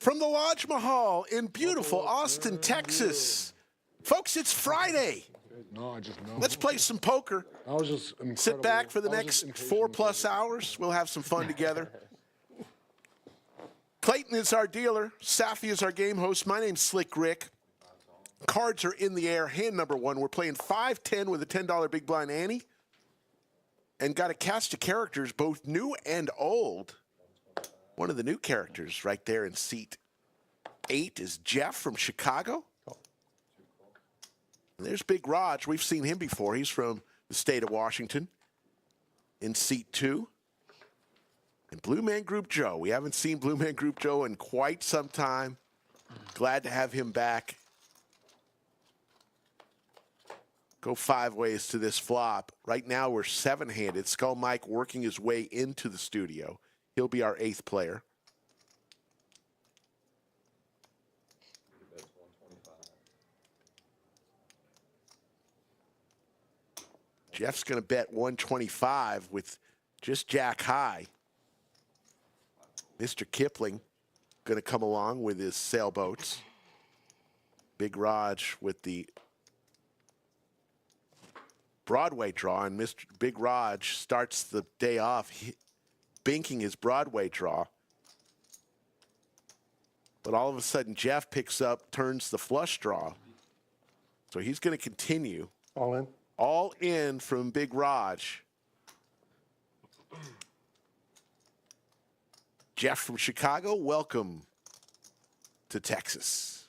From the Lodge Mahal in beautiful Austin, Texas. Folks, it's Friday. No, I just know. Let's play some poker. I was just Sit back for the next 4+ hours. We'll have some fun together. Clayton is our dealer. Safi is our game host. My name's Slick Rick. Cards are in the air. Hand number one. We're playing 5-10 with a $10 big blind ante. And got a cast of characters, both new and old. One of the new characters right there in seat 8 is Jeff from Chicago. And there's Big Raj. We've seen him before. He's from the state of Washington in seat 2. And Blue Man Group Joe. We haven't seen Blue Man Group Joe in quite some time. Glad to have him back. Go 5 ways to this flop. Right now we're 7-handed. Skull Mike working his way into the studio. He'll be our 8th player. Jeff's going to bet 125 with just jack high. Mr. Kipling going to come along with his sailboats. Big Raj with the Broadway draw, and Mr. Big Raj starts the day off binking his Broadway draw. But all of a sudden, Jeff picks up, turns the flush draw. So he's going to continue. All in? All in from Big Raj. Jeff from Chicago, welcome to Texas.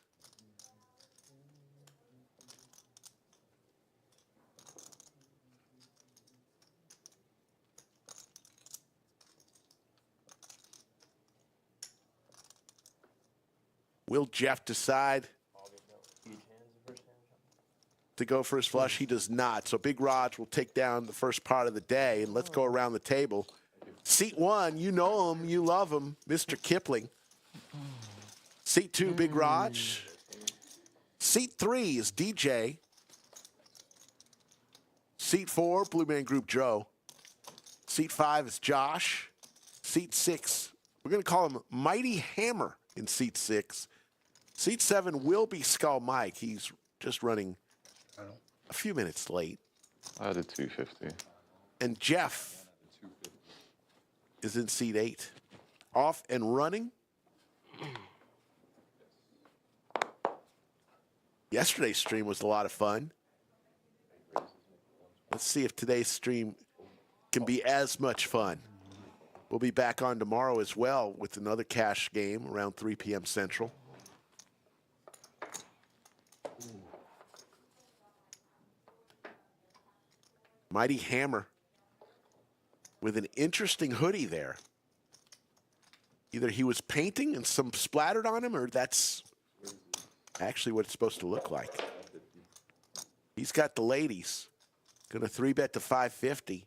Will Jeff decide to go for his flush? He does not. So Big Raj will take down the first part of the day, and let's go around the table. Seat 1, you know him, you love him, Mr. Kipling. Seat 2, Big Raj. Seat 3 is DJ. Seat 4, Blue Man Group Joe. Seat 5 is Josh. Seat 6, we're going to call him Mighty Hammer in seat 6. Seat 7 will be Skull Mike. He's just running a few minutes late. I had a 250. And Jeff is in seat 8. Off and running. Yesterday's stream was a lot of fun. Let's see if today's stream can be as much fun. We'll be back on tomorrow as well with another cash game around 3 p.m. Central. Mighty Hammer with an interesting hoodie there. Either he was painting and some splattered on him, or that's actually what it's supposed to look like. He's got the ladies. Gonna 3-bet to 550.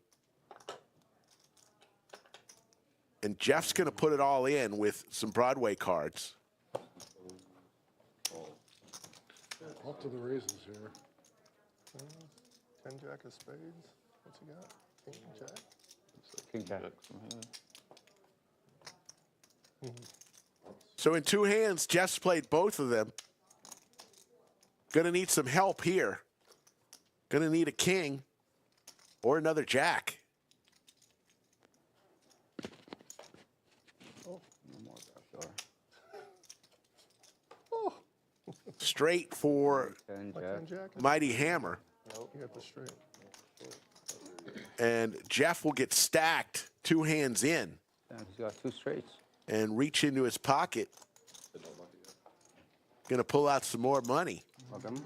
And Jeff's going to put it all in with some Broadway cards. Up to the races here. 10 jack of spades. What's he got? King jack? King jack. So in 2 hands, Jeff's played both of them. Going to need some help here. Going to need a king or another jack. Straight for Mighty Hammer. Nope, you got the straight. And Jeff will get stacked 2 hands in. He's got 2 straights. And reach into his pocket. Going to pull out some more money. Welcome.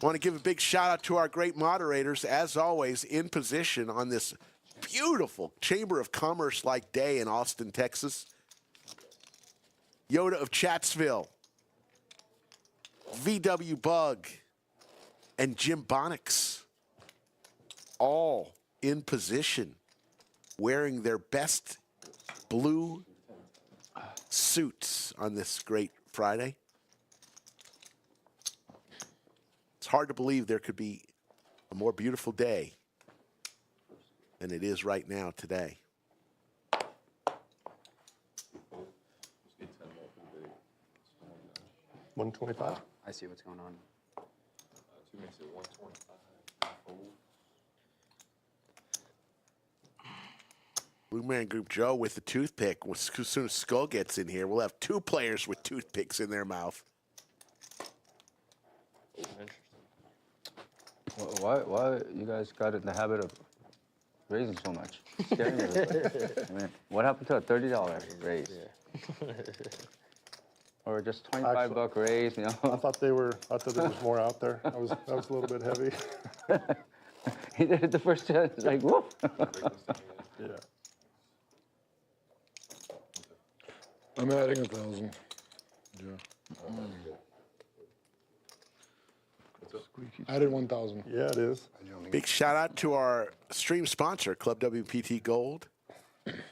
Want to give a big shout out to our great moderators, as always, in position on this beautiful Chamber of Commerce-like day in Austin, Texas. Yoda of Chatsville. VW Bug and Jim Bonix, all in position, wearing their best blue suits on this great Friday. It's hard to believe there could be a more beautiful day than it is right now today. 125. I see what's going on. 2 makes it 125. Fold. Blue Man Group Joe with the toothpick. As soon as Skull gets in here, we'll have 2 players with toothpicks in their mouth. Why you guys got in the habit of raising so much? Scaring everybody. I mean, what happened to a $30 raise? Or just 25 buck raise, you know? I thought there was more out there. That was a little bit heavy. He did it the first time. It's like, whoop. Yeah. I'm adding 1,000. Yeah. Added 1,000. Yeah, it is. Big shout out to our stream sponsor, Club WPT Gold.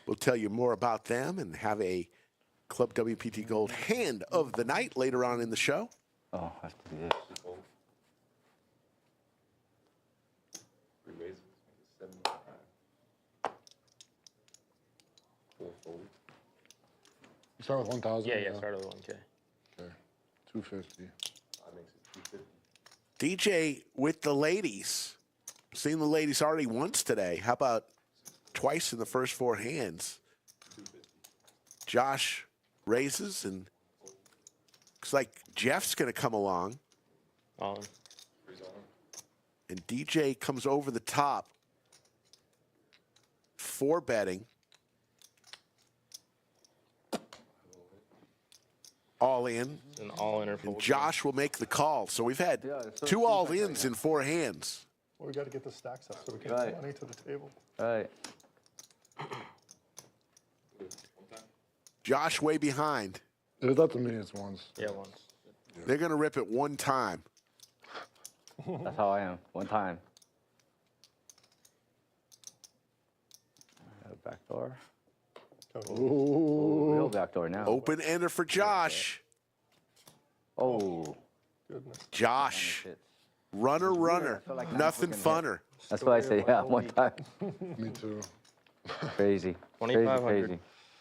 We'll tell you more about them and have a Club WPT Gold hand of the night later on in the show. Oh, I have to do this. You start with 1,000? Yeah, start with 1K. Okay. 250. DJ with the ladies. Seen the ladies already once today. How about twice in the first 4 hands? Josh raises, and looks like Jeff's going to come along. On. And DJ comes over the top for betting. All in. An all-in or And fold. Josh will make the call. So we've had 2 all-ins in 4 hands. Well, we got to get the stacks up so we can Right. get money to the table. All right. Josh way behind. If it's up to me, it's once. Yeah, once. They're going to rip it one time. That's how I am. One time. Back door. Ooh. Real back door now. Open ender for Josh. Oh. Goodness. Josh. Shit. Runner. like I'm Nothing looking funner. That's why I say, yeah, one time. Me too. Crazy. Crazy, 2,500. crazy.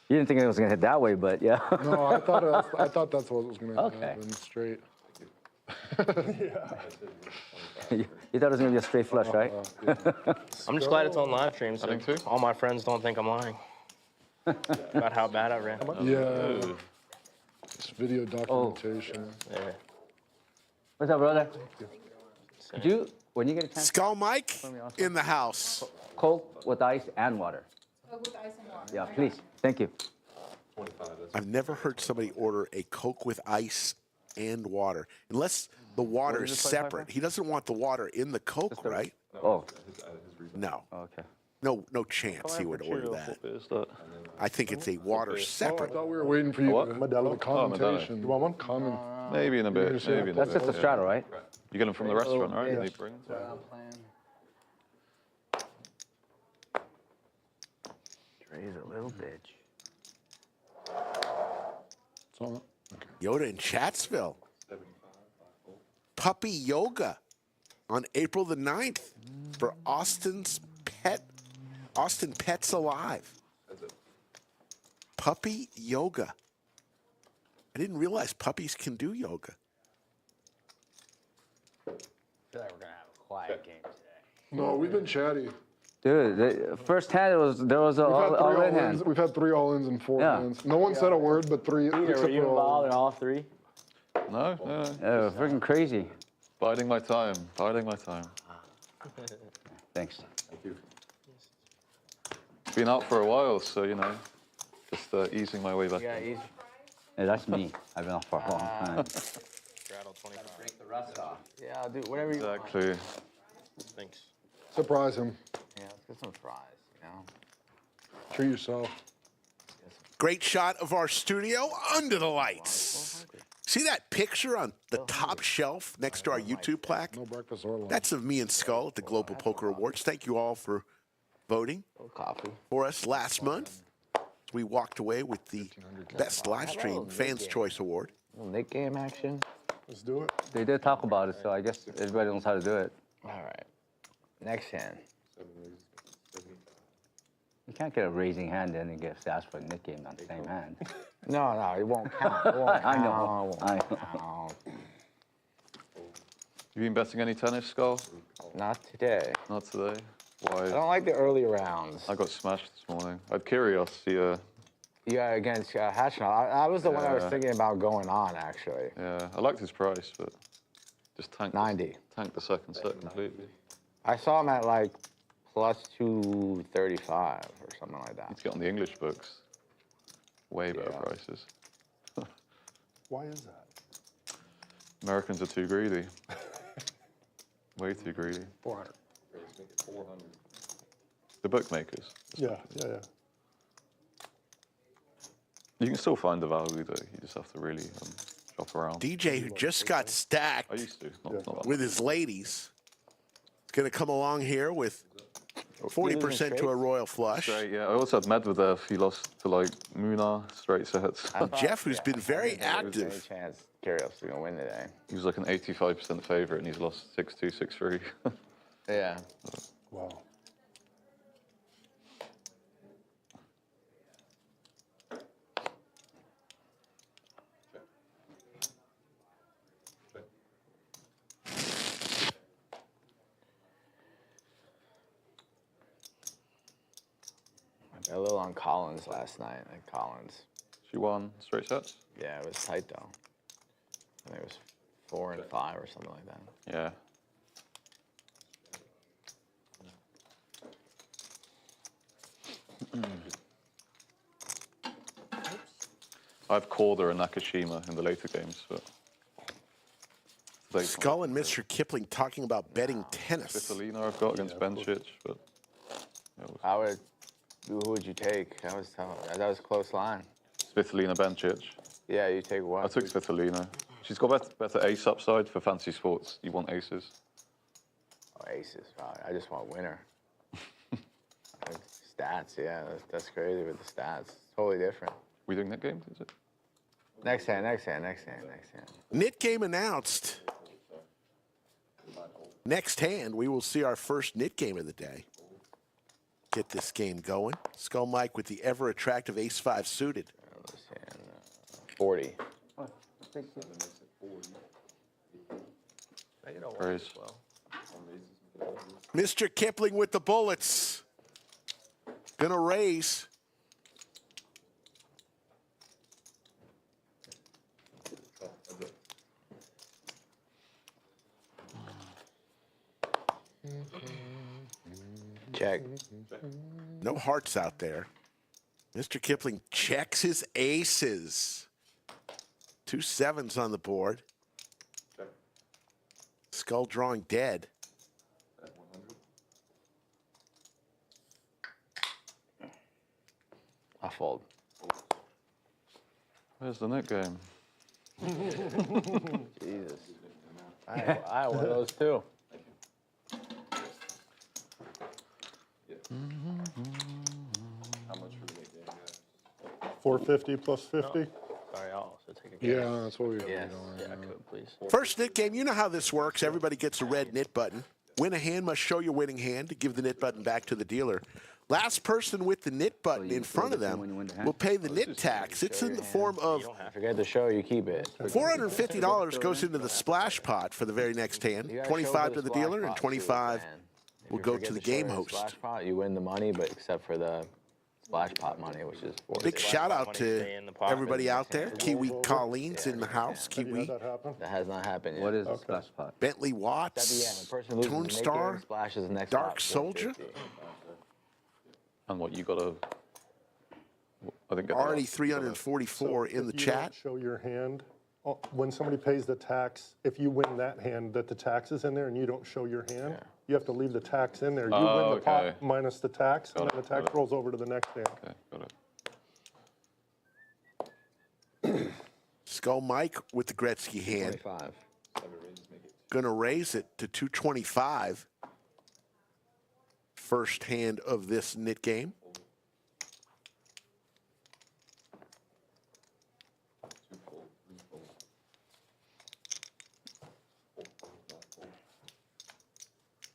You didn't think it was going to hit that way, but yeah. No, I thought that's what was going to Okay. happen. Straight. You thought it was going to be a straight flush, right? I'm just glad it's on live stream, so think so. all my friends don't think I'm lying about how bad I ran. Yeah. It's video documentation. Yeah. What's up, brother? Could you, when you get a chance, Skull Mike in the house. Coke with ice and water? Coke with ice and water. Yeah, please. Thank you. I've never heard somebody order a Coke with ice and water. Unless the water is is it, 25? separate. He doesn't want the water in the Coke, right? Oh, No. okay. No chance he would order that. I think it's a water I separate. thought we were waiting for you What? to, Modelo? for the commentation. You want one? Comment. Maybe in a bit. Maybe in a That's bit. just a straddle, right? You get them from the restaurant, right? yeah. They bring them. Dre's a little bitch. So, okay. Yoda in Chatsville. Puppy yoga on April the 9th for Austin Pets Alive. Puppy yoga. I didn't realize puppies can do yoga. I feel like we're gonna have a quiet game today. No, we've been chatty. Dude, the first hand, there was a We've had all-in three hand. all-ins. We've had 3 all-ins and 4 Yeah. hands. No one said a word, but 3. Were except you for involved in all 3? No. Freaking crazy. Biding my time. Biding my time. Thanks. Been out for a while, so you know, just easing my way back. Yeah, in. easy. Hey, that's me. I've been off for a long time. Straddle 25. Break the rust off. Yeah, I'll do whatever you want. Exactly. Thanks. Surprise him. Yeah, let's get some fries, you know? Treat yourself. Great shot of our studio under the lights. See that picture on the top shelf next to our YouTube plaque? No breakfast or lunch. That's of me and Skull at the Global Poker Awards. Thank you all for voting A little coffee. for us last month. We walked away with the Best Live Stream Fans Choice Award. A little Nick game action. Let's do it. They did talk about it, so I guess everybody knows how to do it. All right. Next hand. You can't get a raising hand and then get asked for a nit game on the same hand. No, it won't count. It won't I know, count, it I won't know. count. You been betting any tennis, Skull? Not today. Not today. I Why? don't like the early rounds. I got smashed this morning. I had Kyrgios. Yeah, against Hatchnell. I was the one I was Yeah. thinking about going on, actually. Yeah, I liked his price, but just tanked. 90. Tanked the second set completely. I saw him at like plus 235 or something like that. Need to get on the English books. Way better Yeah. prices. Why is that? Americans are too greedy. Way too greedy. 400. The bookmakers. Yeah. You can still find the value though. You just have to really shop around. DJ, who just got I stacked used to. Not that with his ladies, is going to come along here with 40% to a royal flush. Straight, yeah. I also had Medvedev. He lost to like Muna straight sets. Jeff, who's been very There's any active. chance Kyrgios is going to win today. He was like an 85% favorite, and he's lost 6-2, 6-3. Yeah. Wow. I bet a little on Collins last night. Like Collins. She won straight sets. Yeah, it was tight though. I think it was 4 and 5 or something like that. Yeah. I have Korda and Nakashima in the later games, but Skull and Mr. Kipling talking about betting tennis. Svitolina I've got against Bencic, but Who would you take? That was tough. That was a close line. Svitolina Bencic. Yeah, you take what? I took Svitolina. She's got better ace upside for fancy sports. You want aces. Oh, aces. Wow, I just want winner. Like, stats, yeah, that's crazy with the stats. Totally different. We doing that game, is it? Next hand. Nit game announced. Next hand, we will see our first nit game of the day. Get this game going. Skull Mike with the ever attractive ace-5 suited. This hand, 40. Raise. Mr. Kipling with the bullets. Gonna raise. Check. No hearts out there. Mr. Kipling checks his aces. 2 sevens on the board. Skull drawing dead. I fold. Where's the net game? Jesus. I had one of those too. How much for the net game, guys? 450 plus 50. Sorry, I'll also take a guess. Yeah, that's what we got Yes. going. Yeah, I could, please. First nit game, you know how this works. Everybody gets a red nit button. Win a hand must show your winning hand to give the nit button back to the dealer. Last person with the nit button you in front of throw this in when you win them the hand? will pay the nit tax. It's in the form of You don't have to. Forget the show, you keep it. $450 goes into the splash pot for the very next hand. You gotta show 25 for to the splash dealer and pot, too, 25 man. If will you go forget to the show game your host. Splash pot, you win the money, but except for the splash pot money, which is 40. Big shout out money to stay in the pot. everybody out there. Kiwi Roll over. Colleen's in the house. Have you Kiwi, had that happen? That has not happened yet. What is a splash pot? Bentley At the end, Watts, the person loses Tone naked Star, and splashes the next Dark pot, Soldier. 450. And what you gotta? I think already 344 in the If you chat. don't show your hand. When somebody pays the tax, if you win that hand, that the tax is in there and you don't show your hand, you have to leave the tax in there. You win the okay. pot minus the tax, and Got then it, the tax got it. rolls over to the next hand. Okay, got it. Skull Mike with the Gretzky hand. 25. Gonna raise it to 225. First hand of this nit game.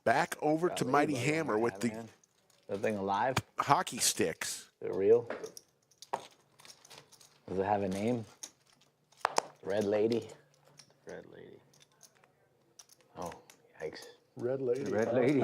Back over to Got lead, Mighty buddy. Hammer with Have the hand. That thing alive? hockey sticks. Is it real? Does it have a name? Red Lady? Red Lady. Oh, yikes. Red lady. Red lady.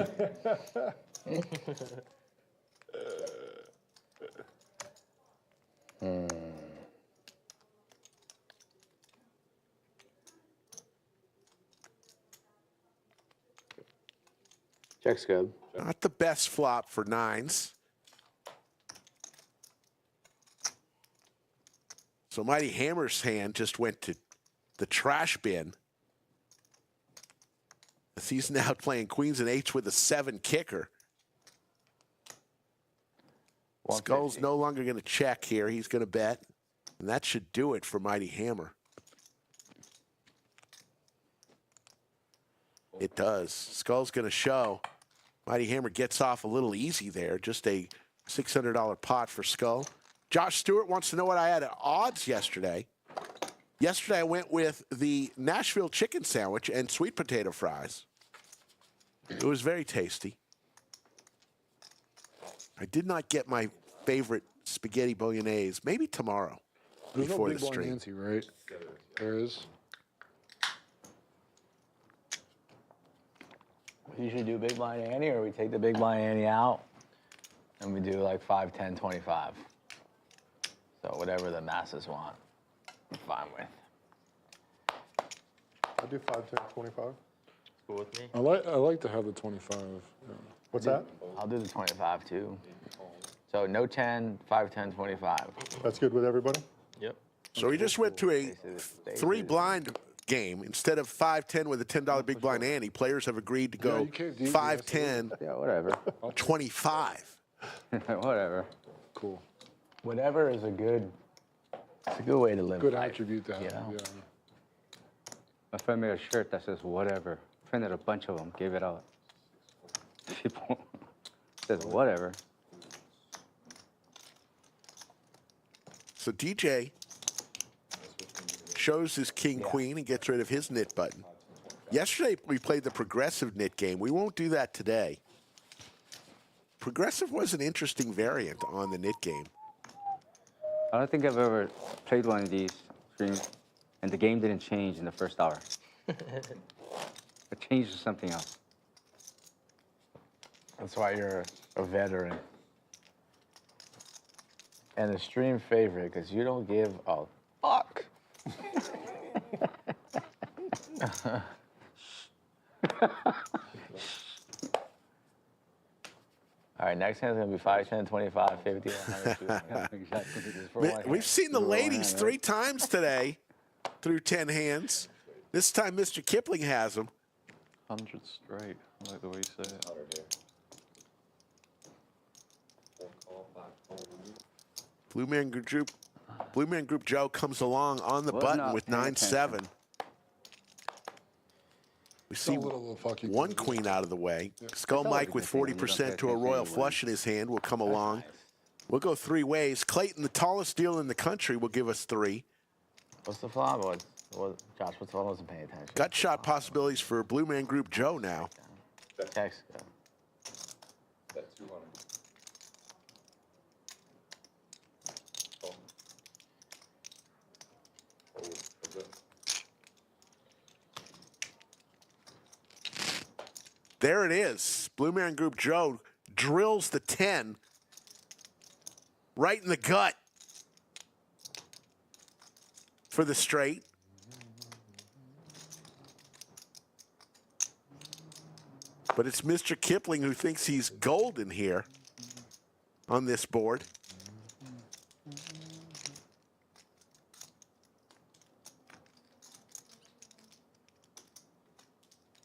Check's good. Not the best flop for nines. So Mighty Hammer's hand just went to the trash bin. As he's now playing queens and eights with a 7 kicker. Skull's 150. no longer going to check here. He's going to bet. And that should do it for Mighty Hammer. It does. Skull's going to show. Mighty Hammer gets off a little easy there. Just a $600 pot for Skull. Josh Stewart wants to know what I had at odds yesterday. Yesterday I went with the Nashville chicken sandwich and sweet potato fries. It was very tasty. I did not get my favorite spaghetti bolognese. Maybe tomorrow There's no before big the blind stream. Nancy, right? There is. We usually do big blind ante, or we take the big blind ante out and we do like 5, 10, 25. So whatever the masses want, I'm fine with. I do 5, 10, 25. Cool with me. I like to have the 25. Yeah. What's that? I'll do the 25 too. So no 10, 5, 10, 25. That's good with everybody? Yep. So we just went to a 3 blind game instead of 5-10 with a $10 big blind ante. Players have agreed to Yeah, go you can't do 5-10, Yeah, whatever. 25. Whatever. Cool. Whatever is a good, it's a good way to live Good life. attribute to have. you know? Yeah. My friend made a shirt that says whatever. Printed a bunch of them, gave it out. People says whatever. So DJ shows his king queen and gets rid of his knit button. Yesterday we played the progressive knit game. We won't do that today. Progressive was an interesting variant on the knit game. I don't think I've ever played one of these streams, and the game didn't change in the first hour. It changed to something else. That's why you're a veteran. And a stream favorite, because you don't give a fuck. All right, next hand's going to be 5, 10, 25, 50, 100, 200. Exactly. Just for one hand. We've seen the One ladies hand, 3 times today through 10 hands. This time Mr. Kipling has them. 100 straight. I like the way you say it. Blue Man Group Joe comes along on the Was button not with paying 9-7. We see a little fuck you one can do. queen out of the way. Skull It's always Mike with a good thing when you don't 40% pay to a attention royal to win. flush in his hand will come along. We'll go 3 ways. Clayton, the tallest deal in the country, will give us 3. What's the flop? Josh, what's the flop? I wasn't paying attention. Gut shot possibilities for Blue Man Group Joe now. Text. Go. There it is. Blue Man Group Joe drills the 10 right in the gut for the straight. But it's Mr. Kipling who thinks he's golden here on this board.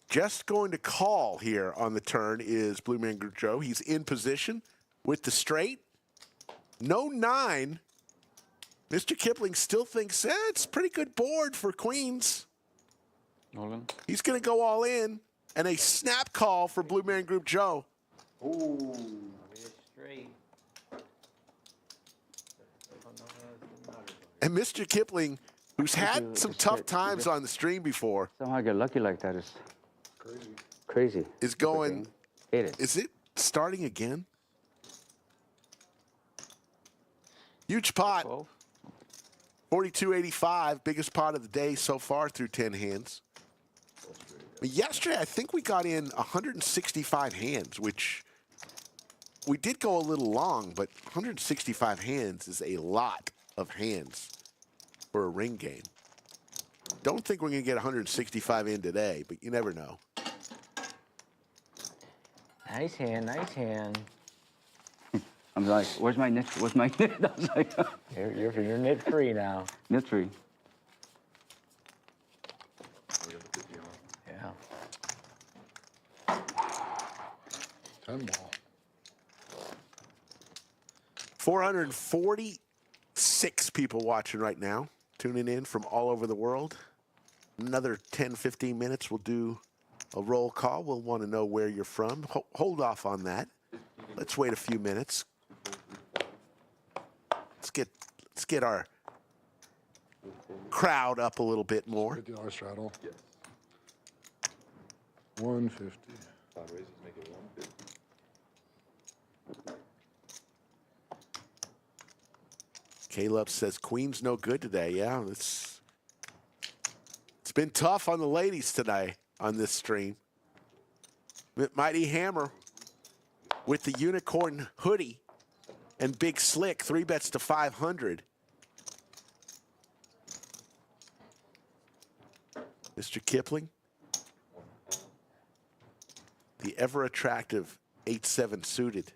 Just going to call here on the turn is Blue Man Group Joe. He's in position with the straight. No 9. Mr. Kipling still thinks, it's a pretty good board for queens. All in. He's going to go all in. And a snap call for Blue Man Group Joe. And Mr. Kipling, who's had some tough times on the stream before, Somehow I get lucky like that. It's crazy. is going, Hate it. is it starting again? Huge pot. 12. 42.85, biggest pot of the day so far through 10 hands. But yesterday, I think we got in 165 hands, which we did go a little long, but 165 hands is a lot of hands for a ring game. Don't think we're going to get 165 in today, but you never know. Nice hand, nice hand. I'm like, where's my knit? Where's my knit? I was like, You're knit free now. knit free. Yeah. 10 ball. 446 people watching right now, tuning in from all over the world. Another 10, 15 minutes, we'll do a roll call. We'll want to know where you're from. Hold off on that. Let's wait a few minutes. Let's get our crowd up a little bit more. $50 straddle. Yes. 150. Caleb says Queen's no good today. Yeah, it's been tough on the ladies today on this stream. Mighty Hammer with the unicorn hoodie and Big Slick, 3 bets to 500. Mr. Kipling, the ever attractive 8-7 suited.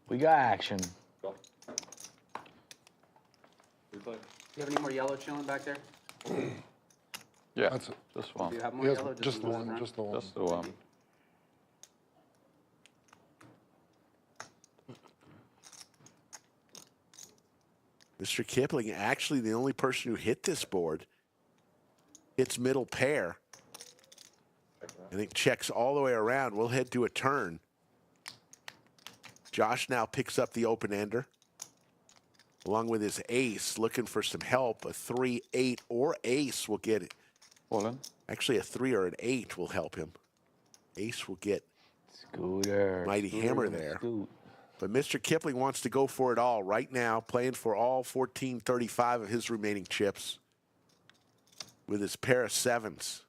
We got action. Do you have any more yellow chilling back there? Yeah, That's it. just one. Do you have more He has yellow? just the move one. around? Just the one. Just the one. Mr. Kipling, actually the only person who hit this board, hits middle pair. I think checks all the way around. We'll head to a turn. Josh now picks up the open-ender, along with his ace, looking for some help. A 3, 8, or ace will get it. All in. Actually, a 3 or an 8 will help him. Ace will get Scooter. Mighty Hammer there. Scoot. But Mr. Kipling wants to go for it all right now, playing for all 1435 of his remaining chips with his pair of 7s.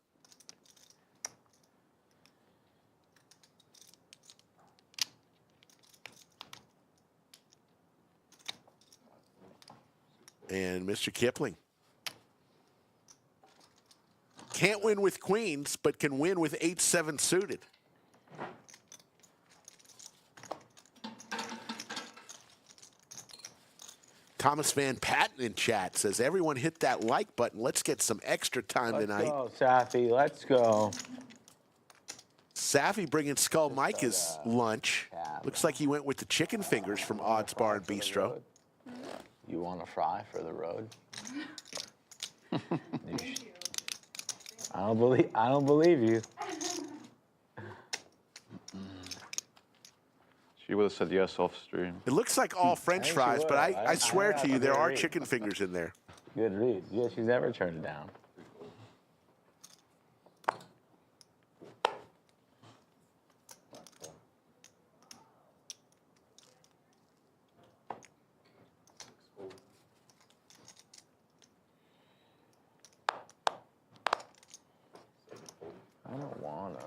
And Mr. Kipling can't win with queens, but can win with 8-7 suited. Thomas Van Patten in chat says, everyone hit that like button. Let's get some extra time Let's tonight. go, Safi. Let's go. Safi bringing Skull Mike his lunch. Looks like he went with the chicken fingers from Odds Bar and Bistro. You want to fry for the road? I don't believe you. She would have said yes off stream. It looks like all French think she fries, but would. I swear I to you, there are agree. chicken fingers in there. Good read. Yeah, she's never turned it down. I don't wanna.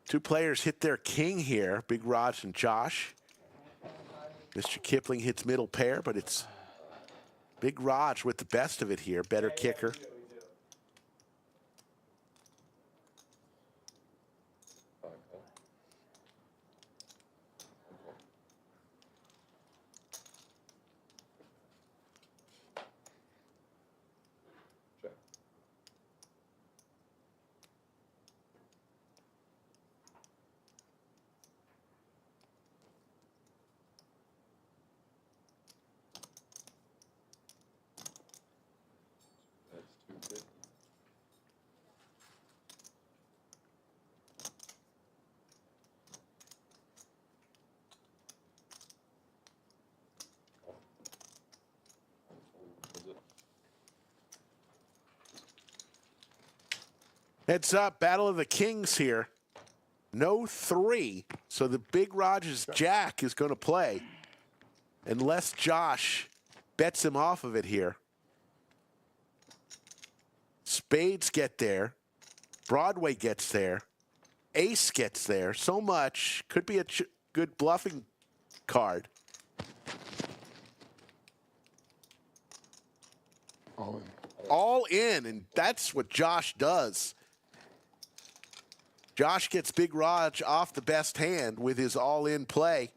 Two players hit their king here, Big Raj and Josh. Mr. Kipling hits middle pair, but it's Big Raj with the best of it here, better kicker. Heads up, Battle of the Kings here. No 3, so the Big Rogers Jack is going to play. Unless Josh bets him off of it here. Spades get there. Broadway gets there. Ace gets there. So much. Could be a good bluffing card. All in. All in, and that's what Josh does. Josh gets Big Rog off the best hand with his all-in play.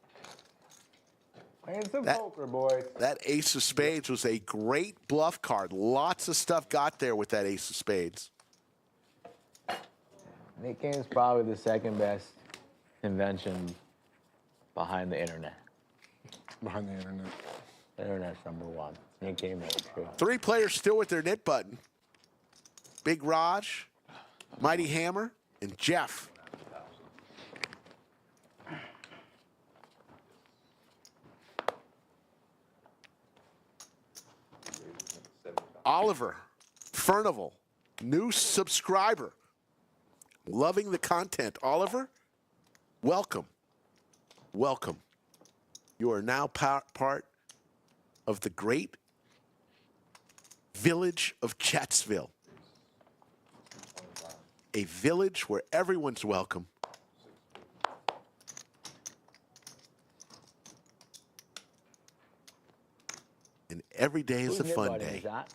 Playing some poker, boys. That Ace of Spades was a great bluff card. Lots of stuff got there with that Ace of Spades. Nick Game is probably the second best invention behind the internet. Behind the internet. The internet's number 1. Nick Game is true. 3 players still with their knit button. Big Raj, Mighty Hammer, and Jeff. Oliver Furnival, new subscriber. Loving the content. Oliver, welcome. Welcome. You are now part of the great village of Chatsville. A village where everyone's welcome. And every day is a Whose fun nit button day. is that?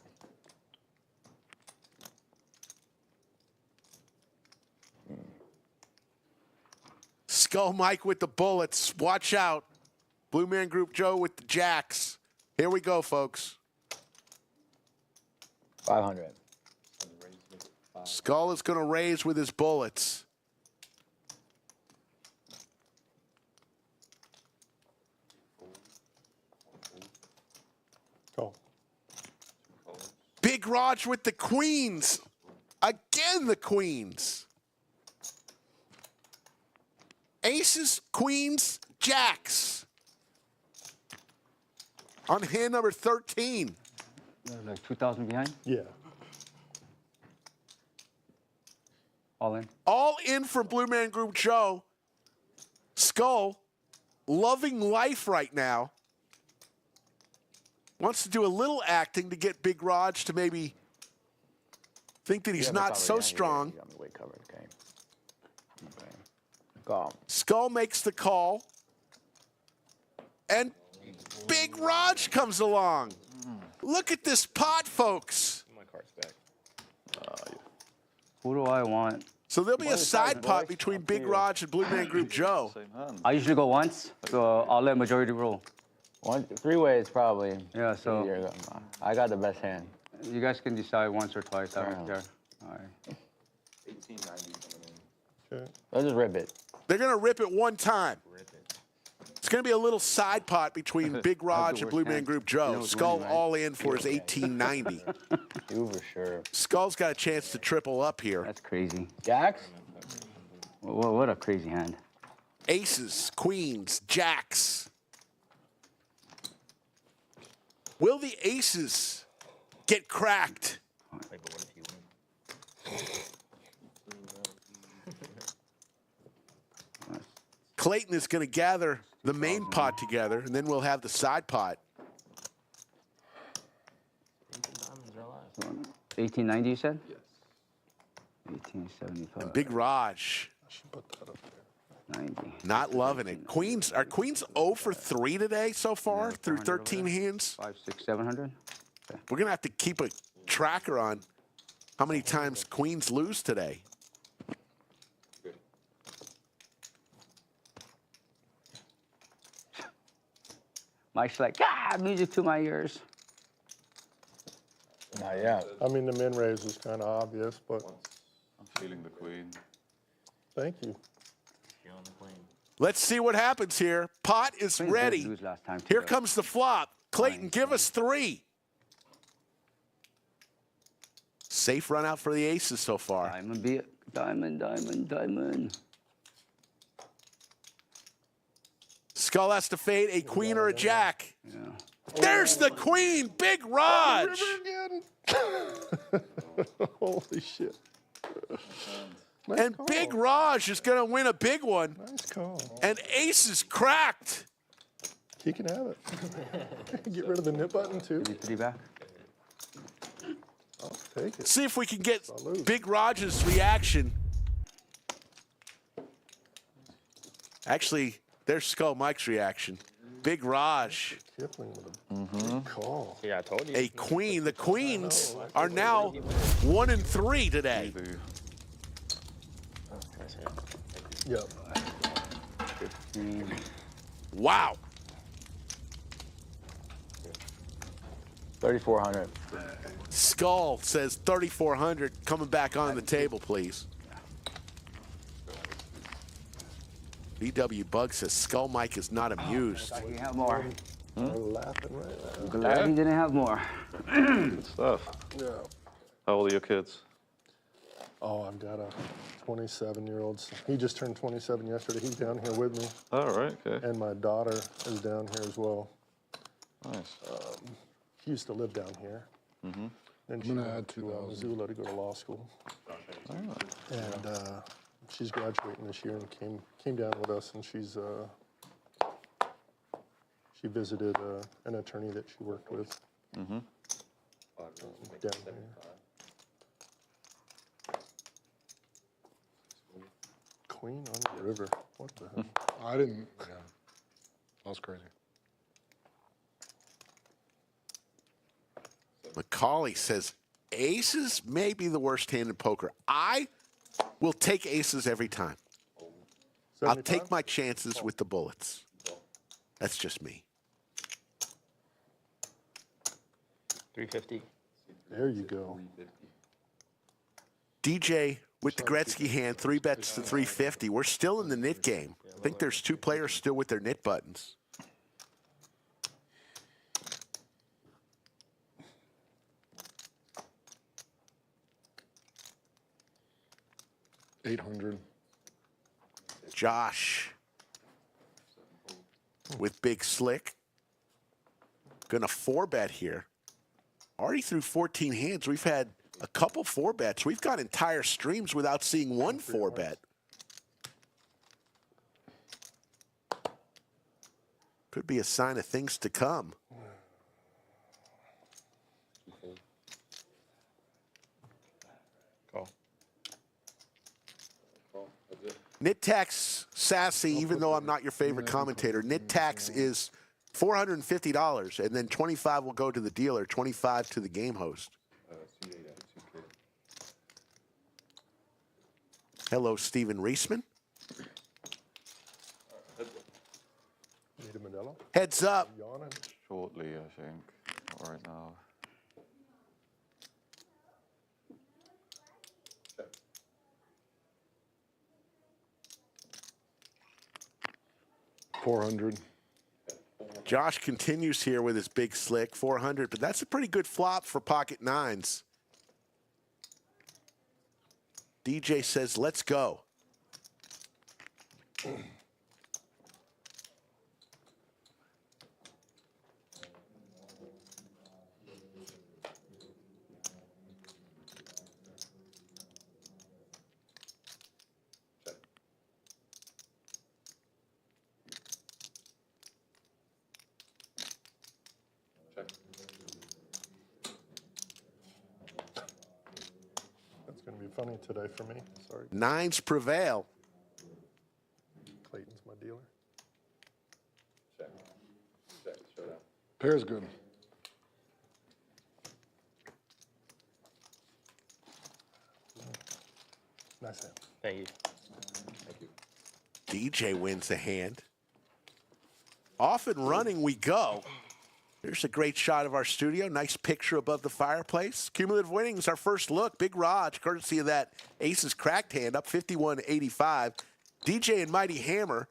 Skull Mike with the bullets. Watch out. Blue Man Group Joe with the jacks. Here we go, folks. 500. Skull is going to raise with his bullets. Go. Big Raj with the queens. Again, the queens. Aces, queens, jacks. On hand number 13. Like 2,000 behind? Yeah. All in? All in from Blue Man Group Joe. Skull, loving life right now. Wants to do a little acting to get Big Raj to maybe think that he's not so strong. You got me way covered, okay. Go. Skull makes the call. And Big Raj comes along. Look at this pot, folks. My card's back. Who do I want? So there'll be a What is side that, pot boys? between Up to Big you. Raj and Blue Man Group Joe. Same hand. I usually go once, so I'll let majority roll. 3 ways probably. Yeah, so- Easier. I got the best hand. You guys can decide once or twice. I don't care. All right. 1890 coming in. Okay. Let's just rip it. They're going to rip it one time. It's going to be a little side pot between Big Raj and Blue Man Group Joe. Skull all in for his 1890. You for sure. Skull's got a chance to triple up here. That's crazy. Jacks? What a crazy hand. Aces, queens, jacks. Will the aces get cracked? Wait, but what if he wins? Clayton is going to gather the main pot together, and then we'll have the side pot. 1890, you said? Yes. 1875. Big Raj, I should put that up there. 90. not loving it. Queens, are Queens 0 for 3 today so far Yeah, through 400 over 13 there. hands? 5, 6, 700. We're going to have to keep a tracker on how many times Queens lose today. Mike's like, music to my ears. Not yet. I mean, the min raise is kind of obvious, but I'm feeling the queen. thank you. You're on the queen. Let's see what happens here. Pot is Queens did ready. lose last time, too, Here though. comes the flop. Clayton, give us 3. Safe run out for the aces so far. Diamond, be it. Diamond, diamond, diamond. Skull has to fade a queen or a jack. Yeah. There's the queen, Big Raj. Holy shit. And Big Raj is going to win a big one. Nice call. And ace is cracked. He can have it. Get rid of the nip button, too. Three back. I'll take it. See if we can get Salute. Big Raj's reaction. Actually, there's Skull Mike's reaction. Big Raj, Kipling with a good call. Yeah, I told you. a queen. The queens are now 1-3 today. Easy. Yep. 15. Wow. 3,400. Skull says 3,400 coming back on the table, please. VW Bug says Skull Mike is not amused. He have more. We're laughing right now. Glad he didn't have more. Good stuff. Yeah. How old are your kids? Oh, I've got a 27-year-old. He just turned 27 yesterday. He's down here with me. All right, okay. And my daughter is down here as well. Nice. She used to live down here. Then she gonna went add to 2,000. Missoula to go to law school. And she's graduating this year and came down with us, and she visited an attorney that she worked with down here. Queen on the river. What the hell? I didn't. Yeah. That was crazy. Macaulay says aces may be the worst hand in poker. I will take aces every time. I'll 75? take my chances with the bullets. That's just me. 350. There you go. DJ with the Gretzky hand, 3 bets to 350. We're still in the nit game. I think there's 2 players still with their nit buttons. $800. Josh with Big Slick. Gonna 4-bet here. Already through 14 hands. We've had a couple 4-bets. We've got entire streams without seeing one 4-bet. Could be a sign of things to come. Call. Nit tax sassy, even though I'm not your favorite commentator, nit tax is $450, and then 25 will go to the dealer, 25 to the game host. Hello, Steven Reisman. Need a Modelo? Heads up. Yawning. Shortly, I think. Not right now. $400. Josh continues here with his Big Slick, 400, but that's a pretty good flop for pocket nines. DJ says, let's go. That's going to be funny today for me. Sorry. Nines prevail. Clayton's my dealer. Pair's good. Nice hand. Thank you. DJ wins the hand. Off and running we go. Here's a great shot of our studio. Nice picture above the fireplace. Cumulative winnings, our first look. Big Raj, courtesy of that aces cracked hand, up 51-85. DJ and Mighty Hammer,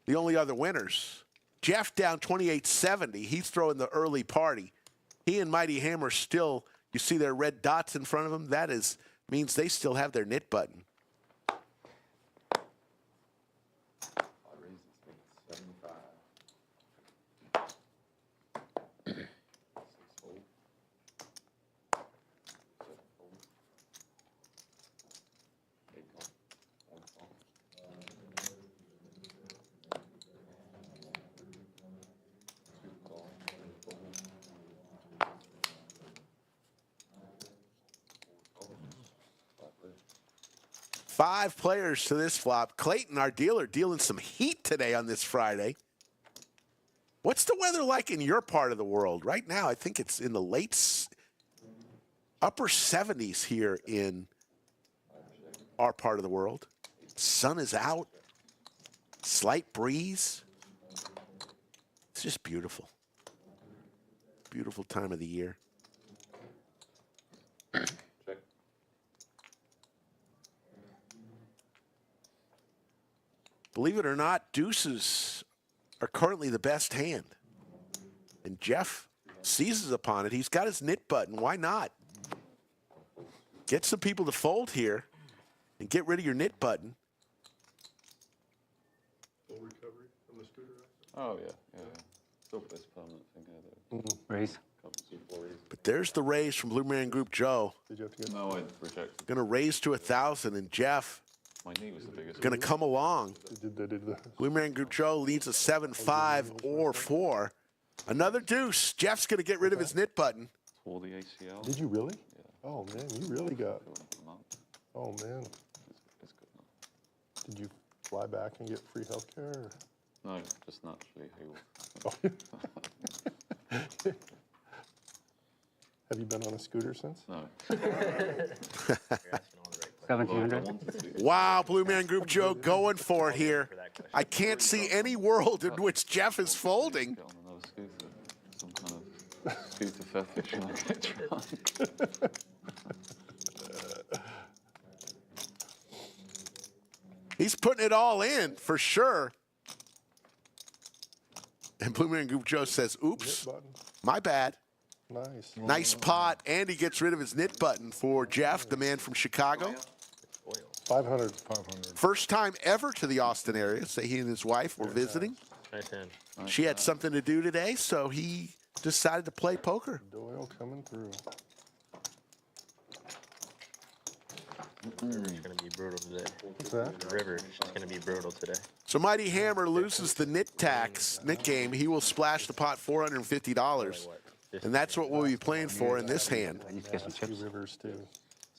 the only other winners. Jeff down 28-70. He's throwing the early party. He and Mighty Hammer still, you see their red dots in front of them? That means they still have their knit button. 5 players to this flop. Clayton, our dealer, dealing some heat today on this Friday. What's the weather like in your part of the world? Right now, I think it's in the upper 70s here in our part of the world. Sun is out. Slight breeze. It's just beautiful. Beautiful time of the year. Believe it or not, deuces are currently the best hand. And Jeff seizes upon it. He's got his knit button. Why not? Get some people to fold here and get rid of your knit button. Full recovery from the scooter. Oh, yeah. Still plays permanent thing here, though. Raise. But there's the raise from Blue Man Group Joe. Did you have to get? No, I rejected. Going to raise to 1,000, and Jeff My knee was the biggest. going to come along. They did the. Blue Man Group Joe leads a 7-5 or 4. Another deuce. Jeff's going to get rid of his knit button. Tore the ACL. Did you really? Yeah. Oh man, you really got. For a month. Oh man, It's good now. did you fly back and get free healthcare? Or? No, just naturally healed. Oh. Have you been on a scooter since? No. 1,700. Wow, Blue Man Group Joe going for it here. I can't see any world in which Jeff is folding. Get on another scooter. Some kind of scooter fetish and I get drunk. He's putting it all in for sure. And Blue Man Group Joe says, oops, Button. my bad. Nice. Nice pot. And he gets rid of his knit button for Jeff, the man from Chicago. 500. First time ever to the Austin area. Say he and his wife were visiting. Nice hand. She had something to do today, so he decided to play poker. Doyle coming through. The river's going to be brutal today. What's that? The river is going to be brutal today. So Mighty Hammer loses the knit game. He will splash the pot $450. And that's what we'll be playing for in this hand. I need to get some Two chips. rivers too.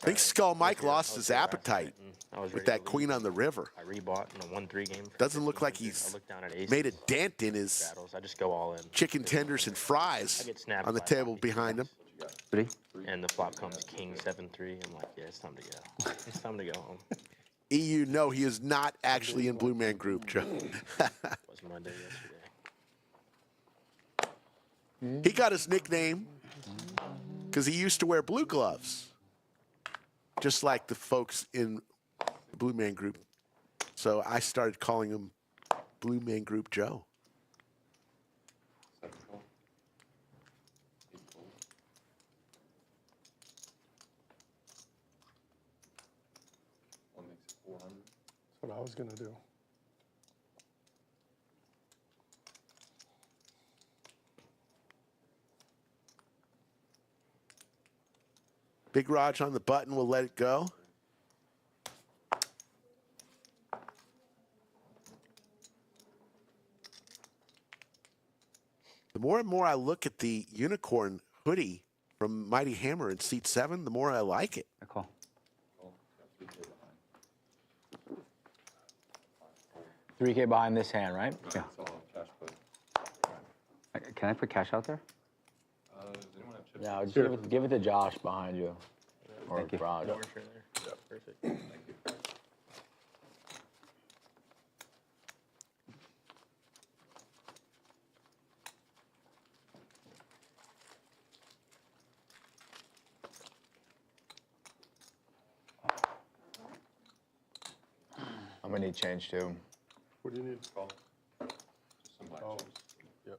I think Skull Mike lost his appetite with that queen on the river. I rebought in a 1-3 game. Doesn't look like I he's look down at ace made a dent in his battles. I just go all in. chicken tenders and fries on the table behind him. 3. And the flop comes king 7-3. I'm like, yeah, it's time to go. It's time to go home. EU, no, he is not actually in Blue Man Group, Joe. Was Monday yesterday. He got his nickname because he used to wear blue gloves, just like the folks in the Blue Man Group. So I started calling him Blue Man Group Joe. That's what I was gonna do. Big Raj on the button will let it go. The more and more I look at the unicorn hoodie from Mighty Hammer in seat 7, the more I like it. I call. 3K behind this hand, right? Yeah. Can I put cash out there? Yeah, just give it to Josh behind you. Or Thank you. Raj. Orange right there. Perfect. I'm gonna need change too. What do you need? Oh. Yep.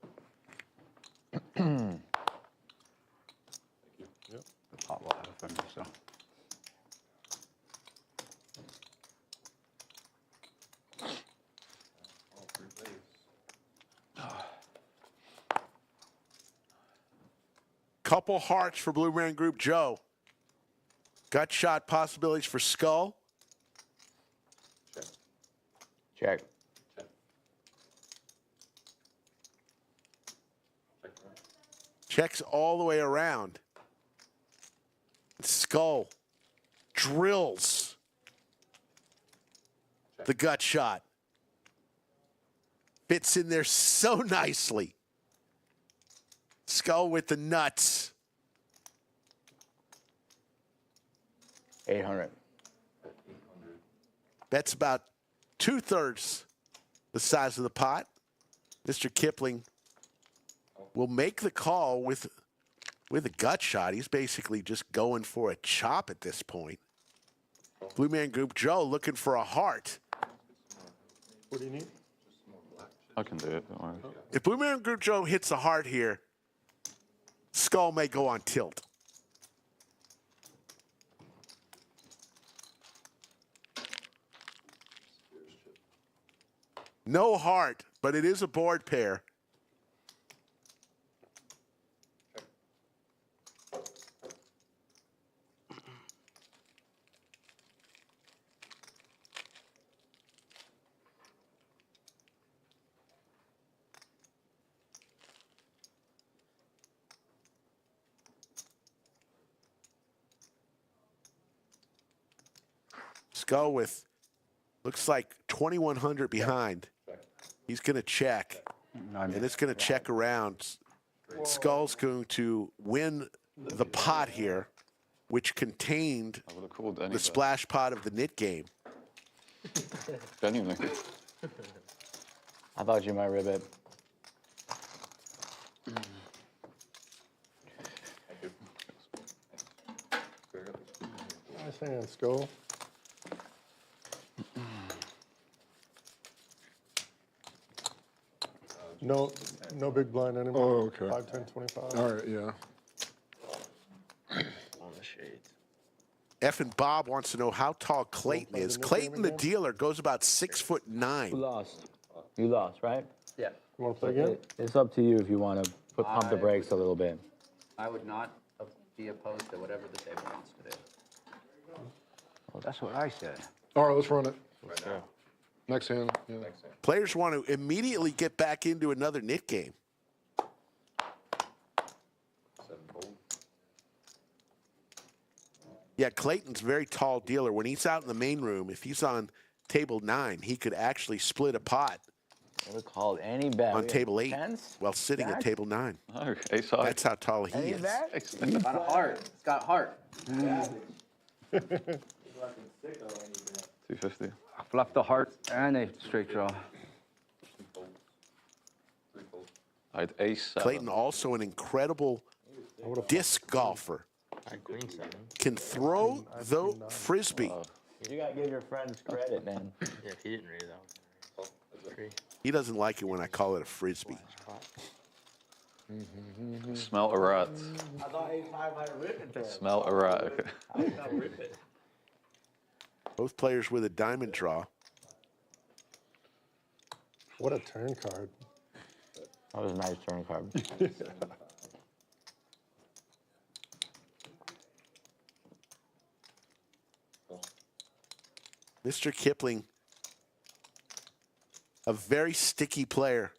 Yep. The pot will have it for me, so. Couple hearts for Blue Man Group Joe. Gut shot possibilities for Skull. Check. Checks all the way around. Skull drills. The gut shot. Fits in there so nicely. Skull with the nuts. 800. Bet's about 2/3 the size of the pot. Mr. Kipling will make the call with a gut shot. He's basically just going for a chop at this point. Blue Man Group Joe looking for a heart. What do you need? I can do it, don't worry. If Blue Man Group Joe hits a heart here, Skull may go on tilt. No heart, but it is a board pair. Skull with, looks like 2,100 behind. He's going to check, and it's going to check around. Skull's going to win the pot here, which contained I would have called Danny the splash pot of the knit game. Daniel Negreanu. I thought you might rib it. Nice hand, Skull. No big blind anymore. Oh, okay. 5, 10, 25. All right, yeah. On the shades. F and Bob wants to know how tall Clayton is. Clayton, the dealer, goes about 6'9". Who lost? You lost, right? Yeah. You want to play again? It's up to you if you want to pump the brakes a little bit. I would not be opposed to whatever the table wants to do. Well, that's what I said. All right, let's run it. Let's go. Next hand. Yeah. Players want to immediately get back into another knit game. Yeah, Clayton's a very tall dealer. When he's out in the main room, if he's on table 9, he could actually split a pot Never called any bet. on table 8 Tens? while sitting at Jack? table 9. No, ace high. That's how tall he Any is. bet? It's got a heart. It's got heart. 250. I fluffed the heart and a straight draw. I had ace 7. Clayton also an incredible disc golfer. I queen 7. Can throw the frisbee. You got to give your friends credit, man. Yeah, if he didn't read it out. Three. He doesn't like it when I call it a frisbee. Smell a rat. I thought A5 had a rip into it. Smell a rat. I did not rip it. Both players with a diamond draw. What a turn card. That was a nice turn card. Mr. Kipling, a very sticky player.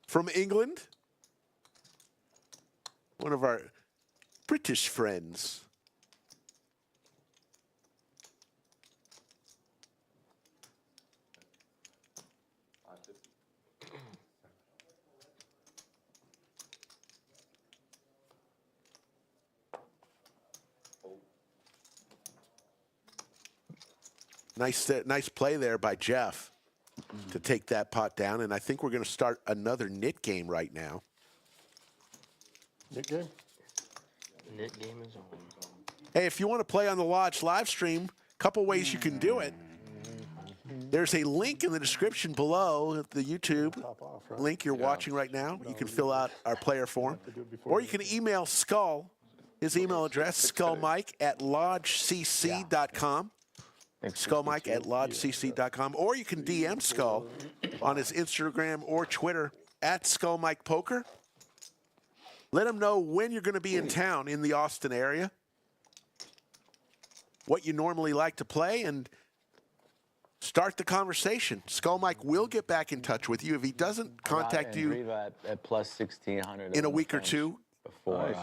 From England, one of our British friends. Nice play there by Jeff to take that pot down, and I think we're going to start another knit game right now. Knit game? Knit game is on. Hey, if you want to play on the Lodge live stream, a couple ways you can do it. There's a link in the description below at the YouTube Top off, right? link you're watching right now. You can fill out our player form, or you can email Skull. His email address, skullmike@lodgecc.com. skullmike@lodgecc.com, or you can DM Skull on his Instagram or Twitter @SkullMikePoker. Let him know when you're going to be in town in the Austin area, what you normally like to play, and start the conversation. Skull Mike will get back in touch with you. If he doesn't contact you at plus 1,600 in a week or two, before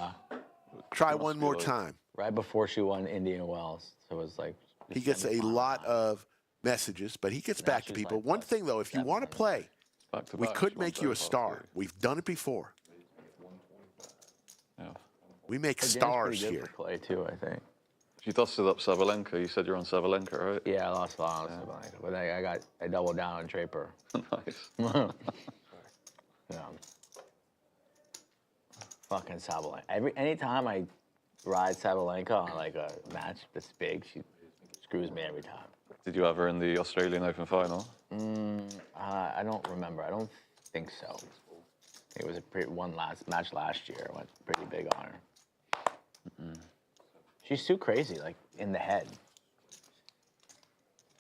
Try must one be more like- time. Right before she won Indian Wells. So it was like. He gets a lot of messages, but he gets Now back to she's people. like One plus thing, though, if you want to 700. play, Back to we back, could she won make you a 35, star. 30. We've done it before. Yeah. We make Her game's stars pretty good here. for play too, I think. She dusted up Sabalenka. You said you're on Sabalenka, right? Yeah, I lost a lot on Sabalenka, but I doubled down on Draper. Nice. Yeah. Fucking Sabalenka. Anytime I ride Sabalenka on like a match that's big, she screws me every time. Did you have her in the Australian Open final? I don't remember. I don't think so. It was one last match last year. I went pretty big on her. She's too crazy, like in the head.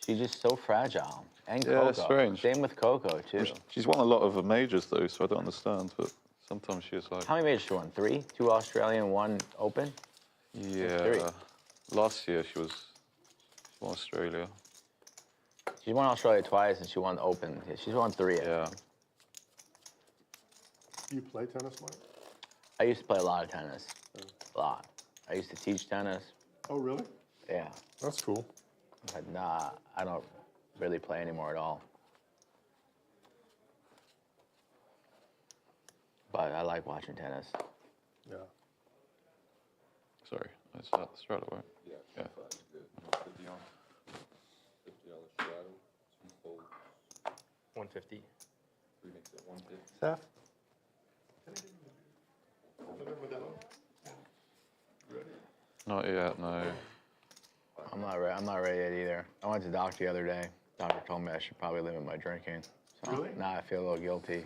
She's just so fragile. And Yeah, Coco. it's strange. Same with Coco too. She's won a lot of majors though, so I don't understand. But sometimes she is like, How many majors she won? 3? 2 Australian, 1 Open. yeah. 3. Last year she won Australia. She won Australia twice, and she won the Open. She's won 3. Yeah. Do you play tennis, Mike? I used to play a lot of tennis. A lot. I used to teach tennis. Oh, really? Yeah. That's cool. But nah, I don't really play anymore at all. But I like watching tennis. Yeah. Sorry, I start straight away. Yeah. 150. Seth? Not yet, no. I'm not ready yet either. I went to the doctor the other day. Doctor told me I should probably limit my drinking. So Really? now I feel a little guilty.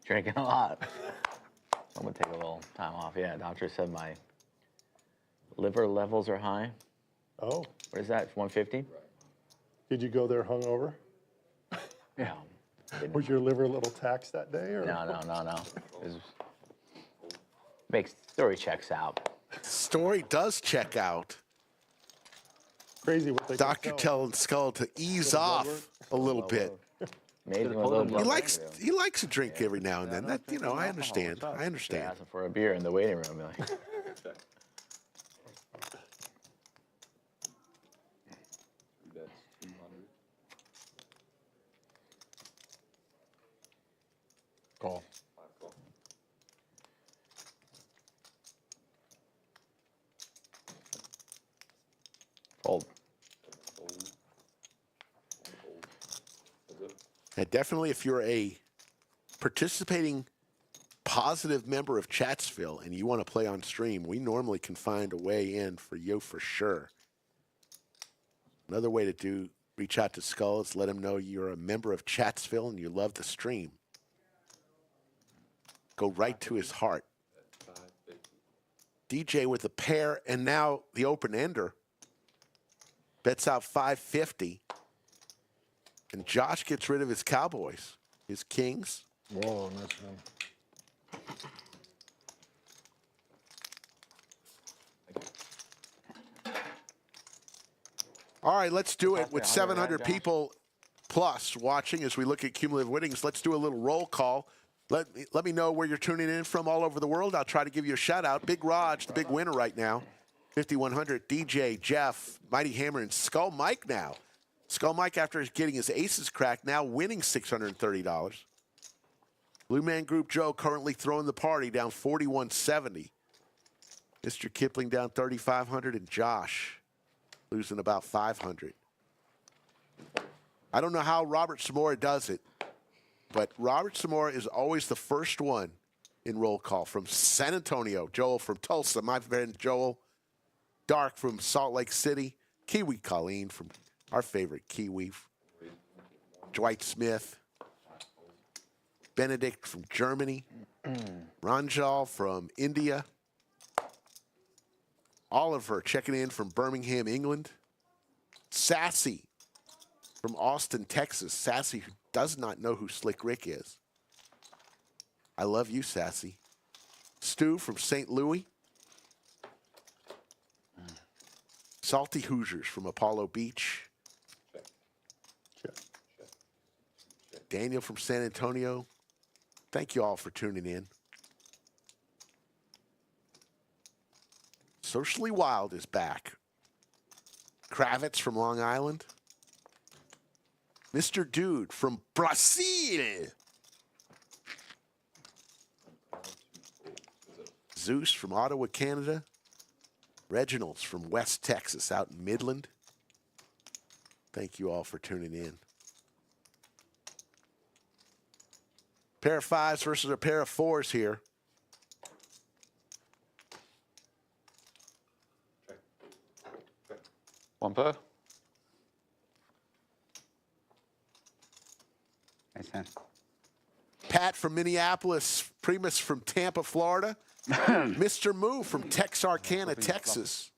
Drinking a lot. I'm gonna take a little time off. Yeah, doctor said my liver levels are high. Oh, What is that? 150? did you go there hungover? Yeah. Was your liver a little taxed that day? Or? No. Makes story checks out. Story does check out. Crazy what they can Doctor tell. telling Skull to ease off a little bit. Amazing what pulled little him. blood He pressure do. he likes a drink every now and then. That I understand. I Yeah, understand. asking for a beer in the waiting room. Like, Call. fold. And definitely, if you're a participating positive member of Chatsville and you want to play on stream, we normally can find a way in for you for sure. Another way to reach out to Skull is let him know you're a member of Chatsville and you love the stream. Go right to his heart. DJ with a pair and now the open ender bets out 550. And Josh gets rid of his Cowboys, his Kings. Whoa, nice one. All right, let's do it with Pass me 100, 700 Josh. people plus watching as we look at cumulative winnings. Let's do a little roll call. Let me know where you're tuning in from all over the world. I'll try to give you a shout out. Big Raj, the big winner right now. 5,100. DJ, Jeff, Mighty Hammer, and Skull Mike now. Skull Mike, after getting his aces cracked, now winning $630. Blue Man Group Joe currently throwing the party down 4170. Mr. Kipling down 3,500, and Josh losing about 500. I don't know how Robert Samora does it, but Robert Samora is always the first one in roll call from San Antonio. Joel from Tulsa, my friend Joel. Dark from Salt Lake City. Kiwi Colleen from our favorite Kiwi. Dwight Smith. Benedict from Germany. Ranjal from India. Oliver checking in from Birmingham, England. Sassy from Austin, Texas. Sassy, who does not know who Slick Rick is. I love you, Sassy. Stu from St. Louis. Salty Hoosiers from Apollo Beach. Daniel from San Antonio. Thank you all for tuning in. Socially Wild is back. Kravitz from Long Island. Mr. Dude from Brazil. Zeus from Ottawa, Canada. Reginald's from West Texas, out in Midland. Thank you all for tuning in. Pair of fives versus a pair of fours here. One pair. Nice hand. Pat from Minneapolis, Primus from Tampa, Florida. Mr. Moo from Texarkana, Texas.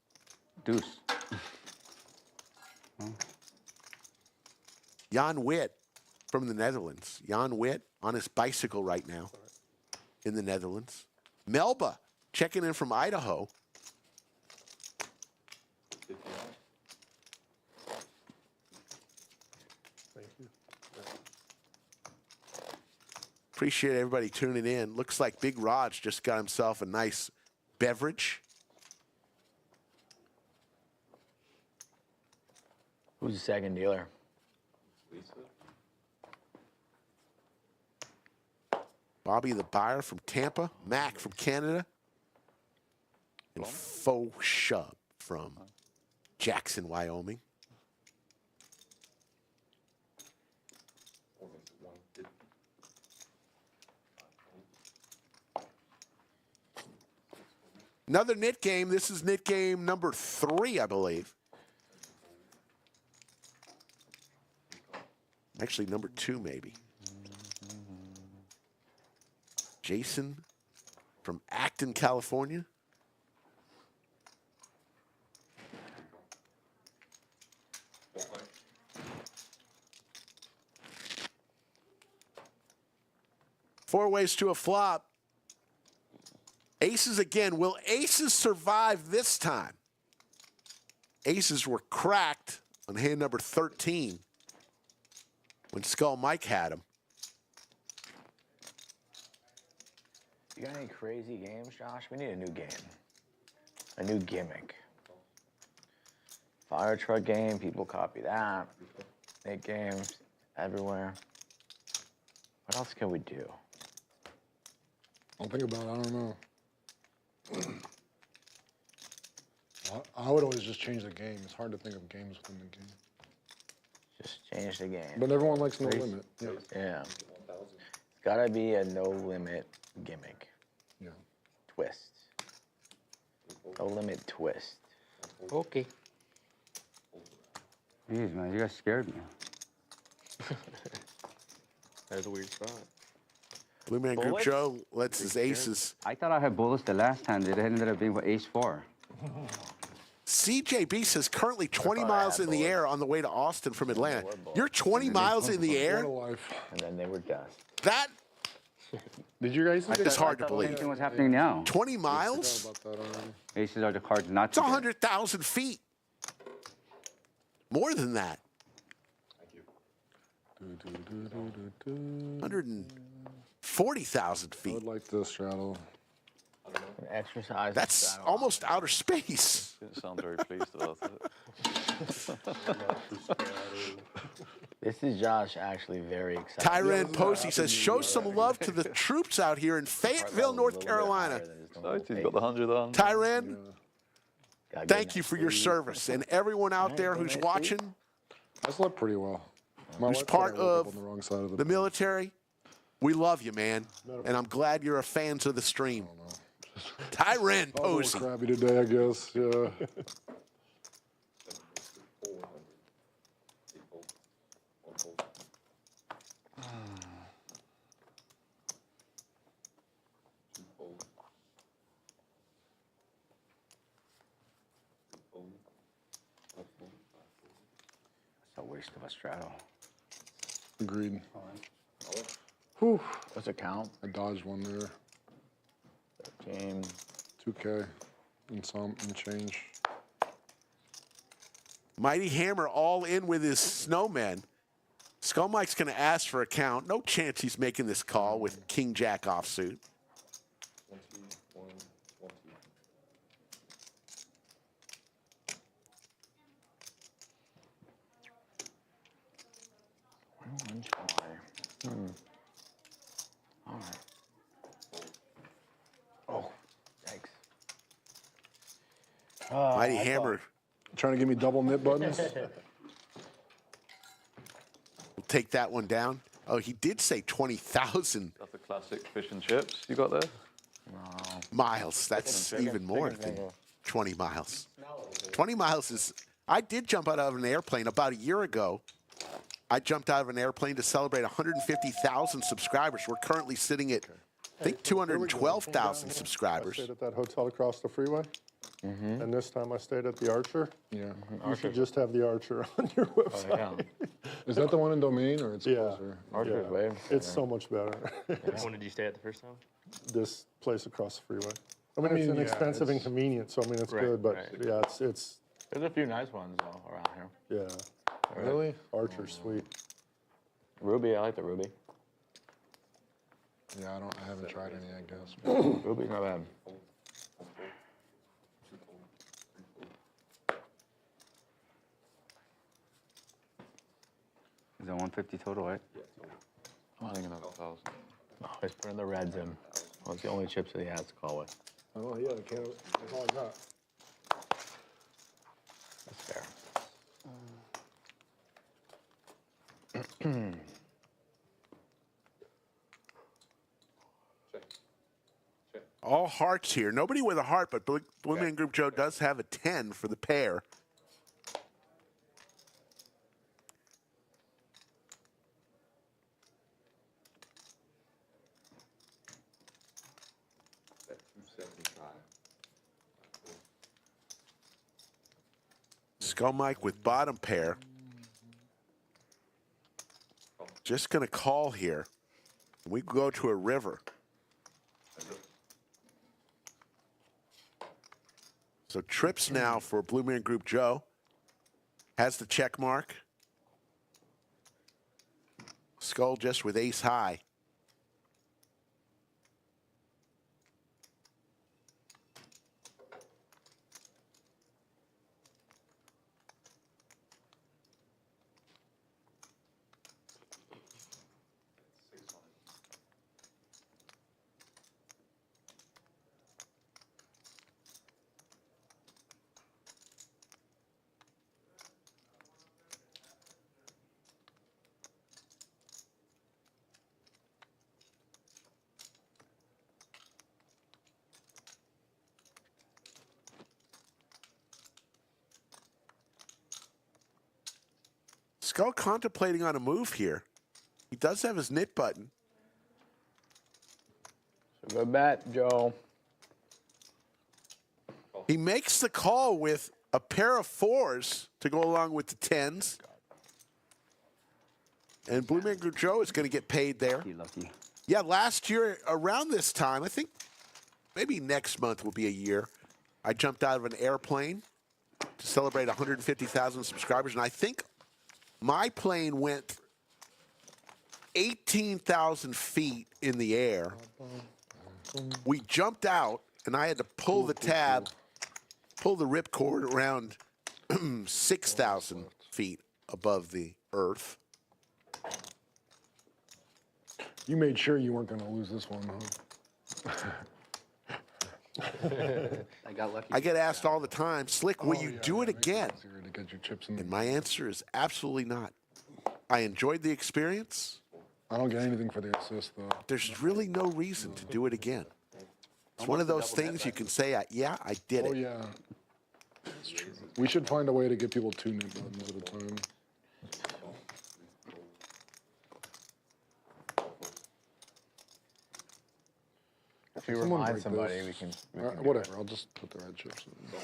Deuce. Jan Witt from the Netherlands. Jan Witt on his bicycle right now in the Netherlands. Melba checking in from Idaho. Thank you. Appreciate everybody tuning in. Looks like Big Raj just got himself a nice beverage. Who's the second dealer? Bobby the buyer from Tampa. Mac from Canada. And Faux Shub from Jackson, Wyoming. Another knit game. This is knit game number 3, I believe. Actually, number 2, maybe. Jason from Acton, California. Four ways to a flop. Aces again. Will aces survive this time? Aces were cracked on hand number 13 when Skull Mike had them. You got any crazy games, Josh? We need a new game. A new gimmick. Fire truck game, people copy that. Make games everywhere. What else can we do? I'll think about it. I don't know. I would always just change the game. It's hard to think of games within the game. Just change the game. But everyone likes no limit. Yeah. Yeah. It's gotta be a no limit gimmick. Yeah. Twist. No limit twist. Okay. Jeez, man, you guys scared me. That's a weird spot. Blue Man Group Bullets? Joe lets his aces. I thought I had bullets the last time. It ended up being for ace 4. CJB says currently 20 miles in the air on the way to Austin from Atlanta. You're 20 miles in the What air? a life. And then they were dust. That Did you guys see is that? hard to Same believe. thing was happening now. 20 miles? About that already. Aces are the cards not It's to get. 100,000 feet. More than that. 140,000 I feet. would like this, Shadow. Exercise. That's almost outer space. Didn't sound very pleased about it. This is Josh actually very excited. Tyran Posey says, show some love to the troops out here in Fayetteville, North Carolina. He's got the 100 on. Tyran, thank you for your service. And everyone out there who's watching, I slept pretty well. My who's wife part said I woke up of on the wrong side of the bed. military, we love you, man. And I'm glad you're a fans of the stream. Tyran I was a little Posey. crabby today, I guess. Yeah. It's a waste of a straddle. Agreed. Whew. What's it count? I dodged one there. 13. 2K and some and change. Mighty Hammer all in with his snowmen. Skull Mike's going to ask for a count. No chance he's making this call with King Jack offsuit. All right. Oh, thanks. Mighty Hammer Trying to give me double nip buttons? will take that one down. Oh, he did say 20,000 That's a classic fish and chips you got there. miles. That's even more than 20 miles. 20 miles is. I did jump out of an airplane about a year ago. I jumped out of an airplane to celebrate 150,000 subscribers. We're currently sitting at, I think, 212,000 I subscribers. stayed at that hotel across the freeway. And this time I stayed at the Archer. Yeah. You should just have the Archer on your website. Oh, yeah. Is that the one in Domain or it's Yeah. closer? Archer's Yeah. way. It's so much better. When did you stay at the first time? This place across the freeway. I mean, it's yeah, inexpensive and convenient, so I mean, it's Right, good, but right. yeah, it's There's a few nice ones though around here. yeah. Really? Archer's sweet. Ruby, I like the Ruby. Yeah, I haven't tried any, I guess. Ruby's not bad. Is that 150 total, right? I think another 1,000. Always putting the reds in. Well, it's the only chips that he has to call with. Oh, yeah, that's all I got. That's fair. All hearts here. Nobody with a heart, but Blue Man Group Joe does have a 10 for the pair. Skull Mike with bottom pair. Just going to call here. We go to a river. So trips now for Blue Man Group Joe. Has the check mark. Skull just with ace high. Skull contemplating on a move here. He does have his knit button. It's a good bet, Joe. He makes the call with a pair of fours to go along with the tens. And Blue Man Group Joe is going to get paid there. Lucky. Yeah, last year around this time, I think maybe next month will be a year, I jumped out of an airplane to celebrate 150,000 subscribers. And I think my plane went 18,000 feet in the air. We jumped out, and I had to pull the tab, pull the ripcord around 6,000 feet above the earth. You made sure you weren't going to lose this one, huh? I got lucky. I get asked all the time, Slick, will you yeah, do it makes again? easier to get your chips in. And my answer is absolutely not. I enjoyed the experience. I don't get anything for the assist, though. There's really no reason to do it again. It's one of those things you can say, yeah, I did Oh, it. yeah. That's true. We should find a way to get people 2 nip buttons at a time. If you Someone remind break somebody, this. we can. Whatever, I'll just put the red chips in.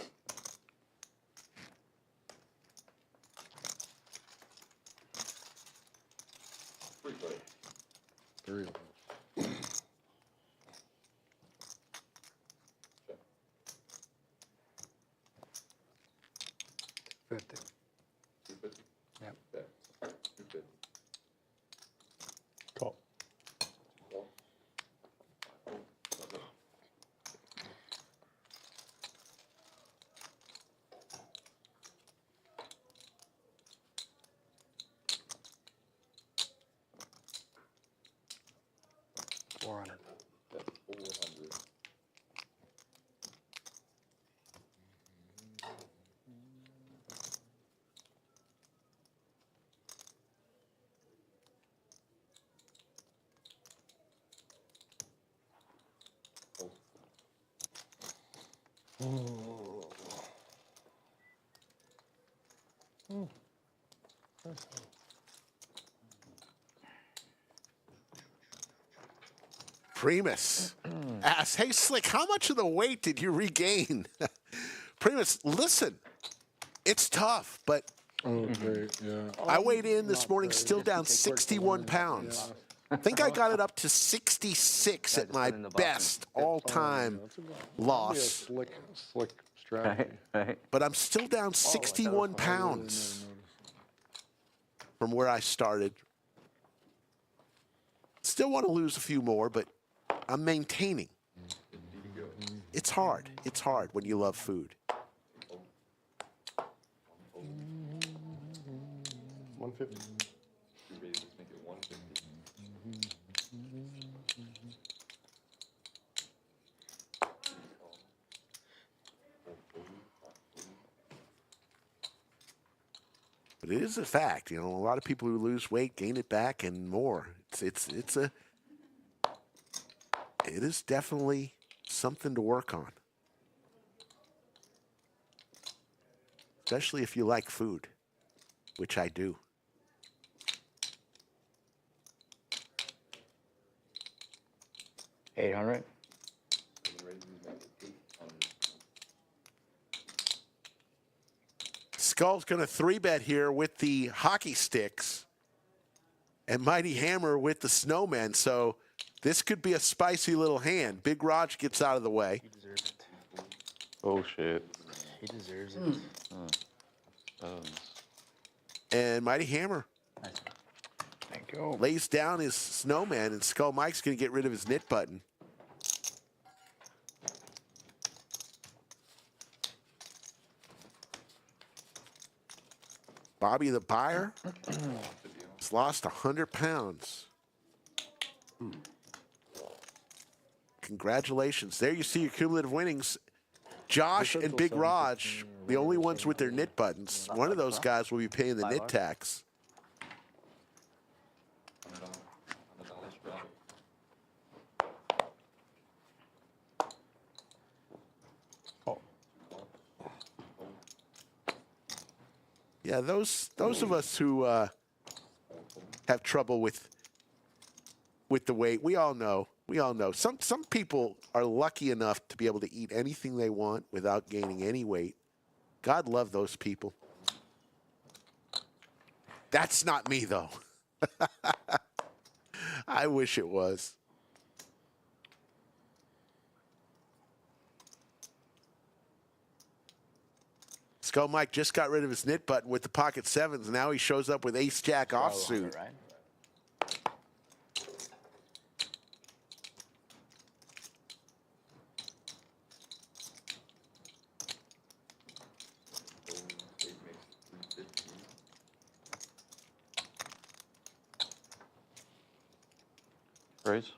Three of them. Call. Primus asks, hey, Slick, how much of the weight did you regain? Primus, listen, it's tough, but Okay, yeah. I weighed in this morning still down 61 pounds. I think I got it up to 66 at my best all-time loss. Slick strategy. Right. But I'm still down 61 pounds from where I started. Still want to lose a few more, but I'm maintaining. It's hard. It's hard when you love food. 150. But it is a fact, you know. A lot of people who lose weight gain it back and more. It is definitely something to work on, especially if you like food, which I do. $800. Skull's going to 3-bet here with the hockey sticks and Mighty Hammer with the snowman. So this could be a spicy little hand. Big Raj gets out of the way. He deserves it. Oh, shit. He deserves it. And Mighty Hammer Thank you. lays down his snowman, and Skull Mike's going to get rid of his knit button. Bobby the buyer has lost 100 pounds. Congratulations. There you see your cumulative winnings. Josh and Big Raj, the only ones with their knit buttons. One of those guys will be paying the knit tax. Yeah, those of us who have trouble with the weight, we all know. We all know. Some people are lucky enough to be able to eat anything they want without gaining any weight. God love those people. That's not me, though. I wish it was. Skull Mike just got rid of his knit button with the pocket sevens. Now he shows up with ace jack offsuit. Right? Raise.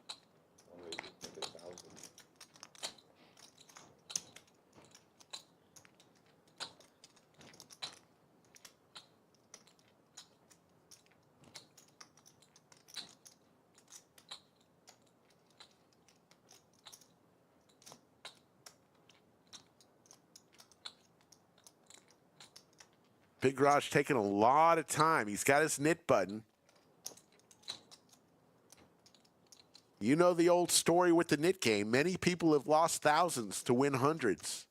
Big Raj taking a lot of time. He's got his knit button. You know the old story with the knit game. Many people have lost thousands to win hundreds.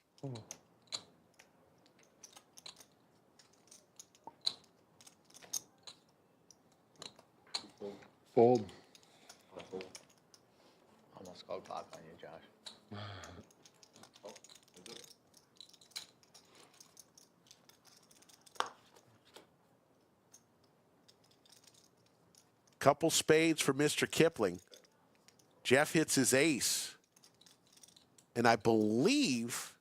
Fold. Almost called clock on you, Josh. Couple spades for Mr. Kipling. Jeff hits his ace. And I believe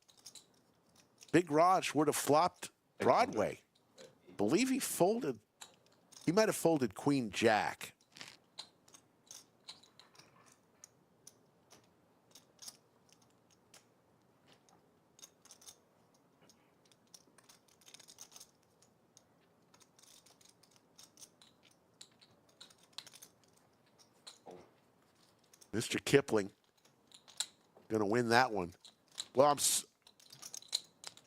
Big Raj would have flopped Broadway. Believe he folded. He might have folded Queen Jack. Mr. Kipling going to win that one. Well,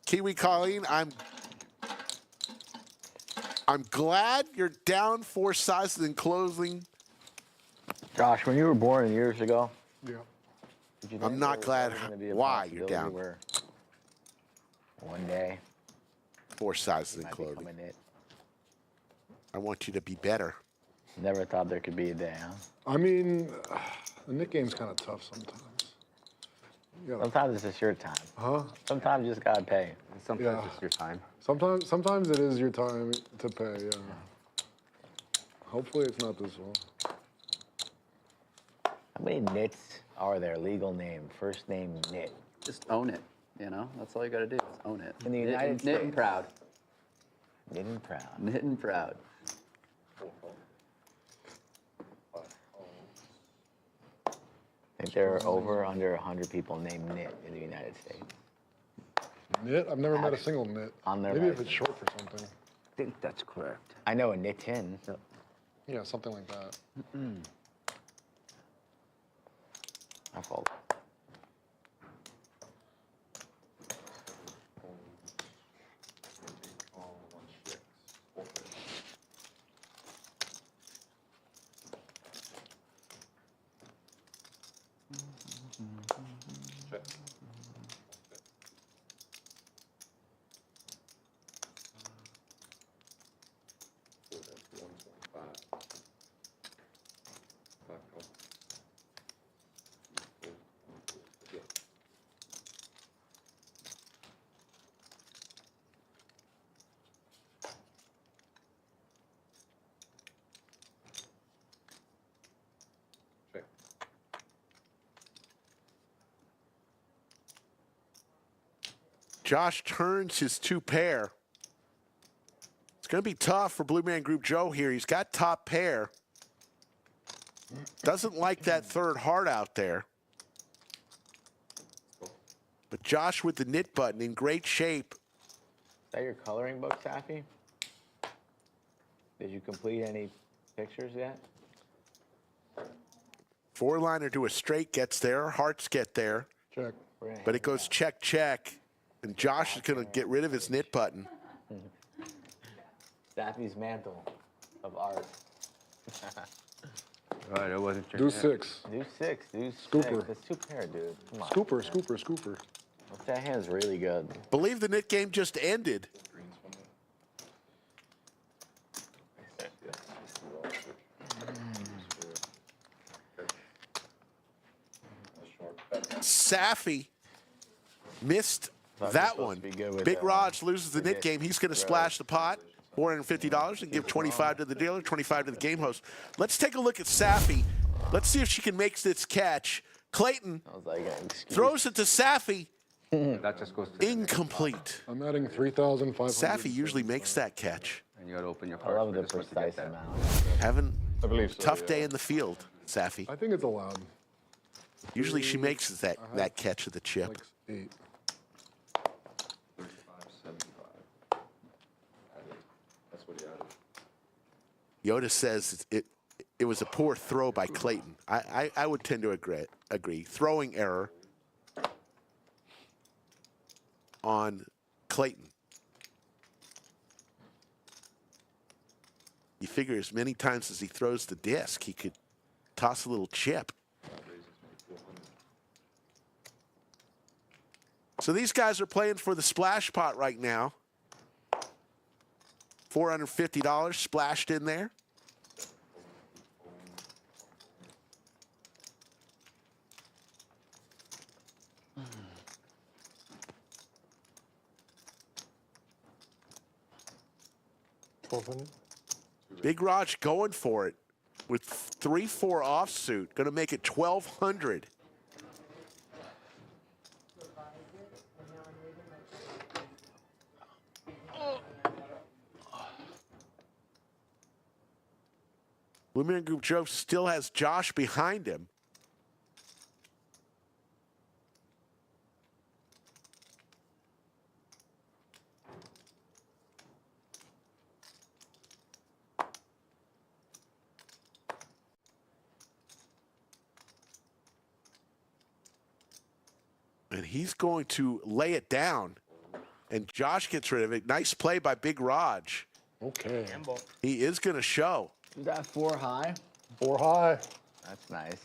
Kiwi Colleen, I'm glad you're down 4 sizes in closing. Josh, when you were born years ago, Yeah. did you I'm think not there was glad ever gonna be a why you're possibility down. where one day 4 sizes you in might become clothing. a knit? I want you to be better. Never thought there could be a day, huh? I mean, the Nick game's kind of tough sometimes. You gotta, Sometimes it's just your time. huh? Sometimes you just gotta pay. Sometimes Yeah. it's your time. Sometimes it is your time to pay. Yeah. Hopefully it's not this one. How many knits are there? Legal name, first name knit. Just own it, you know? That's all you gotta do is own it. In the Knit- United knit and States? proud. Knit and proud. Knit and proud. I think there are over or under 100 people named Knit in the United States. Knit? I've never met a single knit. On their Maybe if license. it's short for something. I think that's correct. I know a knit-in. Yeah, something like that. My fault. Josh turns his 2 pair. It's going to be tough for Blue Man Group Joe here. He's got top pair. Doesn't like that 3rd heart out there. But Josh with the knit button in great shape. Is that your coloring book, Safi? Did you complete any pictures yet? 4-liner to a straight gets there. Hearts get there. Check. But it goes check, check. And Josh is going to get rid of his knit button. Safi's mantle of art. Right, it wasn't your Do 6. Do 6, do 6. Scooper. That's 2 pair, dude. Come on. Scooper. That hand's really good. Believe the knit game just ended. Safi missed Thought that you were one. supposed to be good with Big that Raj loses the knit knit. game. He's going to splash the pot, $450, and give $25 to the dealer, $25 to the game host. Let's take a look at Safi. Let's see if she can make this catch. Clayton I was like, excuse throws it to Safi. That just goes to the next Incomplete. I'm adding 3,500. Safi usually makes that catch. and you got to open your I cards love for the this one to get precise that. amount. Having I believe a so, tough yeah. day in the field, Safi. I think it's allowed. Usually she makes that catch of the chip. Like 8. 35.75. That's what he added. Yoda says it was a poor throw by Clayton. I would tend to agree. Throwing error on Clayton. You figure as many times as he throws the disc, he could toss a little chip. So these guys are playing for the splash pot right now. $450 splashed in there. $1,200. Big Raj going for it with 3-4 offsuit. Going to make it 1,200. Blue Man Group Joe still has Josh behind him. And he's going to lay it down. And Josh gets rid of it. Nice play by Big Raj. Okay. He is going to show. Is that 4 high? 4 high. That's nice.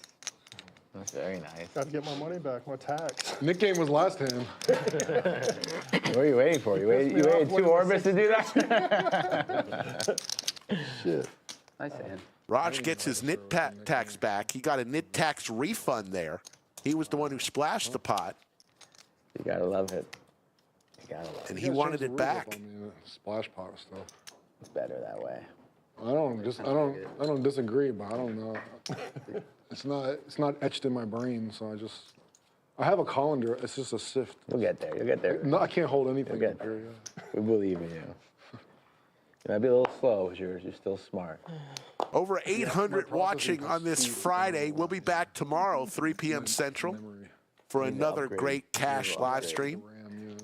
That's very nice. Got to get my money back, my tax. Nick game was last hand. What are you waiting for? You waited 2 orbits to do that? Shit. Nice hand. Raj gets his nit tax back. He got a nit tax refund there. He was the one who splashed the pot, You gotta love it. You gotta love and it. he You guys wanted changed it the rules back. up on the splash pot stuff. It's better that way. I don't disagree, but I don't know. It's not etched in my brain, so I have a colander. It's just a sift. You'll get there. You'll get there. No, I can't hold anything Okay. up here. Yeah. We believe in you. You might be a little slow, but you're still smart. Over 800 watching on this Friday. We'll be back tomorrow, 3 p.m. Central, for another upgrade. great cash live stream. RAM,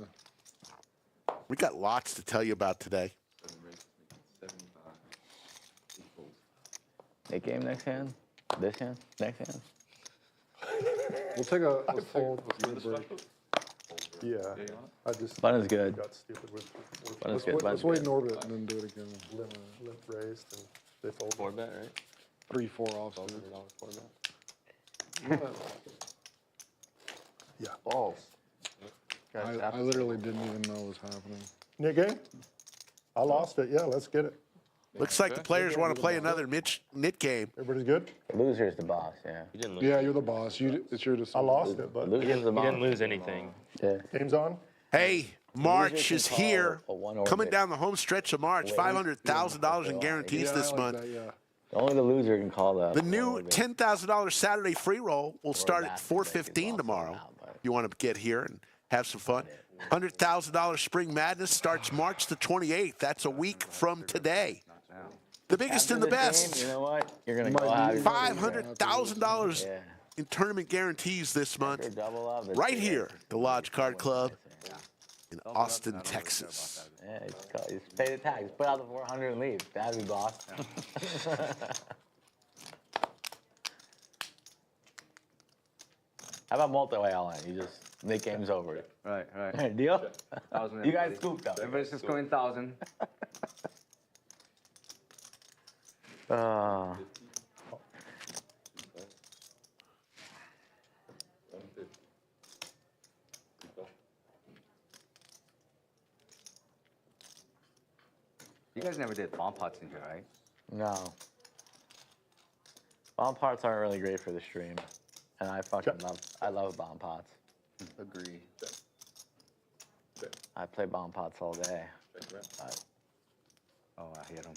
yeah. We got lots to tell you about today. Nick game next hand? This hand? Next hand? We'll take a fold. break. Yeah. I just Fun is good. got stupid with Fun is good. Let's Fun's wait good. in orbit and then do it again. limp raised, and they fold. 4 bet, right? 3-4 off. $4 bet. Yeah. Balls. I literally didn't even know it was happening. Nick game? I lost it. Yeah, let's get it. Looks like the players want to play another nit game. Everybody's good? Loser's the boss, yeah. You didn't lose. Yeah, you're the boss. It's your decision. I lost it, but Loser's the You boss. didn't lose anything. Yeah. game's on. Hey, March Loser is can call here. a one orbit. Coming down the home stretch of March, $500,000 in guarantees Yeah, this I like month. that, yeah. Only the loser can call that. The new $10,000 Saturday free roll will start at that's what makes it 4:15 awesome tomorrow. now, but- If you want to get here and have some fun. $100,000 Spring Madness starts March the 28th. That's a week from today. The biggest and the After this best. game, you know what? You're gonna go out. $500,000 Yeah. in tournament guarantees this After month. double up, it's Right good. here, the Lodge Card Club in Austin, Texas. Yeah, just pay the tax. Put out the 400 and leave. That'd be boss. How about multi-way all in? You just make games over. Right, right. Deal? 1,000 You guys everybody. scooped up. Everybody's just going 1,000. You guys never did bomb pots in here, right? No. Bomb pots aren't really great for the stream. And I fucking love bomb pots. Agree. I play bomb pots all day. But Oh, I hate them.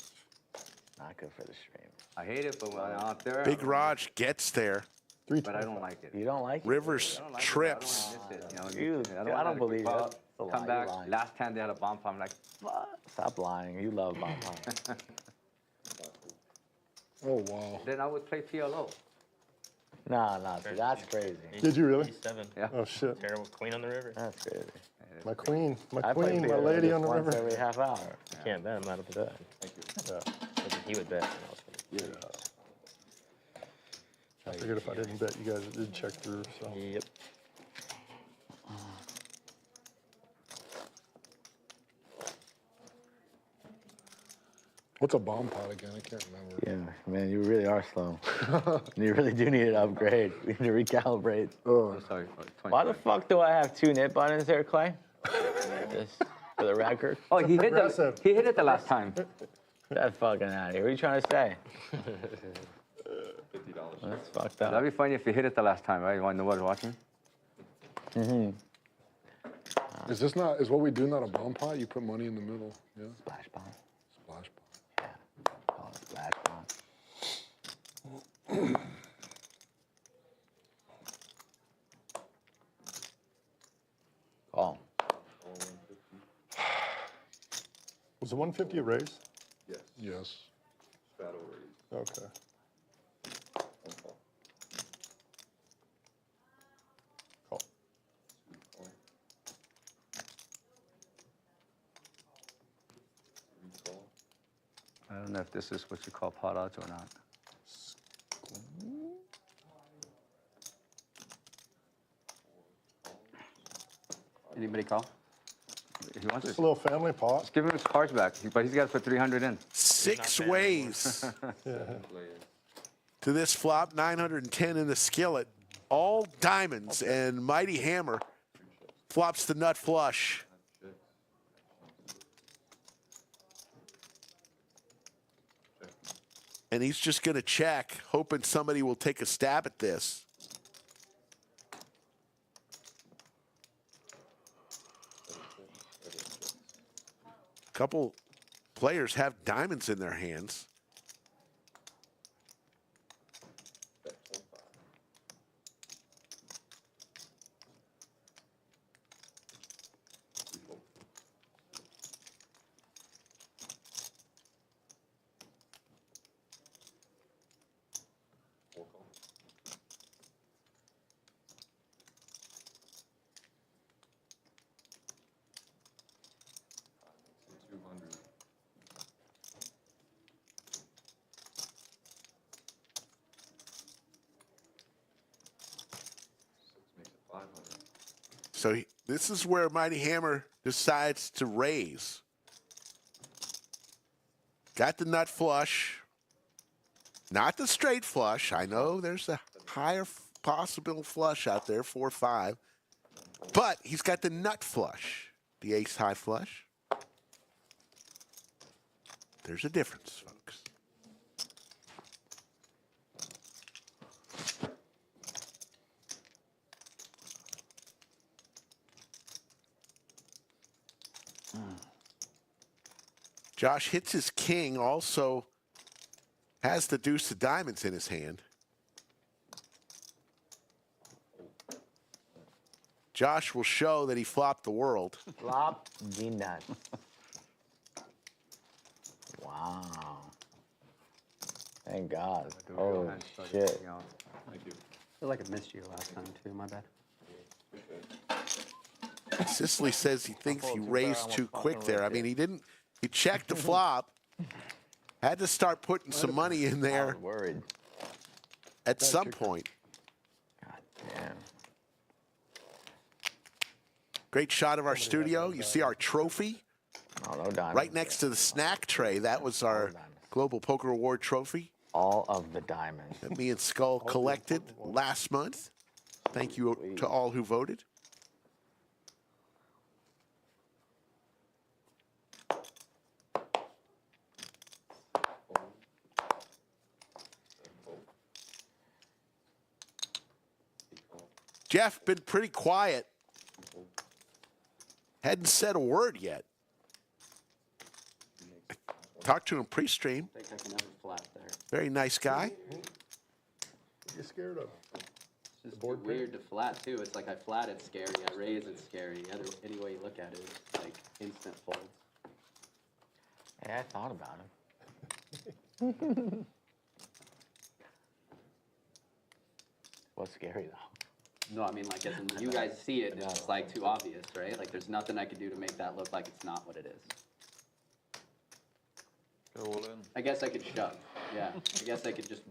not good for the stream. I hate it, but when I'm out there, Big Raj gets there. but I don't like it. You don't like it? Rivers I don't like trips. It. I don't want to miss it. You- want I that don't to believe creep it. up, That's a lie. Come back. You're lying. Last time they had a bomb pot, I'm like, what? Stop lying. You love bomb pots. Oh, wow. Then I would play PLO. Nah, see, that's crazy. Did you really? 7. Yeah. Oh, shit. Terrible. Queen on the river. That's crazy. My queen, I play my PLO lady just on the once river. every half hour. You can't bet. I'm not up to that. Yeah. He would bet. and I was gonna- I figured if I didn't bet, you guys did check through, so. Yep. What's a bomb pot again? I can't remember. Yeah, man, you really are slow. You really do need an upgrade. We need to recalibrate. Oh, Sorry, 20. Why the fuck do I have 2 knit buttons there, Clay? Just for the record. Oh, he hit Aggressive. he hit it the last time. That fucking out of here. What are you trying to say? That's fucked up. That'd be funny if you hit it the last time, right? You want to know what's watching? is this not? Is what we do not a bomb pot? You put money in the middle. Yeah. Splash bomb. Splash pot. Yeah. Call it splash bomb. Call. Was the 150 a raise? Yes. Okay. Call. I don't know if this is what you call pot odds or not. Anybody call? He wants Just to a little family pot. give him his cards back, but he's got to put 300 in. 6 Not bad ways to this flop. 910 in the skillet. All diamonds, and Mighty Hammer flops the nut flush. And he's just going to check, hoping somebody will take a stab at this. Couple players have diamonds in their hands. So this is where Mighty Hammer decides to raise. Got the nut flush. Not the straight flush. I know there's a higher possible flush out there, 4-5. But he's got the nut flush, the ace high flush. There's a difference, folks. Josh hits his king, also has the deuce of diamonds in his hand. Josh will show that he flopped the world. Flop the nut. Wow. Thank God. Oh, shit. Thank you. I feel like I missed you last time too, my bad. Sicily says he thinks he raised too quick there. I mean, he didn't. He checked the flop. Had to start putting some money in I there was worried. at some point. God damn. Great shot of our studio. You see our trophy Oh, no diamonds. right next to the snack tray. That was our Global Poker Award trophy All of the diamonds. that me and Skull collected last month. Thank you to all who voted. Jeff been pretty quiet. Hadn't said a word yet. Talked to him pre-stream. I think I can have a flat there. Very nice guy. What are you scared of? It's just board weird to flat too. It's like I flat, it's scary. I raise, it's scary. Any way you look at it, it's like instant folds. Hey, I thought about him. What's scary though? No, I mean like as in, you guys see it, and it's like too obvious, right? Like there's nothing I could do to make that look like it's not what it is. Go all in. I guess I could shove. Yeah, I guess I could just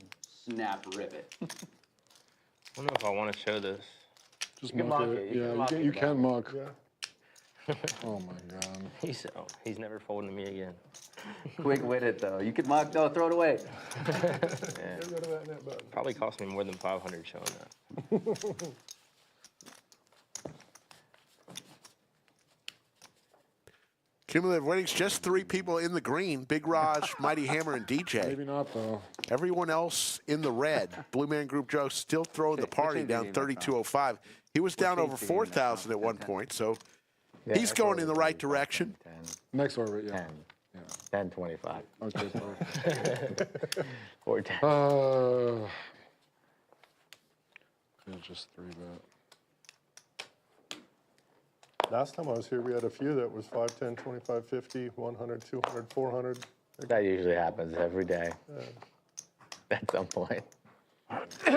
snap rip it. I don't know if I want to show this. Just can muck muck it. it. You can Yeah, muck you it, can muck. Yeah. Oh my God. He's never folding to me again. Quick with it though. You could muck though, throw it away. Yeah. Get rid of that net button. Probably cost me more than 500 showing that. Cumulative winnings, just 3 people in the green. Big Raj, Mighty Hammer, and DJ. Maybe not though. Everyone else in the red. Blue Man Group Joe still throwing the party down 32.05. He was down over 4,000 at one point, so he's going in the right direction. 10, Next orbit, yeah. 10, 10, 25, Okay. Sorry. 4, 10. It's just 3-bet. Last time I was here, we had a few that was 5, 10, 25, 50, 100, 200, 400. That usually happens every day. At some point. How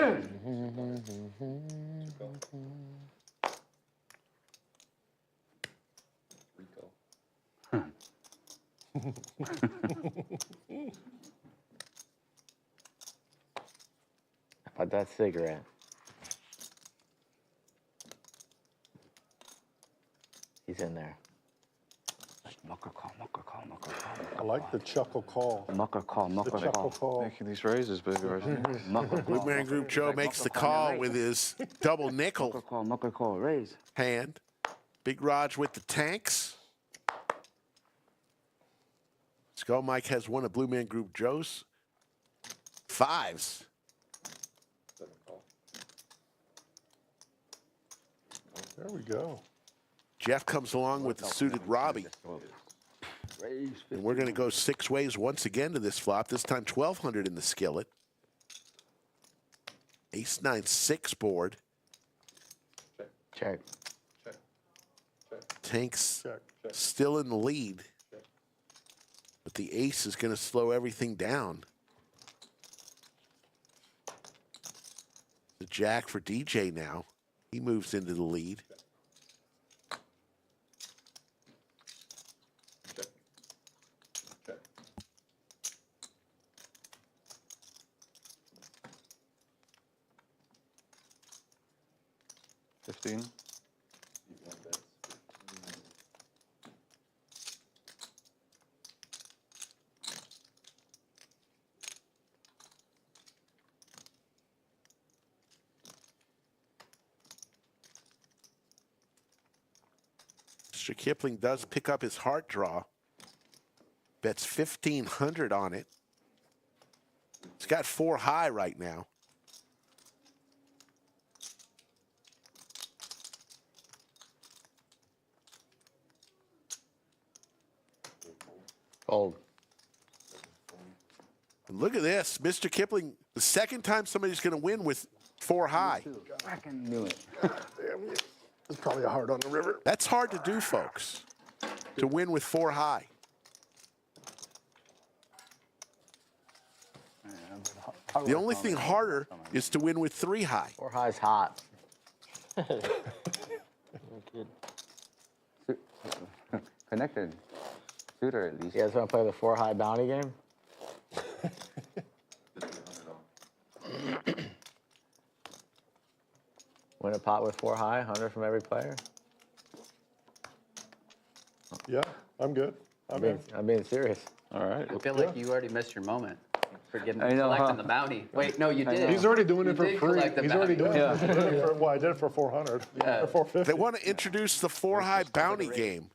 about that cigarette? He's in there. I like the chuckle call. Mucker call, The mucker chuckle call. call. Making these raises bigger, isn't it? Mucker Blue call. Man Group Joe makes the call with his double nickel Mucker call, raise. hand. Big Raj with the tanks. Skull Mike has one of Blue Man Group Joe's fives. There we go. Jeff comes along with the suited Robbie. And we're going to go 6 ways once again to this flop. This time 1,200 in the skillet. Ace-9-6 board. Check. Tanks Check. still in the lead. But the ace is going to slow everything down. The jack for DJ now. He moves into the lead. $15. Mr. Kipling does pick up his heart draw. Bets 1,500 on it. He's got 4 high right now. Fold. And look at this. Mr. Kipling, the second time somebody's going to win with 4 high. I knew it. It's probably a hard on the river. That's hard to do, folks, to win with 4 high. The only thing harder is to win with 3 high. 4 high's hot. Connected. Shooter at least. You guys want to play the 4 high bounty game? Win a pot with 4 high, 100 from every player. Yeah, I'm good. I'm being serious. All right. I feel like you already missed your moment for getting I know, collecting huh? the bounty. Wait, no, you did. He's already doing You it for did free. collect the He's already bounty. doing it. Well, I did it for 400. Yeah. Or 450. They want to introduce the 4 high bounty game.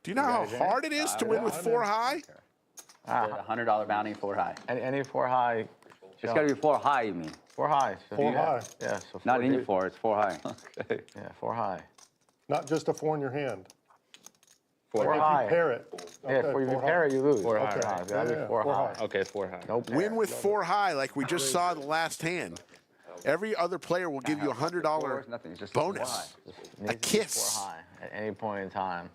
Do you know how hard it is to win with 4 high? A $100 bounty, 4 high. Any 4 high. It's got to be 4 high, you mean? 4 high. So 4 you- high. Yeah, so Not 4 in your deep. 4, it's 4 high. Okay. Yeah, 4 high. Not just a 4 in your hand. 4 If high. you pair it. Yeah, Okay, if you 4 pair it, you lose. 4 high. Okay. It's gotta Yeah, be 4 4 high. high. Okay, 4 high. No pair. Win with 4 high, like we just saw the last hand. Every other player will give you a $100 Nothing, it's just bonus. Needs A to be kiss. 4 high at any point in time.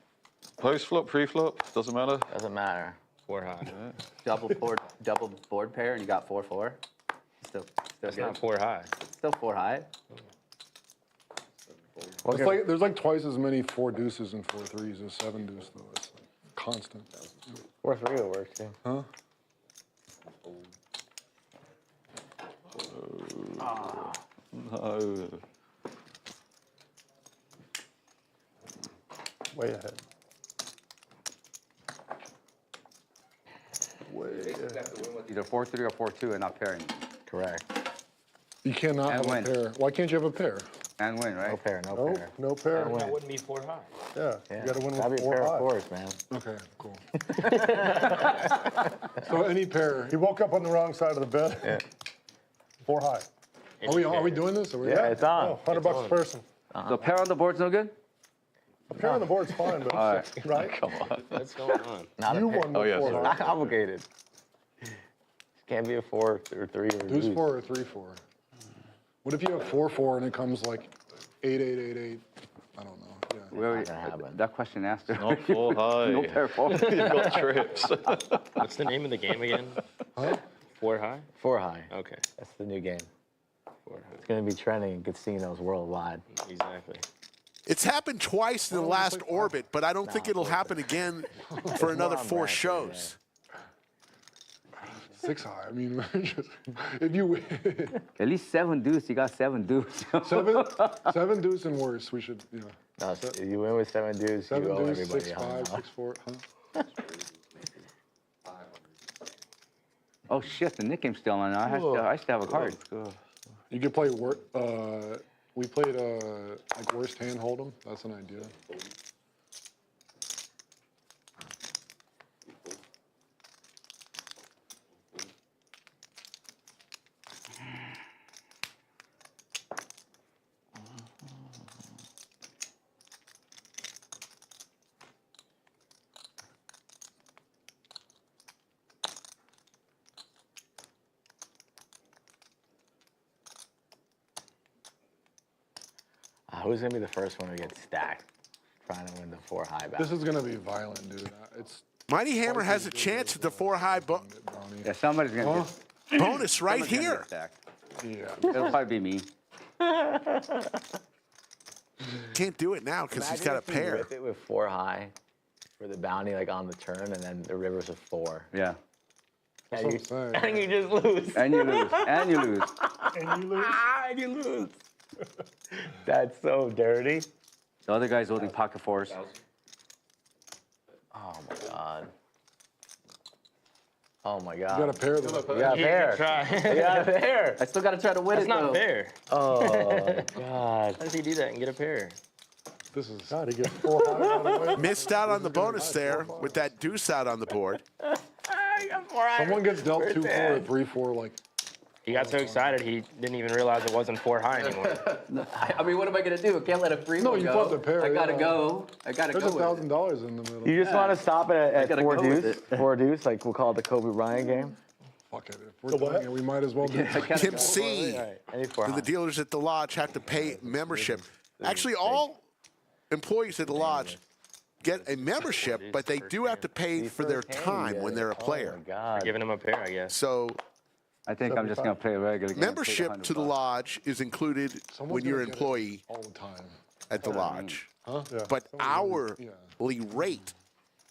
Post flop, pre flop, doesn't matter. Doesn't matter. 4 high. Double board pair, and you got 4-4. Still That's good. not 4 high. Still 4 high. We'll It's get- like, there's like twice as many 4 deuces and 4 threes as 7 deuce, though. It's like constant. 4-3 will work too. Huh? No. Way ahead. Way ahead. Either 4-3 or 4-2 and not pairing. Correct. You cannot And have win. a pair. Why can't you have a pair? And win, No right? pair, no Nope, pair. no pair. win. That wouldn't be 4 high. Yeah, Yeah. you got to win Gotta with be a 4 pair high. of 4s, man. Okay, cool. So any pair. He woke up on the wrong side of the bed. Yeah. 4 high. Are we doing this? Are we Yeah, it's on. Oh, $100 a person. So pair on the board's no good? A pair on the board's fine, but All right. right? Come on. What's going on? Not You a pair. won Oh, with yeah, 4 sorry. high. Not obligated. Can't be a 4 or 3 or Deuce 4 or 3-4? What if you have 4-4 and it comes like 8-8-8-8? I don't know. Yeah. We already, gonna happen. that question asked her. Not 4 high. No pair 4. You've got trips. What's the name of the game again? Huh? 4 high? 4 high. Okay. That's the new game. 4 It's gonna be trending in casinos worldwide. high. Exactly. It's happened twice in the last orbit, but I don't think it'll happen again for another on 4 Rampage, shows. 6 high. I mean, just, if you win. At least 7 deuce, you got 7 deuce. 7 deuce and worse, we should, you know. No, if you win with 7 dudes, 7 you owe deuce, everybody 6-5, 6-4. Huh? Oh shit, the Nick game's still on. I still have a card. You could play we played like worst hand hold'em. That's an idea. Who's gonna be the first one to get stacked? Trying to win the 4 high back. This is gonna be violent, dude. It's Mighty Hammer has a chance at the 4 high Yeah, somebody's gonna bonus right here. yeah. It'll probably be me. Can't do it now because he's got a Imagine if you pair. whip it with 4 high for the bounty, like on the turn, and then the river's a 4. Yeah. That's what I'm saying. And you just lose. And you lose. And you lose. And you lose. And you lose. That's so dirty. The other guy's holding pocket fours. Oh my god. Oh my god. You got a pair of them. You got a pair. Try. You got a pair. I still got to try to win That's it, not though. fair. Oh god. How does he do that and get a pair? This is God, he gets 4 high on the way. Missed out on the bonus there with that deuce out on the board. You got 4 high. someone gets dealt First 2-4 or hand. 3-4 like He got so excited he didn't even realize it wasn't 4 high anymore. I mean, what am I going to do? I can't let a free No, one you go. flipped a pair, I got to yeah. go. I got to there's go with it. $1,000 in the middle. You just want to stop it at gotta 4 go with deuce? it. 4 deuce, like we'll call it the Kobe Bryant game. Fuck it. If we're doing it, we might as well do it. Tim C. All right, I need 4 Do high. the dealers at the lodge have to pay membership? Actually, all employees at the lodge get a membership, but they do have to pay for their time when they're a Oh player. my god. Giving him a pair, I guess. So I think I'm just gonna play a regular game. membership to the lodge is included Someone's when you're gonna an get it employee all the time. at the lodge. Huh? Yeah. But Someone's gonna- hourly rate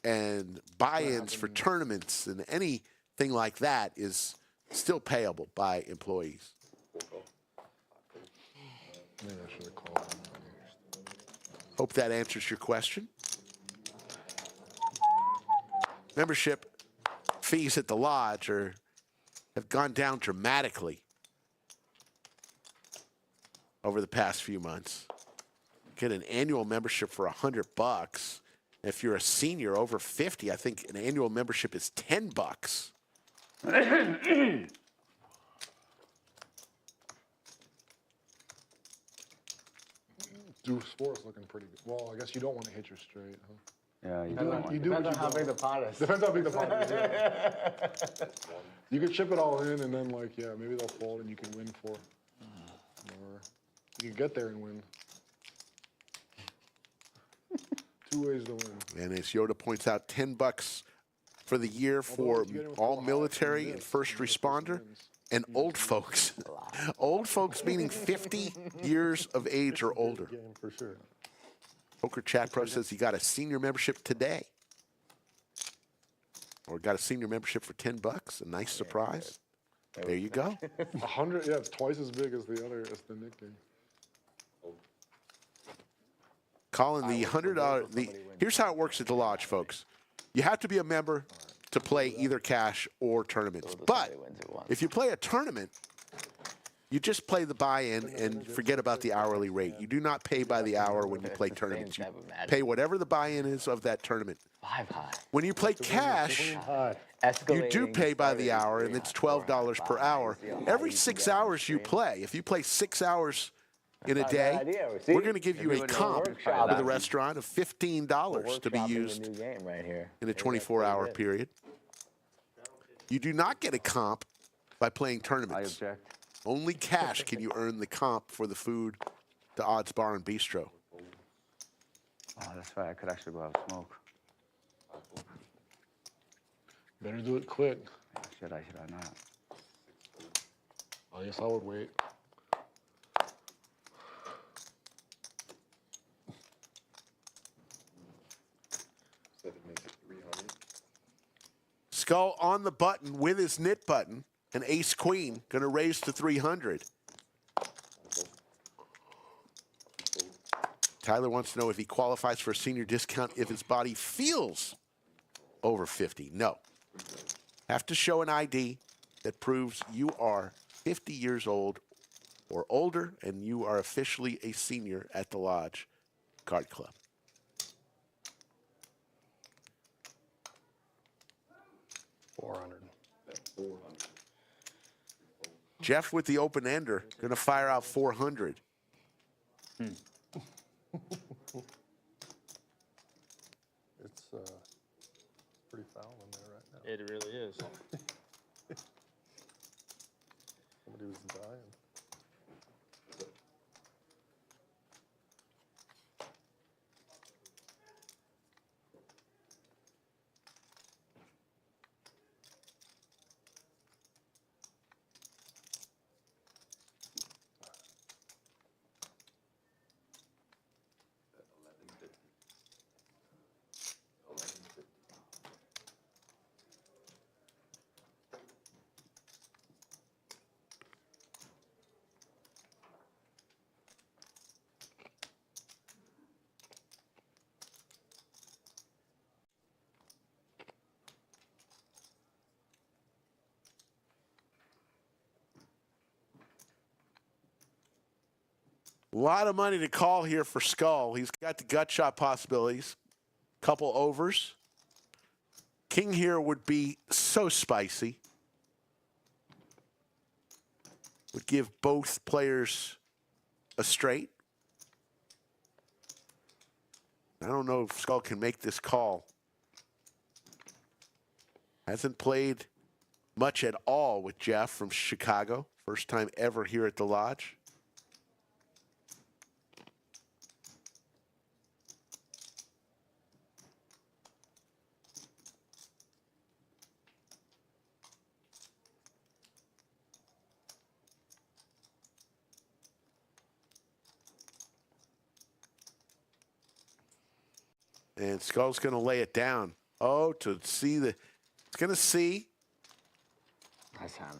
and buy-ins for tournaments and anything like that is still payable by employees. Maybe I should have called him. Hope that answers your question. Membership fees at the lodge have gone down dramatically over the past few months. Get an annual membership for $100. If you're a senior over 50, I think an annual membership is $10. Deuce 4 is looking pretty good. Well, I guess you don't want to hit your straight, huh? Yeah, you You do what you How big don't. the pot is. Depends how big the pot is. Yeah. You could chip it all in and then, like, yeah, maybe they'll fold and you can win 4. Or you can get there and win. 2 ways to win. And as Yoda points out, $10 for the year for if you get in with all 4 high, military then and first responder and old folks. Old folks meaning 50 years of age or older. Game for sure. Poker Chat Pro says he got a senior membership today. Or got a senior membership for $10. A nice surprise. There you go. 100, yeah, it's twice as big as the Nick game. Colin, the $100. Here's how it works at the lodge, folks. You have to be a member to play either cash or tournaments. But if you play a tournament, you just play the buy-in and forget about the hourly rate. You do not pay by the hour when you play tournaments. You pay whatever the buy-in is of that tournament. 5 high. When you play cash, High. you do Escalating, pay by the starting hour, and it's $12 per hour. Every 6 hours you play, if you play 6 hours in a day, See? we're going to give you a comp workshop with the that. restaurant of $15 to be Workshopping used a new game right here. in a 24-hour period. You do not get a comp by playing I tournaments. object. Only cash can you earn the comp for the food to Odds Bar and Bistro. Oh, that's right. I could actually go out and smoke. Better do it quick. Should I not? I guess I would wait. Skull on the button with his knit button. And ace queen going to raise to 300. Tyler wants to know if he qualifies for a senior discount if his body feels over 50. No. Have to show an ID that proves you are 50 years old or older, and you are officially a senior at the Lodge Card Club. Jeff with the open ender, going to fire out 400. It's pretty foul in there right now. It really is. Somebody was dying. A lot of money to call here for Skull. He's got the gut shot possibilities. Couple overs. King here would be so spicy. Would give both players a straight. I don't know if Skull can make this call. Hasn't played much at all with Jeff from Chicago. First time ever here at the Lodge. And Skull's going to lay it down. Oh, to see the... It's going to see Nice hand.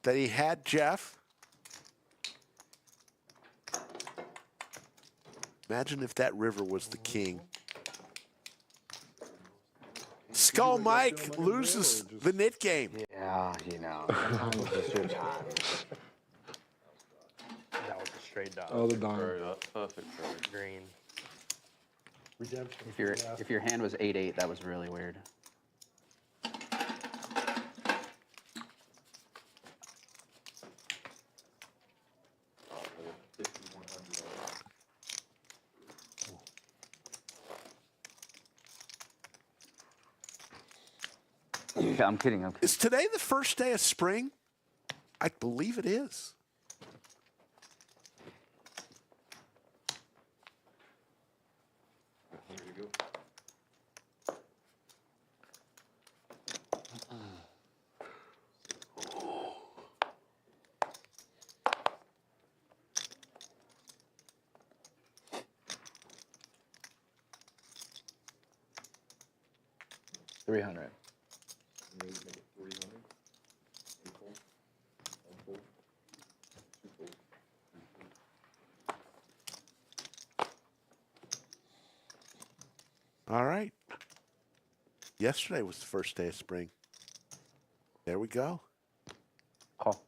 that he had Jeff. Imagine if that river was the king. Skull Mike loses the knit game. Yeah, you know, sometimes it's your time. That was a straight dog. Oh, the dime. Perfect for Green. Redemption. If your hand was 8-8, that was really weird. Yeah, I'm kidding. Is today the first day of spring? I believe it is. Here we go. $300. Maybe make it 300. Equal. 1 full. 2 full. 3 full. All right. Yesterday was the first day of spring. There we go. Call.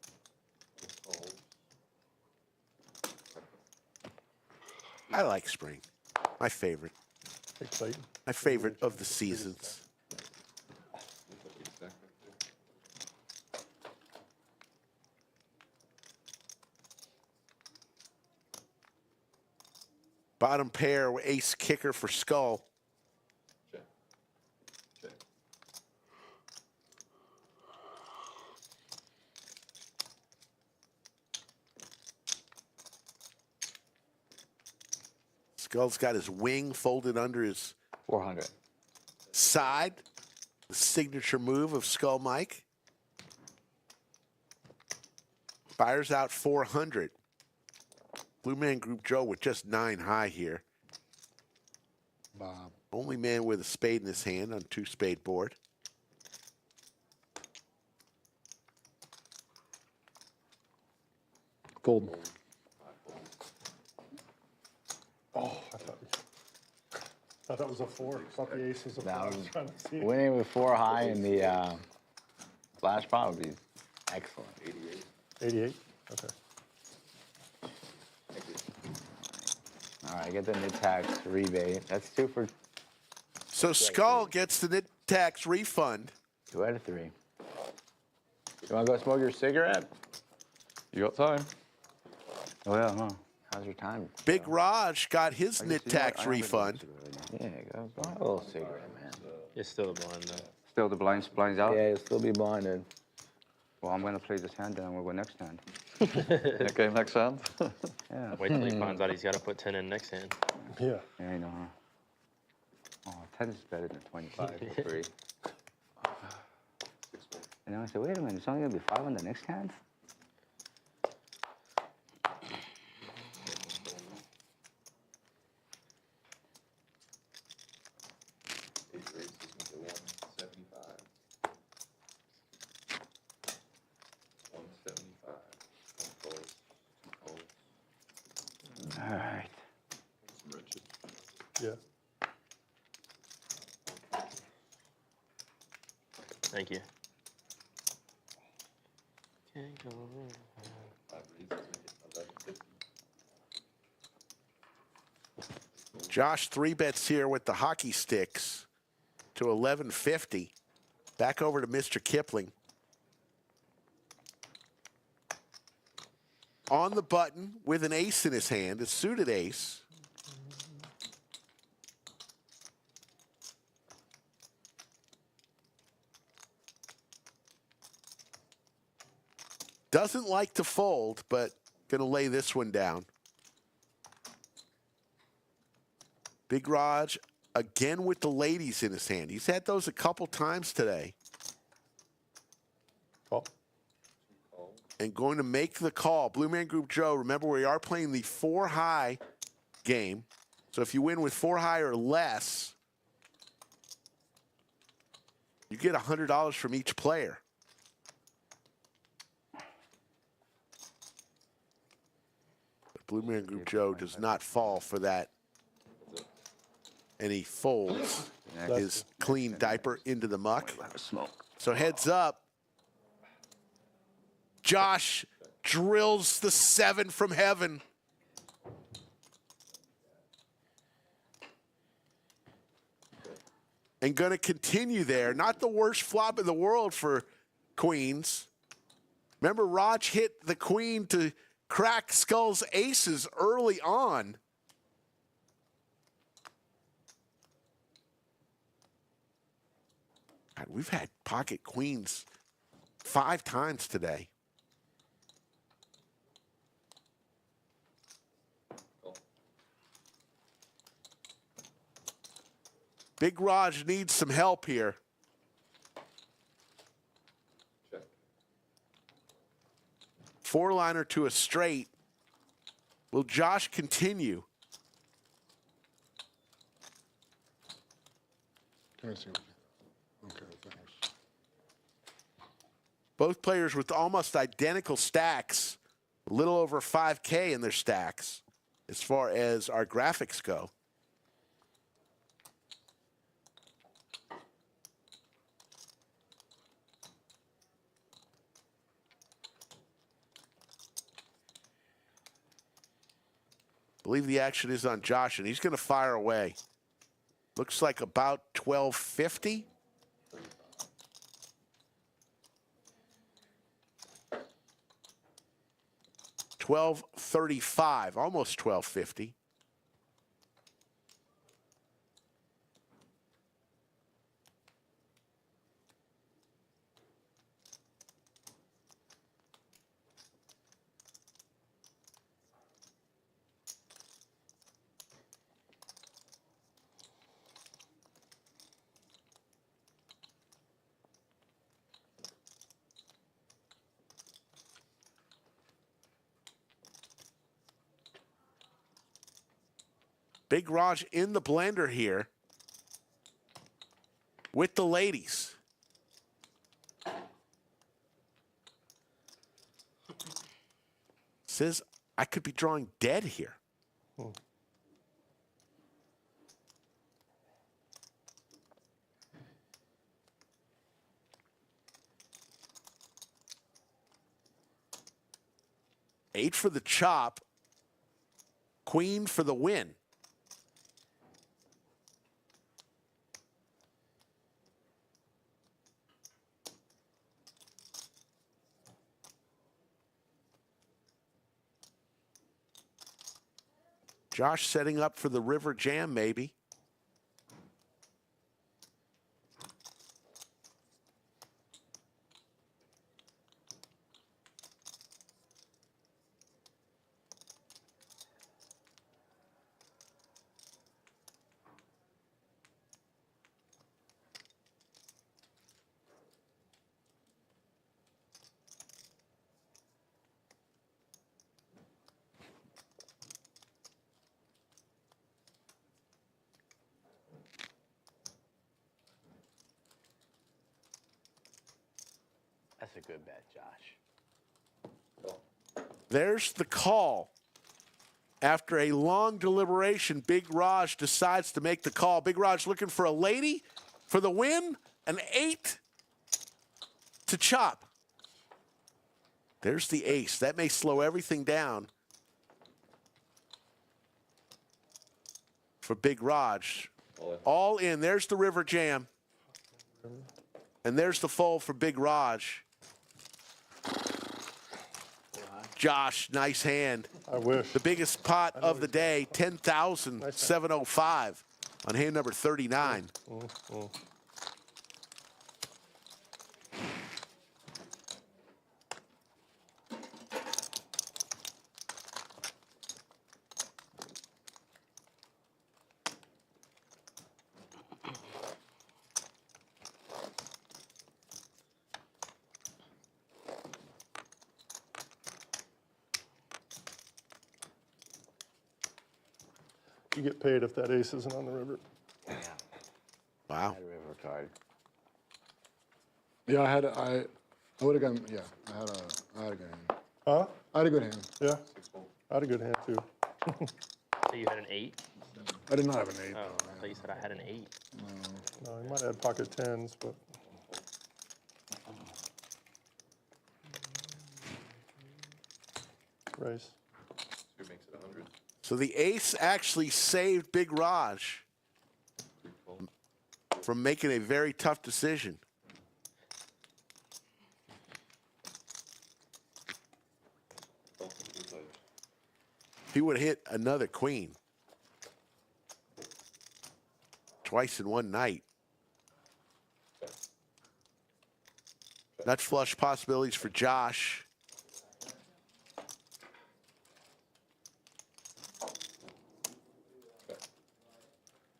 I like spring. My favorite. Hey, Clayton. My favorite of the seasons. Bottom pair, ace kicker for Skull. Check. Check. Skull's got his wing folded under his 400. side. The signature move of Skull Mike. Fires out 400. Blue Man Group Joe with just 9 high here. Bob. Only man with a spade in his hand on 2-spade board. Fold. Oh, I thought that was a 4. I thought the ace was a 4. I was trying to see it. Winning with 4 high in the flash pot would be Excellent. 88? Okay. All right, get the mid-tax rebate. That's 2 for So Skull gets the net tax refund. 2 out of 3. You want to go smoke your cigarette? You got time? Oh, yeah, huh? How's your time? Big Raj got his I net guess, you know what, tax I am gonna refund. do it right now. Yeah, go have a little cigarette, man. You're still a blind though. Still the blinds out? Yeah, you'll still be blinded. Well, I'm going to play this hand, then I'm going to go next hand. Next game, next hand. Yeah. Wait till he finds out he's got to put 10 in next hand. Yeah. Yeah, I know, huh? Oh, 10 is better than 25 for free. And then I said, wait a minute, it's only going to be 5 on the next hand? All right. Yeah. Thank you. Can't go wrong. Josh 3-bets here with the hockey sticks to 1150. Back over to Mr. Kipling. On the button with an ace in his hand, a suited ace. Doesn't like to fold, but gonna lay this one down. Big Raj again with the ladies in his hand. He's had those a couple times today. Call. And going to make the call. Blue Man Group Joe, remember we are playing the 4-high game. So if you win with 4-high or less, you get $100 from each player. But Blue Man Group Joe does not fall for that. And he folds his clean diaper into the muck. So heads up. Josh drills the 7 from heaven. And going to continue there. Not the worst flop in the world for queens. Remember, Raj hit the queen to crack Skull's aces early on. God, we've had pocket queens 5 times today. Big Raj needs some help here. Check. 4-liner to a straight. Will Josh continue? Can I see what you... Okay, thanks. Both players with almost identical stacks. A little over 5K in their stacks as far as our graphics go. I believe the action is on Josh, and he's going to fire away. Looks like about 1250. $12.35, almost $12.50. Big Raj in the blender here with the ladies. Says I could be drawing dead here. 8 for the chop. Queen for the win. Josh setting up for the river jam, maybe. That's a good bet, Josh. There's the call. After a long deliberation, Big Raj decides to make the call. Big Raj looking for a lady for the win. An 8 to chop. There's the ace. That may slow everything down for Big Raj. All in. There's the river jam. And there's the fold for Big Raj. Josh, nice hand. I wish. The biggest pot of the day, 10,705 on hand number 39. You get paid if that ace isn't on the river. Wow. Had a river card. Yeah, I would have gotten, yeah, I had a good hand. Huh? I had a good hand. Yeah. I had a good hand too. So you had an 8? I did not have an 8. Oh, I thought you said I had an 8. No, he might have had pocket tens, but race. Who makes it 100? So the ace actually saved Big Raj from making a very tough decision. He would have hit another queen. Twice in one night. Nuts flush possibilities for Josh.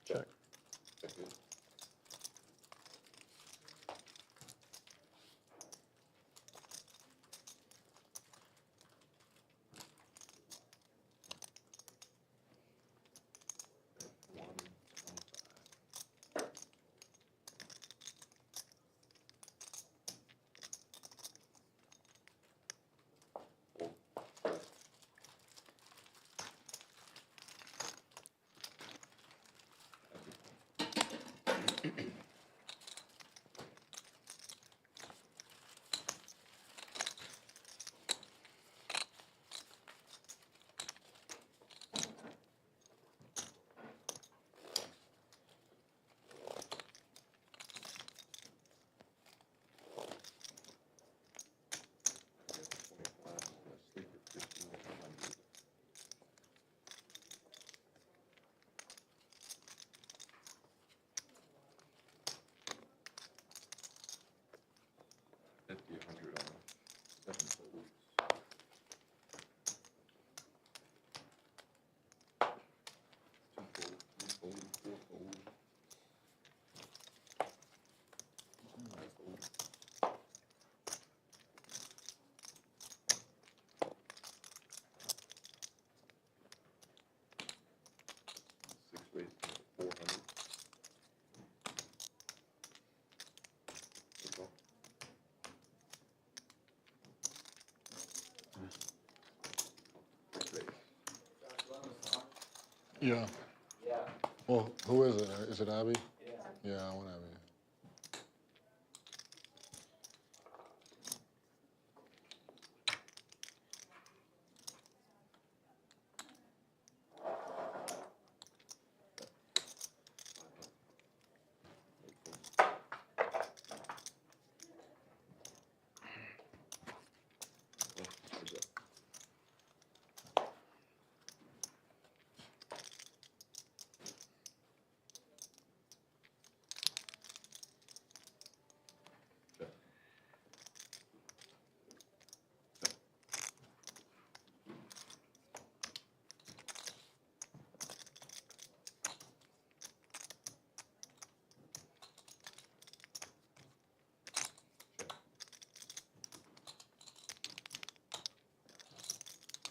Check. Yeah. Well, who is it? Is it Ivey? Yeah, I want Ivey.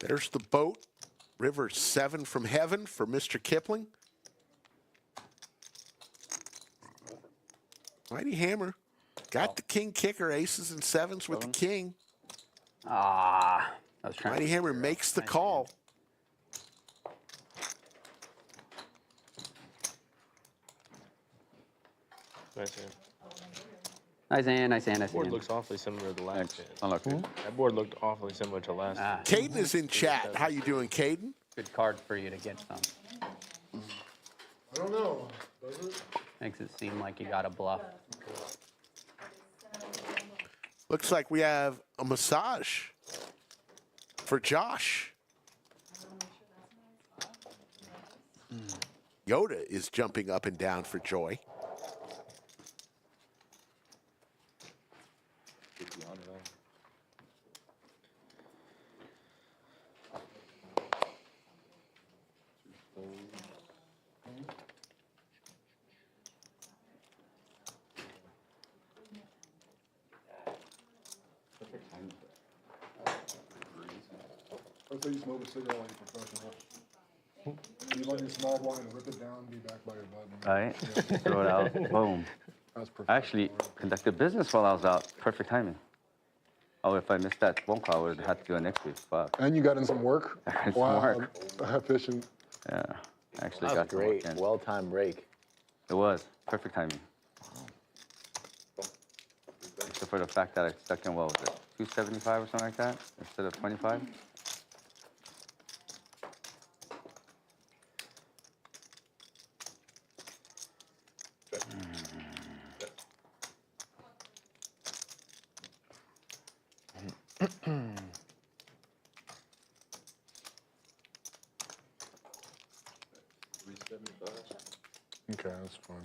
There's the boat. River 7 from heaven for Mr. Kipling. Mighty Hammer. Got the king kicker, aces and sevens with the king. I was trying Mighty to Hammer figure out. makes the Nice call. Nice hand. Nice hand, nice hand, nice Board hand. looks awfully similar to the last Thanks. hand. Unlucky. That board looked awfully similar to last. Ah, Caden is in chat. How you doing, Caden? good card for you to get some. I don't know. Does it? Makes it seem like you got a bluff. Looks like we have a massage for Josh. Yoda is jumping up and down for joy. Let's say you smoke a cigarette like a professional. You let your small blind rip it down, be back by your button. All right, throw it out, boom. That's perfect. I actually conducted business while I was out. Perfect timing. Oh, if I missed that phone call, I would have had to do it next week. Fuck. And you got in some work? Some Wow, work. efficient. Yeah, I actually That got was some work great. in. Well-timed break. It was perfect timing. Except for the fact that I stuck in, what was it, 275 or something like that, instead of 25? Okay, that's fine.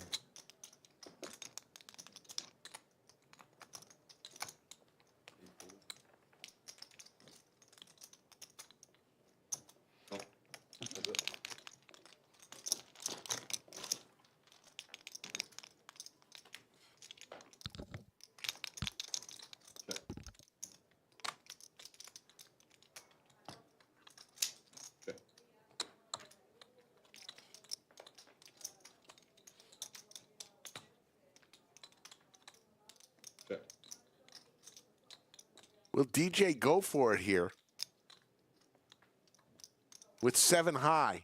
Will DJ go for it here with 7 high?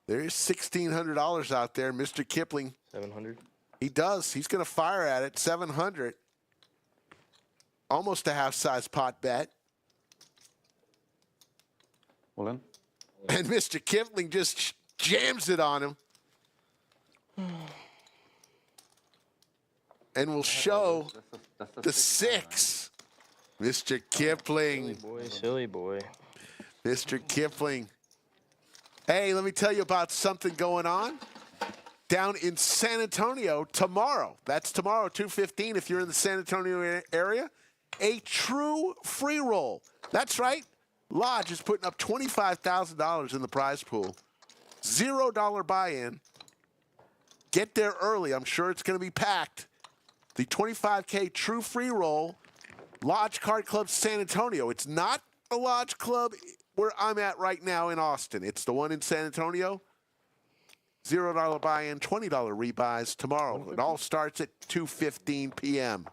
There is $1,600 out there, Mr. Kipling. 700. He does. He's going to fire at it. 700. Almost a half-size pot bet. Well then. And Mr. Kipling just jams it on him. And will show the 6. Mr. Kipling. Silly boy. Mr. Kipling. Hey, let me tell you about something going on down in San Antonio tomorrow. That's tomorrow, 2:15, if you're in the San Antonio area. A true free roll. That's right. Lodge is putting up $25,000 in the prize pool. $0 buy-in. Get there early. I'm sure it's going to be packed. The 25K true free roll, Lodge Card Club San Antonio. It's not the Lodge Club where I'm at right now in Austin. It's the one in San Antonio. $0 buy-in, $20 rebuys tomorrow. It all starts at 2:15 p.m.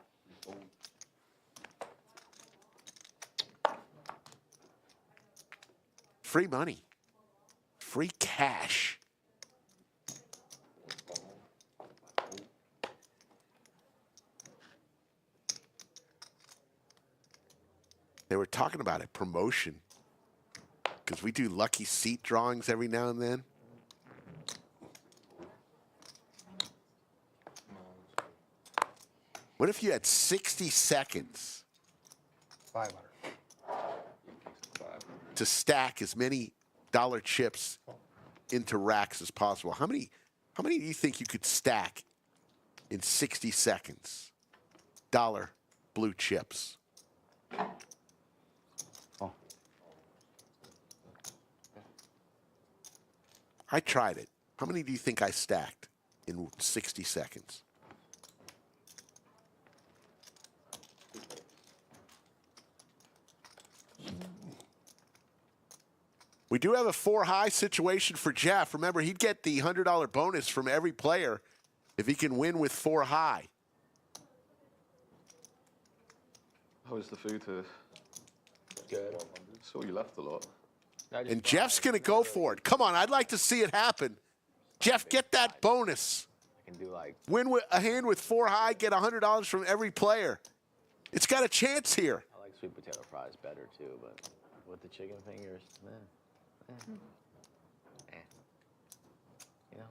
Free money. Free cash. They were talking about a promotion because we do lucky seat drawings every now and then. What if you had 60 seconds 500. to stack as many dollar chips into racks as possible? How many do you think you could stack in 60 seconds? Dollar blue chips. I tried it. How many do you think I stacked in 60 seconds? We do have a 4-high situation for Jeff. Remember, he'd get the $100 bonus from every player if he can win with 4-high. How is the food here? Good. Saw you left a lot. And Jeff's going to go for it. Come on, I'd like to see it happen. Jeff, get that bonus. I can do like Win with a hand with 4-high, get $100 from every player. It's got a chance here. I like sweet potato fries better too, but with the chicken fingers, you know.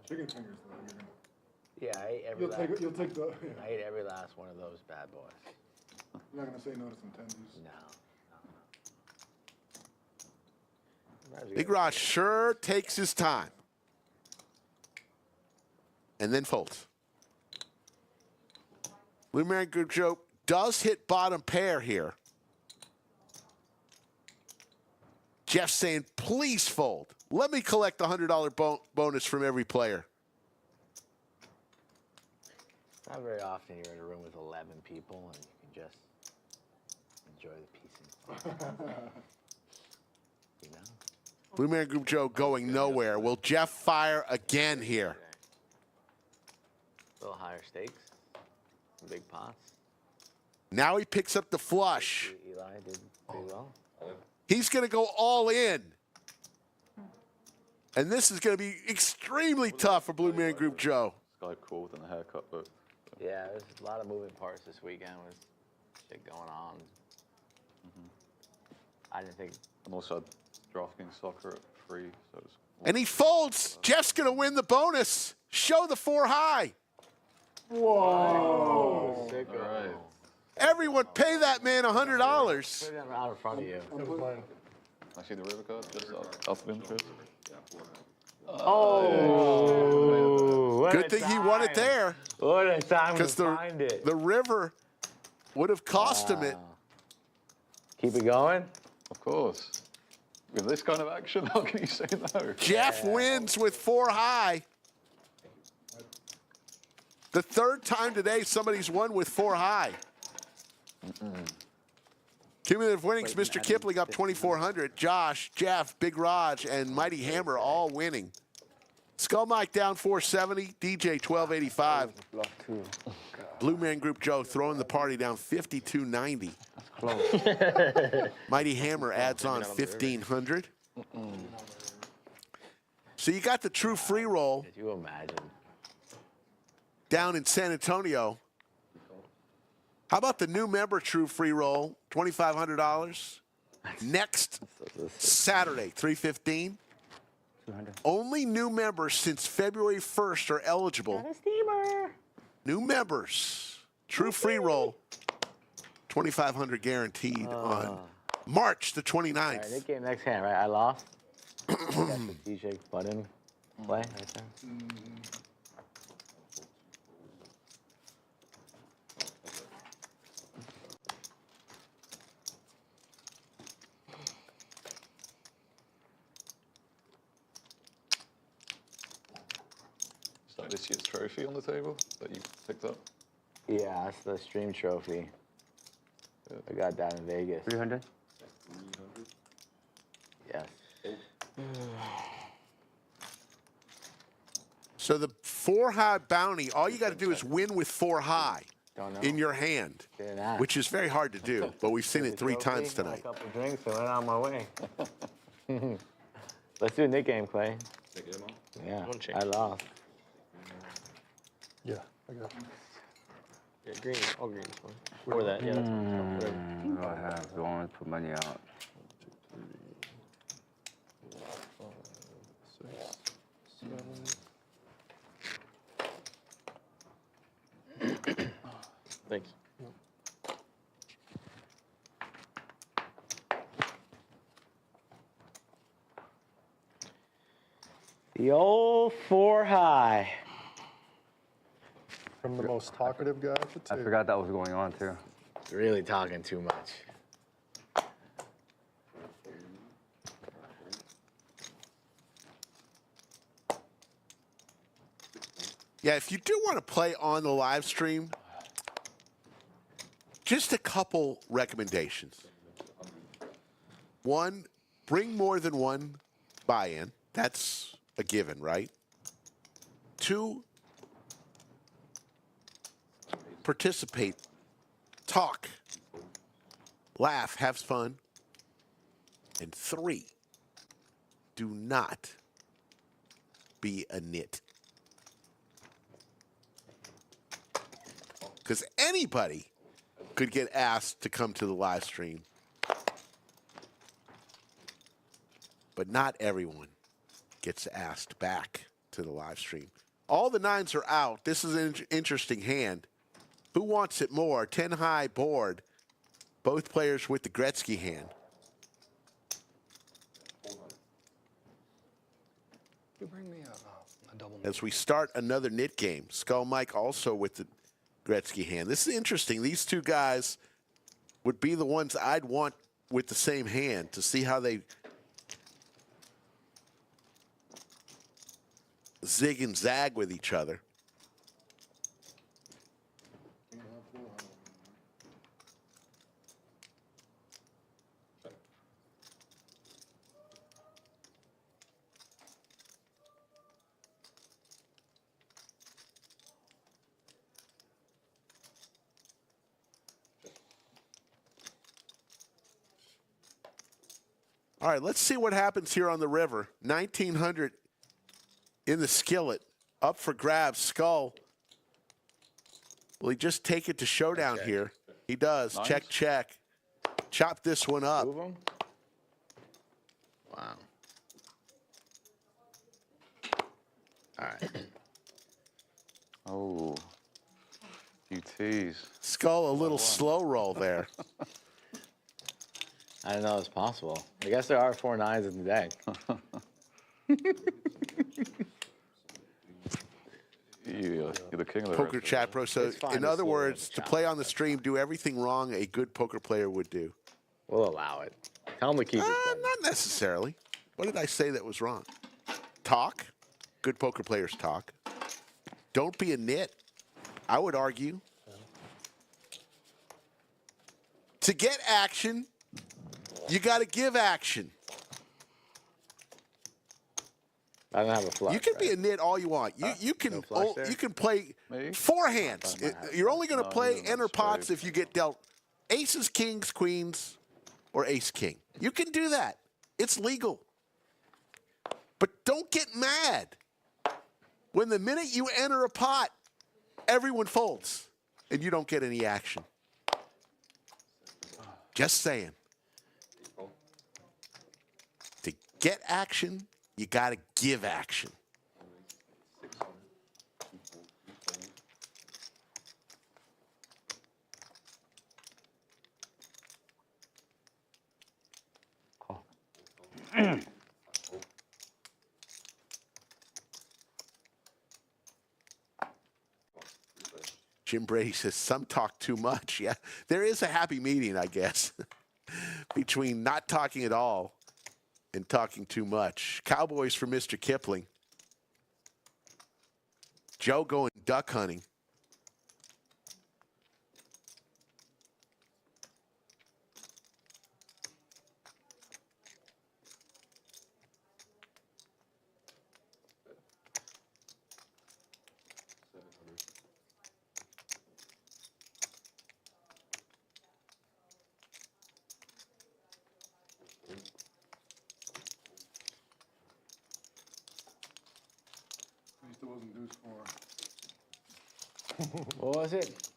Chicken fingers, though. Yeah, I ate every last. You'll take the. I ate every last one of those bad boys. You're not gonna say no to some tendies. No. Big Rod sure takes his time. And then folds. Blue Man Group Joe does hit bottom pair here. Jeff saying, please fold. Let me collect the $100 bonus from every player. Not very often you're in a room with 11 people and you can just enjoy the peace and quiet. You know? Blue Man Group Joe going nowhere. Will Jeff fire again here? A little higher stakes, some big pots. Now he picks up the flush. Eli did pretty well. He's going to go all in. And this is going to be extremely tough for Blue Man Group Joe. Skype call and a haircut, but Yeah, there's a lot of moving parts this weekend with shit going on. I didn't think. and also had DraftKings soccer at 3, so it's And he folds. Jeff's going to win the bonus. Show the 4-high. Whoa! Sick. all right. Everyone pay that man $100. Put it out in front of you. It was mine. Actually, the river card just out of interest. Oh, what Good a thing he won it time. there. What a time to Because find it. the river would have cost him it. Keep it going. Of course. With this kind of action, how can you say no? Jeff wins with 4-high. The third time today somebody's won with 4-high. Cumulative winnings, Mr. Kipling up 2,400. Josh, Jeff, Big Raj, and Mighty Hammer all winning. Skull Mike down 470. DJ 1285. Blue Man Group Joe throwing the party down 5290. Mighty Hammer adds on 1,500. So you got the true free roll Could you imagine? down in San Antonio. How about the new member true free roll, $2,500? Next Saturday, 3/15. Only new members since February 1st are eligible. New members, true free roll, $2,500 guaranteed on March the 29th. All right, Nick game next hand, right? I lost. I got the DJ button play right there. Is that this year's trophy on the table that you picked up? Yeah, that's the stream trophy. I got that in Vegas. 300? Yes. So the 4-high bounty, all you got to do is win with 4-high Don't know. in your hand, Didn't ask. which is very hard to do, but we've seen it 3 Trophy, times had tonight. A couple drinks and went on my way. Let's do a Nick game, Clay. Yeah, One check. I lost. Yeah, I got it. Yeah, green. All green. Or that. Yeah, that's whatever. What do I have? Go on, put money out. Thanks. The old 4-high. From the most talkative guy at the I table. forgot that was going on too. Really talking too much. Yeah, if you do want to play on the live stream, just a couple recommendations. One, bring more than one buy-in. That's a given, right? Two, participate, talk, laugh, have fun. And three, do not be a nit. Because anybody could get asked to come to the live stream. But not everyone gets asked back to the live stream. All the nines are out. This is an interesting hand. Who wants it more? 10 high board. Both players with the Gretzky hand. You bring me a double. As we start another nit game. Skull Mike also with the Gretzky hand. This is interesting. These two guys would be the ones I'd want with the same hand to see how they zig and zag with each other. All right, let's see what happens here on the river. 1900 in the skillet, up for grabs. Skull. Will he just take it to showdown here? He does. Nice. Check, check. Chop this one up. Move him. Wow. All right. Oh, you tease. Skull, a little slow roll there. I didn't know it was possible. I guess there are 4 nines in the deck. You're the king of the Poker rest chat, bro. So, It's fine in to other slow words, the to chop, play on the stream, do everything wrong a good poker player would do. We'll allow it. Tell him to keep his button. Not necessarily. What did I say that was wrong? Talk. Good poker players talk. Don't be a nit. I would argue. To get action, you got to give action. I don't have a flush. You can be a right? nit all you want. You can no flush there? you can play Me? 4 hands. You're only going to play no, enter that's pots right. if you get dealt aces, kings, queens, or ace king. You can do that. It's legal. But don't get mad when the minute you enter a pot, everyone folds and you don't get any action. Just saying. To get action, you got to give action. Jim Brady says, some talk too much. Yeah, there is a happy median, I guess, between not talking at all and talking too much. Cowboys for Mr. Kipling. Joe going duck hunting. He still wasn't deuce for. What was it?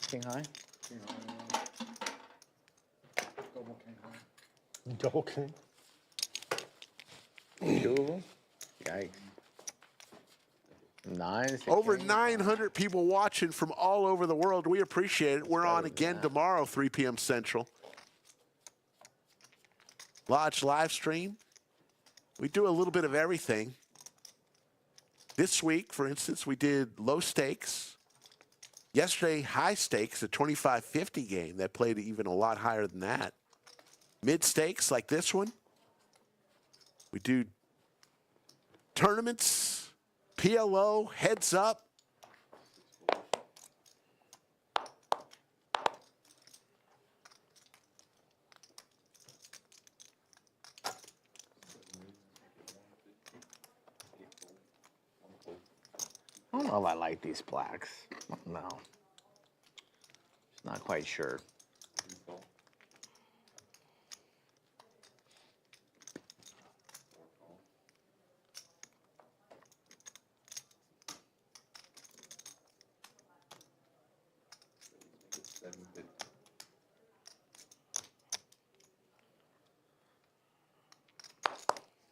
King high? King high, double king high. Double king. 2 of them? Yikes. 9. Over 900 people watching from all over the world. We appreciate it. We're on again tomorrow, 3 p.m. Central. Lodge live stream. We do a little bit of everything. This week, for instance, we did low stakes. Yesterday, high stakes, a 25-50 game that played even a lot higher than that. Mid stakes like this one. We do tournaments, PLO, heads up. I don't know if I like these blacks. No. Just not quite sure.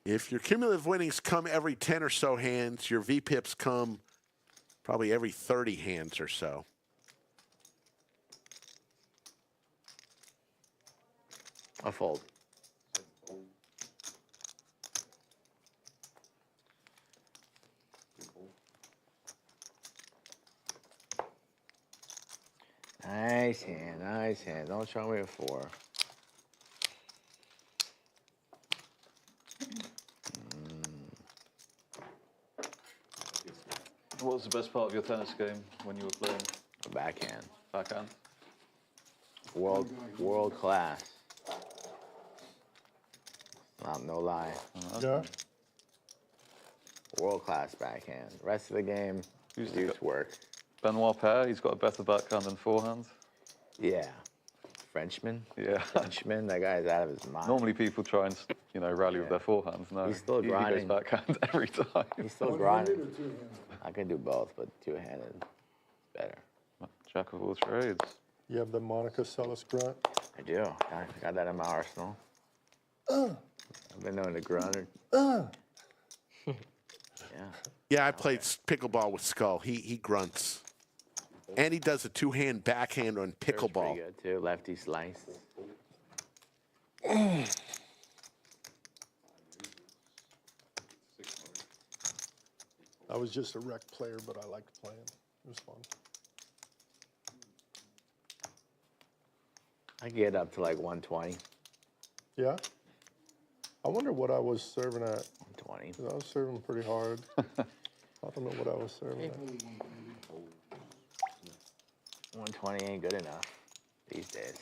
If your cumulative winnings come every 10 or so hands, your VPIPs come probably every 30 hands or so. A fold. Nice hand, nice hand. Don't show me a 4. What was the best part of your tennis game when you were playing? A backhand. Backhand? World class. No lie. Yeah. World class backhand. Rest of the game, Who's the deuce work. Benoit Paire, he's got a better backhand than forehand. Yeah. Frenchman. Yeah. Frenchman. That guy's out of his mind. Normally people try and, you know, rally with their forehands. No, He's still he goes grinding. backhand every time. He's still grinding. I can do both, but two-handed better. Jack of all trades. You have the Monica Seles grunt. I do. I got that in my arsenal. I've been known to grunt. Yeah. Yeah, I played pickleball with Skull. He grunts. And he does a two-hand backhand on Serves pickleball. pretty good too. Lefty slice. I was just a rec player, but I liked playing. It was fun. I can get up to like 120. Yeah. I wonder what I was serving at. 120. 'Cause I was serving pretty hard. I don't know what I was serving at. 120 ain't good enough these days.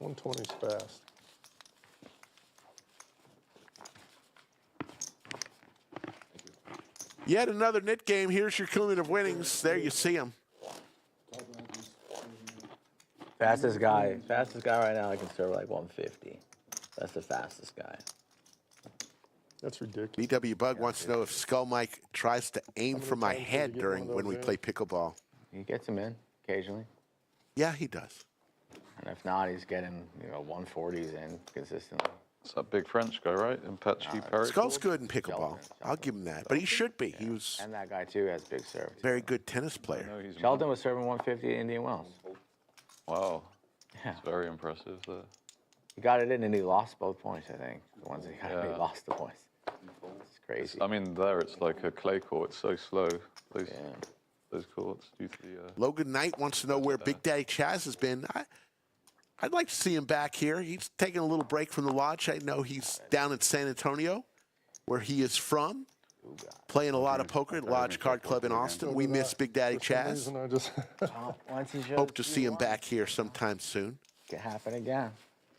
120's fast. Yet another knit game. Here's your cumulative winnings. There you see them. Fastest guy right now I can serve like 150. That's the fastest guy. That's ridiculous. BW Bug wants to know if Skull Mike tries to aim for my times did you head get during one of when we those play pickleball. He gets him in occasionally. Yeah, he does. And if not, he's getting, 140s in consistently. It's that big French guy, right? In Petri Paris. Skull's good in pickleball. I'll give him that. But he should be. He was And that guy too has big serve. a very good tennis player. No, he's Sheldon was serving 150 at Indian Wells. Wow. Yeah. It's very impressive there. He got it in and he lost both points, I think. The ones that he got in, Yeah. he lost the points. It's crazy. I mean, there it's like a clay court. It's so slow. Those, Yeah. those courts due to the. Logan Knight wants to know where Big Daddy Chaz has been. I'd like to see him back here. He's taking a little break from the lodge. I know he's down in San Antonio, where he is from, playing a lot of poker at Lodge Card Club in Austin. We miss Big Daddy For some Chaz. reason, I just Once he shows Hope to see him back here sometime soon. Can happen again.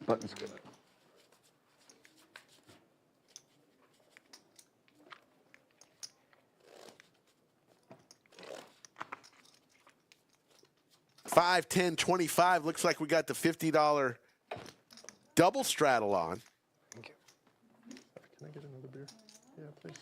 Button's good. $5, $10, $25. Looks like we got the $50 double straddle on. Can I get another beer? Yeah, please.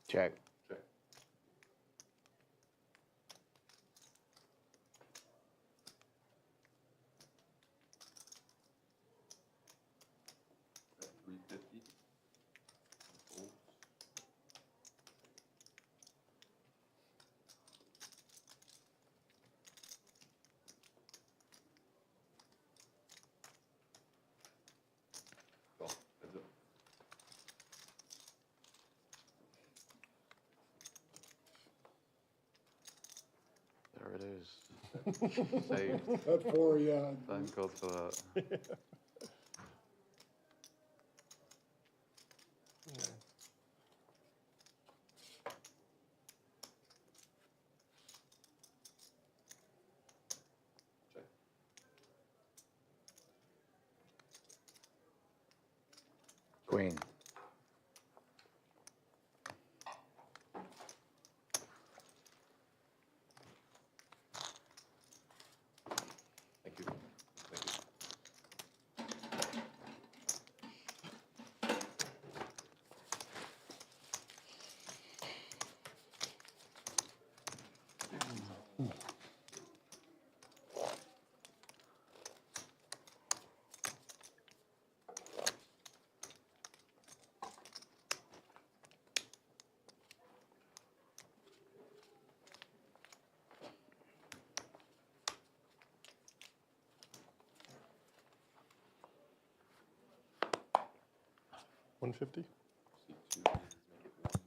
Check. is saved. That 4, yeah. Thank God for that. Queen. Thank you. Thank you. $150.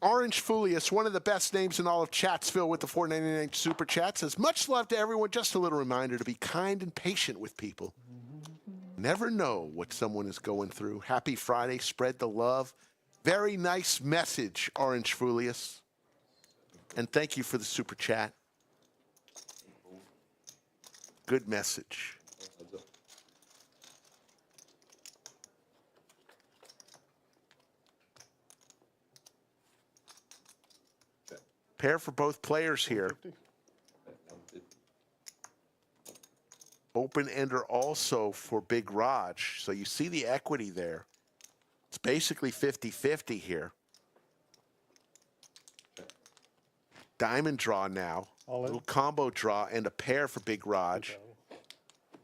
Orange Fulius, one of the best names in all of Chatsville with the $4.99 Super Chat, says, much love to everyone. Just a little reminder to be kind and patient with people. Never know what someone is going through. Happy Friday. Spread the love. Very nice message, Orange Fulius. And thank you for the Super Chat. Good message. Pair for both players here. Open ender also for Big Raj. So you see the equity there. It's basically 50-50 here. Diamond draw now. All in. Little combo draw and a pair for Big Raj.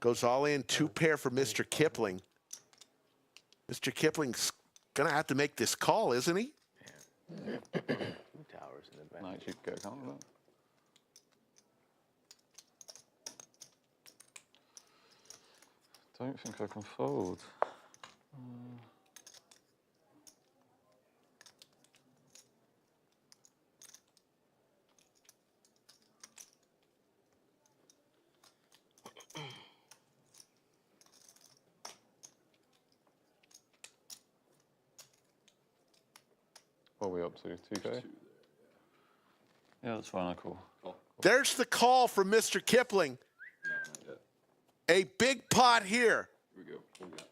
Goes all in. 2 pair for Mr. Kipling. Mr. Kipling's going to have to make this call, isn't he? Towers in the back. Might actually get a count of that. Don't think I can fold. What are we up to? 2K? Yeah, that's fine. I call. There's the call from Mr. Kipling. A big pot here. Here we go. What we got?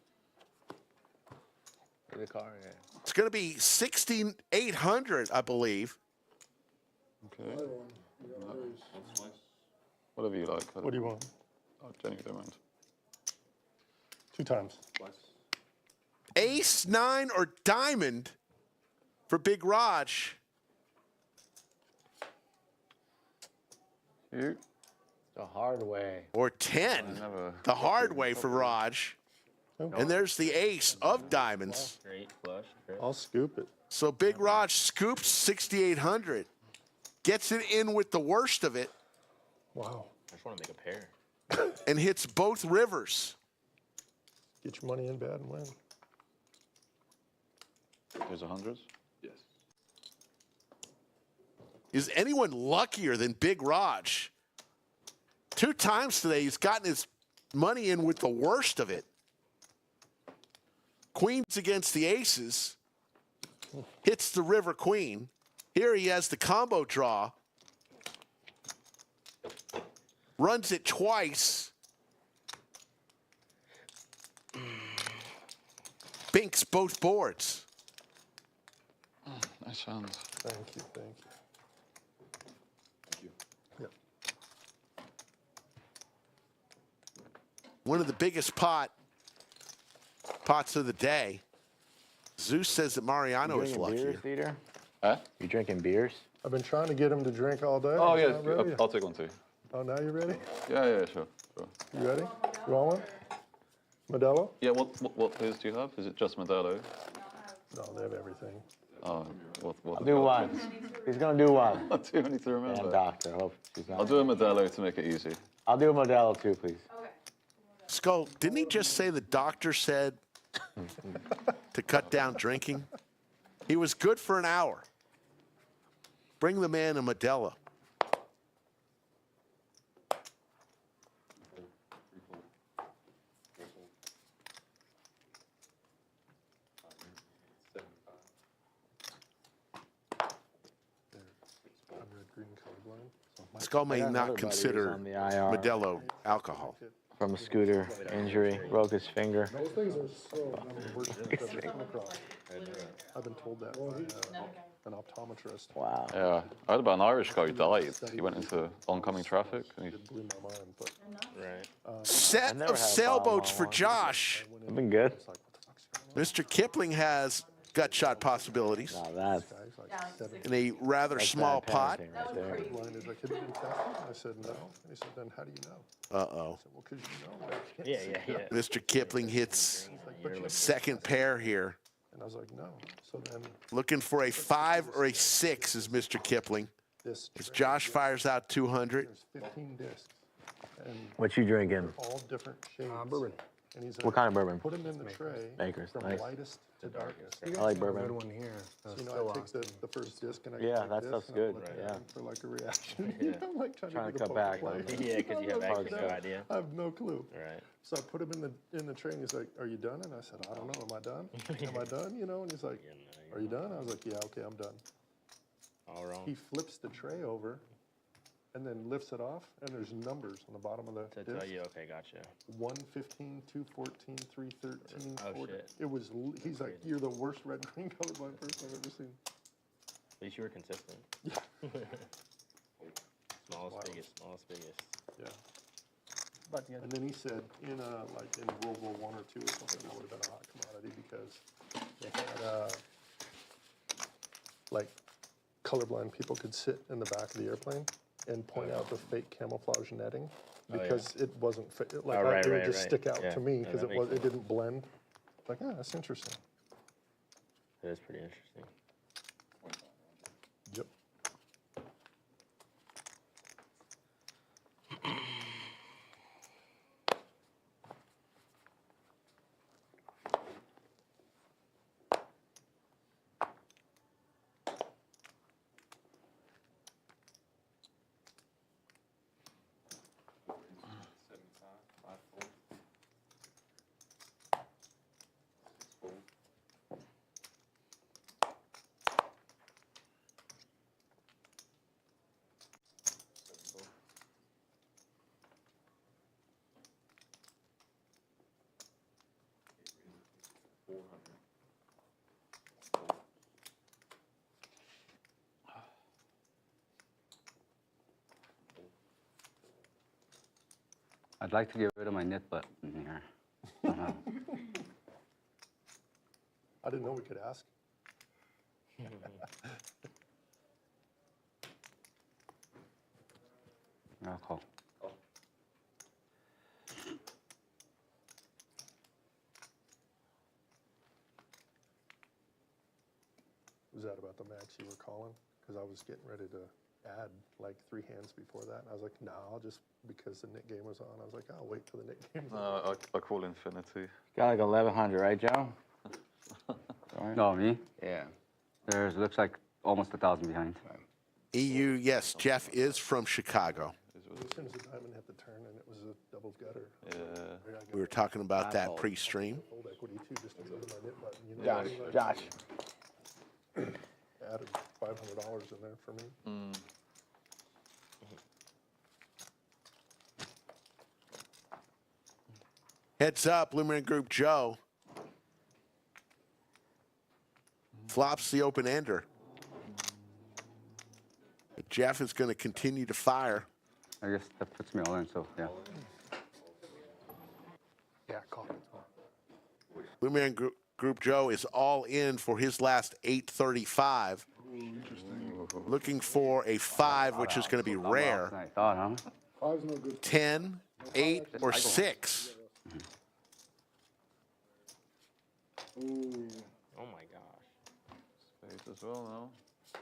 The car, yeah. It's going to be 6,800, I believe. Okay. Whatever you like. What do you want? I genuinely don't mind. 2 times. Ace, 9, or diamond for Big Raj. You? The hard way. Or 10. The hard way for Raj. And there's the ace of diamonds. Straight flush. Straight. I'll scoop it. So Big Raj scoops 6,800. Gets it in with the worst of it. Wow. I just want to make a pair. And hits both rivers. Get your money in bad and win. There's 100s? Yes. Is anyone luckier than Big Raj? 2 times today, he's gotten his money in with the worst of it. Queens against the aces. Hits the river queen. Here he has the combo draw. Runs it twice. Binks both boards. Nice hands. Thank you. Thank you. Yep. One of the biggest pots of the day. Zeus says that Mariano is lucky. Beers, Theater? Huh? You drinking beers? I've been trying to get him to drink all day. Oh, He's yeah. not ready. I'll take one too. Oh, now you're ready? Yeah, sure. You ready? You want one? Modelo? Yeah, what beers do you have? Is it just Modelo? No, they have everything. Oh, what I'll do one. He's gonna do one. Not too many to remember. Damn doctor. Hope she's not. I'll do a Modelo to make it easy. I'll do a Modelo too, please. Skull, didn't he just say the doctor said to cut down drinking? He was good for an hour. Skull may not consider on the IR. Modelo alcohol. From a scooter injury, broke his finger. Those things are so. Worst I've ever come across. I've been told that by an optometrist. Wow. Yeah, I heard about an Irish guy who died. He went into oncoming traffic. And he, It blew my mind, but Right. Set never of had a sailboats problem. for Josh. I've been good. it's like, what the fuck's going on? Mr. Kipling has gut shot possibilities Wow, that's Guys like 7 in a rather small bad pot. parenting right there. blind. Is like, have you been tested? I said, no. And he said, then how do you know? Uh-oh. I said, well, because you know. I can't Yeah, see." yeah, yeah. Mr. Kipling hits Like, but you- second pair here. And I was like, no. So then Looking for a 5 or a 6 is Mr. Kipling. this As tray, Josh fires out 200. there's 15 discs. And What you drinking? all different shades. Bourbon. And he's like, What kind of bourbon? put them in the tray Makers, from nice. lightest to darkest. I like bourbon. one here. So, you know, I take the first disc and I Yeah, take that this stuff's and I good, let it yeah. happen for like a reaction. You know, I'm like trying Trying to to do the cut poker back play. on Yeah, because you have I'm like, actually no idea. I have no clue. Right. So I put him in the tray and he's like, are you done? And I said, I don't know, am I done? Am I done? You know, and he's like, are you done? I was like, yeah, okay, I'm done. All wrong. He flips the tray over and then lifts it off and there's numbers on the bottom of the To disc. tell you, okay, gotcha. 115, 214, 313, Oh, 40. shit. It was, he's like, you're the worst red green colorblind person I've ever seen. At least you were consistent. Smallest, biggest, smallest, biggest. Yeah. And then he said, in World War I or II or something, that would have been a hot commodity because they had, like, colorblind people could sit in the back of the airplane and point out the fake camouflage netting because it wasn't, like, Oh, right, it would right, just right. stick out Yeah. to me Yeah, because that makes it didn't blend. Like, that's interesting. That is pretty interesting. Yep. I'd like to get rid of my knit button here. Somehow. I didn't know we could ask. I'll call. Was that about the max you were calling? Because I was getting ready to add like 3 hands before that. And I was like, no, I'll just, because the Nick game was on, I was like, I'll wait till the Nick game's on. I call infinity. Got like 1,100, right, Joe? No, me? Yeah. There's looks like almost 1,000 behind. EU, yes, Jeff is from Chicago. As soon as the diamond hit the turn and it was a double gutter. Yeah. We were talking about that pre-stream. Old equity too, just to go to my knit button. You know, Josh. added $500 in there for me. Heads up, Lumen Group Joe. Flops the open ender. But Jeff is going to continue to fire. I guess that puts me all in, so yeah. Yeah, call. Lumen Group Joe is all in for his last 835. Looking for a 5, which is going to be rare. I thought, huh? 5's no good. 10, 8, or 6. Ooh. Oh my gosh. Spades as well now.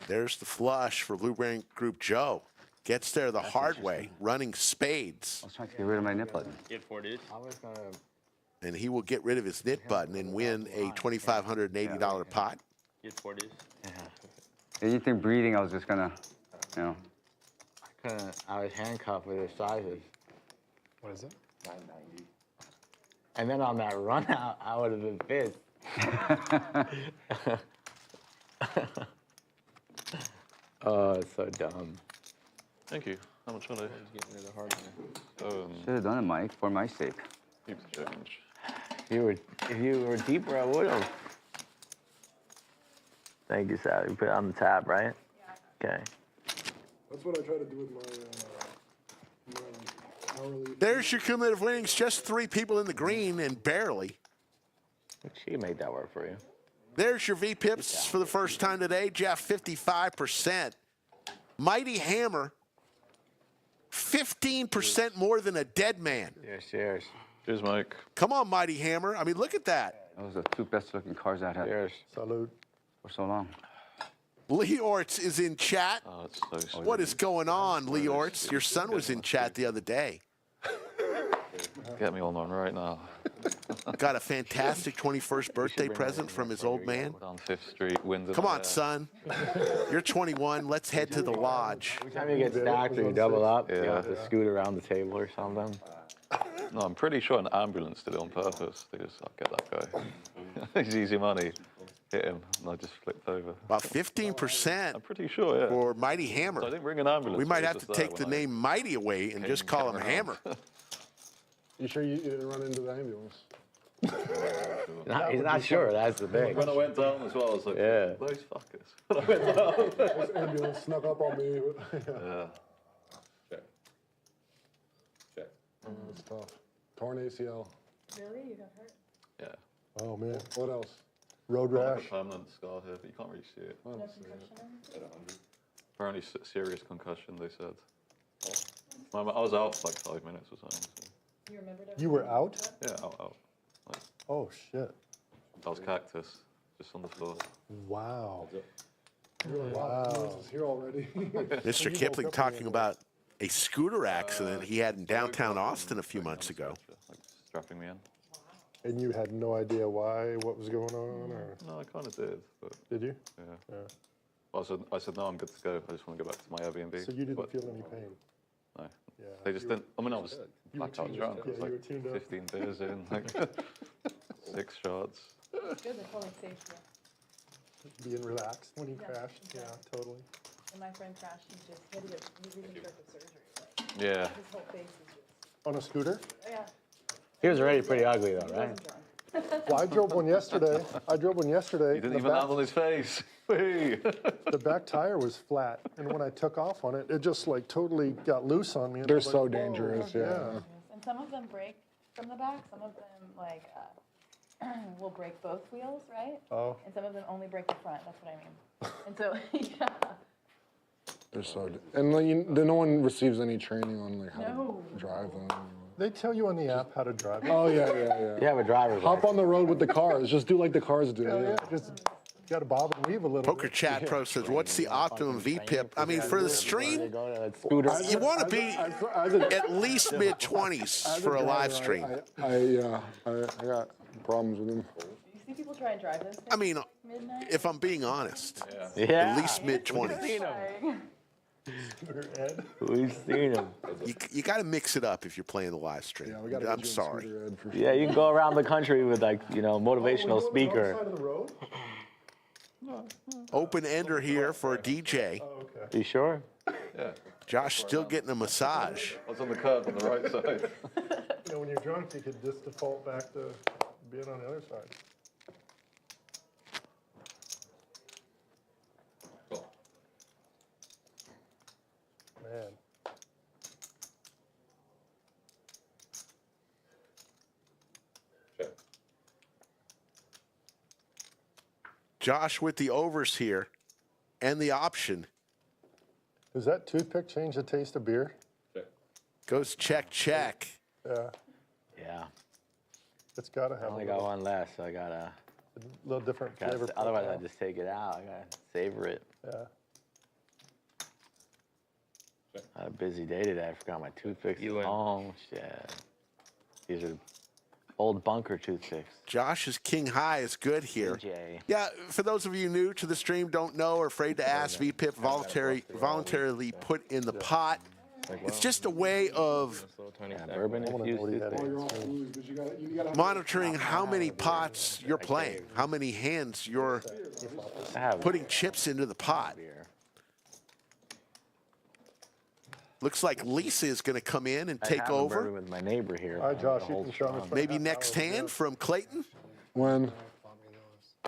There's the flush for Lumen Group Joe. Gets there the hard way, running spades. I was trying to get rid of my knit button. Get 4 dudes. I was gonna. And he will get rid of his knit button and win a $2,580 pot. Get 4 dudes. Anything breathing, I was just gonna, you know. I was handcuffed with his sizes. What is it? 990. And then on that run out, I would have been pissed. Oh, it's so dumb. Thank you. How much are they? Should have done it, Mike, for my sake. Keep the change. If you were deeper, I would have. Thank you, Sally. You put it on the tab, right? Yeah. Okay. That's what I try to do with my hourly. There's your cumulative winnings. Just 3 people in the green and barely. She made that work for you. There's your VPips for the first time today. Jeff, 55%. Mighty Hammer, 15% more than a dead man. Cheers. Cheers, Mike. Come on, Mighty Hammer. I mean, look at that. Those are the 2 best-looking cars I had Cheers. Salud. for so long. Lee Orts is in chat. Oh, it's so sweet. What is going on, Lee Orts? Your son was in chat the other day. Get me on one right now. Got a fantastic 21st birthday present from his old man. We're down 5th Street, winds in Come the on, air. son. You're 21. Let's head to the lodge. Every time you get stacked or you double up, you Yeah. have to scoot around the table or something. No, I'm pretty sure an ambulance did it on purpose. They just, I'll get that guy. He's easy money. Hit him, and I just flipped over. About 15% I'm pretty sure, yeah. for Mighty So I Hammer. didn't bring an ambulance. We it might was have to just there take the when I name Mighty away and just call him around. Hammer. You sure you didn't run into the ambulance? He's not sure. That's the thing. When I went down as well, I was like, Yeah. those fuckers. When I went down. This ambulance snuck up on me. Yeah. It's tough. Torn ACL. Really? You got hurt? Yeah. Oh, man. What else? Road I have rash. a permanent scar here, but you can't really see it. I No don't see it. concussion? Apparently serious concussion, they said. I was out for like 5 minutes or something. So. You remembered You were out? Yeah, out. Like, Oh, shit. that was cactus, just on the floor. Wow. You're like, wow, this is here already. Mr. Kipling talking about a scooter accident he had in downtown Austin a few months ago. Like strapping me in. And you had no idea why, what was going on, or No, I kind of did, but did you? yeah. I said, no, I'm good to go. I just want to go back to my Airbnb. So you didn't But feel any pain? no, Yeah. they just didn't. I mean, I was blackout drunk. I was Yeah, you were like tuned up. 15 beers in, like 6 shots. Good, they're fully safe here. Being relaxed when he Yeah. crashed? Yeah, totally. When my friend crashed, he had to get reconstructive surgery. Like, Yeah. his whole face is just, On a scooter? oh yeah, He was already pretty ugly, though, he right? wasn't drunk. Well, I drove one yesterday. He didn't even land on his face. Whee! The back tire was flat, and when I took off on it, it just like totally got loose on me. and I They're was like, so "Whoa." dangerous, yeah. And some of them break from the back, some of them like will break both wheels, right? Oh, And some of them only break the front, that's what I mean. And so, yeah. They're so, and like, no one receives any training on like how No. to drive them. they tell you on the app how to drive it. Oh yeah. You have a driver's Hop license. on the road with the cars. Just do like the cars do. Oh, Yeah. yeah, just got to bob and weave a little Poker bit. Chat Pro says, what's the optimum VPIP? I mean, for the stream, Go to that scooter. you want to be As a- at least mid-20s as for a driver, live stream. I got problems with them. You see people try and drive those things I mean, midnight? if I'm being honest, Yeah. at least mid-20s. Like, Scooter Ed. We've seen him. You got to mix it up if you're playing the live stream. Yeah, we got to I'm sorry. Yeah, you can go around the country with like, motivational speaker. Side of the road? Open ender here for a DJ. Oh, okay. You sure? Yeah. Josh still getting a massage. I was on the curb on the right side. You know, when you're drunk, you could just default back to being on the other side. Man. Josh with the overs here and the option. Does that toothpick change the taste of beer? Goes check, check. Yeah, Yeah. it's got to I have a only got one left, so I gotta. little different flavor. Otherwise, profile. I just take it out. I gotta savor it. Yeah. I had a busy day today. I forgot my toothpicks You at win. home. Shit. These are old bunker toothpicks. Josh's king high is good here. DJ. Yeah, for those of you new to the stream, don't know, or afraid to ask, VPIP voluntarily put in the pot. It's just a way of Little tiny Yeah, stack. bourbon I want to know what he infused had toothpicks. in his drink. You gotta monitoring how many pots you're playing, how many hands you're I have putting chips into the pot. beer. Looks like Lisa is going to come in and I take have a over. bourbon with my neighbor here. All right, Josh, The you whole can show me. strong. Maybe next hand from Clayton. When?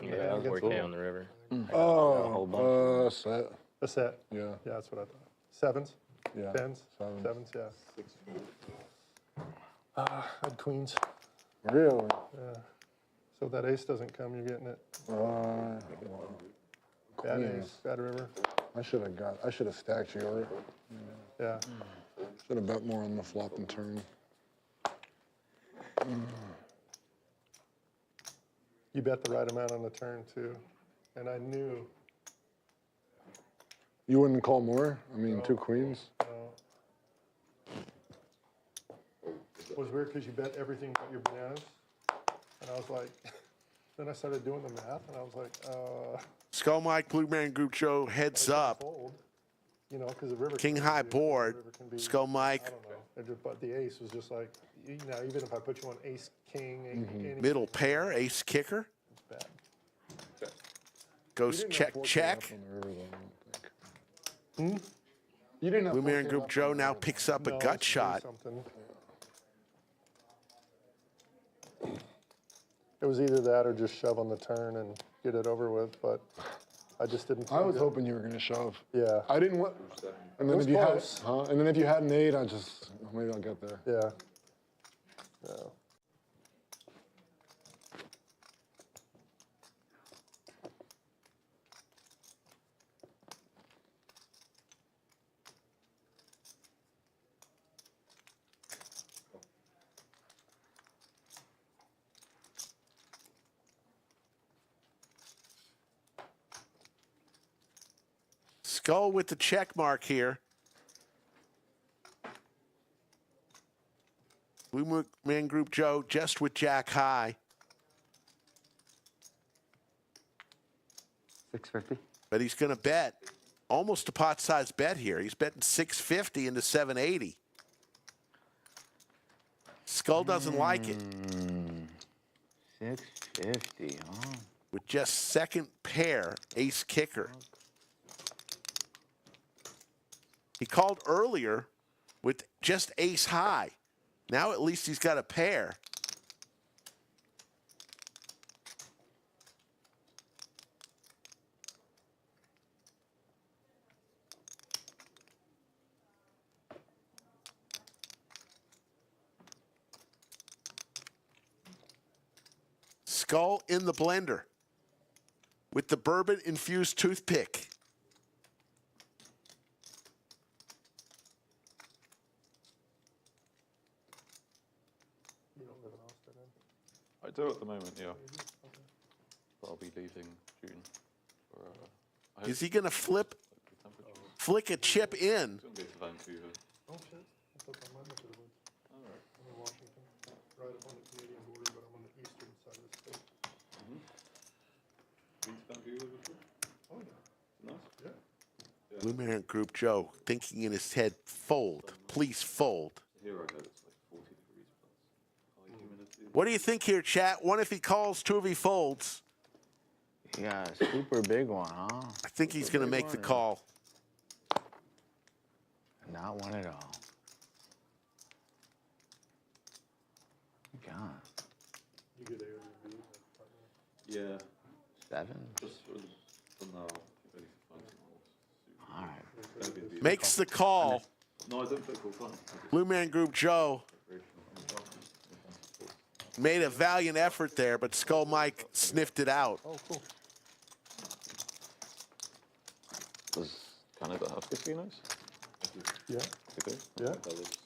Yeah, I was 4K on the river. Oh, set. A set. Yeah. Yeah, that's what I thought. Sevens? Yeah. Tens? Sevens. Sevens, yeah. Had queens. Really? So if that ace doesn't come, you're getting it. Bad Queens. ace, bad river. I should have stacked you. Yeah. Should have bet more on the flop and turn. You bet the right amount on the turn too. And I knew. You wouldn't call more? I mean, two queens? It was weird because you bet everything but your bananas. And I was like, then I started doing the math and I was like, Skull Mike, Blue Man Group Joe, heads up. fold. You know, because the river. King can be high good, board. the river can be- Skull Mike, I don't know. But the ace was just like, you know, even if I put you on ace, king, any middle pair, ace kicker. it's bad. Goes check, check. You didn't have Blue Man 4K Group left Joe on the now river. picks up a No, gut it's shot. something. It was either that or just shove on the turn and get it over with, but I just didn't. I was good. hoping you were going to shove. Yeah. I didn't want. And then was if you close. had, and then if you had an 8, I just maybe I'll get there. Yeah. No. Skull with the check mark here. Blue Man Group Joe just with Jack high. 650. But he's going to bet almost a pot-sized bet here. He's betting 650 into 780. Skull doesn't like it. 650, huh? With just second pair, ace kicker. He called earlier with just ace high. Now at least he's got a pair. Skull in the blender with the bourbon-infused toothpick. You don't live in Austin, then? I do at the moment, yeah. But I'll be leaving June. For, I hope Is he going to flip, the temperatures. flick a chip in? I'm going to go to Vancouver. Oh, shit. I thought on my neck of the woods. All right. I'm in Washington, right up on the Canadian border, but I'm on the eastern side of the state. Been to Vancouver before? Oh, yeah. Nice. Yeah. Blue Man Group Joe thinking in his head, fold, please fold. Here I heard it's like 40 degrees plus high humidity. What do you think here, chat? One if he calls, two if he folds. Yeah, super big one, huh? I think he's going to make the call. Not one at all. God. You get Airbnb. Yeah, 7? just for now. I think I need to find some more. All right. Airbnb. Makes the call. No, I don't take full time. Blue Man Group Joe made a valiant effort there, but Skull Mike sniffed it out. Oh, cool. Does Canada have casinos? Yeah, They do? yeah,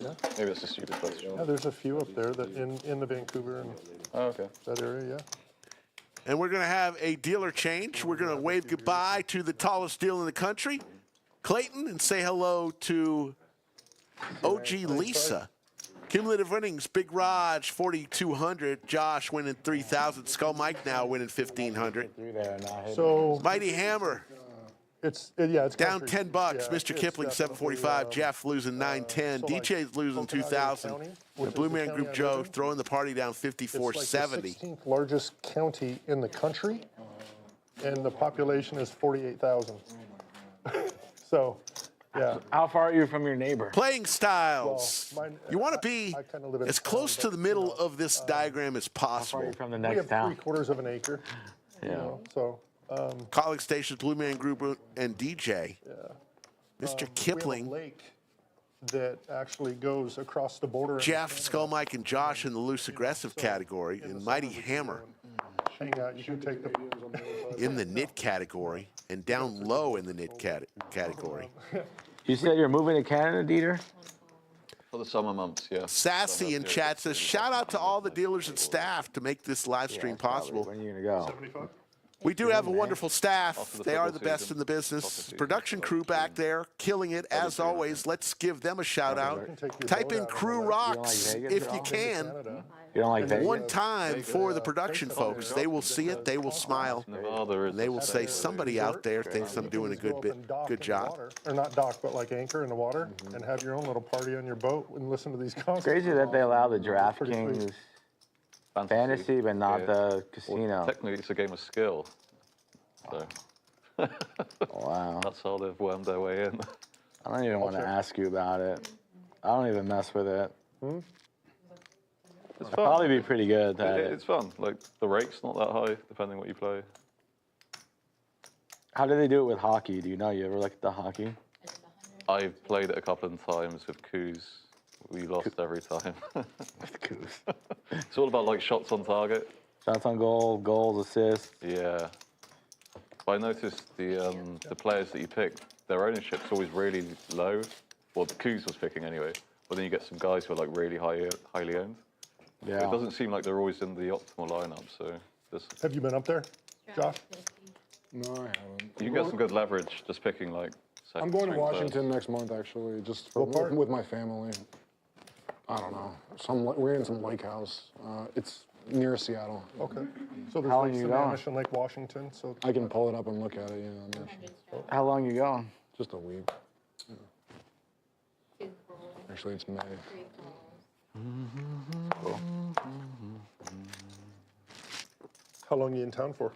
yeah. Maybe that's a stupid question. Yeah, there's a few up there that in the Vancouver and Oh, okay. that area, yeah. And we're going to have a dealer change. We're going to wave goodbye to the tallest deal in the country, Clayton, and say hello to OG Lisa. Cumulative winnings, Big Raj, 4,200. Josh winning 3,000. Skull Mike now winning 1,500. Through there, not hit. So Mighty Hammer it's down country. $10. Yeah, Mr. it's Kipling, definitely, 745. Jeff losing 910. so like DJ's losing Okanagan 2,000. County, And which Blue is the Man county Group I Joe live in, throwing the party down it's like the 5470. 16th largest county in the country, and the population is 48,000. So Yeah. How far are you from your neighbor? Playing styles. Well, mine- You want to be I kinda live in as town, close to but, the you middle know, of this diagram as How far are possible. you from the We next have town? 3/4 of an acre. You Yeah. know, so College Station, Blue Man Group, and DJ. Mr. we have a Kipling, lake that actually goes across the border. into Jeff, Canada. Skull Mike, and Josh in the loose aggressive So, category, in the and summer Mighty we can Hammer go and hang out. You can take the in the knit category, and down low in the knit category. You said you're moving to Canada, Dieter? For the summer months, yeah. Sassy in chat says, shout out to all the dealers and staff to make this live stream possible. When are you gonna go? 75? We do have a wonderful staff. After the They are football the best season, in the business. soccer season, Production soccer crew back season. there, killing it as season. always. Let's give them a shout out. can take your Type boat in out on Crew the lake. Rocks Vegas, if bro? you can. Canada. You don't like Vegas? One time for the production folks. They will see it, they will smile, Nevada is and they will say somebody out there thinks I'm doing a Just go up and dock good in the job. water. Or not dock, but like anchor in the water and have your own little party on your boat and listen to these concerts. Crazy that they allow the Pretty sweet. DraftKings fantasy, but not Yeah. the casino. Technically, it's a game of skill. So Wow. that's how they've wormed their way in. I don't even want to ask you about it. I don't even mess with it. It's I'd fun. probably be pretty good at it. It's fun. Like, the rate's not that high, depending what you play. How do they do it with hockey? Do you know? You ever look at the hockey? I've played it a couple of times with coups. We lost every time. It's all about, like, shots on target. Shots on goal, goals, assists. Yeah. But I noticed the players that you pick, their ownership's always really low. Well, the coups was picking anyway. But then you get some guys who are, like, really highly owned. Yeah. It doesn't seem like they're always in the optimal lineup, so Have you been up there, Josh? No, I haven't. you can get some good leverage just picking, like, I'm going to second-string Washington next month, actually, just What part? with my family. I don't know. We're in some lake house. It's near Seattle. Okay. So there's How Lake long you going? Sammamish and Lake Washington. So I can pull it up and look at it. Yeah, I'm not- How long you going? just a week. Yeah. Actually, it's May. how long are you in town for?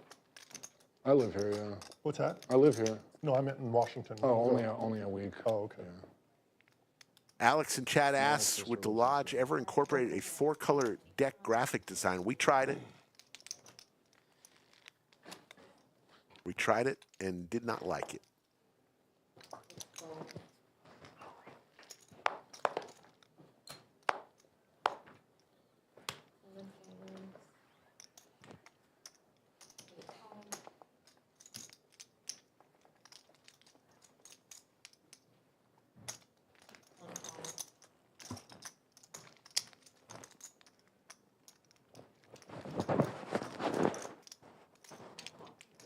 I live here. Yeah, What's that? I live here. No, I meant in Washington. Oh, only a week. Oh, okay. Alex in chat asks, would the Lodge ever incorporate a 4-color deck graphic design? We tried it. We tried it and did not like it.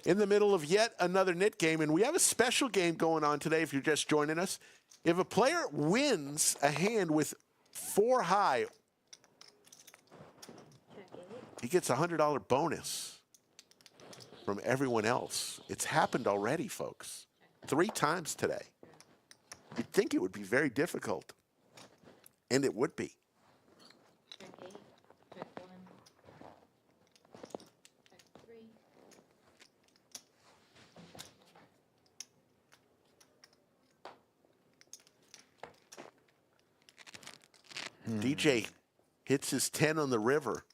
In the middle of yet another knit game, and we have a special game going on today if you're just joining us. If a player wins a hand with 4 high, he gets a $100 bonus from everyone else. It's happened already, folks. 3 times today. You'd think it would be very difficult, and it would be. DJ hits his 10 on the river,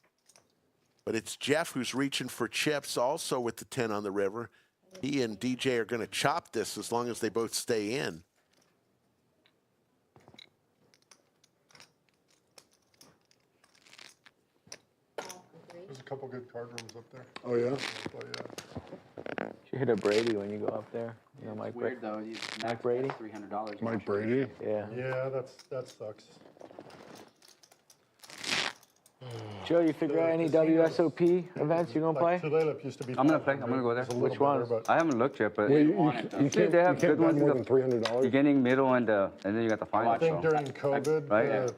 but it's Jeff who's reaching for chips also with the 10 on the river. He and DJ are going to chop this as long as they both stay in. There's a couple good card rooms up there. Oh yeah. Oh, yeah. You hit a Brady when you go up there. You know, Mike Weird though. Mike Brady? $300. Mike Brady. Yeah. Yeah, that sucks. Joe, you figure out any WSOP events you're gonna play? Like Tulalip used to be. I'm gonna play. I'm gonna go there. It's a little Which ones? better, but I haven't looked yet, but Wait, you see they have good bet ones. more in than the $300. beginning, middle, and then you got the final. I think So. during COVID, Right?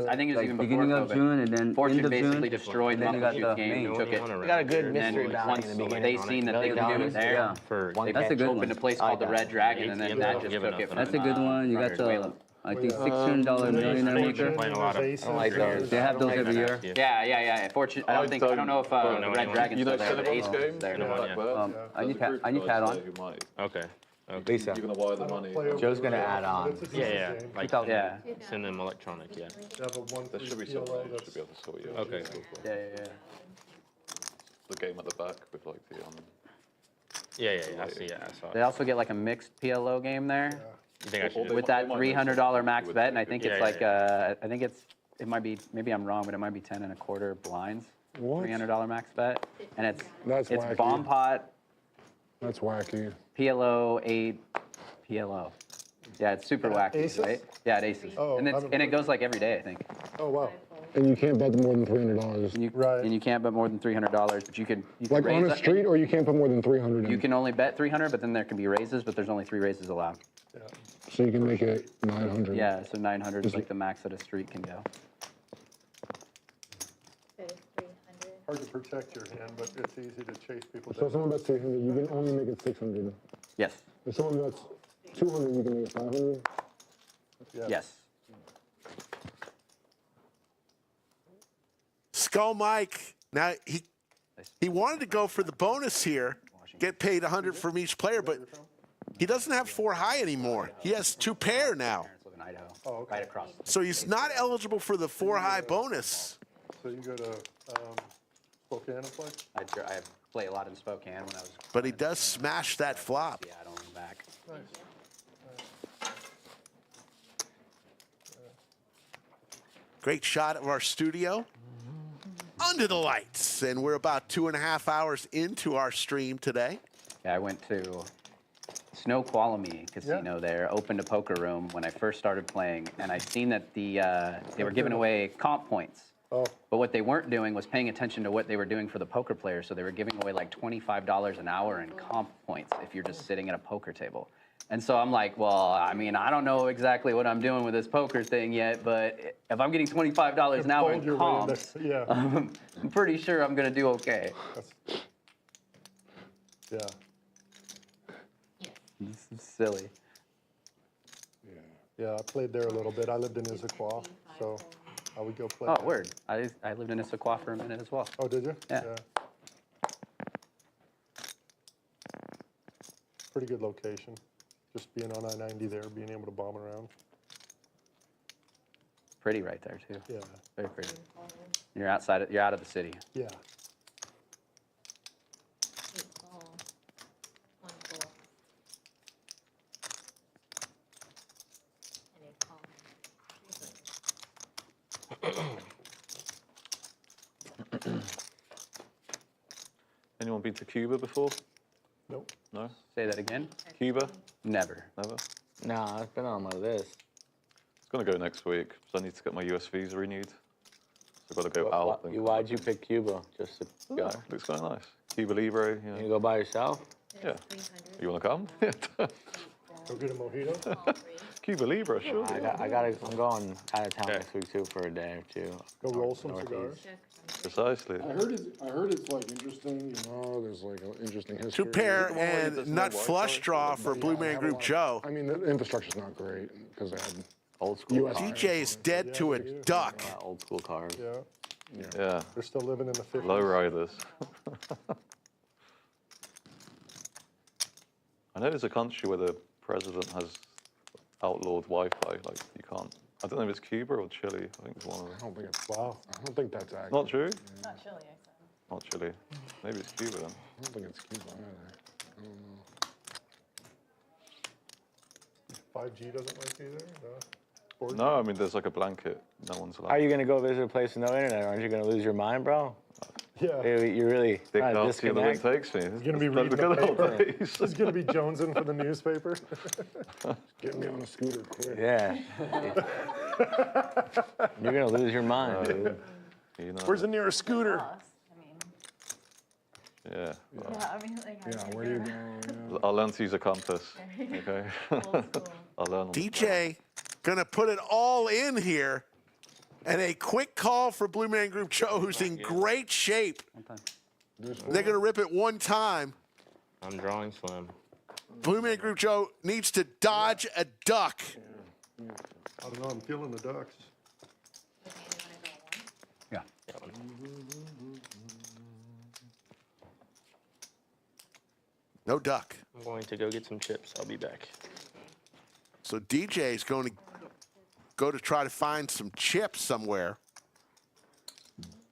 I think it was Like even beginning before of COVID. June and then Fortune end of basically June. destroyed Then you got Mountain the Shoot game, main. took it. We got a good And then mystery bounty once in the beginning. they seen that they could do it there, Yeah. For they That's a good opened one. a place called the Red Dragon, and then that just Giving took it up from That's a good one. You got from the, I think $600 millionaire maker. Playing a lot of- Aces, I don't like those. aces. They have those every year. Yeah. Fortune. I don't know if the Red Dragon's You still know there, but Ace Cinnamon's game? is there. Blackbird? I need There's a group Tad of guys on. there who might. Okay. Lisa, You're gonna wire the money. Joe's gonna add on. It's a decent Yeah, game. like Yeah. send them electronic. Yeah. You have a 1-3 There should be PLO someone who that's should be able to sort you. Okay. Yeah. The game at the back with like the Yeah. I see. Yeah, I saw They it. also get like a mixed PLO game there You think I should? with that $300 max would bet, and do I think Yeah, it's yeah, like I think it might be, maybe I'm wrong, but it might be 10 1/4 blinds. What? $300 max bet, and it's That's it's wacky. bomb pot That's wacky. PLO 8 PLO. Yeah, it's super wacky, Aces? right? Yeah, at Aces, Oh, and I it's haven't and it heard. goes like every day, I think. Oh, wow. And you can't bet more than $300. And you Right. and you can't bet more than $300, but you can Like raise on a street, or you can't put more than 300 in. You can only bet 300, but then there can be raises, but there's only 3 raises allowed. Yeah. So you can make it 900. Yeah, so 900 is like the max that a street can go. Hard to protect your hand, but it's easy to chase people So down. if someone bets 300, you can only make it 600. Yes, If someone bets 200, you can make it 500. Yeah. yes. Skull Mike. Now he wanted to go for the bonus here, get paid 100 from each player, but he doesn't have 4 high anymore. He has 2 pair now, Parents live in Idaho, Oh, okay. right across. so he's not eligible for the 4 high bonus. So you go to Spokane and play? I play a lot in Spokane when I was. But he does smash that flop. Seattle and back. Great shot of our studio under the lights, and we're about 2.5 hours into our stream today. Yeah, I went to Snoqualmie Casino there, opened a poker room when I first started playing, and I seen that they were giving away comp points. Oh, But what they weren't doing was paying attention to what they were doing for the poker players. So they were giving away like $25 an hour in comp points if you're just sitting at a poker table. And so I'm like, well, I mean, I don't know exactly what I'm doing with this poker thing yet, but if I'm getting $25 an hour fold in your way into- comps, yeah. I'm pretty sure I'm going to do okay. Yeah. This is silly. Yeah, I played there a little bit. I lived in Issaquah, so I would go play Oh, there. word. I lived in Issaquah for a minute as well. Oh, did you? Yeah. Pretty good location. Just being on I-90 there, being able to bomb around. Pretty right there, too. Yeah. Very pretty. You're outside. You're out of the city. Yeah. Anyone been to Cuba before? Nope. No? Say that again. Cuba? Never. Never? Nah, it's been on my list. It's gonna go next week, so I need to get my US visa renewed. So I've got to go out. and- Why'd you pick Cuba? Just to go? Oh, looks kind of nice. Cuba Libre, you know. You go by yourself? Yeah. You want to come? Go get a mojito. Cuba Libre, sure. I'm going out of town Okay. next week too for a day or two. Go roll some Northeast. cigars. Precisely. I heard it's like interesting, you know, there's like an interesting history. 2 pair one where and there's no nut Wi-Fi? flush draw for Blue Man Group Joe. I mean, the infrastructure's not great because they had Old school US cars. DJ's dead to a duck. Old school cars. Yeah. Yeah. They're still living in the 50s. Lowriders. I know there's a country where the president has outlawed Wi-Fi. Like, you can't. I don't know if it's Cuba or Chile. I think it's one of I them. don't think it's. Wow. I don't think that's accurate. Not true? Not chili, I said. Not Chile. Maybe it's Cuba then. I don't think it's Cuba either. I don't know. 5G doesn't work either? No. 4G? No, I mean, there's like a blanket. No one's allowed. How are you gonna go visit a place with no internet? Aren't you gonna lose your mind, bro? Yeah. You're really Dick trying to can't see the way it disconnect. takes me. It's gonna be like reading the good old paper. days. He's going to be jonesing for the newspaper. Get me on a scooter quick. Yeah. You're gonna lose your mind, dude. You know, Where's the nearest scooter? Lost. I mean, yeah. Well, yeah, I mean, like, Yeah, where do you go? Yeah. I'll learn to use a compass. Okay. Old school. I'll learn. DJ gonna put it all in here. And a quick call for Blue Man Group Joe, who's in great shape. They're gonna rip it one time. I'm drawing slim. Blue Man Group Joe needs to dodge a duck. I don't know. I'm feeling the ducks. Yeah. No duck. going to go get some chips. I'll be back. So DJ is going to go to try to find some chips somewhere,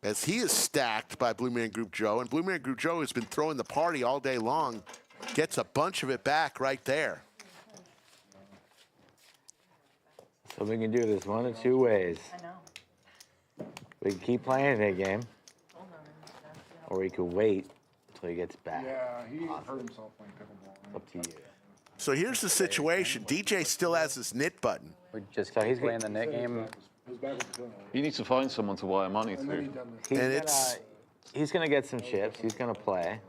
as he is stacked by Blue Man Group Joe. And Blue Man Group Joe has been throwing the party all day long. Gets a bunch of it back right there. So we can do this one of two ways. I know. We can keep playing that game, or we could wait until he gets back. Yeah, he hurt himself playing pickleball. Up to you. So here's the situation. DJ still has his knit button. We just So keep he's playing the net game. His back was killing him. You need to find someone to wire money And then he to. done this. He's And gonna, it's- he's gonna get some chips. He's gonna play.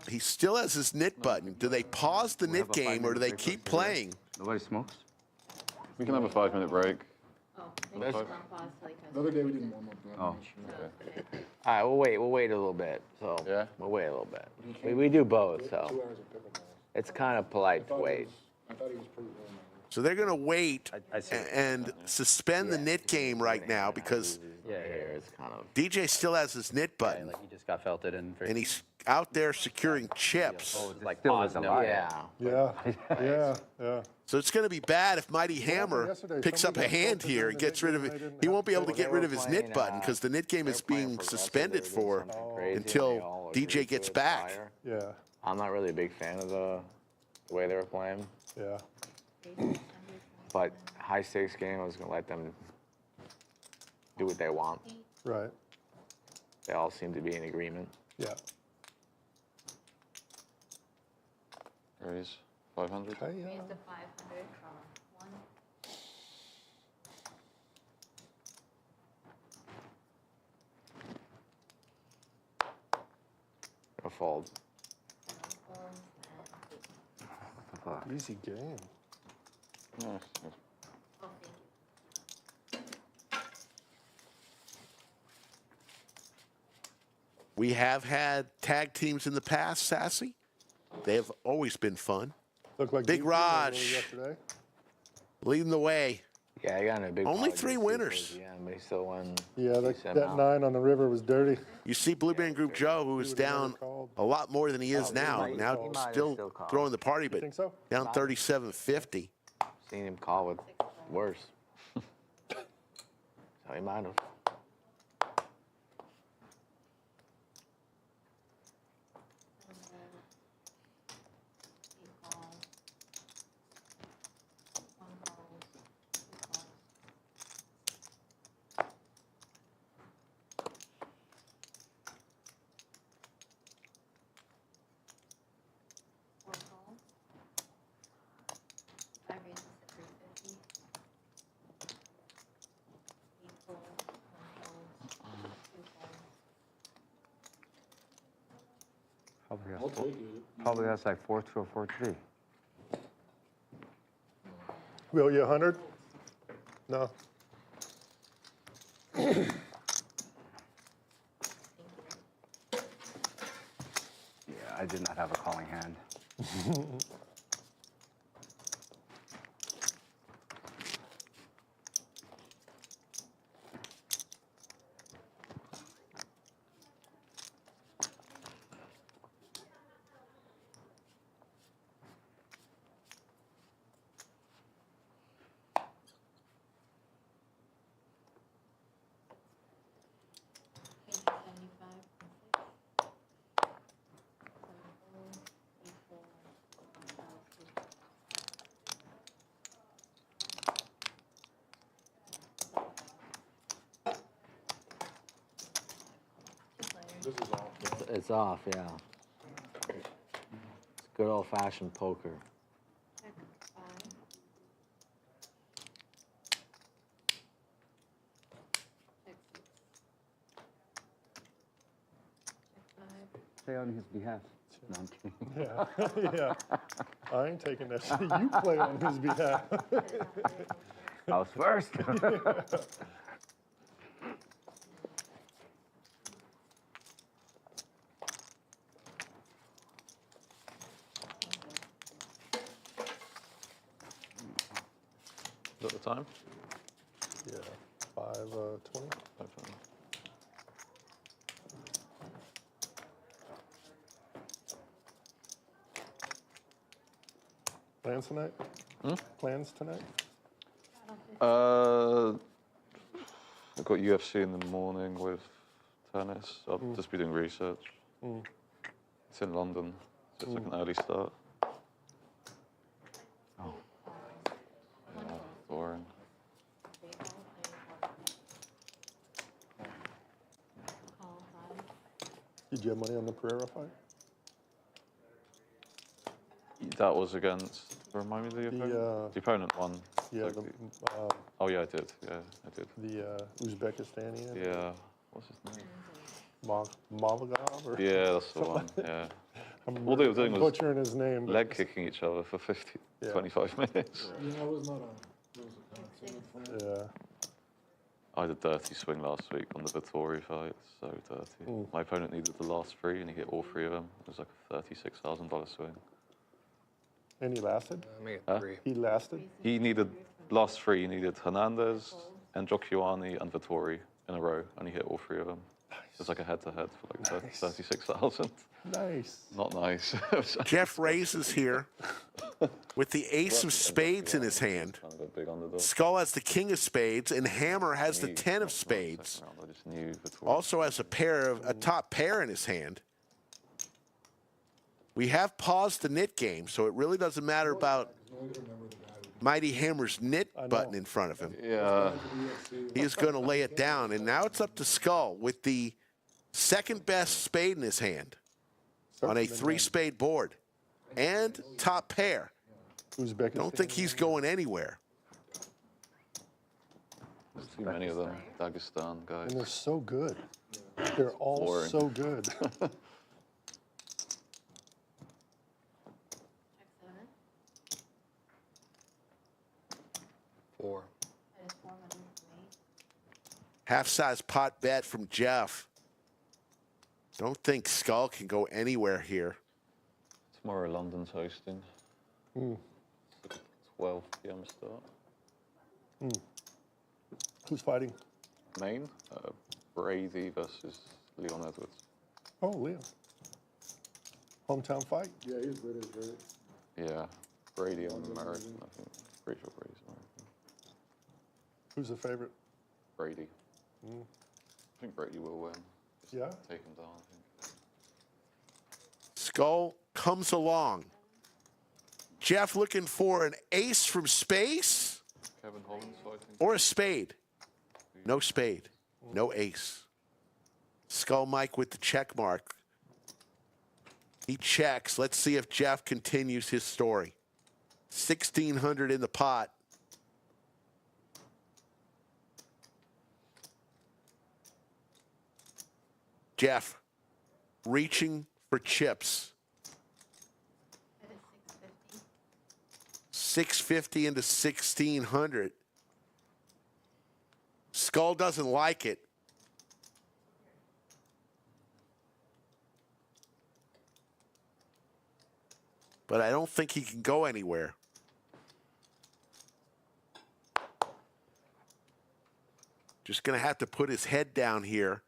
He still has his knit button. Do they pause the We knit have a game or 5-minute do they break for keep cigarettes. playing? Nobody smokes? We can have a 5-minute break. Oh, That's- The other day we didn't warm up that Oh. much. All right, we'll wait a little bit. So Yeah? we'll wait a little bit. We do both, 2 so hours of pickleball. it's kind of polite to I thought he wait. was- I thought he was pretty warm. So they're going to wait I see. and suspend the knit game right now because Yeah, here it's kind of. DJ still has his knit Yeah, button. like he just got felted and And he's out there securing chips. oh, it's like Still pause, is a no, lot. Yeah. Yeah. So it's going to be bad if Mighty Hammer yesterday, picks up a somebody got hand felted here in and the gets knit rid of game it. and they didn't He have won't be able to They get were rid of his knit playing, button because the knit game they is were playing being progressive, suspended they were for doing something crazy, and until they all agreed DJ to gets it back. prior. Yeah. I'm not really a big fan of the way they were playing, Yeah. but high stakes game, I was gonna let them do what they want. Right. They all seem to be in agreement. Yeah. Raise 500. Okay. Yeah. Raise the 500 one. A fold. Easy game. Nice. Oh, thank you. We have had tag teams in the past, Sassy. They have always been fun. Looked like Big DP won a Raj. little yesterday. Leading the way. Yeah, I got in a big. Only apology 3 too winners. towards the end, but he still won. Yeah, decent that amount. 9 on the river was dirty. You see Blue Man Group Joe, who is would've never down called. a lot more than he is he now. might- Now he might have still still called. throwing the party, You but think so? down 37-50. Seen him call with worse. So he might have. I raised this at 350. 8 full, 1 fold, 2 folds. I'll take it. Probably has like 4-2 or 4-3. We owe you 100? No. Yeah, I did not have a calling hand. This is awful. It's off, yeah. It's good old fashioned poker. Play on his behalf. No, I'm kidding. Yeah. Yeah. I ain't taking that shit. You play on his behalf. I was first. Is that the time? Yeah. 5:20. 5:20. Plans tonight? Plans tonight? I've got UFC in the morning with tennis. I'll just be doing research. It's in London, so it's like an early start. Oh. Yeah, boring. Did you have money on the Pereira fight? That was against, remind me of the opponent? The opponent won. Yeah, Like oh yeah, I did. Yeah, I did. the Uzbekistani. Yeah, what's his name? Mavagov? Or Yeah, that's the one. Yeah. I'm, All they were doing I'm was butchering his name. but leg kicking each other for 25 minutes. Yeah, it was not a. Yeah. I had a dirty swing last week on the Vittori fight. So dirty. My opponent needed the last three, and he hit all three of them. It was like a $36,000 swing. And he lasted? Make it Huh? 3. He lasted? He needed last three. He needed Hernandez, Njokuani, and Vittori in a row, and he hit all three of them. It was like a head-to-head for like 36,000. Nice. Not nice. Jeff raises here with the ace of spades in his hand. Kind of a big underdog. Skull has the king of spades, and Hammer has the 10 of spades. I just knew Vittori. Also has a top pair in his hand. We have paused the nit game, so it really doesn't matter about Mighty Hammer's nit button in front of him. Yeah. He is going to lay it down, and now it's up to Skull with the second best spade in his hand on a 3-spade board and top pair. Uzbekistan. Don't think he's going anywhere. There's too many of them. Dagestan guys. And they're so good. They're all Boring. so good. Half-size pot bet from Jeff. Don't think Skull can go anywhere here. Tomorrow London's hosting. 12 p.m. start. Who's fighting? Maine, Brady versus Leon Edwards. Oh, Leo. Hometown fight? Yeah, he's British, right? Yeah, Brady on American, I think. Pretty sure Brady's American. Who's the favorite? Brady. I think Brady will win. Just Yeah? take him down, I think. Skull comes along. Jeff looking for an ace from space Kevin Holland's fighting. or a spade. No spade. No ace. Skull Mike with the check mark. He checks. Let's see if Jeff continues his story. 1,600 in the pot. Jeff reaching for chips. 650 into 1,600. Skull doesn't like it. But I don't think he can go anywhere. Just going to have to put his head down here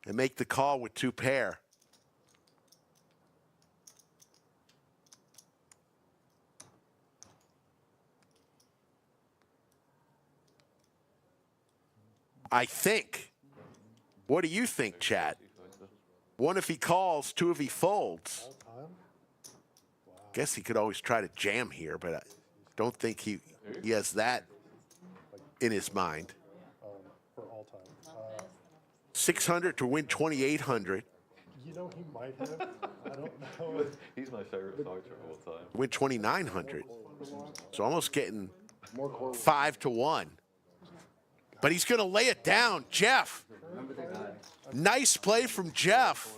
and make the call with 2 pair. I think. What do you think, Chad? 1 if he calls, 2 if he folds. Guess he could always try to jam here, but I don't think he has that in his mind. For all time. 600 to win 2,800. You know, he might have. I don't know. He's my favorite fighter of all time. Win 2,900. So almost getting 5 to 1. But he's going to lay it down. Jeff. Nice play from Jeff.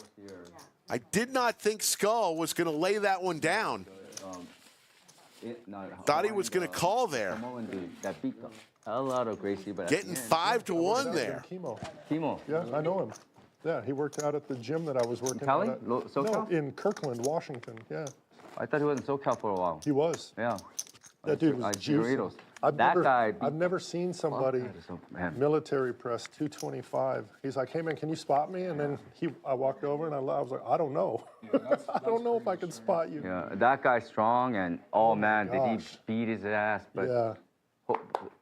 I did not think Skull was going to lay that one down. Thought he was going to call there. A lot of Gracie, but Getting 5 to 1 there. Chemo. Yeah, I know him. Yeah, he worked out at the gym that I was working Cali? at. SoCal? No, in Kirkland, Washington. Yeah, I thought he was in SoCal for a while. he was. Yeah. That dude was I see juicing. Doritos. I've That never, guy I've never seen somebody man. military press 225. He's like, hey man, can you spot me? And then I walked over and I was like, I don't know. I don't know if I can spot you. Yeah, that guy's strong, and oh man, did he gosh. beat his ass? But Yeah.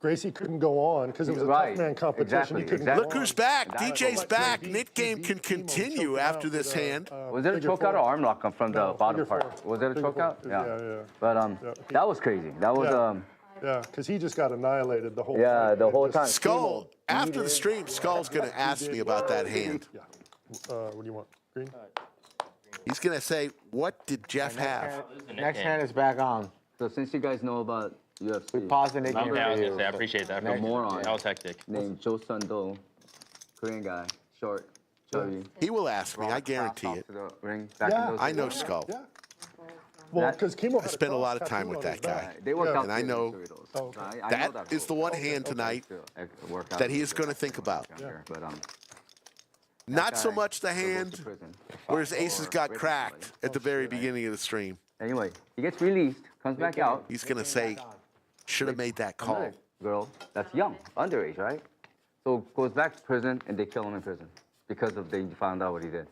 Gracie couldn't go on because it was a Right, tough man competition. exactly, He couldn't exactly. go Look who's on. back. That- DJ's back. He Knit game beat can Chemo, continue choked him after out this with a, hand. was it a figure chokeout or four. arm lock from the No, bottom figure part? four. Was it a Figure chokeout? four. Yeah. Yeah. But Yeah. that was crazy. That was Yeah. Yeah, because he just got annihilated the whole Yeah, fight. the It whole just- time. Skull, after the stream, Skull's going to ask me about that hand. Yeah. What do you want? Green? He's going to say, what did Jeff have? Next hand is back on. So since you guys know about UFC, Pause the Nick game Yeah, I was for gonna say, I you. appreciate that. a moron That was hectic. named Xuan Liu, Korean guy, short, chubby. He will ask me. I brought guarantee class it. off to the ring back Yeah. in those I know days. Skull. Yeah. Well, That- because Chemo I spent a lot of time with that guy. They worked Yeah. out And I know Oh, okay. I know That is the one hand tonight that he is going to think about. But Not so guy much the will go to hand prison. where his aces got Or cracked at the very beginning of the stream. Anyway, he gets released, comes back out. He's going to say, should have made that call. Another girl that's young, underage, right? So goes back to prison and they kill him in prison because of they found out what he did.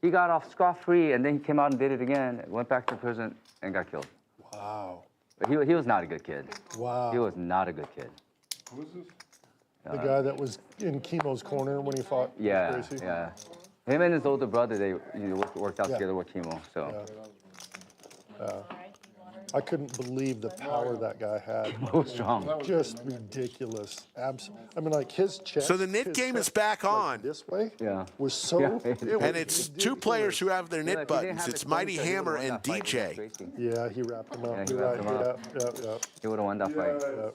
He got off scot-free and then he came out and did it again, went back to prison and got killed. Wow. But he was not a good kid. Wow. He was not a good kid. Who is this? The guy that was in Chemo's corner when he fought Yeah, Gracie. yeah. Him and his older brother, they worked out Yeah. together with Chemo. So I couldn't believe the power that guy had. Chemo was strong. Just ridiculous. I mean, like his chest. So the knit his game is chest, back like, on. this way. Yeah. Was so. Yeah. it was And it's two ridiculous. players who have their Yeah, knit if he didn't buttons. have It's his Mighty points, he Hammer would've won and that fight DJ. against Gracie. Yeah, he wrapped him up. Yeah, he You're wrapped right. him up. Yep. He would have won that fight.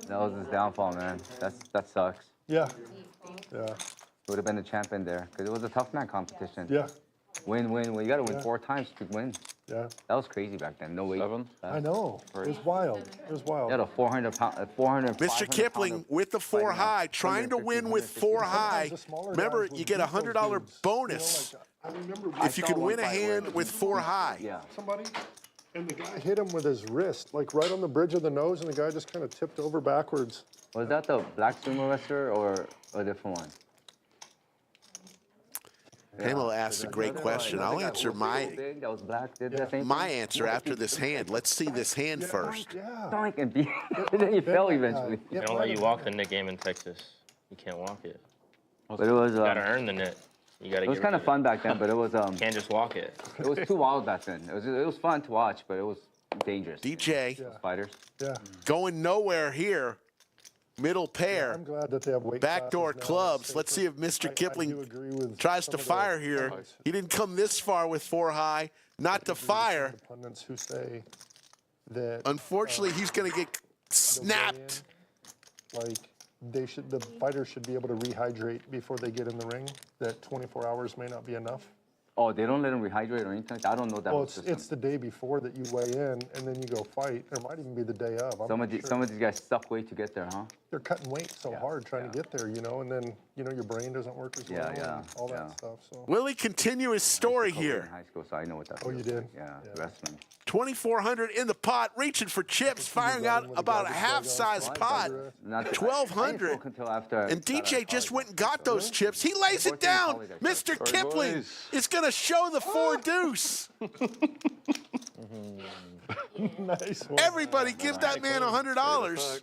That was his downfall, man. That sucks. Yeah. He would have been the champion there because it was a tough man competition. Yeah. Win. You got to win Yeah. 4 times to win. Yeah. That was crazy back then. No weight. 7? I know. It was wild. It was wild. You had a 400-pound, 400. Mr. Kipling with the 4 high, trying to win with 4 high. The smaller Remember, guys you would get a beat those $100 dudes. bonus You know, like, I remember if you saw can one win a fight where hand with 4 high. Yeah. somebody, and the guy hit him with his wrist, like right on the bridge of the nose, and the guy just kind of tipped over backwards. Was that the black sumo wrestler or a different one? Hamill asked a great question. I'll answer Big, that was black. Did that same my thing? answer after this hand. Let's see this hand first. Yeah. Doink and beat. And then he fell eventually. They don't let you walk the knit game in Texas. You can't walk it. But it was You gotta earn the knit. You gotta. it was kind of fun back then, but it was You can't just walk it. it was too wild back then. It was fun to watch, but it was dangerous. DJ Those fighters. Yeah. going nowhere here. Middle pair. I'm glad that they have weight Backdoor classes now. clubs. It's Let's see if Mr. I do Kipling agree with tries some to of the fire here. guys. He didn't come this far with 4 high. Not to fire. The pundits who say that Unfortunately, he's going to get snapped. like the fighters should be able to rehydrate before they get in the ring. That 24 hours may not be enough. Oh, they don't let him rehydrate or anything. I don't know that. Well, whole it's system. the day before that you weigh in, and then you go fight. Or it might even be the day of. I'm Some not of these sure. some of these guys suck way to get there, huh? They're cutting weight so hard trying to get there, you know, and then your brain doesn't work as well, and all that stuff. So. Will he continue his story In here? high school, so I know what that. Oh, you did? Yeah, wrestling. 2,400 in the pot, reaching for chips, firing out about a half-size pot. Not 1,200. Until after. And DJ just went and got those chips. He lays it down. Mr. Kipling is going to show the 4 deuce. Nice one. Everybody give that man $100.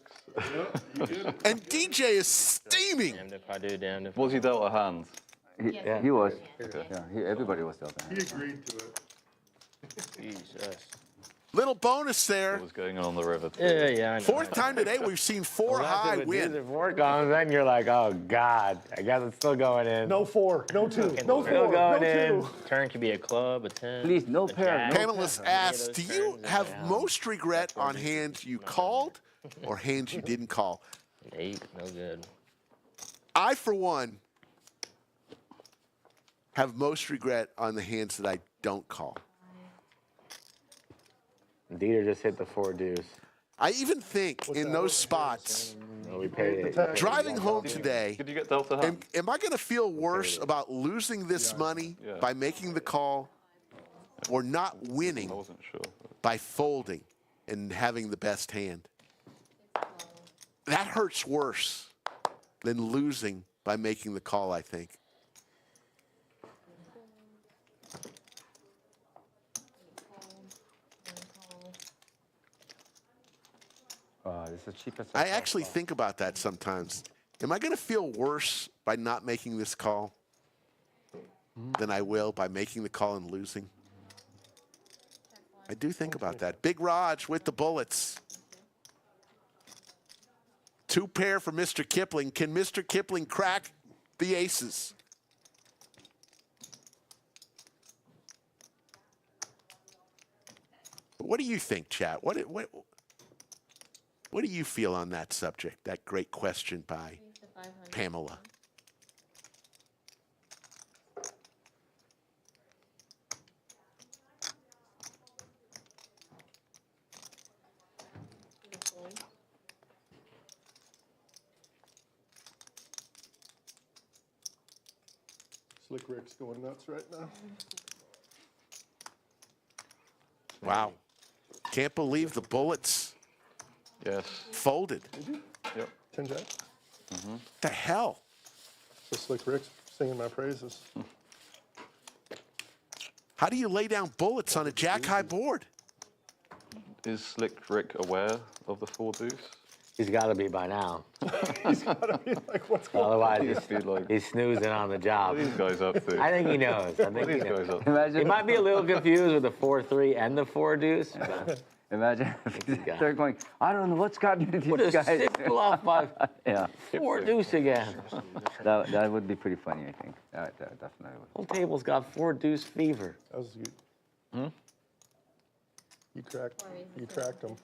And DJ is steaming. Damned if I do, damned if Was he dealt a hand? He was. Yeah, everybody was still there. He agreed to it. Jesus. Little bonus there. What was going on the river? Yeah, I know. 4th time today we've seen 4 high win. If 4 comes, then you're like, oh God, I guess it's still going in. No 4, no 2, no 4, Still going in. no 2. Turn could be a club, a 10. Please, no a pair, jack. no Panelists asked, do you have most regret on hands you called or hands you didn't call? An 8, no good. I, for one, have most regret on the hands that I don't call. Dieter just hit the 4 deuce. I even think in those spots, We paid it. driving home today, Did you get dealt a hand? am I going to feel worse about losing this money Yeah. by making the call or not winning I wasn't sure. by folding? and having the best hand. That hurts worse than losing by making the call, I think. This is the cheapest. I actually think about that sometimes. Am I going to feel worse by not making this call than I will by making the call and losing? I do think about that. Big Raj with the bullets. 2 pair for Mr. Kipling. Can Mr. Kipling crack the aces? What do you think, chat? What do you feel on that subject? That great question by Pamela. Slick Rick's going nuts right now. Wow. Can't believe the bullets Yes. folded. Yep. 10 jack. What the hell? So Slick Rick's singing my praises. How do you lay down bullets on a jack-high board? Is Slick Rick aware of the 4 deuce? He's got to be by now. He's gotta be like, what's going on? Otherwise, Dude, like, he's snoozing on the job. what are these guys up to? I think he knows. I What think are he these knows. guys up to? Imagine. He might be a little confused with the 4-3 and the 4 deuce. But Imagine if they're going, I don't know what's gotten into these what a guys. sick bluff by Yeah, 4 deuce again. that would be pretty funny, I think. That definitely would. Whole table's got 4 deuce fever. That was good. You cracked him.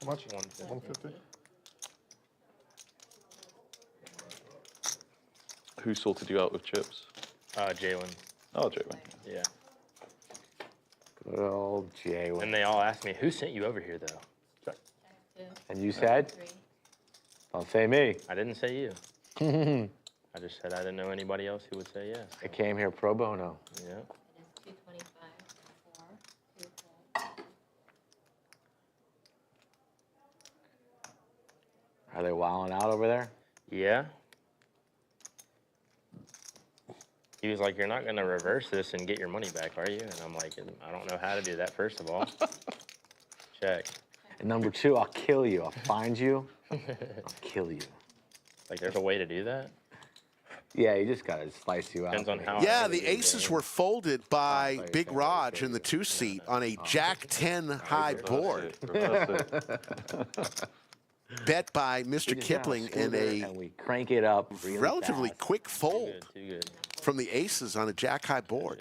How much? 150. Who sorted you out with chips? Jalen. Oh, Jalen. Yeah. Good old Jay. And they all asked me, who sent you over here, though? Check. And you said? Don't say me. I didn't say you. I just said I didn't know anybody else who would say yes. I came here pro bono. Yeah. Are they wilding out over there? Yeah. He was like, you're not going to reverse this and get your money back, are you? And I'm like, I don't know how to do that, first of all. Check. And number 2, I'll kill you. I'll find you. I'll kill you. Like, there's a way to do that? Yeah, you just got to slice you out. Depends on how. Yeah, the aces were folded by Big Raj in the 2-seat on a Jack-10 high board. Bet by Mr. Kipling in and we crank it up really relatively fast. quick fold Too good. from the aces on a jack-high board.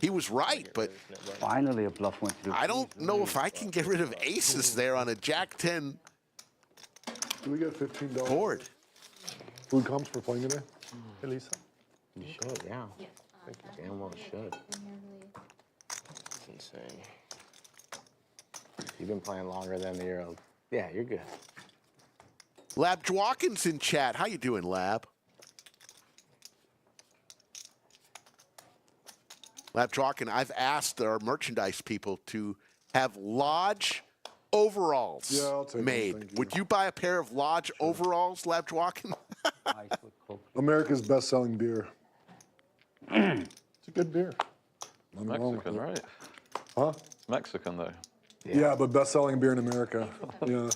He was right, but Finally, a bluff went through. I don't know if I can get rid of aces there on a Jack-10 Do we get $15 board. food comps for playing today? Hey, Lisa. You should, yeah. Damn well should. It's insane. You've been playing longer than the year. Yeah, you're good. Lab Dwalkins in chat. How you doing, Lab? Lab Dwalkin, I've asked our merchandise people to have Lodge overalls Yeah, I'll take them, made. thank you. Would you buy a pair of Lodge overalls, Lab Dwalkin? America's best-selling beer. It's a good beer. Nothing wrong with Mexican, it. right? Huh? Mexican, though. Yeah, but best-selling beer in America. Yeah.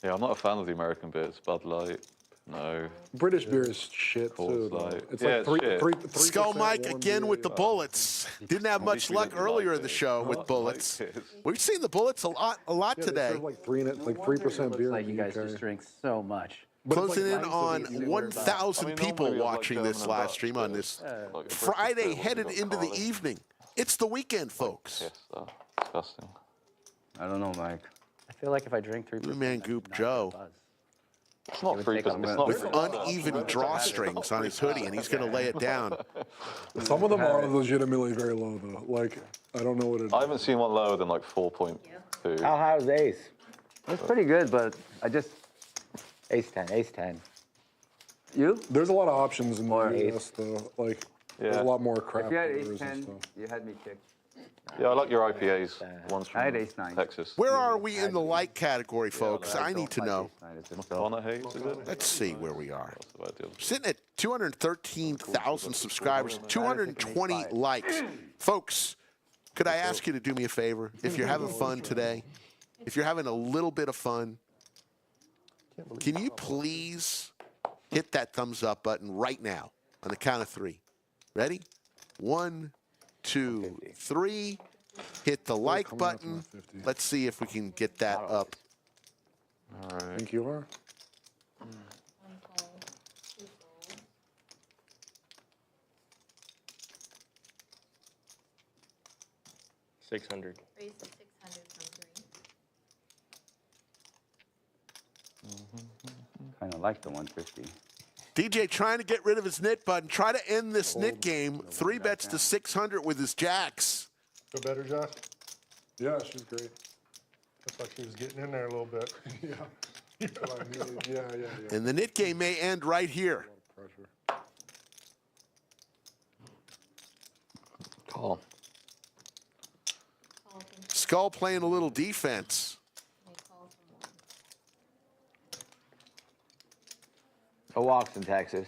Yeah, I'm not a fan of the American beers. Bud Light, no. British beer is shit too. Coors though. Light. It's Yeah, like it's three, shit. 3% Skull Mike warm again beer, with the yeah. bullets. Didn't have much we luck didn't earlier like in the it. show I with like bullets. it. We've seen the bullets a lot Yeah, they today. serve like 3% beer Like in you the guys UK. just drink so much. But it's Closing like in nice on that you- 1,000 I mean, people normally I like watching German this and live Dutch, stream on but this like a British Friday, beer, headed we've got into the Carling. evening. It's the weekend, folks. Yes, disgusting. I don't know, Mike. I feel like if I drink 3%, Blue Man I Goop should not Joe. get a buzz. It's not would free. take It's a not With free. uneven drawstrings on his hoodie, and he's going to lay it down. Some of them are legitimately very low though. Like I don't know what it is. I haven't seen one lower than like 4.2. How high was the ace? It's pretty good, but I just Ace 10, ace 10. you. There's a lot of options in the Or US though. Like there's Yeah. a lot more crap If you had players ace and 10, stuff. you had me kicked. Yeah, I like your IPAs. Ones I had from ace 9. Texas. Where are we in the light category, folks? I need to know. Donna Hayes, is it? Let's see where we are. That's the right deal. Sitting at 213,000 subscribers, 220 likes. Folks, could I ask you to do me a favor? If you're having fun today, if you're having a little bit of fun, can you please hit that thumbs up button right now on the count of 3? Ready? 1, 2, 3. Hit the like button. Let's see if we can get that up. All right. I think you are. $600. Raise to 600 from 3. Kind of like the 150. DJ trying to get rid of his nit button. Try to end this nit game. 3 bets to 600 with his jacks. Feel better, Josh? Yeah, she's great. Looks like she was getting in there a little bit. Yeah. That's what I needed. Yeah. And the nit game may end right here. Pressure. Call. Call from Skull playing a little defense. they call from 1. Who walks in Texas?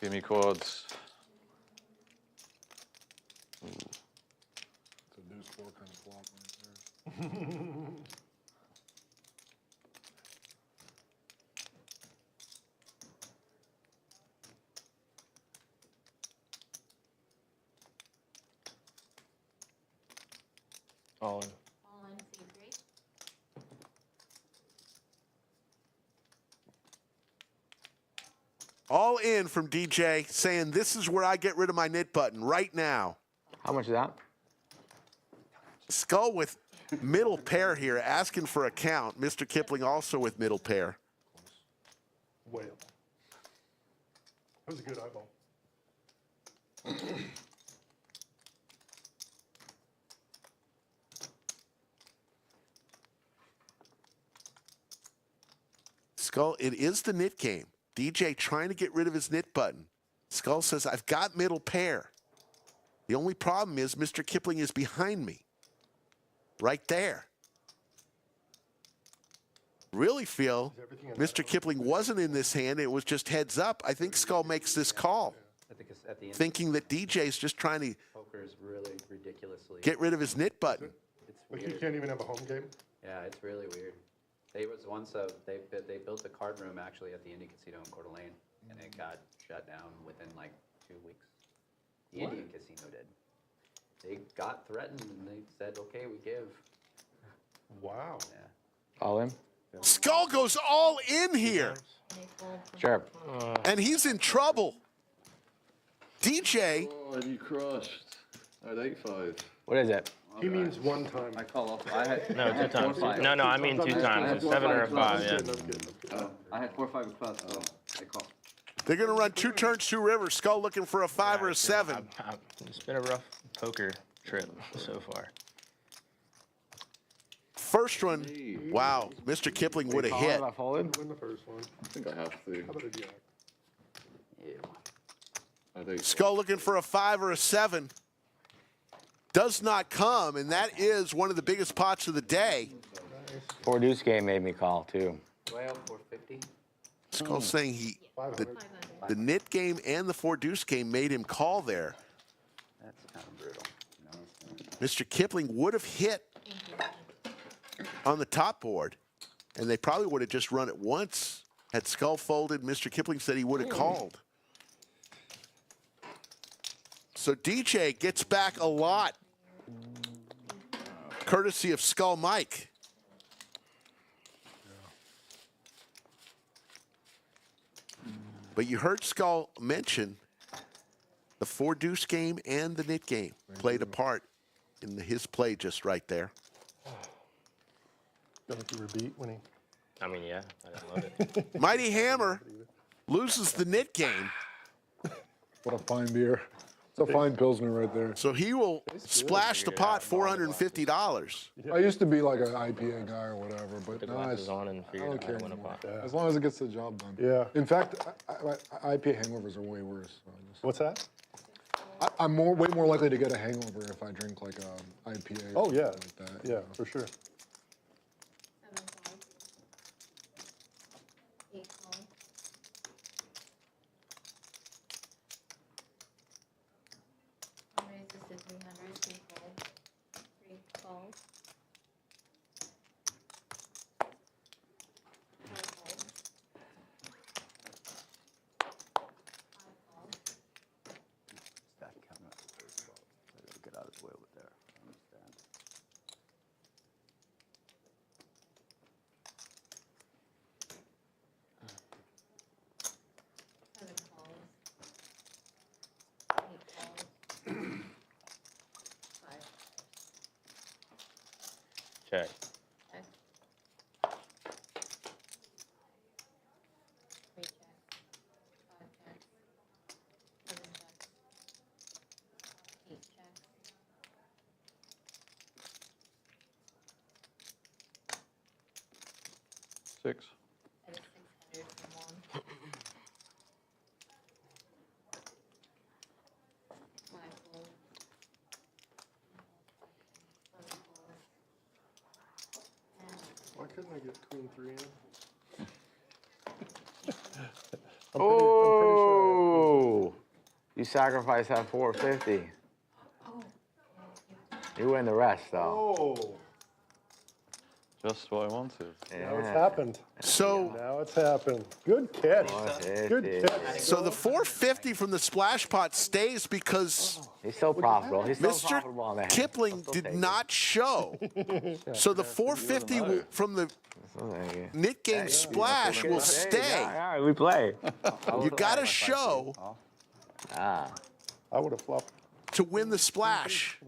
Give me quads. It's a deuce 4 kind of flop right there. All in. All in, so you agree? All in from DJ saying this is where I get rid of my nit button right now. How much is that? Skull with middle pair here asking for a count. Mr. Kipling also with middle pair. Whale. That was a good eyeball. Skull, it is the nit game. DJ trying to get rid of his nit button. Skull says, I've got middle pair. The only problem is Mr. Kipling is behind me. Right there. Really feel Mr. Kipling wasn't in this hand. It was just heads up. I think Skull makes this call, At the end, thinking that DJ's just trying to poker is really ridiculously. get rid of his nit button. It's Like you weird. can't even have a home game? Yeah, it's really weird. They was once they built a card room actually at the Indian Casino in Coeur d'Alene, and it got shut down within like 2 weeks. The Indian Casino did. They got threatened and they said, "Okay, we give." Wow. Yeah. All in? Skull goes all in here, They fold from Sure. and he's in trouble. DJ, Oh, you crushed. At 8-5. What is it? He means one time. I call off. I had No, 2 times. No, I mean 2 times. A 7 or a 5, yeah. I had 4, 5, and 5. So I call. they're going to run 2 turns, 2 rivers. Skull looking for a 5 or a 7. It's been a rough poker trip so far. First one, wow, Mr. Kipling would have Call hit. if I folded? Win the first one. I think I have to. How about a jack? At 8. Skull looking for a 5 or a 7. Does not come, and that is one of the biggest pots of the day. 4 deuce game made me call too. Do I have 450? Skull saying he, the, 500. the nit game and the 4 deuce game made him call there. That's kind of brutal. Mr. Kipling would have hit on the top board, and they probably would have just run it once. Had Skull folded, Mr. Kipling said he would have called. So DJ gets back a lot, courtesy of Skull Mike. But you heard Skull mention the 4 deuce game and the nit game played a part in his play just right there. Feel like you were beat when he I mean, yeah, I didn't love it. Mighty Hammer loses the knit game, What a fine beer. It's a fine Pilsner right there. so he will splash the pot $450. I used to be like an IPA guy or whatever, but Put now glasses on and I figured don't out how care to win a anymore. pot. As long as it gets the job done. Yeah. In fact, IPA hangovers are way worse. So What's that? I'm way more likely to get a hangover if I drink like a IPA. Oh, or yeah. something like that. Yeah, for sure. 7 calls. 8 calls. I'll raise this to 300. 3 calls. 3 calls. 4 calls. 5 calls. Stack count up as well. So it'll get out of his way over there. I understand. Seven calls. 8 calls. 5. Check. Check. 3 checks. 5 checks. 7 checks. 8 checks. 6. That is 600 for 1. 5 calls. 7 calls. Why couldn't I get queen 3 in? Oh, you sacrificed that 450. You win the rest, though. Oh, Just what I wanted. now it's happened. So, Now it's happened. Good catch. Good catch. so the 450 from the splash pot stays because He's so profitable. He's so Mr. profitable on the hand. Kipling Still did take it. not show. So the 450 from the Still take it. knit game splash will Hey, stay. all right, we play. You got to show Ah, I would have flopped. to win the splash.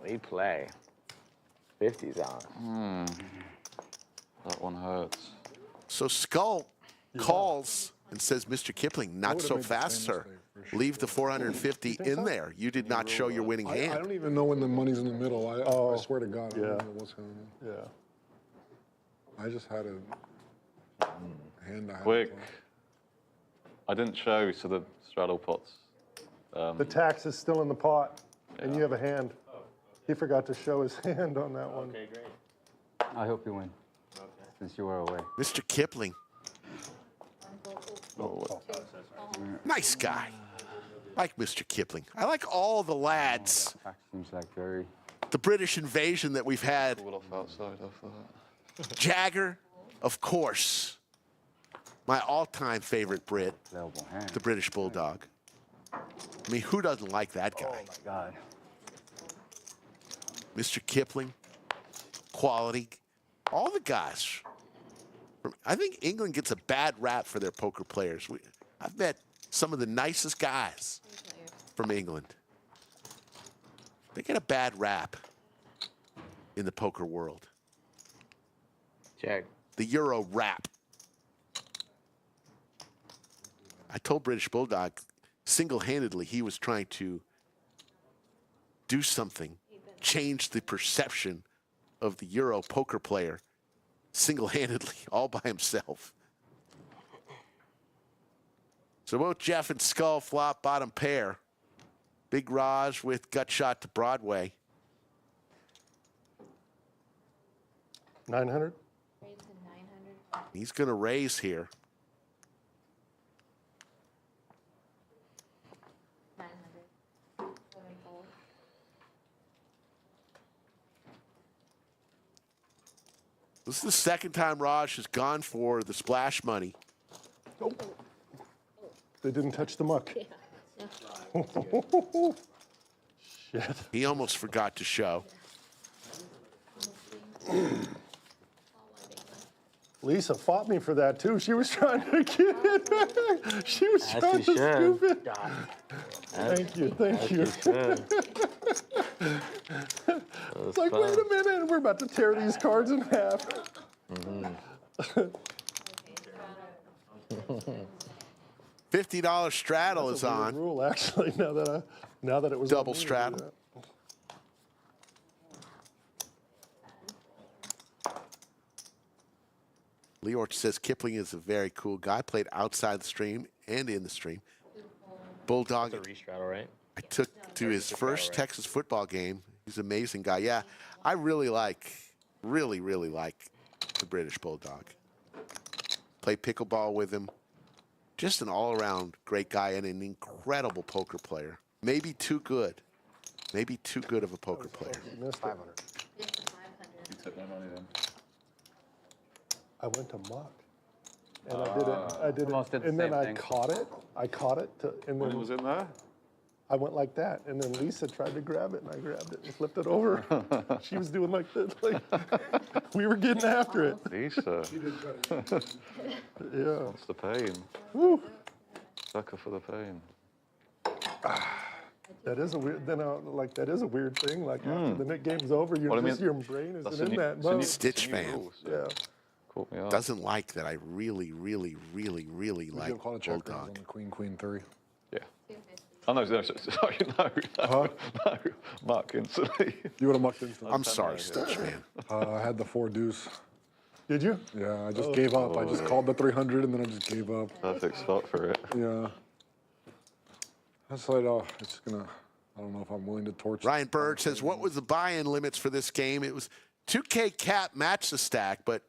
we play. 50's on. That one hurts. So Skull calls and says, Mr. Kipling, not would've so made the fast, same sir. mistake, for sure. Leave the 450 in there. You did not show your winning I hand. don't even know when the money's in the middle. I swear to God, I yeah. don't know what's going on. Yeah. I just had a hand I had to Quick. play. I didn't show, so the straddle pots. The tax is still in the pot, and you have a hand. He forgot to show his hand on that one. Okay, great. I hope you win. Since you were away. Mr. Kipling, nice guy. Like Mr. Kipling. I like all the lads. Fact seems like very. The British invasion that we've had. All off outside after that. Jagger, of course. My all-time favorite Brit, Available hand. the British Bulldog. I mean, who doesn't like that guy? Oh my God. Mr. Kipling, quality, all the guys. I think England gets a bad rap for their poker players. I've met some of the nicest guys from England. They get a bad rap in the poker world. Check. The Euro rap. I told British Bulldog single-handedly he was trying to do something, change the perception of the Euro poker player single-handedly, all by himself. So both Jeff and Skull flop bottom pair. Big Raj with gut shot to Broadway. 900? Raise to 900. He's going to raise here. 900. 7 calls. This is the second time Raj has gone for the splash money. They didn't touch the muck. Shit. He almost forgot to show. Lisa fought me for that too. She was trying to get it. She was As trying you to should. scoop it. Thank you, thank you. It's like, wait a minute, we're about to tear these cards in half. $50 straddle That's is a weird on. rule, actually, now that it was Double on me to do straddle. that. Leort says Kipling is a very cool guy. Played outside the stream and in the stream. Bulldog, It's a restraddle, right? I took to his first Texas football game. He's an amazing guy. Yeah, I really like the British Bulldog. Play pickleball with him. Just an all-around great guy and an incredible poker player. Maybe too good. Maybe too good of a poker player. You missed it. 500. It's a 500. You took my money then. I went to muck. And I did Almost did it, the and then same I thing. caught it. And Money then was in there? I went like that, and then Lisa tried to grab it, and I grabbed it and flipped it over. She was doing like this, like we were getting after it. Lisa. Yeah. What's the pain? Woo. Sucker for the pain. That is a weird. Then that is a weird thing. Like after the net game's over, Well, I mean, your brain that's isn't a in new- that it's a new- mode. Stitch it's a new fan. rule, so Yeah. Caught me up. Doesn't like that I really We like should call a check raise on Bulldog. the queen 3. Yeah. Oh, no, sorry, no. Mark instantly. You would have mucked instantly. I'm sorry, Stitch fan. I had the 4 deuce. Did you? Yeah, I just gave up. I just called the 300 and then I just gave up. Perfect spot for it. Yeah. I said, oh, it's gonna. I don't know if I'm willing to torch. Ryan Bird says, what was the buy-in limits for this game? It was 2K cap match the stack, but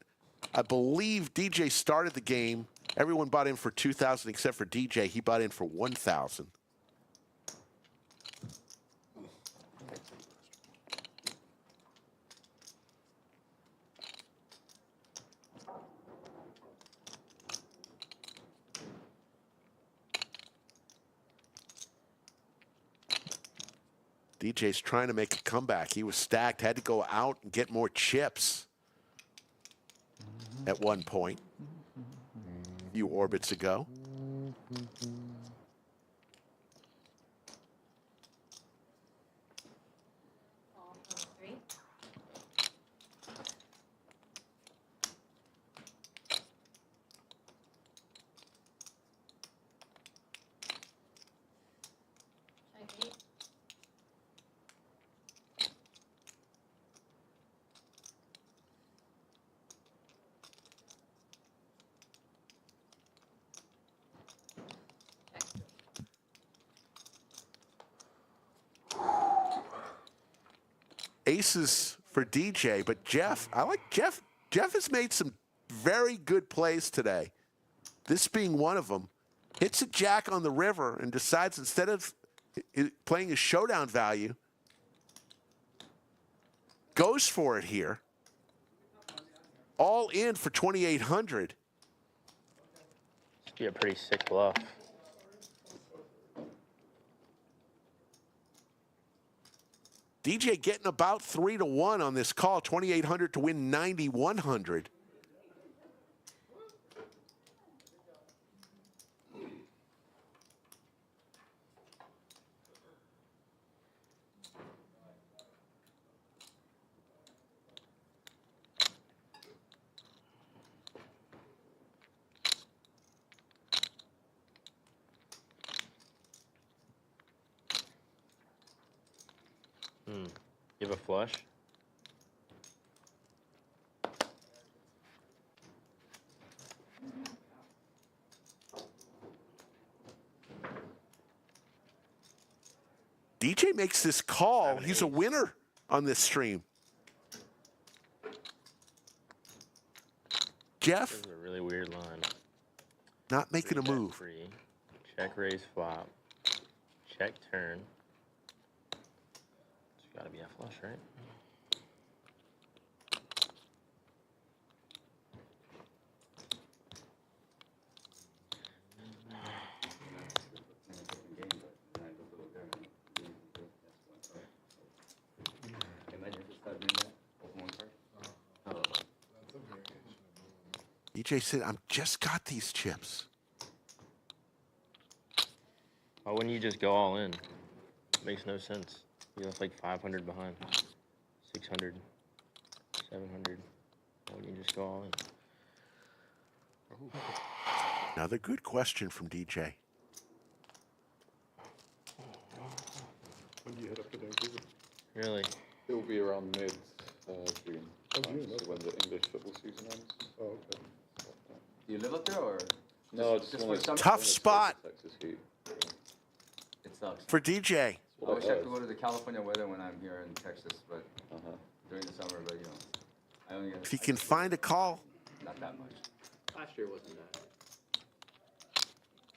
I believe DJ started the game. Everyone bought in for 2,000 except for DJ. He bought in for 1,000. DJ's trying to make a comeback. He was stacked, had to go out and get more chips at one point, a few orbits ago. All plus 3. Check 8. Aces for DJ, but Jeff, I like Jeff. Jeff has made some very good plays today. This being one of them. Hits a jack on the river and decides instead of playing his showdown value, goes for it here. All in for 2,800. Should be a pretty sick bluff. DJ getting about 3-1 on this call, 2,800 to win 9,100. You have a flush? DJ makes this call. He's a winner on this stream. Jeff, This is a really weird line. not making a Check move. free, check raise flop, check turn. It's got to be a flush, right? DJ said, "I'm just got these chips." Why wouldn't you just go all in? Makes no sense. You left like 500 behind. 600, 700. Why wouldn't you just go all in? Another good question from DJ. When do you head up to Vancouver? Really? It will be around mid June. Oh, June, That's when the English football season ends. Oh, okay. Do you live up there or? No, it's just one for of some- Tough spot Texas heat. It sucks. for DJ. I wish I could go to the California weather when I'm here in Texas, but during the summer, but I only get If you can find a call, not that much. Last year wasn't bad.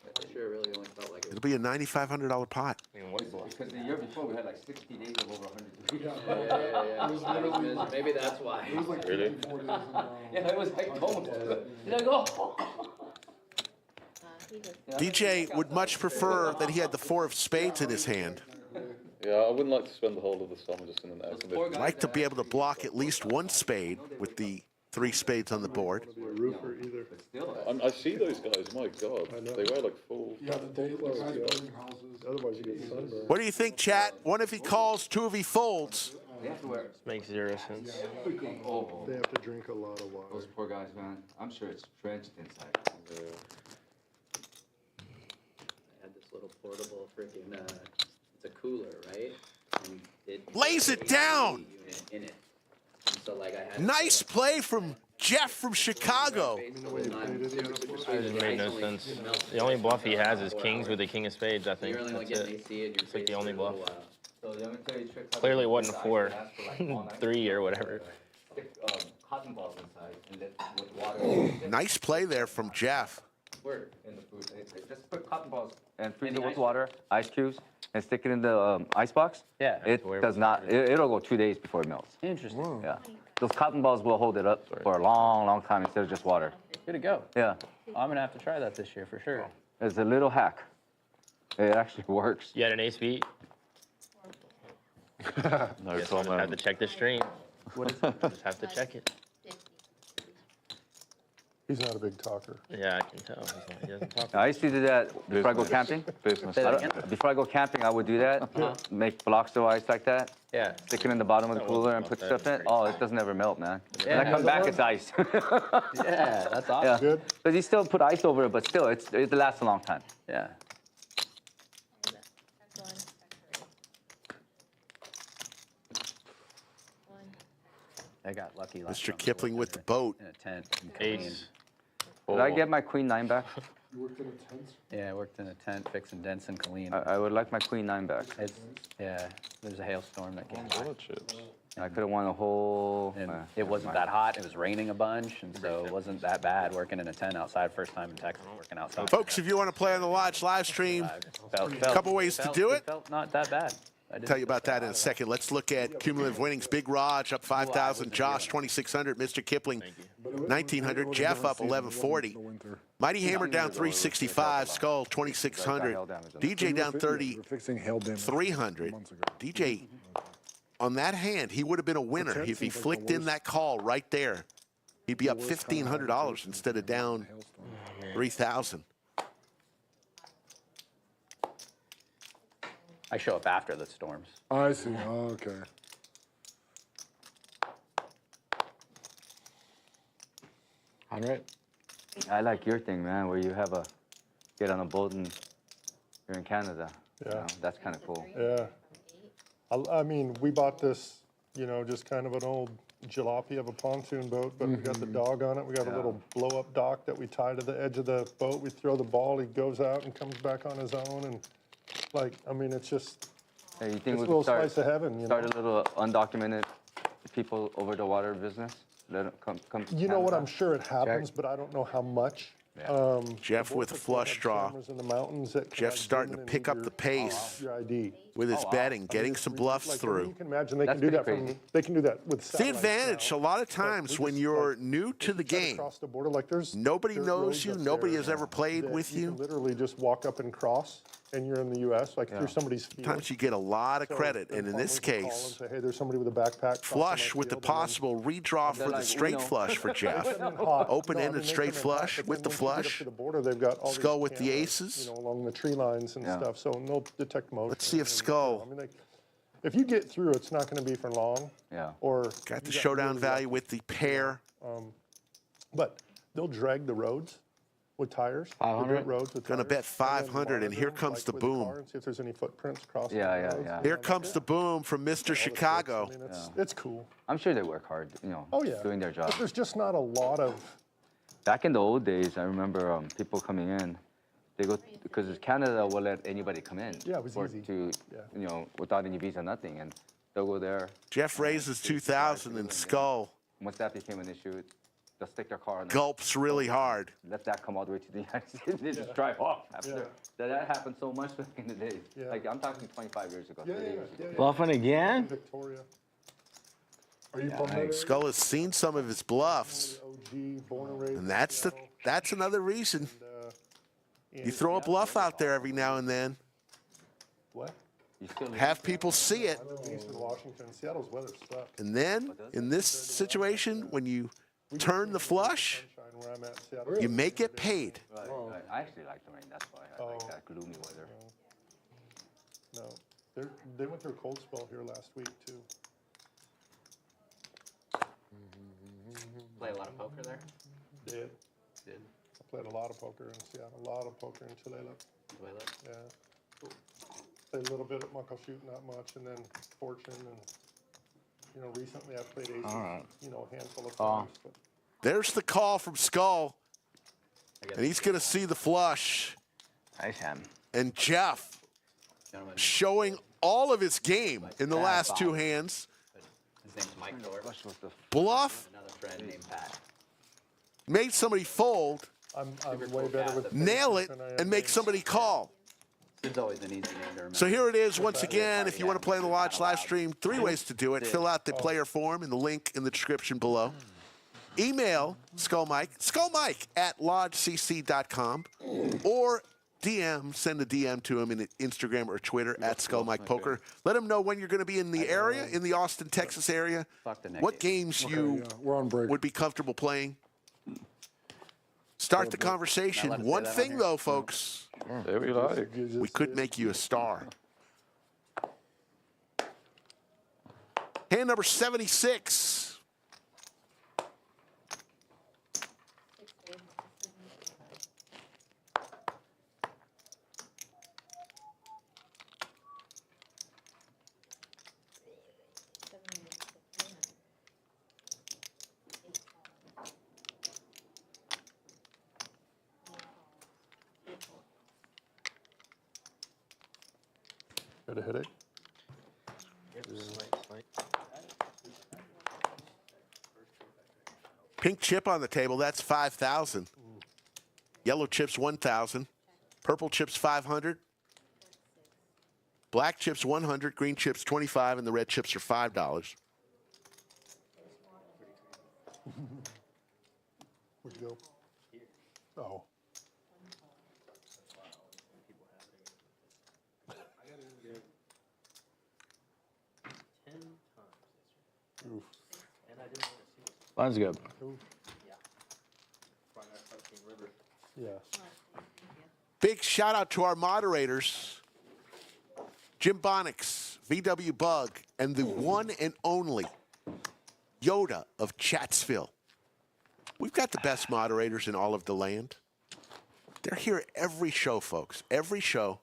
Last year really only felt like it it'll be a $9,500 pot. I mean, what block? Because the year before we had like 60 days of over 100 degrees. was. Maybe that's why. Really? 4 days in a row. Yeah, it was like almost. You're like, oh. He just DJ would much prefer that he had the 4 of spades in his hand. Yeah, I wouldn't like to spend the whole of the summer just in an air poor conditioning. guys Like to be able to block at least 1 spade with the 3 spades on the board. Be a roofer either. But still, I see those guys, my God. They wear like full. Yeah, the guys building houses. Otherwise you get sunburned. What do you think, chat? 1 if he calls, 2 if he folds. they have to wear. Makes 0 sense. Oh, They have to drink a lot of water. those poor guys, man. I'm sure it's drenched inside. I had this little portable freaking, it's a cooler, right? And it Lays it down. unit in it. And so like I had Nice play from Jeff from Chicago. It just made no sense. The only bluff he has is kings with the king of spades, I think. You're only That's getting it. AC in your It's like the face only for a little bluff. while. So let me tell you a trick. Clearly it wasn't a 4, Last for like all night. 3 or whatever. Stick cotton balls inside and then with water. Nice play there from Jeff. Word in the food. Just put cotton balls and freeze it with water, ice cubes, and stick it in the ice box. Yeah. It does not. It'll go 2 days before it melts. Interesting. Yeah. Those cotton balls will hold it up for a long, long time instead of just water. Good to go. Yeah. I'm gonna have to try that this year for sure. It's a little hack. It actually works. You had an ace beat? No Guess I'll just have to comment. check the stream. Just have to check it. 50. He's not a big talker. Yeah, I can tell. He doesn't talk. I used to do that before I go camping. Business. Before I go camping, I would do that. Make blocks of ice like that. Yeah. Stick it in the bottom of the That cooler and wasn't put about stuff in it. that. Oh, it doesn't ever melt, man. Yeah. When I come back, it's ice. Yeah, that's awesome. Yeah. Good. Because you still put ice over it, but still, it lasts a long time. Yeah. Check 1, check 3. 1. I got lucky last Mr. time. Kipling with the boat. In a tent. in Killeen. Ace. Did I get my queen 9 back? You worked in a tent? Yeah, I worked in a tent fixing dents in Killeen. I would like my queen 9 back. It's, yeah, there's a hailstorm that came by. Dollar chips. I could have won a whole. And it wasn't that hot. It was raining a bunch, and so it wasn't that bad working in a tent outside. First time in Texas working outside. Folks, if you want to play on the Lodge live stream, couple ways to do it. Felt not that bad. I didn't Tell you feel about that in a second. Let's look at cumulative winnings. Big Raj up 5,000. Josh 2,600. Mr. Kipling 1,900. Jeff up 1,140. Mighty Hammer down 365. Skull 2,600. DJ down We're fixing hail damage 3,300. months ago. DJ on that hand, he would have been a winner tent if he seems like the flicked in worst. that call right there. He'd be up $1,500 instead of down 3,000. I show up after the storms. I see. Oh, okay. I like your thing, man, where you have a get on a boat and you're in Canada. You Yeah. know, that's kind of cool. Yeah. I mean, we bought this, you know, just kind of an old jalopy of a pontoon boat, but we got the dog on it. We got a little blow-up dock that we tie to the edge of the boat. We throw the ball, he goes out and comes back on his own. And like, I mean, it's just, Hey, you it's think a we little could start, slice of heaven, you start know? a little undocumented people over the water business? Let them come to You know what, Canada? I'm sure it happens, but I don't know how much. Jeff with flush draw. Cameras in the mountains that can, Jeff's like, starting zoom to in pick and up read the pace your ID. with his betting, getting some bluffs Like, I mean, through. You can imagine they That's can do that pretty from, crazy. they can do that with It's the satellites advantage a now. lot of But times we when just, you're like, new to the you cut game. across the border, like there's Nobody dirt knows roads you. up Nobody there has ever played that with you you. can literally just walk up and cross, and you're in the U.S. like through somebody's field. Sometimes you get a lot of So credit, then and in this farmers will call case, and say, hey, there's somebody with a backpack crossing flush my with the field," and then possible redraw for the like straight Uno. flush for Jeff. Hot. No, I mean, Open-ended they straight come in hot, flush but with then the once you get up flush. to the border, they've got all Skull these with the cameras, aces. you know, along the tree lines and Yeah. stuff, so they'll detect motion. Let's see if and, Skull- I mean, if you get through, it's not going to be for long. Yeah. Or Got the you showdown really value with the pair. But they'll drag the roads with tires. 500? The dirt roads with Gonna tires, bet 500, and monitor here them, comes the with boom. car and see if there's any footprints crossing Yeah, the yeah, roads. yeah. Here comes the boom from Mr. Chicago. I mean, it's cool. I'm sure they work hard, you know, Oh, yeah. doing their job. But there's just not a lot of, Back in the old days, I remember people coming in. They go because Canada will let anybody come in. Yeah, it was easy. To, Yeah. you know, without any visa, nothing, and they'll go there. Jeff raises 2,000 and Skull Once that became an issue, they'll stick their car in. gulps really hard. Let that come all the way to the United States. They just drive off after. That happened so much back in the days. Yeah. Like I'm talking 25 years ago, 30 years ago. Bluffing again? Victoria. Are you from that area? Skull has seen some of his bluffs, OG, born and raised. and that's another reason. You throw a bluff out there every now and then. What? You still Have people see it. I live in Eastern Washington. Seattle's weather sucks. And then, in this situation, when you turn the flush, Sunshine where I'm at, Seattle. you may get paid. Right, right. I actually like the rain. That's why I like that gloomy weather. No, they went through a cold spell here last week too. Play a lot of poker there? Did. Did. I played a lot of poker in Seattle, a lot of poker in Chile. Toilet? Yeah. Played a little bit at Muckleshoot, not much, and then Fortune, and you know, recently I played aces, right. you know, a handful of Oh. times. But There's the call from Skull, and he's going to see the flush. Nice hand. And Jeff Gentlemen, showing all of his game in the last two hands. his name's Mike Thorpe. Bluff, Another friend named Pat. made somebody fold, I'm way better with nail it, than I am and make names. somebody call. It's always an easy name to remember. So here it is once again. If you want to play the Lodge live stream, 3 ways to do it. Fill out the player form in the link in the description below. Email Skull Mike at lodgecc.com, or send a DM to him in Instagram or Twitter at Skull Mike Poker. Let him know when you're going to be in the area, in the Austin, Texas area, Fuck the next what games you We're on break. would be comfortable playing. Start the conversation. Not allowed to say One that on thing, here. though, folks, There we like. we could make you a star. Hand number 76. Got a headache? Pink chip on the table, that's 5,000. Yellow chips, 1,000. Purple chips, 500. Black chips, 100. Green chips, 25. And the red chips are $5. Where'd you go? Oh. Oof. Line's good. Yeah. Big shout out to our moderators, Jim Bonix, VW Bug, and the one and only Yoda of Chatsville. We've got the best moderators in all of the land. They're here every show, folks. Every show.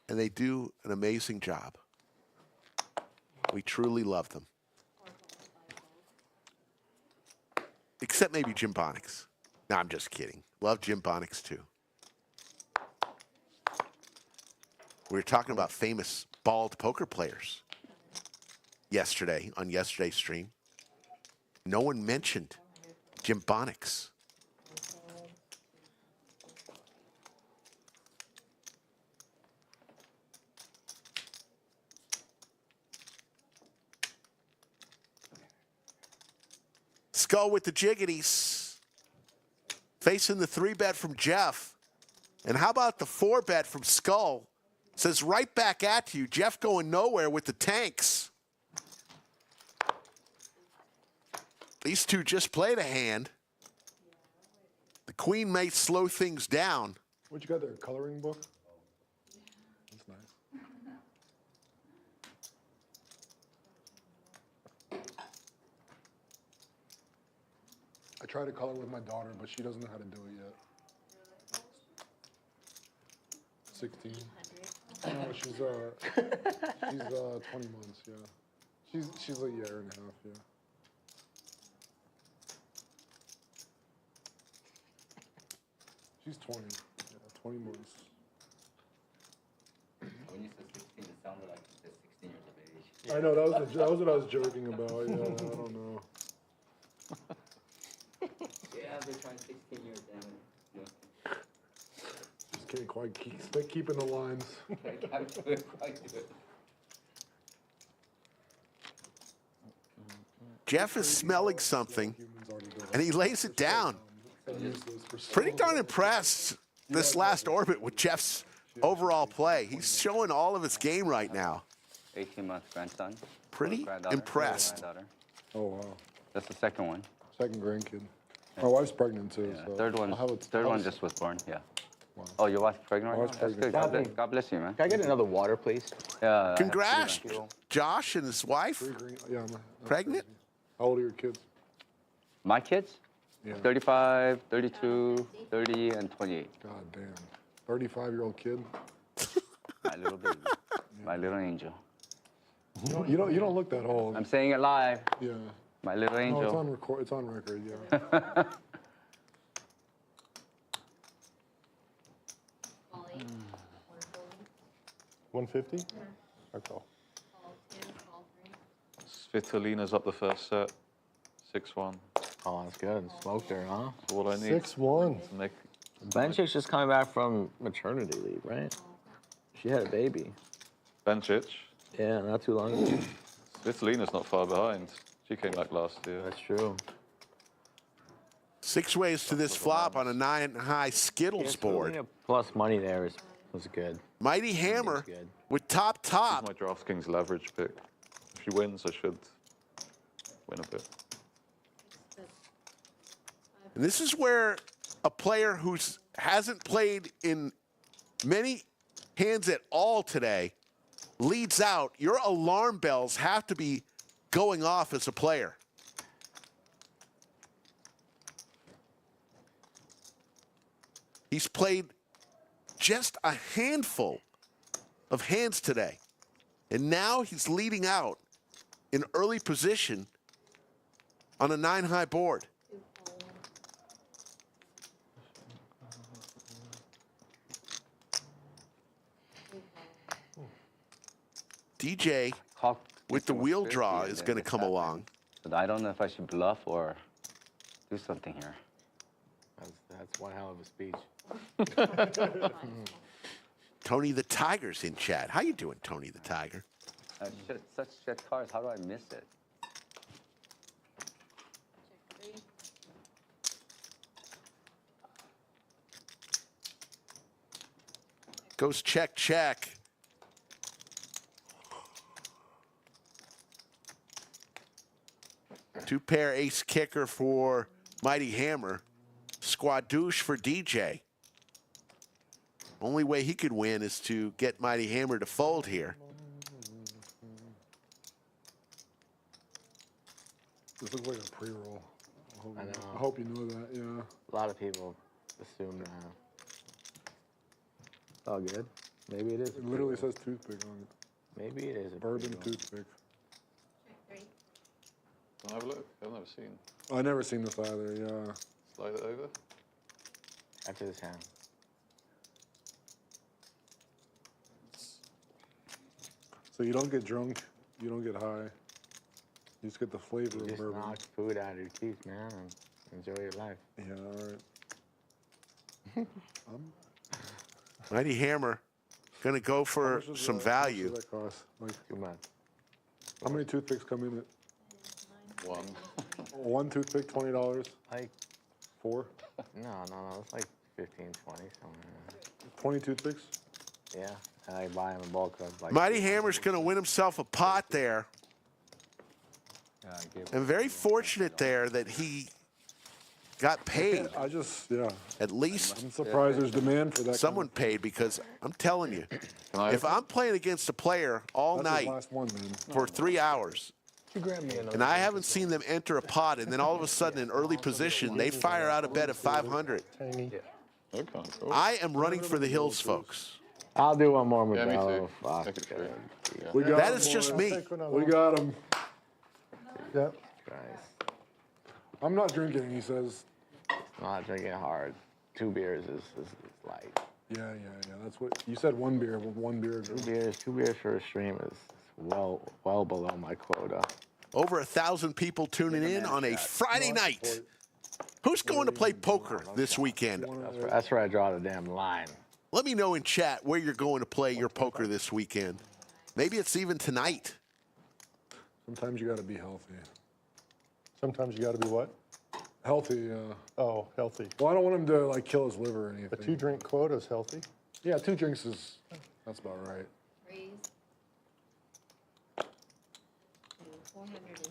And they do an amazing job. We truly love them. Except maybe Jim Bonix. No, I'm just kidding. Love Jim Bonix too. We were talking about famous bald poker players yesterday on yesterday's stream. No one mentioned Jim Bonix. Skull with the jiggities. Facing the 3-bet from Jeff. And how about the 4-bet from Skull? Says right back at you. Jeff going nowhere with the tanks. These two just played a hand. The queen may slow things down. What you got there? Coloring book? That's nice. tried to color with my daughter, but she doesn't know how to do it yet. 16. No, she's 20 months. Yeah, she's a year and a half. Yeah. She's 20. Yeah, 20 months. When you said 16, it sounded like you said 16 years of age. I know that was what I was joking about. Yeah, I don't know. Yeah, they're trying 16 years, damn it. Just can't quite keeping the lines. Can't do it, quite do it. Jeff is smelling something, and he lays it down. Pretty darn impressed this last orbit with Jeff's overall play. He's showing all of his game right now. 18-month grandson. Pretty Granddaughter. impressed. Granddaughter. Oh wow. That's the second one. Second grandkid. My wife's pregnant too. Yeah. So Third one. I'll have a- Third one just was born. Yeah. Oh, your wife's pregnant right My now? wife's That's good. pregnant. God bless you, man. Can I get another water, please? Yeah. Congrats, Josh and his wife. Yeah, Pregnant? How old are your kids? My kids? Yeah. 35, 32, 30, and 28. God damn. 35-year-old kid. My little baby. My little angel. You don't look that old. I'm saying it live. Yeah. My little No, angel. it's on record. It's on record. Yeah. 150? I call. Svitolina's up the first set. 6-1. Oh, that's good. Smoked her, huh? That's all I need 6-1. to make. Benchik's just coming back from maternity leave, right? She had a baby. Bencic. Yeah, not too long ago. Svitolina's not far behind. She came back last year. That's true. 6 ways to this flop on a 9-high Skittles board. Svitolina plus money there was good. Mighty Hammer good. with top. She's my DraftKings leverage pick. If she wins, I should win a bit. And this is where a player who hasn't played in many hands at all today leads out. Your alarm bells have to be going off as a player. He's played just a handful of hands today. And now he's leading out in early position on a 9-high board. DJ with the wheel draw is going to come along. But I don't know if I should bluff or do something here. That's one hell of a speech. Tony the Tiger's in chat. How you doing, Tony the Tiger? Such shit cards. How do I miss it? Goes check, check. Two pair ace kicker for Mighty Hammer. Squadouche for DJ. Only way he could win is to get Mighty Hammer to fold here. This looks like a pre-roll. I know. I hope you know that. Yeah. A lot of people assume that. It's all good. Maybe it is. It literally says toothpick on it. Maybe it is a Bourbon pre-roll. toothpick. Can I have a look? I've never seen. I've never seen this either. Yeah. Slide it over. After this hand. So you don't get drunk, you don't get high. You just get the flavor You of just bourbon. knock food out of your teeth, man, and enjoy your life. Yeah, all right. Mighty Hammer gonna go for How much does some that- how much value. does that cost? Like, Too much. how many toothpicks come in it? One. One toothpick, $20. Like, 4? no, it's like 15, 20, somewhere. 20 toothpicks? Yeah, and I buy them in bulk. Like Mighty Hammer's gonna win himself a pot there. And very fortunate there that he got paid. I just, yeah. At least I'm surprised there's demand for that. someone paid, because I'm telling you, Can I? if I'm playing against a player all That's his night last one, man. for 3 hours You grab me another. And I haven't seen them enter a pot, and then all of a sudden, in early position, they fire out a bet of 500. Tangy. Okay, cool. I am running for the hills, folks. I'll do one more with Yeah, me Bell. too. Fuck. Take it through. Yeah. We got That him, is just boys. me. We got him. Yep. Christ. I'm not drinking, he says. Not drinking hard. 2 beers is light. Yeah. That's what you said. 1 beer with 1 beer. Two beers for a stream is well below my quota. Over 1,000 people tuning in on a Friday night. Who's going to play poker this weekend? That's where I draw the damn line. Let me know in chat where you're going to play your poker this weekend. Maybe it's even tonight. Sometimes you got to be healthy. Sometimes you got to be what? Healthy. Oh, healthy. Well, I don't want him to like kill his liver or anything. A 2-drink quota is healthy. Yeah, 2 drinks that's about right. Raise.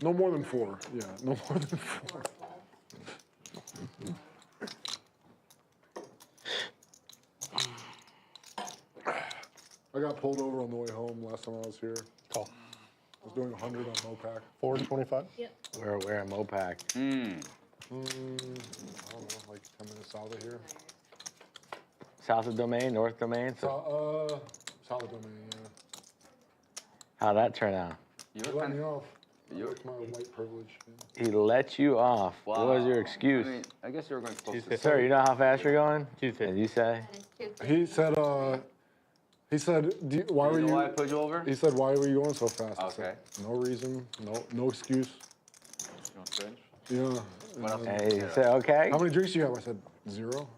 No more than 4. Yeah, no more than 4. I got pulled over on the way home last time I was here. Call. I was doing 100 on Mopac. 425? Yep. We're in Mopac. I don't know, like 10 minutes south of here. South of Domain, North Domain. So South of Domain, yeah. how'd that turn out? He let me off. It's my white privilege. Yeah. He let you off. What was your excuse? I mean, I guess you were going close to Sir, you know how fast you're going? 250. And you say? He said, why were You know you? why I put you over? He said, why were you going so fast? I Okay. said, no reason, no excuse. You want change? Yeah. What else? And he said, okay. How many drinks do you have? I said, 0.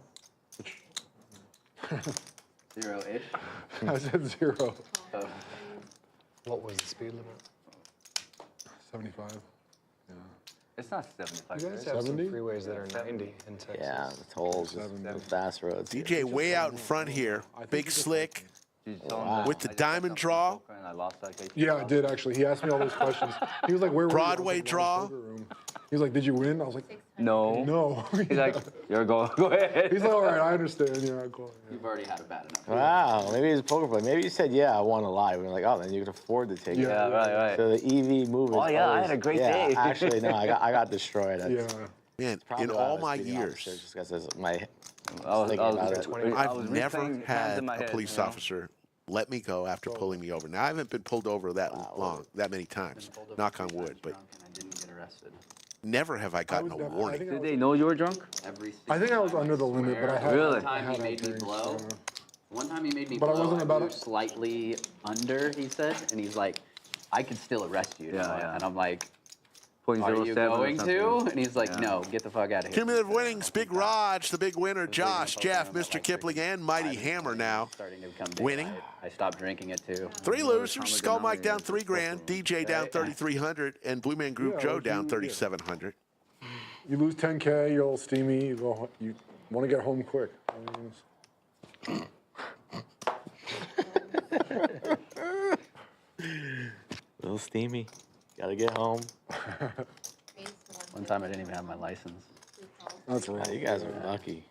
Which 0-ish. I said 0. What was the speed limit? 75. It's not 75. You guys right? have some 70? freeways that are 90 in Texas. Yeah, the tolls, the fast roads. DJ way out in front here. Big Slick. Did you tell him Wow. that With the I just diamond got draw? poker and I lost that case? Yeah, I did actually. He asked me all those questions. He was like, where were you? I was Broadway like, draw? "Poker room." He was like, did you win? I was like, No. no. He's like, you're going. Go ahead. He's like, all right, I understand. Yeah, cool. Yeah. You've already had a bad enough. Wow, maybe he's a poker player. Maybe you said, yeah, I won a lot. We were like, oh, then you can afford to take it. Yeah, right. So the EV move is Oh, yeah, I always- had a great yeah, day. Actually, no, I got destroyed. That's Yeah. Man, probably in why I all was my speeding years, officer, just 'cause it's my I was thinking about it. I I've was never replaying hands had in my a head, police you know? officer let me go after pulling me over. Now, I haven't been pulled over that long, that many times, knock on wood, but Drunk and I didn't get arrested. never have I gotten a was never- I warning. think I Did was- they know you were drunk? Every I think I was single under the time, limit, but I had. Really? One time I he had made me drinks, blow. yeah. One time he made me But I blow. wasn't about moved it. slightly under, he said, and he's like, I could still arrest you. Yeah, yeah. And I'm like, Point are zero you seven or going to? something. And he's like, Yeah. no, get the fuck out of here. Cumulative winnings, Big Raj, the big winner, Josh, Jeff, Mr. Kipling, and Mighty Hammer now. Starting to become winning. daylight. I stopped drinking it too. 3 losers, Skull Mike down 3 grand, DJ down 3,300, and Blue Man Group Yeah, Joe like down you- 3,700. You lose 10K, you're all steamy. You want to get home quick. a little steamy. Gotta get home. One time I didn't even have my license. That's Wow, right. you guys are lucky.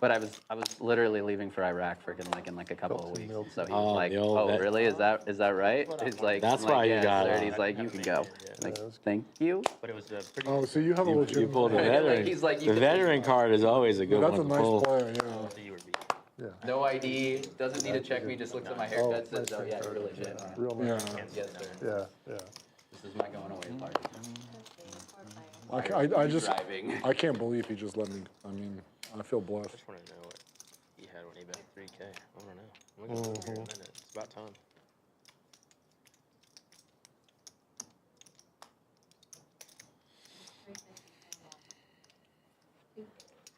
But I was literally leaving for Iraq for in like a couple of weeks. So he was Oh, like, the old "Oh, vet. really? Is that right?" He's like, That's I'm like, why you yeah, got sir. it. And he's like, "You can go." Like, thank you. But it was a pretty. Oh, so you have a You legitimate. pulled a Like, veteran. he's like, you The can- veteran card is always a good That's a one to nice pull. player, yeah. You were beat. No ID. Doesn't need to check me. Just looks at my haircut. Says, "Oh yeah, you're legit." Real Yeah. nice. Yes, sir. Yeah, yeah. This is my going away party. I just, Driving. I can't believe he just let me. I mean, I feel blessed. I just want to know what he had when he bet 3K. I want to know. I'm gonna go through in a minute. It's about time.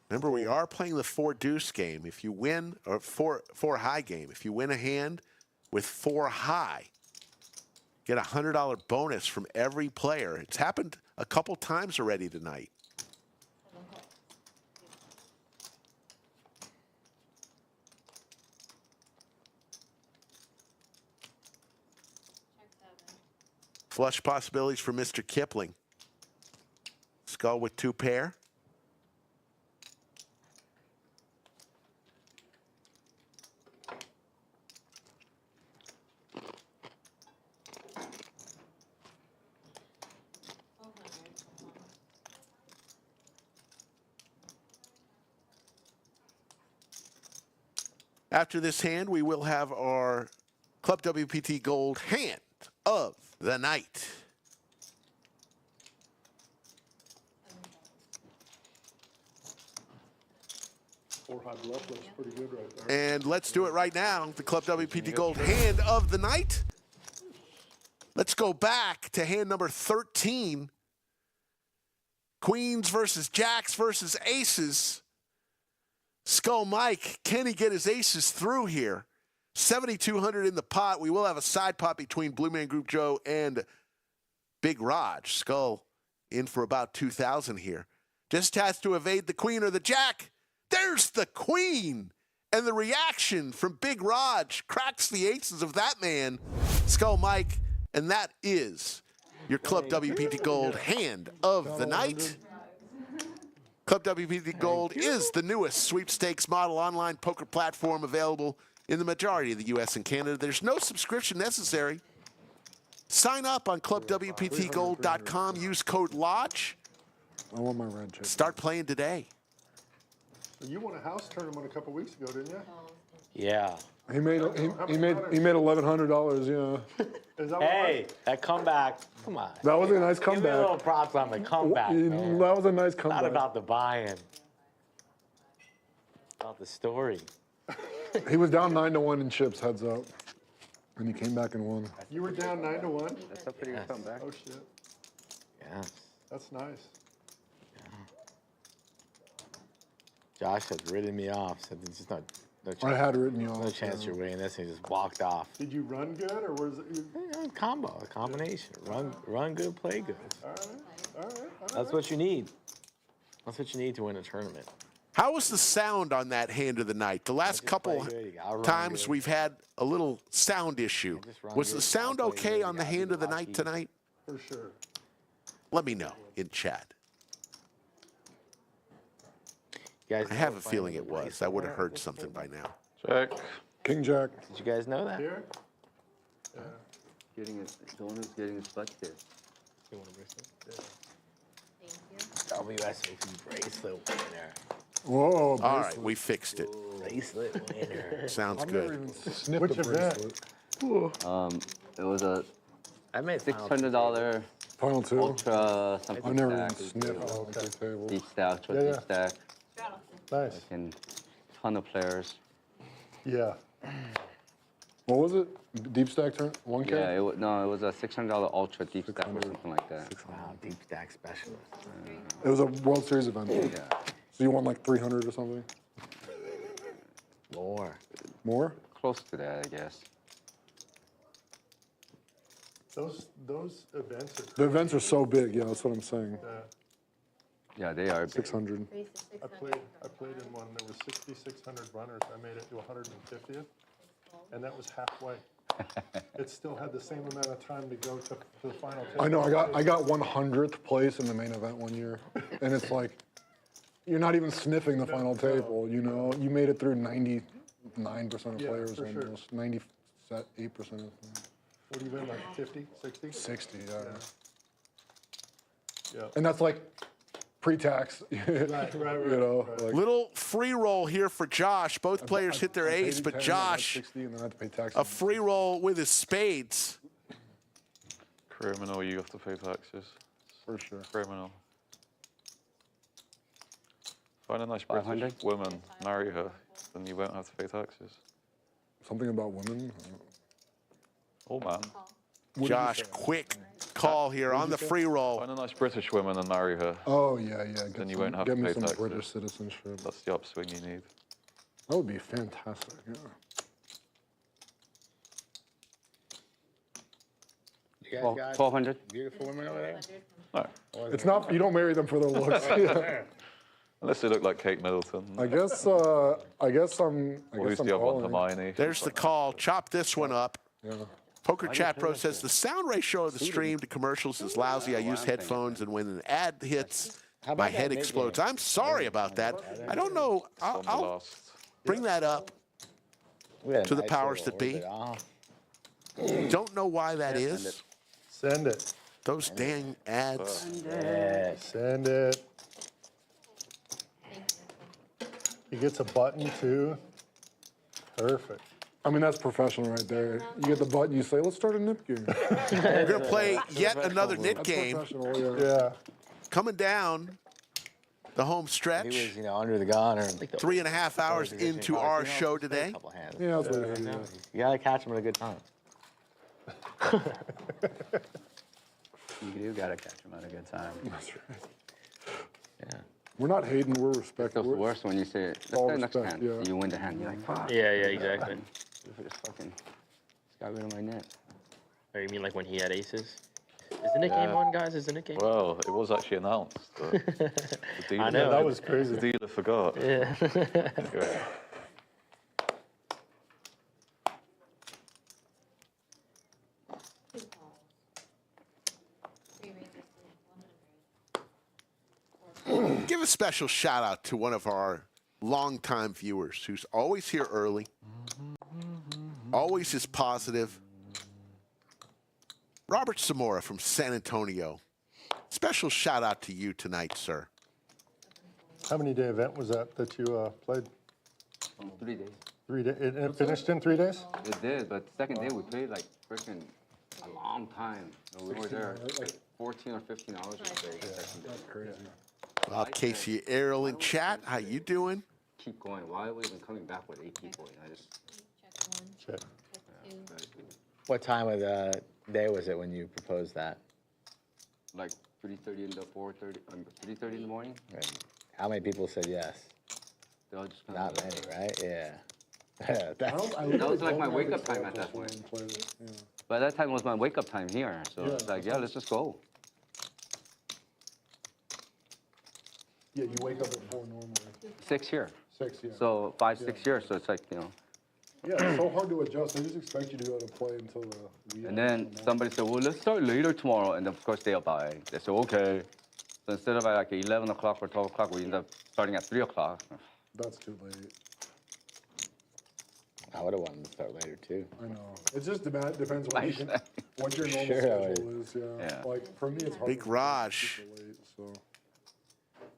Remember, we are playing the 4 deuce game. If you win, or four high game, if you win a hand with 4 high, get a $100 bonus from every player. It's happened a couple times already tonight. Flush possibilities for Mr. Kipling. Skull with 2 pair. After this hand, we will have our Club WPT Gold hand of the night. Four high bluff looks pretty good right there. And let's do it right now. The Club WPT Gold hand of the night. Let's go back to hand number 13. Queens versus Jacks versus Aces. Skull Mike, can he get his aces through here? 7,200 in the pot. We will have a side pot between Blue Man Group Joe and Big Raj. Skull in for about 2,000 here. Just has to evade the queen or the jack. There's the queen. And the reaction from Big Raj cracks the aces of that man, Skull Mike. And that is your Club WPT Gold hand of the night. Club WPT Gold is the newest sweepstakes model online poker platform available in the majority of the U.S. and Canada. There's no subscription necessary. Sign up on clubwptgold.com. Use code LODGE. I want my red chip. Start playing today. You won a house tournament a couple weeks ago, didn't you? Yeah. He made $1,100. Yeah. Is that Hey, that comeback. Come on. That was a nice Give me a comeback. little props on the comeback, man. That was a nice Not comeback. about the buy-in. About the story. He was down 9-1 in chips, heads up. And he came back and won. You were down 9-1? That's a pretty good comeback. Oh, shit. Yes. That's nice. Josh had written me off. Said there's just no chance. I had written you off. No chance you're winning this, and he just walked off. Did you run good, or was it you? Combo, a combination. Run good, play good. All right, all right. That's what you need. That's what you need to win a tournament. How was the sound on that hand of the night? The last couple play good, you gotta run times good. we've had a little sound issue. just run Was good, the you sound gotta play okay good, on you the gotta hand be of the lucky. night tonight? For sure. Let me know in chat. You guys I know have we're a playing feeling with it a was. bracelet I would have there? heard something by now. Check. King Jack. Did you guys know that? Here? Getting it, someone who's getting his butt kicked. You want a bracelet? Thank you. WSOP bracelet winner. Whoa, All right, we fixed it. Bracelet winner. Sounds I've never good. even sniffed Which a event? bracelet. It was a I made $600 Final two. ultra something I've never even stack. sniffed a poker table. Deep stack, ultra Yeah, deep yeah. stack, Nice. and ton of players. Yeah. What was it? Deep stack turn? 1K? Yeah, it was a $600 ultra deep stack or 600. something like that. Wow, deep stack specialist. It was a World Series event. Yeah. So you won like 300 or something? More. More? Close to that, I guess. Those events are. The events are so big. Yeah, that's what I'm saying. Yeah, they are big. 600. I played in one. There were 6,600 runners. I made it to 150th, and that was halfway. It still had the same amount of time to go to the final. I know. I got 100th place in the main event one year, and it's like you're not even sniffing the final table. You know, you made it through 99% of Yeah, players, for sure. almost 98% of What do you been, like 50, 60? 60. Yeah. Yeah. And that's like pre-tax. Right. You know, right. like Little free roll here for Josh. Both players hit their I paid ace, but 10, I got Josh, 60, and then I had to pay tax. a free roll with his spades. Criminal, you have to pay taxes. For sure. Criminal. Find a nice British 500? woman, marry her, then you won't have to pay taxes. Something about women. Oh man. Josh, quick call here on the free roll. Find a nice British woman and marry her. Oh yeah. Then you won't have get to me pay some taxes. British citizenship. That's the upswing you need. That would be fantastic. Yeah. You guys got 1,200. beautiful women over there? No. It's not. You don't marry them for their looks. Yeah. Unless they look like Kate Middleton. I guess I'm Or who's calling. the other one, Hermione? There's the call. Chop this one up. Yeah. Poker Chat Pro says the sound ratio of the stream to commercials is lousy. I use headphones, and when an ad hits, my head explodes. I'm sorry about that. I don't know. On the I'll last. bring that up. To the powers that be. Don't know why that is. Send it. Those dang ads. Send it. He gets a button too. Perfect. I mean, that's professional right there. You get the button, you say, let's start a nip game. We're going to play yet another knit That's game. professional, yeah. Yeah. Coming down the home He stretch. was, under the gun or 3.5 hours into our show today. couple hands. Yeah, that's what it is. You gotta catch him at a good time. You do gotta catch them at a good time. That's right. Yeah. We're not hating, we're respecting. Feels the worst when you say, let's All play next respect, hand. yeah. You win the hand. You're like, fuck. Yeah, exactly. Just fucking got rid of my net. Or you mean like when he had aces? Is the Nick game on, guys? Is the Nick game? Well, it was actually announced. But the dealer, I know. That was crazy. The dealer forgot. Yeah. Anyway. Give a special shout out to one of our longtime viewers who's always here early, always is positive. Robert Zamora from San Antonio. Special shout out to you tonight, sir. How many day event was that you played? 3 days. 3 days. It finished in 3 days? It did, but second day we played like freaking a long time. We were there like 14 or 15 hours. We played the second day. That's crazy. Well, Casey Errol in chat, how you doing? Keep going. Why are we even coming back with 8 people? I just Check. What time of the day was it when you proposed that? like 3:30 in the 4:30, 3:30 in the morning. Right. How many people said yes? They all just kind Not of. many, right? Yeah. That was like my wake up time at that point. But that time was my wake up time here, so it's like, yeah, let's just go. Yeah, you wake up at 4 normally. 6 here. 6, yeah. So 5, 6 years. So it's like, you know. Yeah, it's so hard to adjust. They just expect you to go to play until the weekend. And then somebody said, well, let's start later tomorrow. And of course, they'll buy. They said, okay. So instead of like 11 o'clock or 12 o'clock, we end up starting at 3 o'clock. That's too late. I would have wanted to start later too. I know. It just depends what, you can, what your normal Sure, schedule is. Yeah. Yeah. Like for me, it's hard. Big to Raj. super late, so.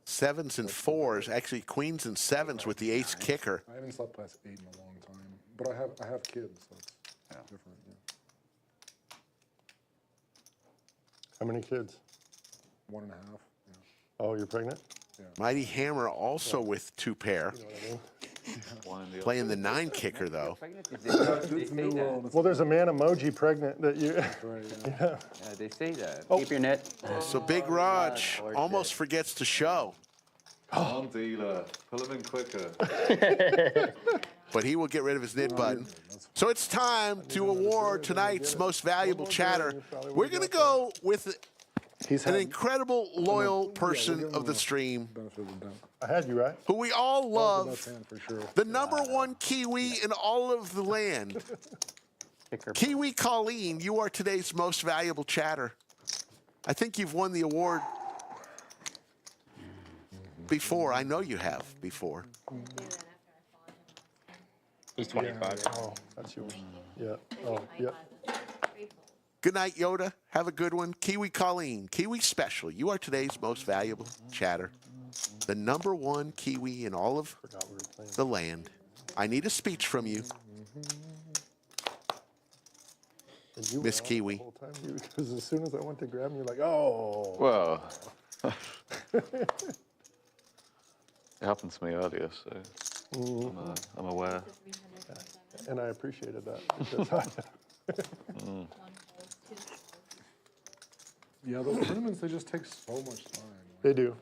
7s and 4s, actually queens and 7s with the ace kicker. I haven't slept past 8 in a long time, but I have kids, so it's different. Yeah. How many kids? 1.5. Oh, you're pregnant? Mighty Hammer also with 2 pair. You know what I mean? Playing the 9 kicker though. Well, there's a man emoji pregnant that you. Yeah, they say that. Oh. Keep your net. So Big Raj almost forgets to show. On dealer, pull him in quicker. But he will get rid of his knit button. So it's time to award tonight's most valuable chatter. We're going to go with an incredible loyal person of the stream. I had you right. Who we all love. For sure. The #1 Kiwi in all of the land. Kiwi Colleen, you are today's most valuable chatter. I think you've won the award before. I know you have before. He's 25. Oh, that's yours. Yeah. Oh, yeah. Good night, Yoda. Have a good one. Kiwi Colleen, Kiwi Special. You are today's most valuable chatter. The #1 Kiwi in all of the land. I need a speech from you, Miss Kiwi. Because as soon as I went to grab him, you're like, oh. Well, it happened to me earlier, so I'm aware. And I appreciated that. Because Yeah, those tournaments, they just take so much time. they do.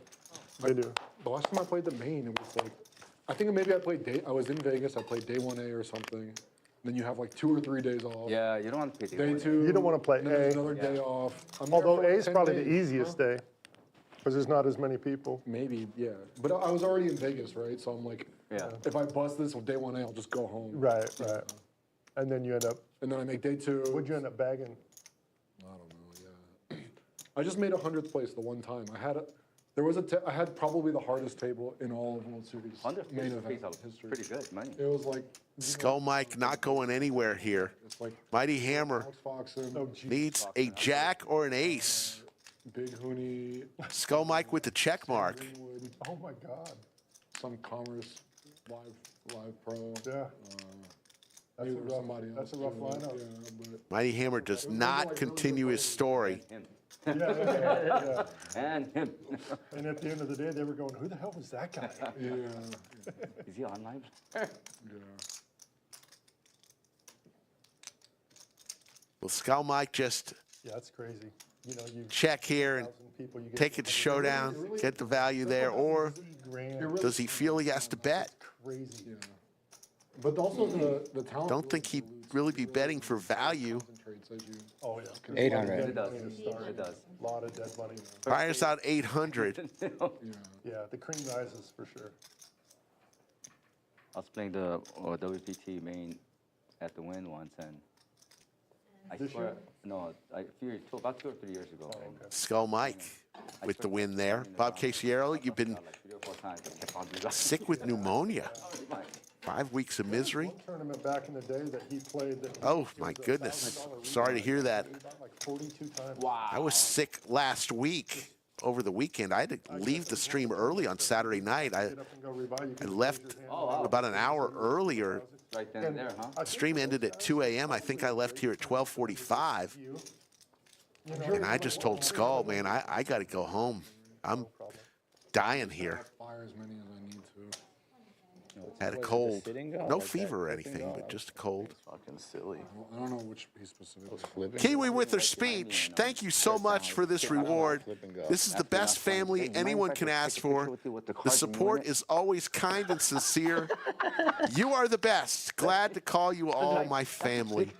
They do. The last time I played the main, it was like, I think maybe I was in Vegas, I played day 1A or something. Then you have like 2 or 3 days off. Yeah, you don't want to play Day 2. You don't want to play and then there's A. another day off. I'm there Although for A like is 10 probably the days. easiest day. Because there's not as many people. Maybe, yeah. But I was already in Vegas, right? So I'm like, if I bust this on day 1A, I'll just go home. Right, right. And then you end up. And then I make day 2. What'd you end up bagging? I don't know, yeah. I just made 100th place the one time. I had I had probably the hardest table in all of World Series main event history. Pretty good money. It was like Skull Mike not going anywhere here. it's like Mighty Hammer Foxen, needs a jack or an ace. Big Hooney, Skull Mike with the check mark. Oh my God. some Commerce Live Pro. Yeah. That's Maybe a with rough, somebody else. that's a rough too. lineup. Yeah, but Mighty Hammer does not continue his story. Yeah. And him. And at the end of the day, they were going, who the hell was that guy? yeah, Is he online? yeah. Will Skull Mike just Yeah, that's crazy. You know, you check here and 1,000 people, you get take it to showdown, get the value there, or grand. does he feel he has to bet? Crazy. But also the talent. Don't think he'd really be betting for value. Concentrates as you. Oh, yeah. 800. Dead It does. money to start. It does. A lot of dead money. Fires out 800. Yeah, the cream rises for sure. I was playing the WPT main at the Win once, and I This swear, year? no, about 2 or 3 years ago. and Skull Mike with the win there. Bob Casiero, you've been like 3 or 4 times, I kept on doing sick with pneumonia. 5 weeks of misery. One tournament back in the day that he played that. Oh, my goodness. Sorry to hear that. He got like 42 times. I was sick last week, over the weekend. I had to leave the stream early on Saturday night. I Get up and go revive. You I can left raise your hand. about an hour earlier. right then and there, huh? The stream ended at 2 a.m. I think I left here at 12:45. And I just told Skull, man, I got to go home. I'm dying here. Fire as many as I need to. Had a cold. No fever or anything, but just a cold. Fucking silly. I don't know which piece specifically. Kiwi with her speech. Thank you so much for this reward. This is the best family anyone can ask for. The support is always kind and sincere. You are the best. Glad to call you all my family.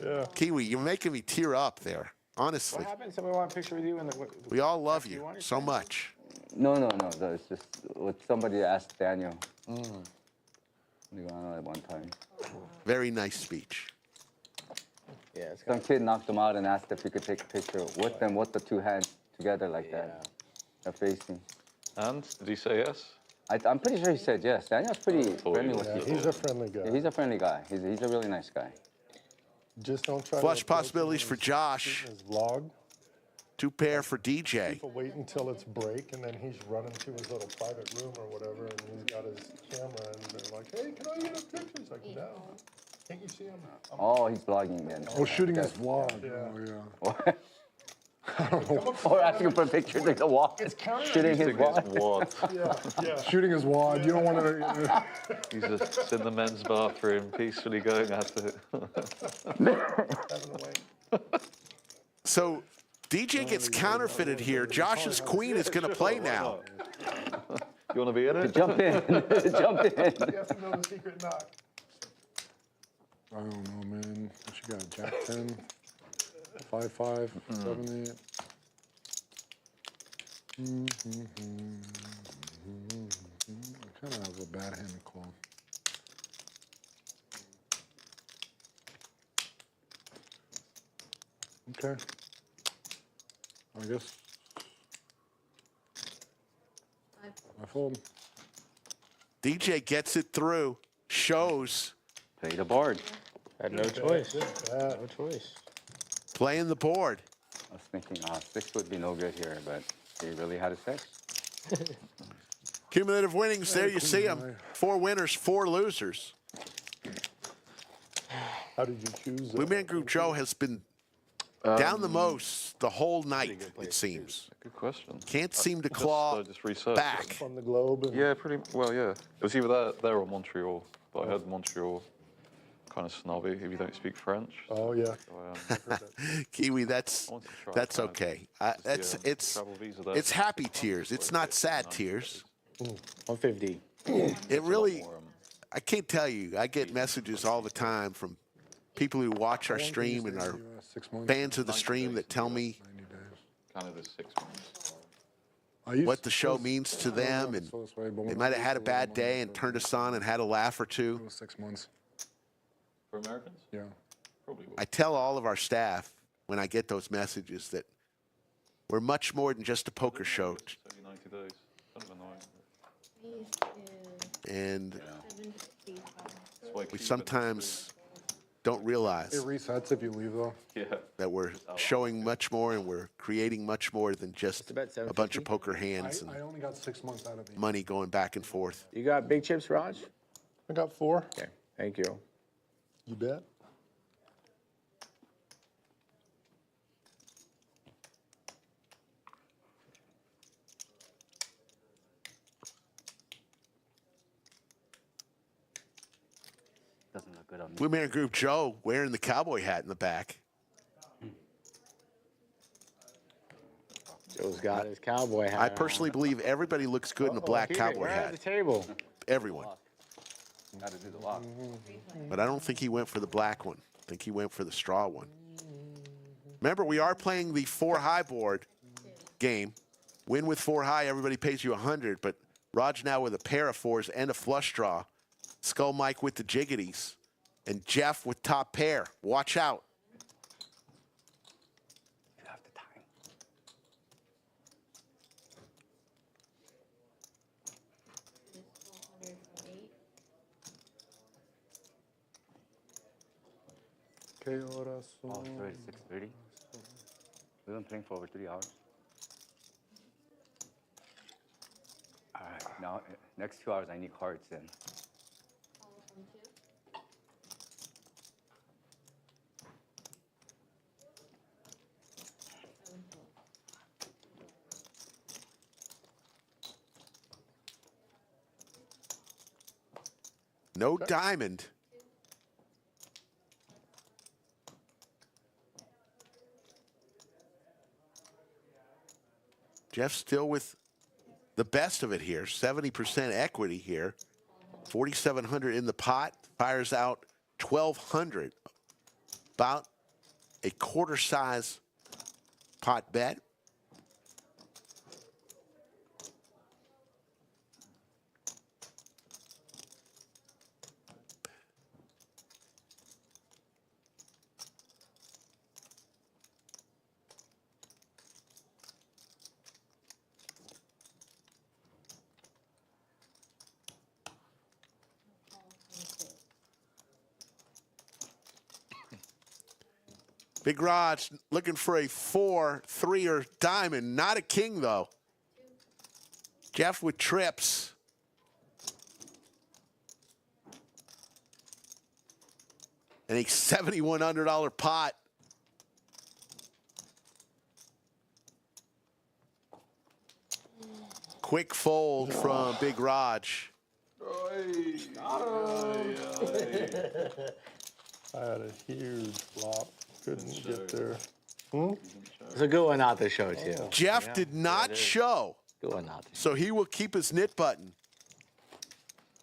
Yeah. Kiwi, you're making me tear up there. Honestly, What happened? Somebody want a picture with you in the. we all love you so much. No. It's just what somebody asked Daniel Negreanu at one time. Very nice speech. Yeah, it's Some kid knocked him out and asked if he could take a picture with them, with the 2 hands together like that. They're facing. And did he say yes? I'm pretty sure he said yes. Daniel's pretty friendly with Yeah, people. he's a friendly guy. Yeah, he's a friendly guy. He's a really nice guy. Just don't try Flush to approach possibilities him for in Josh. his vlog. 2 pair for DJ. People wait until it's break, and then he's running to his little private room or whatever, and he's got his camera, and they're like, "Hey, can I get a picture?" He's like, "No, can't you see him?" Oh, he's vlogging then. Oh, shooting his vlog. Yeah. Oh, yeah. Or asking for a picture to the wall. Shooting his wall. Wad. Yeah. Shooting his wad. You don't want to. He's just in the men's bathroom, peacefully going at it. Having a wait. So DJ gets counterfeited here. Josh's queen is going to play now. You want to be in it? Jump in. Jump in. You have to know the secret knock. I don't know, man. What you got? Jack 10, 5-5, 7-8. I kind of have a bad hand claw. Okay. I guess I fold. DJ gets it through. Shows. Play the board. Had no choice. Bad. No choice. Playing the board. I was thinking 6 would be no good here, but he really had a 6. Cumulative winnings, there you see them. 4 winners, 4 losers. How did you choose Blue Man Group Joe has been down the most the whole night, it seems. Good question. Can't seem to claw Just researched back. on the globe? And Yeah, pretty well. Yeah, it was either there or Montreal, but I heard Montreal kind of snobby if you don't speak French. Oh yeah. So, Kiwi, that's I want to try that's France. okay. Just the, It's travel visa there. it's happy tears. It's not sad tears. 150. It really, I can't tell you. I get messages all the time from people who watch our stream and are 6 months. fans of the stream that tell me 90 days. Canada's 6 months. I used what the show means to them, and so this way, but they when might I have had a used to bad live day in and turned us on and had a laugh or It two. was 6 months. For Americans, Yeah. probably would. I tell all of our staff when I get those messages that we're much more than just a poker show, It's only 90 days. Kind of annoying. We used to and 755. That's why we Cuba sometimes don't realize It resets if you leave, though. Yeah. that we're showing much more and we're creating much more than just about a bunch of 750? poker hands and I only got 6 months out of it. money going back and forth. You got big chips, Raj? I got 4. Okay, thank you. You bet. Doesn't look good on me. Blue Man Group Joe wearing the cowboy hat in the back. Joe's got his cowboy hat. I personally believe everybody looks good in a black cowboy Right at hat. the table. Everyone. Got to do the lock. But I don't think he went for the black one. I think he went for the straw one. Remember, we are playing the 4-high board game. Win with 4-high, everybody pays you 100. But Raj now with a pair of 4s and a flush draw. Skull Mike with the jiggities. And Jeff with top pair. Watch out. You have the time. This 400 for 8. Oh, sorry, 6:30. We've been playing for over 3 hours. All right, now next 2 hours I need cards in. Call from 2. No diamond. Jeff still with the best of it here. 70% equity here. 4,700 in the pot. Fires out 1,200. About a quarter size pot bet. Big Raj looking for a 4, 3, or diamond. Not a king, though. Jeff with trips. And a $7,100 pot. Quick fold from Big Raj. I had a huge flop. Couldn't get there. It's a good one not to show, too. Jeff did not show. Good one not to show. So he will keep his knit button.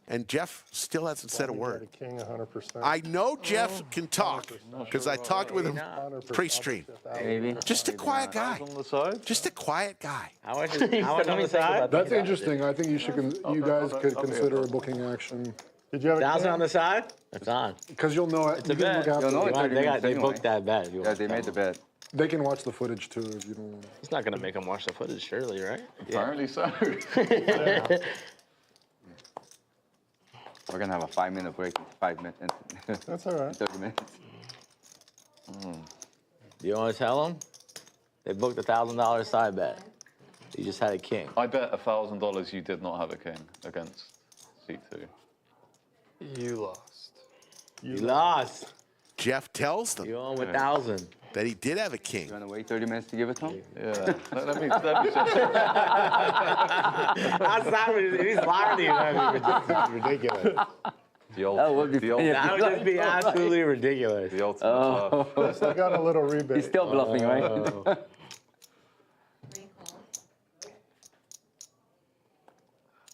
And Jeff still hasn't said a word. A king 100%. I know Jeff can talk because I talked with him 100% pre-stream. Maybe. Just a quiet guy. On the side? Just a quiet guy. How much on the side? That's interesting. I think you should. You guys could consider a booking action Did you have a 1,000 king? on the side? It's on. because you'll know it. It's a You can look bet. after You'll know it. it. They booked that bet. if you Yeah, want they to made the tell bet. They can watch the footage too if you don't want. He's not gonna make him watch the footage, surely, right? Apparently so. We're gonna have a 5-minute break in 5 minutes. That's all right. 30 minutes. them. Do you want to tell them? They booked a $1,000 side bet. You just had a king. I bet $1,000 you did not have a king against C2. You lost. You lost. Jeff tells them You own 1,000. that he did have a king. You wanna wait 30 minutes to give it to him? Yeah. let me just. He's lying. That's ridiculous. The ultimate, would be the funny. ultimate, That would just be absolutely ridiculous. the ultimate bluff. Yes, I got a little rebate. He's still bluffing, right? 3 calls.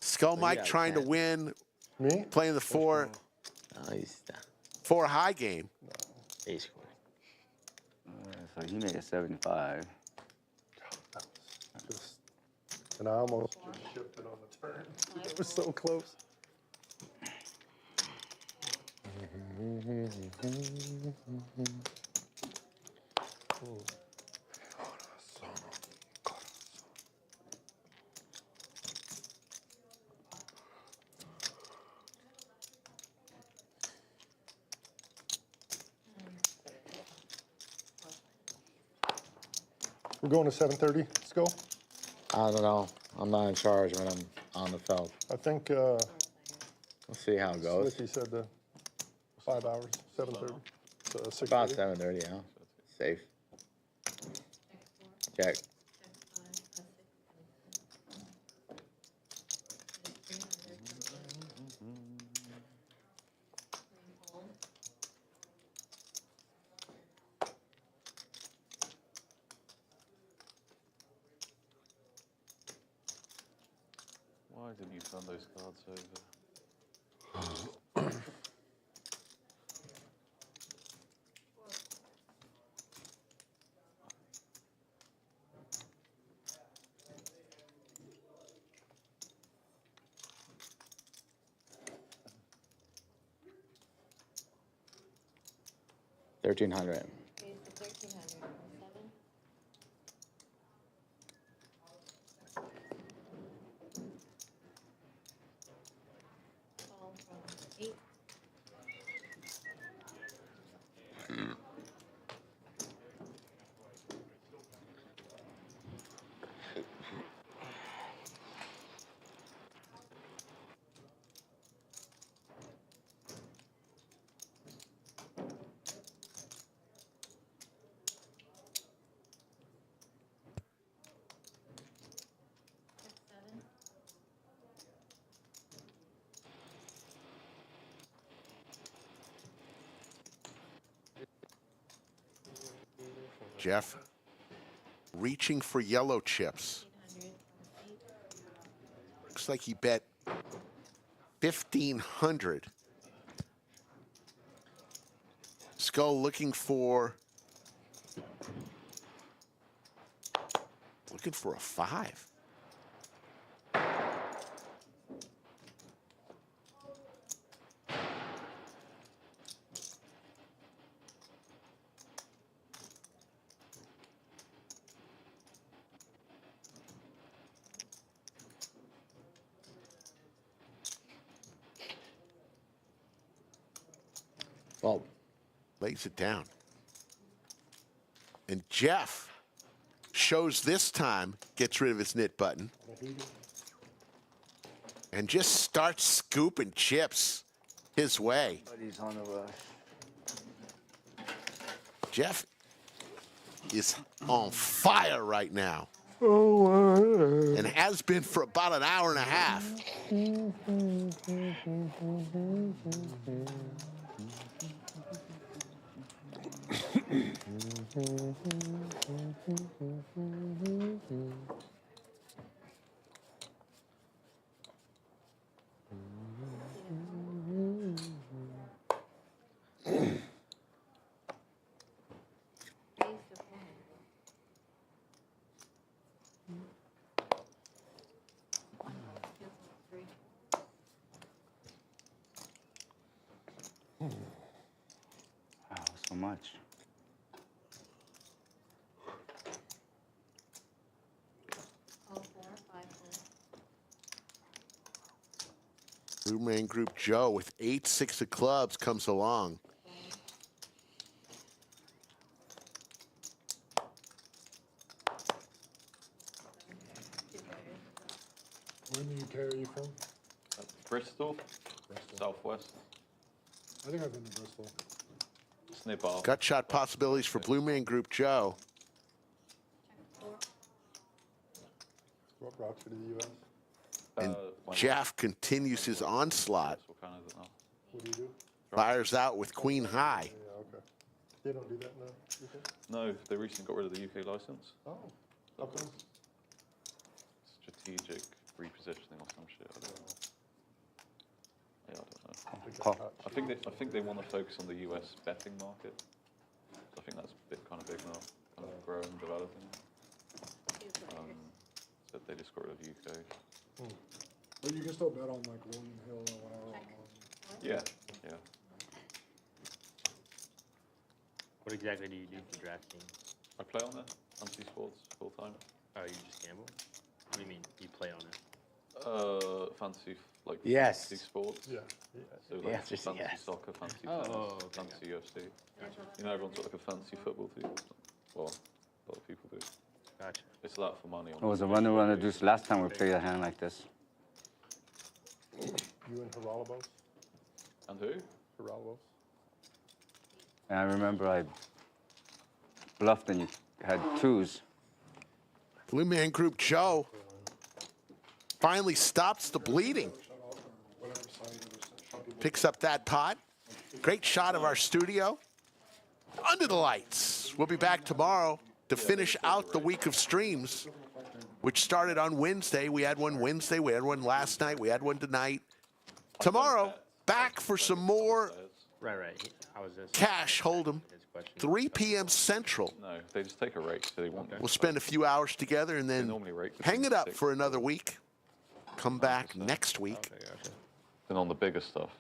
Skull Mike got a trying to 10. win, Me? playing the 4 high game. Ace queen. So he made a 75. Just, and I almost just shipped it on the turn. It was so close. We're going to 7:30. Let's go. I don't know. I'm not in charge when I'm on the felt. I think We'll see how it goes. Slicky said the 5 hours. 7:30. So About 6:30. 7:30, yeah. Safe. Check. Why didn't you turn those cards over? $1,300. Okay, so 1,300 from 7. Call from 8. Check 7. Jeff reaching for yellow chips. 1,800 from 8. Looks like he bet 1,500. Skull looking for a 5. Well, Lays it down. And Jeff shows this time, gets rid of his knit button, and just starts scooping chips his way. But he's on the rush. Jeff is on fire right now. And has been for about an hour and a half. Wow, so much. Call 4, 5, 4. Blue Man Group Joe with 8-6 of clubs comes along. Where in the UK are you from? Bristol, Southwest. I think I've been to Bristol. It's nearby. Gut shot possibilities for Blue Man Group Joe. Check 4. What brought you to the U.S.? And why not? Jeff continues his onslaught. What kind is it now? What do you do? Fires out with Queen High. Yeah, okay. They don't do that in the UK? No, they recently got rid of the UK license. Oh, okay. Strategic repositioning or some shit. I don't know. Yeah, I don't know. I think they want to focus on the US betting market. I think that's kind of big now, kind of growing, developing. So they just got rid of the UK. But you can still bet on like William Hill or whatever. Yeah, yeah. What exactly do you do for DraftKings? I play on it. Fantasy sports full time. Oh, you just gamble? What do you mean? You play on it? Fantasy like Yes. fantasy sports. Yeah. So The like answer is fantasy yes. soccer, fantasy Oh, tennis, okay, fantasy UFC. You know, everyone's got like a fantasy football team. Well, a lot of people do. Gotcha. It's a lot for money. It was a runner deuce last time we played a hand like this. You and Geralabos? And who? Geralabos? And I remember I bluffed and you had twos. Blue Man Group Joe finally stops the bleeding. Picks up that pot. Great shot of our studio. Under the lights. We'll be back tomorrow to finish out the week of streams, which started on Wednesday. We had one Wednesday. We had one last night. We had one tonight. Tomorrow, back for some more Right. I was just cash hold'em. his question. 3 p.m. Central. No, they just take a rake, so they want. We'll spend a few hours together and then normally rake for hang it up 26. for another week. Come back next week. Okay, gotcha. Then on the bigger stuff,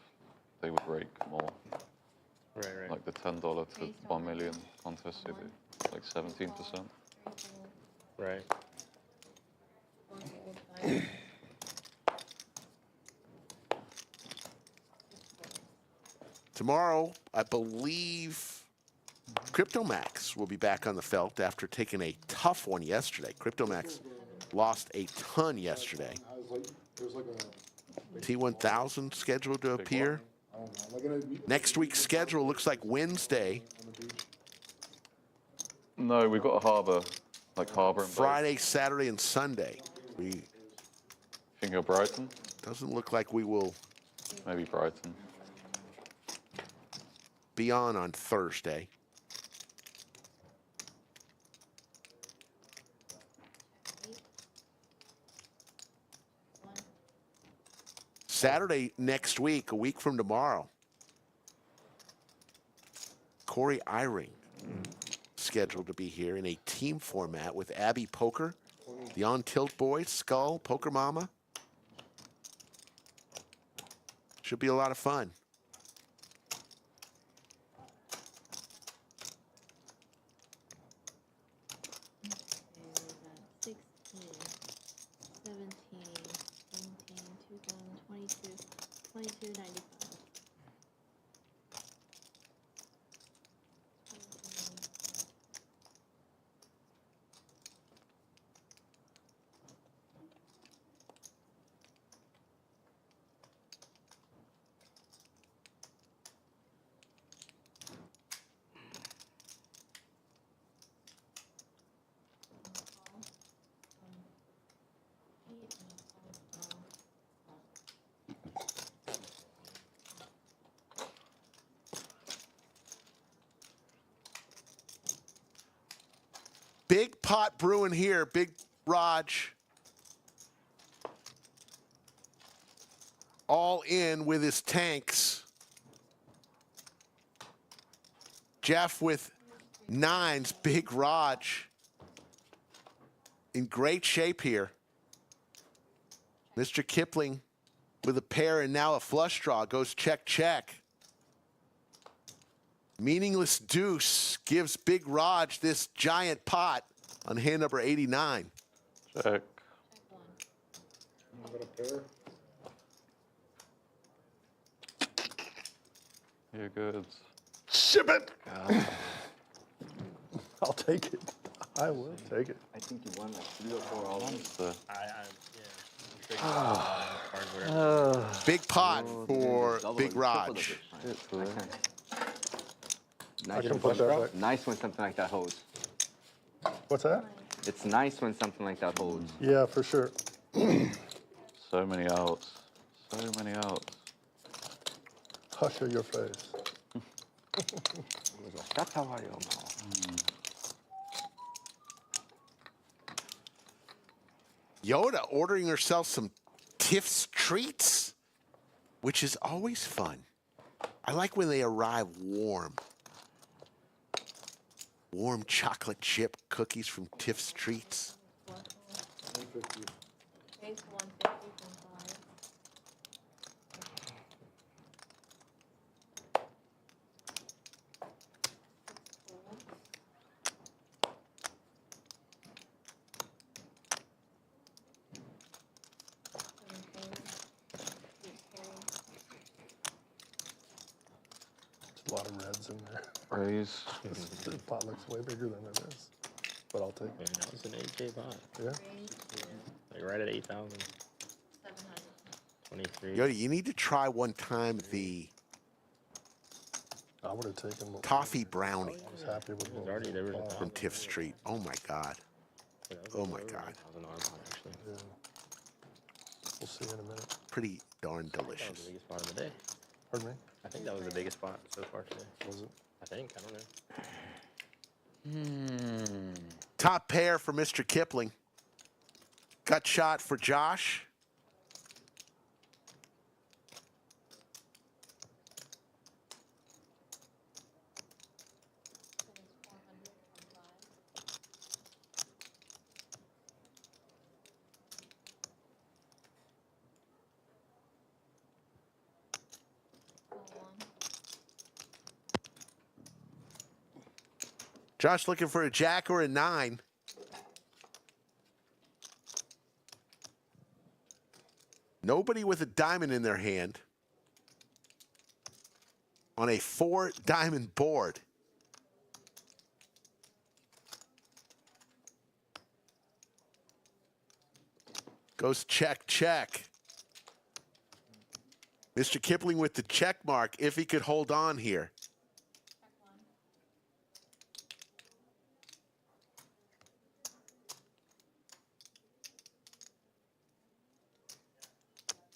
they would rake more. Right. Like the $10 to 1 million contest, they do like 17%. Right. Tomorrow, I believe CryptoMax will be back on the felt after taking a tough one yesterday. CryptoMax lost a ton yesterday. T1000 scheduled to appear. Next week's schedule looks like Wednesday, No, we've got a harbor, like harbor and Friday, Saturday, and Sunday. We Think of Brighton? doesn't look like we will Maybe Brighton. be on Thursday. Saturday next week, a week from tomorrow, Corey Eyring scheduled to be here in a team format with Abby Poker, the On Tilt Boys, Skull, Poker Mama. Should be a lot of fun. Big pot brewing here. Big Raj. All in with his tanks. Jeff with nines. Big Raj. In great shape here. Mr. Kipling with a pair and now a flush draw. Goes check, check. Meaningless deuce gives Big Raj this giant pot on hand number 89. Check. You're good. Ship it. I'll take it. I will take it. I think you won like 3 or 4 all Big pot for Big Raj. I can put that back. Nice when something like that holds. What's that? It's nice when something like that holds. Yeah, for sure. So many outs. So many outs. Hush your face. That's how I am. Yoda ordering herself some Tiff's treats, which is always fun. I like when they arrive warm. Warm chocolate chip cookies from Tiff's Treats. A lot of reds in there. Raise. The pot looks way bigger than it is, but I'll take it. It's an 8K pot. Yeah. Like right at 8,000. 23. Yoda, you need to try one time the I would have taken what Toffee brownie I was happy with. What already there was a from Tiff Street. Oh my God. Oh my God. Yeah. We'll see in a minute. Pretty darn That was delicious. the biggest spot of the day. Pardon me? I think that was the biggest spot so far today. Was it? I think. I don't know. Top pair for Mr. Kipling. Gut shot for Josh. Josh looking for a jack or a 9. Nobody with a diamond in their hand on a 4-diamond board. Goes check, check. Mr. Kipling with the check mark if he could hold on here.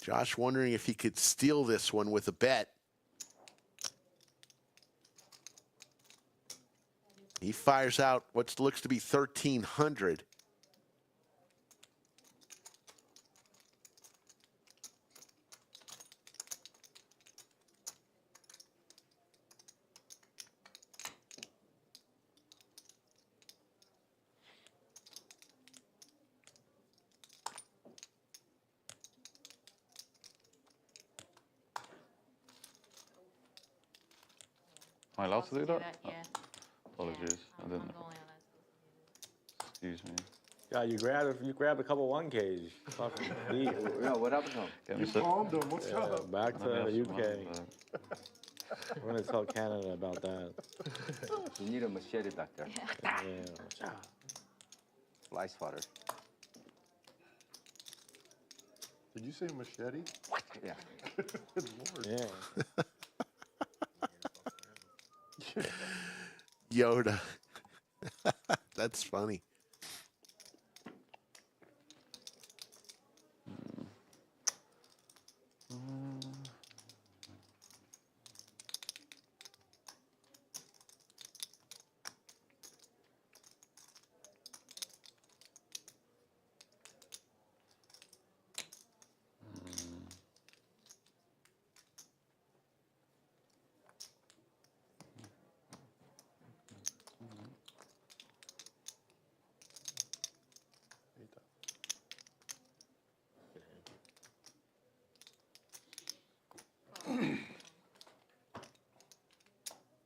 Josh wondering if he could steal this one with a bet. He fires out what looks to be 1,300. Am I allowed to do that? Yeah. Apologies, I didn't know. Excuse me. Yeah, you grabbed a couple 1Ks. Fucking deep. Yeah, what happened to him? Get me Calmed him. What's up? Back to Let me the have some UK. money there. We're gonna tell Canada about that. You need a machete back there. Yeah. Slice fodder. Did you say machete? Yeah. Good Lord. Yeah. Yoda. That's funny.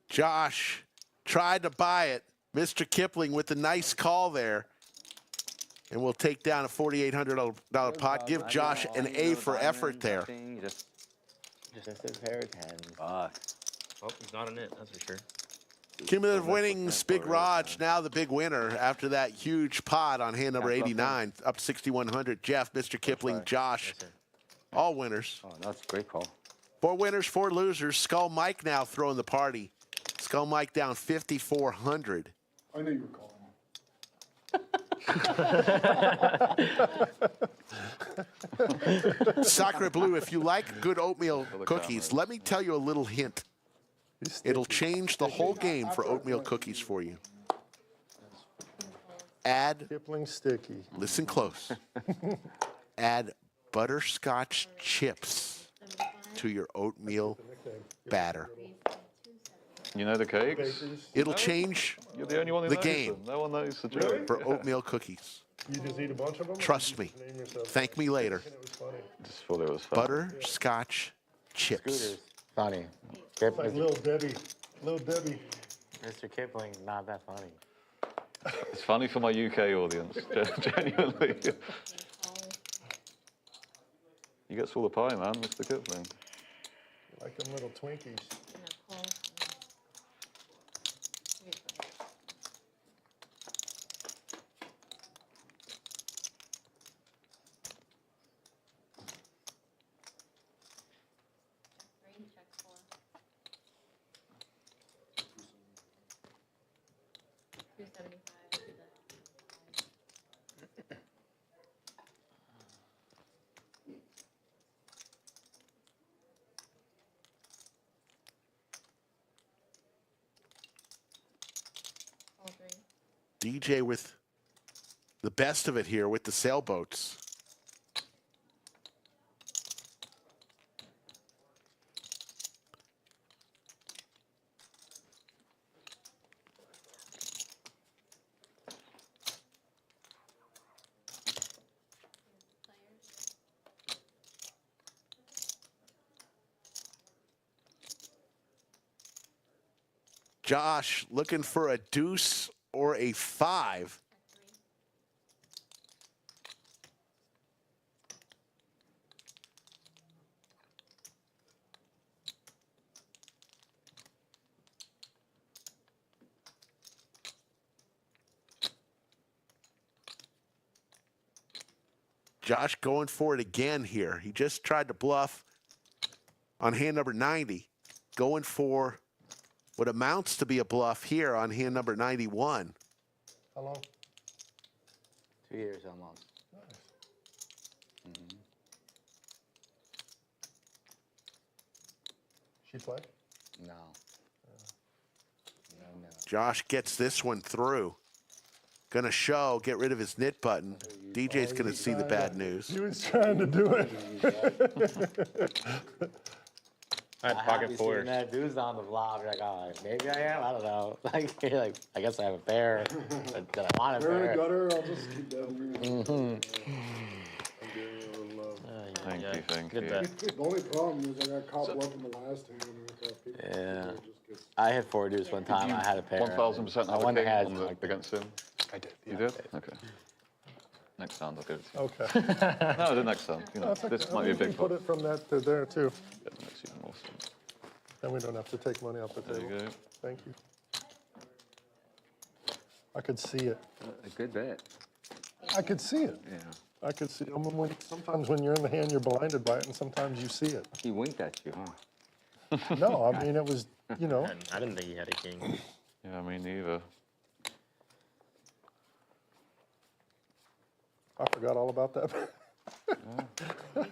Josh tried to buy it. Mr. Kipling with the nice call there. And we'll take down a $4,800 pot. Give Josh an A for effort there. Just Just a pair of 10s. fuck. Oh, he's not in it, that's for sure. Cumulative winnings, Big Raj, now the big winner after that huge pot on hand number 89, up 6,100. Jeff, Mr. Kipling, Josh, all winners. Oh, that's a great call. 4 winners, 4 losers. Skull Mike now throwing the party. Skull Mike down 5,400. I know you were calling. Sacre Blue, if you like good oatmeal cookies, let me tell you a little hint. It'll change the whole game for oatmeal cookies for you. Add, Kipling sticky. listen close, add butterscotch chips to your oatmeal batter. You know the cakes? Bakers. It'll change You're the only one who the knows game. them. No one knows the joke. for oatmeal cookies. You just eat a bunch of them? or Trust you me. just name yourself? Thank me later. It was funny. Just thought it was fun. Butterscotch chips. Scooters. Funny. It's like Little Debbie. Little Debbie. Mr. Kipling, not that funny. It's funny for my UK audience, genuinely. You get all the pie, man, Mr. Kipling. Like them little Twinkies. 275. All three. DJ with the best of it here with the sailboats. Josh looking for a deuce or a 5. Josh going for it again here. He just tried to bluff on hand number 90, going for what amounts to be a bluff here on hand number 91. How long? 2 years almost. She play? No. No. Josh gets this one through. Gonna show, get rid of his knit button. DJ's gonna see the bad news. He was trying to do it. I had pocket fours. That dude's on the vlog. Like, oh, maybe I am. I don't know. Like, you're like, I guess I have a pair. But did I want a They're in a pair? gutter. I'll just keep that. Thank you, thank Good you. bet. The only problem is I got caught bluffing the last hand. And I thought people Yeah. just gets. I had 4 dudes one time. I had a pair. 1000% I have a won the king hands on the, like against him. I did. You did? Okay. Next round I'll give it to you. Okay. No, the next round. You know, this might be a We can big put pot. it from that to there too. Yeah, that makes even more sense. Then we don't have to take money off the There table. you go. Thank you. I could see it. A good bet. I could see it. Yeah. I could see. Sometimes when you're in the hand, you're blinded by it, and sometimes you see it. He winked at you, huh? No, I mean it was, you know. I didn't think he had a king. Yeah, me neither. I forgot all about that. 3 folds.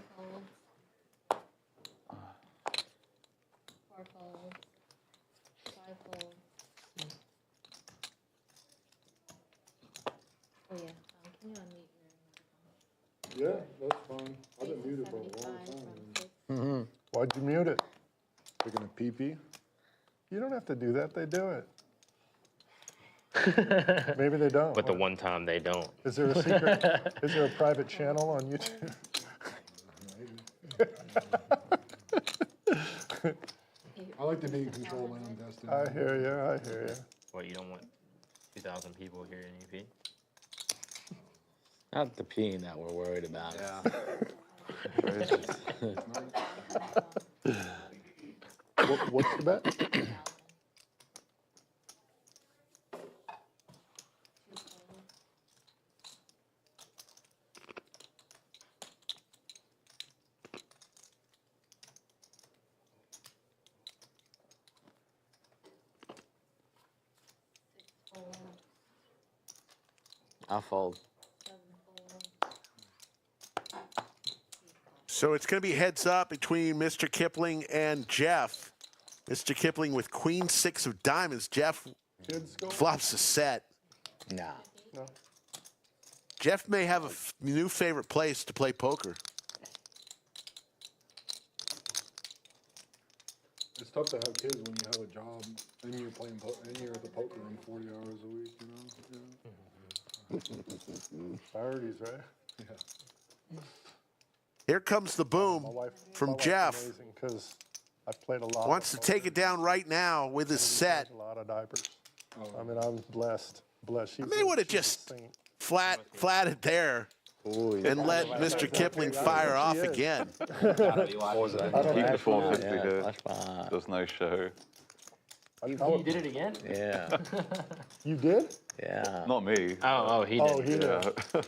4 folds. 5 folds. Oh yeah. Can you unmute your Yeah, that's fine. I've been muted for a long 75 time. from 6. Why'd you mute it? Taking a pee-pee. You don't have to do that. They do it. Maybe they don't. But the one time they don't. Is there a secret? Is there a private channel on YouTube? I like to be in control of my own destiny. I hear you. I hear you. What, you don't want 2,000 people here in EP? Not the peeing that we're worried about. What's the bet? I'll fold. 7 folds. So it's going to be heads up between Mr. Kipling and Jeff. Mr. Kipling with queen 6 of diamonds. Jeff Kids go. flops a set. Nah. No. Jeff may have a new favorite place to play poker. It's tough to have kids when you have a job and you're playing and you're at the poker room 40 hours a week. You know. Priorities, right? Yeah. Here comes the boom My from wife's Jeff. amazing because I've played a lot. Wants to take it down right now with his set. A lot of diapers. I mean, I'm blessed. Blessed. I may would have just flatted there and let Mr. Kipling fire off again. Keep the 450 Yeah, here. flash behind. There's no show. You did it again? Yeah. You did? Yeah. Not me. Oh, he Oh, did. he did. Yeah.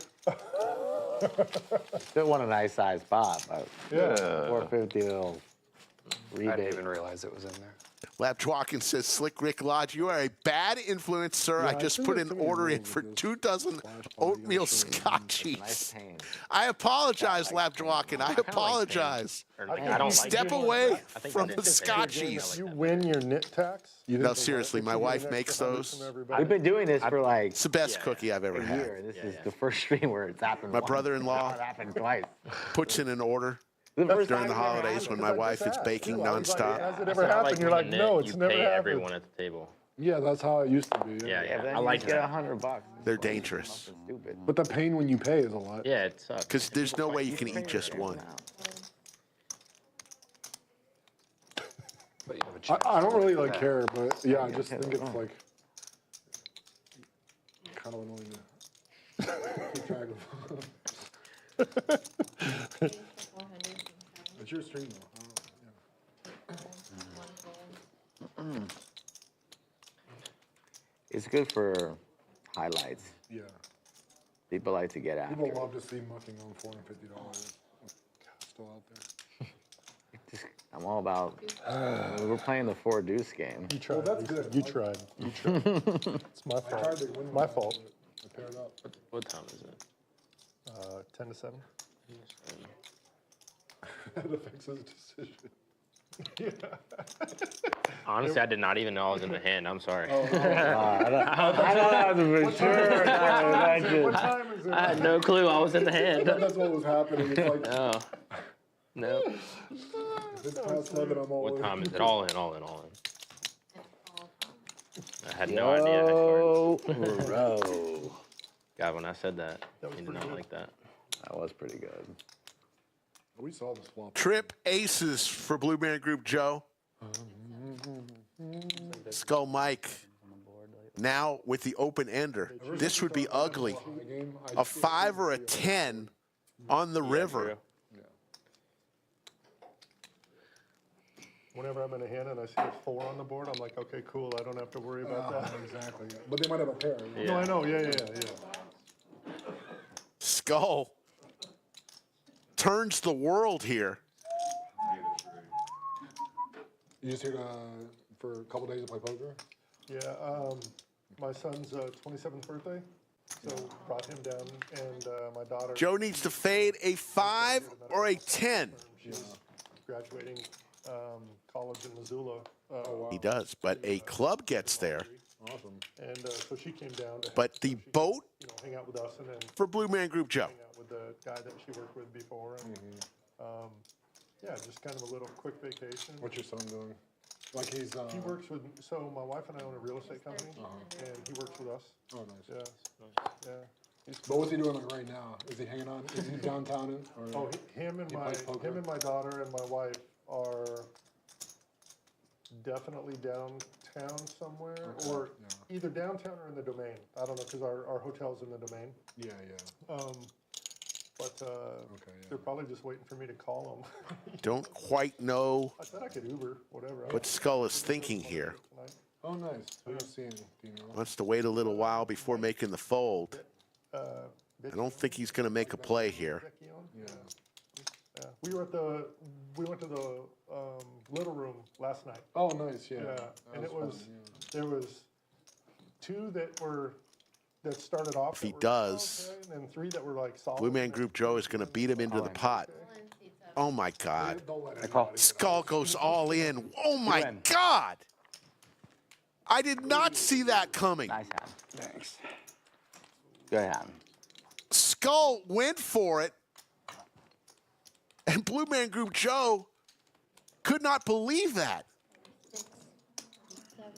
Still want a nice size spot, but Yeah. 450 little I didn't rebate. even realize it was in there. Lab Dwalkin says, Slick Rick Lodge, you are a bad influence, sir. Yeah, I I just think put there's an too many order in rules for with this 2 dozen Flash body oatmeal goes through. scotchies. Nice pain. I apologize, Lab Dwalkin. I apologize. Or, I don't like Step pain. away I think from that the is fair. scotchies. If you win your knit tax, No, seriously, my wife makes those. We've been doing this for like It's the best cookie I've ever a had. year, and this is the first stream where it's happened. My once. brother-in-law Now it happened twice. puts in an order The first during time the it ever holidays happened. when my wife is baking nonstop. Has it I ever said, I happened? You're when like, the no, knit, it's you never pay happened. everyone at the table. Yeah, that's how it used to be. Yeah, Yeah, but then I you like just get that. $100. They're dangerous Stupid. But the pain when you pay is a lot. Yeah, it sucks. because there's no way you can eat just one. I don't really like care, but yeah, I just think it's like kind of annoying to keep track of. It's your stream though. It's good for highlights. Yeah. People like to get after. People it. love to see mucking on $450. Still out there. I'm all about. We're playing the 4 deuce game. You tried. Well, that's good. You tried. You tried. It's my I tried fault. to win My fault. I paired up. What time is it? 10 to 7. I had to fix his decision. Honestly, I did not even know I was in the hand. I'm sorry. I don't know for sure. What time is it? I had no clue I was in the hand. That's what was happening. It's like, No. No. if it's past 7, I'm all What in. time is it? All in, all in, all in. I had no idea. I had cards. Bro. God, when I said that, he did not like that. That was pretty good. We saw the swap. Trip aces for Blue Man Group Joe. Skull Mike. Now with the open ender. This would be ugly. A 5 or a 10 on the river. Whenever I'm in a hand and I see a 4 on the board, I'm like, okay, cool. I don't have to worry about that. Exactly. But they might have a pair. No, I know. Yeah. Skull turns the world here. You just here for a couple days to play poker? Yeah. My son's 27th birthday, so brought him down, and my daughter. Joe needs to fade a 5 or a 10. She's graduating college in Missoula. He does, but a club gets there. Awesome. And so she came down to But the boat hang out with us, and then for Blue Man Group Joe. hang out with the guy that she worked with before. And, yeah, just kind of a little quick vacation. What's your son doing? Like he's. He works with. So my wife and I own a real estate company, and he works with us. Oh, nice. Yeah. But what's he doing like right now? Is he hanging on? Is he downtown? Or Him and he my plays poker? daughter and my wife are definitely downtown somewhere, or either downtown or in the Domain. I don't know, because our hotel's in the Domain. Yeah. But they're probably just waiting for me to call them. Don't quite know I said I could Uber, whatever. what Skull is thinking here. Oh, nice. Who are you seeing? Do you know? Wants to wait a little while before making the fold. I don't think he's going to make a play here. Yeah. We went to the little room last night. Oh, nice. Yeah. And That it was fun, yeah. there was 2 that started off. If he that were does, okay, and then 3 that were like solid. Blue Man Group Joe is going to beat him into the pot. Oh, my God. Skull goes all in. Oh, my God. I did not see that coming. Nice hand. Thanks. Good hand. Skull went for it, and Blue Man Group Joe could not believe that. 6, 7.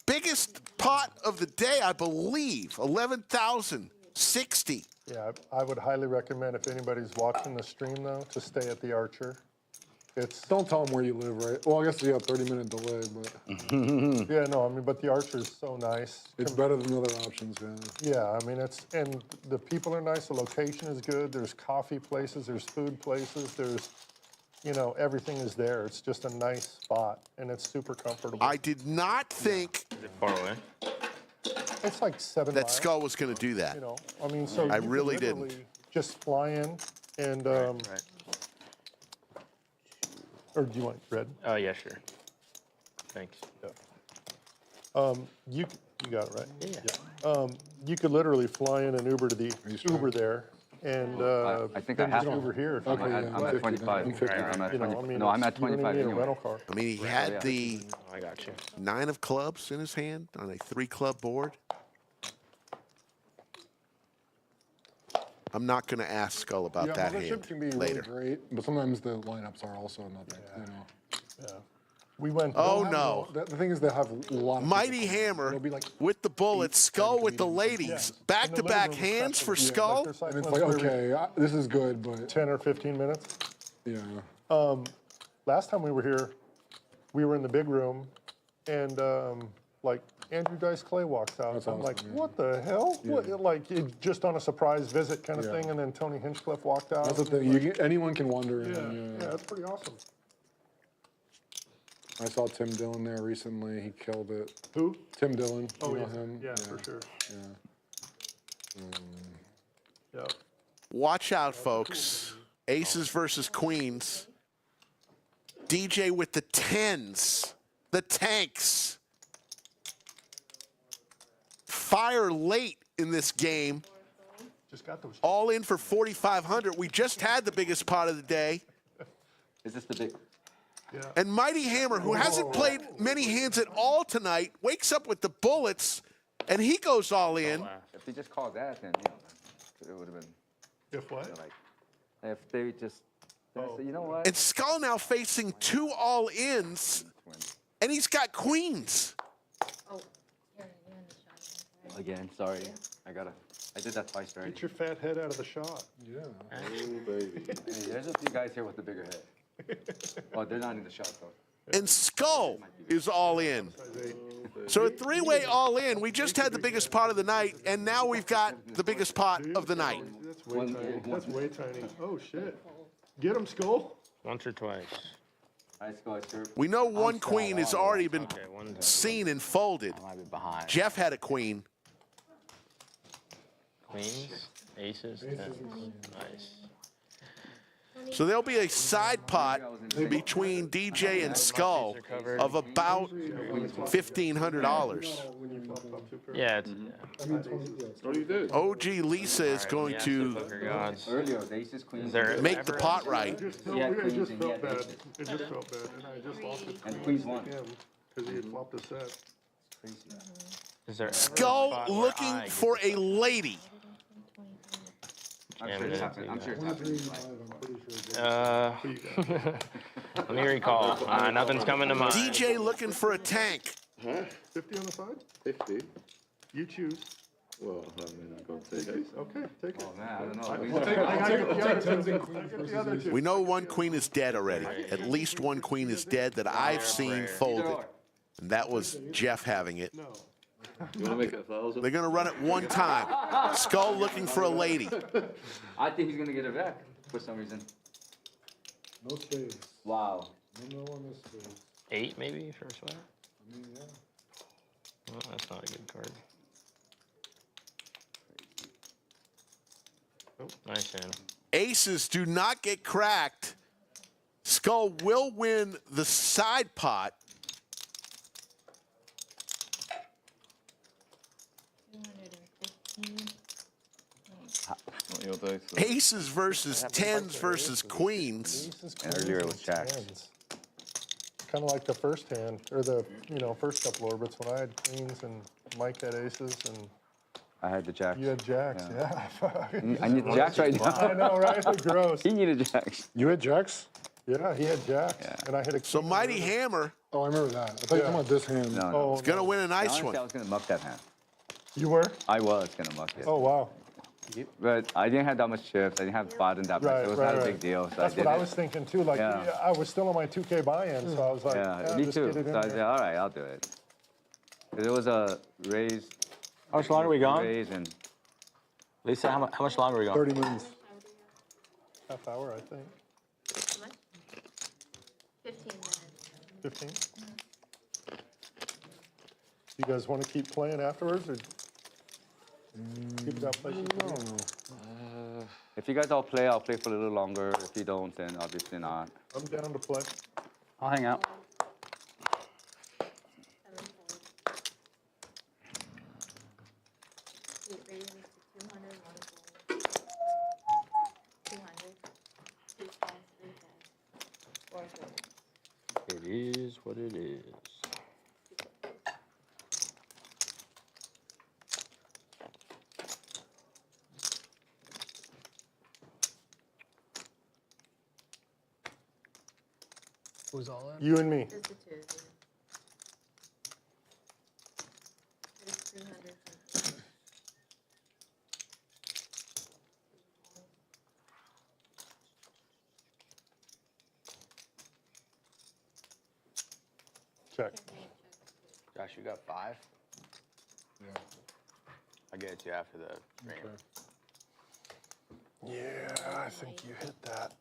Biggest pot of the day, I believe, 11,060. Yeah, I would highly recommend if anybody's watching the stream though to stay at the Archer. It's Don't tell him where you live, right? Well, I guess you have 30-minute delay, but yeah, no, I mean, but the Archer is so nice. it's better than other options, yeah. Yeah, I mean, and the people are nice. The location is good. There's coffee places. There's food places. There's, everything is there. It's just a nice spot, and it's super comfortable. I did not think Is it far away? It's like 7 that miles. Skull was going to do that. I mean, so I you could really literally didn't. just fly in and. Right. Or do you want red? Oh, yeah, sure. Thanks. You got it right. Yeah. You could literally fly in an Uber to the Uber there, and I think then I have just to. Uber here. If you I'm want. at, I'm at 25. I'm 50. I'm at You know, 20. I mean, No, I'm it's- at 25 You don't need a anyway. rental car. I mean, he had the I got you. 9 of clubs in his hand on a 3-club board. I'm not going to ask Skull about Yeah, that mothership hand can be later. really great, but sometimes the lineups are also nothing. You know. Yeah. We went. Oh, Have no. The thing is, they have a lot of Mighty people. Hammer It'll be like with the bullets, 8, Skull 10 with the comedians. ladies. Yeah. Back-to-back In the living room hands for section. Skull. There's and it's cyclists like, where we- okay, this is good, but 10 or 15 minutes. yeah. Last time we were here, we were in the big room, and like Andrew Dice Clay walks out. That's I'm awesome, like, yeah. what the hell? Yeah. What, like just on a surprise visit kind of Yeah. thing, and then Tony Hinchcliffe walked out. That's the thing. Anyone can wander in. Yeah, that's pretty awesome. I saw Tim Dillon there recently. He killed it. Who? Tim Dillon. Oh, you know yeah. him? Yeah, for sure. Yeah. Yeah. Watch out, folks. Aces versus queens. DJ with the 10s. The tanks. Fire late in this game. Just got those. All in for 4,500. We just had the biggest pot of the day. Is this the big? Yeah. And Mighty Hammer, who hasn't played many hands at all tonight, wakes up with the bullets, and he goes all in. If they just called that, then it would have been If what? like. If they just, so you know what? And Skull now facing 2 all-ins, and he's got queens. Oh, you're in the shot. Again, sorry. I did that twice already. Get your fat head out of the shot. Yeah. Hey, there's a few guys here with the bigger head. Oh, they're not in the shot though. And Skull is all in. So a 3-way all in. We just had the biggest pot of the night, and now we've got the biggest pot of the night. That's way tiny. That's way tiny. Oh shit. Get him, Skull. Once or twice. Nice go, sir. We know one queen has already been Okay, one time. seen and folded. I might be behind. Jeff had a queen. Queens, aces, tens. Nice. So there'll be a side pot between DJ and Skull of about $1,500. Yeah, it's, OG Lisa is going to poker gods. Earlier, the aces, queens. Is there make the ever- pot right. It just felt, Yeah, it queens just and felt yeah, bad. aces. It just felt bad, and I just lost it. And queens won. Because he had flopped a set. Is there ever a Skull spot where looking I get for a lady. I'm Yeah, sure it it's is. happening. I'm sure it's happening. Let me recall. Nothing's coming to mind. DJ looking for a tank. 50 on the side? 50? You choose. Well, I mean, I've got to take it. Okay, take it. Oh, man, I don't know. I'll take 10s and queens the other two. We know one queen is dead already. At least one queen is dead that I've seen folded. And that was Jeff having it. No. You want to make it 1,000? They're going to run it one time. Skull looking for a lady. I think he's gonna get it back for some reason. No space. Wow. No one is space. 8 maybe for a sweat? I mean, yeah. Well, that's not a good card. Oh, nice hand. Aces do not get cracked. Skull will win the side pot. 215. Not your day, so. Aces versus 10s versus queens. And earlier it was jacks. Kind of like the first hand, or the, first couple orbits when I had queens and Mike had aces and I had the jacks. you had jacks. Yeah. I need the jacks right now. I know, right? Gross. He needed jacks. You had jacks? Yeah, he had jacks, and I hit a. So king Mighty and a- Hammer Oh, I remember that. I thought you were talking about this hand. No, no. Oh, is going to win a nice Honestly, I one. was gonna muck that hand. you were? I was gonna muck it. Oh wow. But I didn't have that much chips. I didn't have bottom that much. Right, It was right, not a right. big deal. So That's I did what I it. was thinking too. Like Yeah. I was still on my 2K buy-in, so I was like, Yeah, me just too. get it in So I said, there. all right, I'll do it. 'Cause it was a raise. How much longer are we gone? Raise and Lisa, how much longer are we gone? 30 minutes. Half hour, I think. How much? 15 minutes. 15. You guys want to keep playing afterwards, or keep that place? if you guys all play, I'll play for a little longer. If you don't, then obviously not. I'm down to play. I'll hang out. raising this to 200, one fold. 200, two calls, three tens, four folds. It is what it is. Who's all in? You and me. Just the two of you. There's 300 from each. Check. Josh, you got 5? Yeah. I'll get it to you after the ring. Yeah, I think you hit that.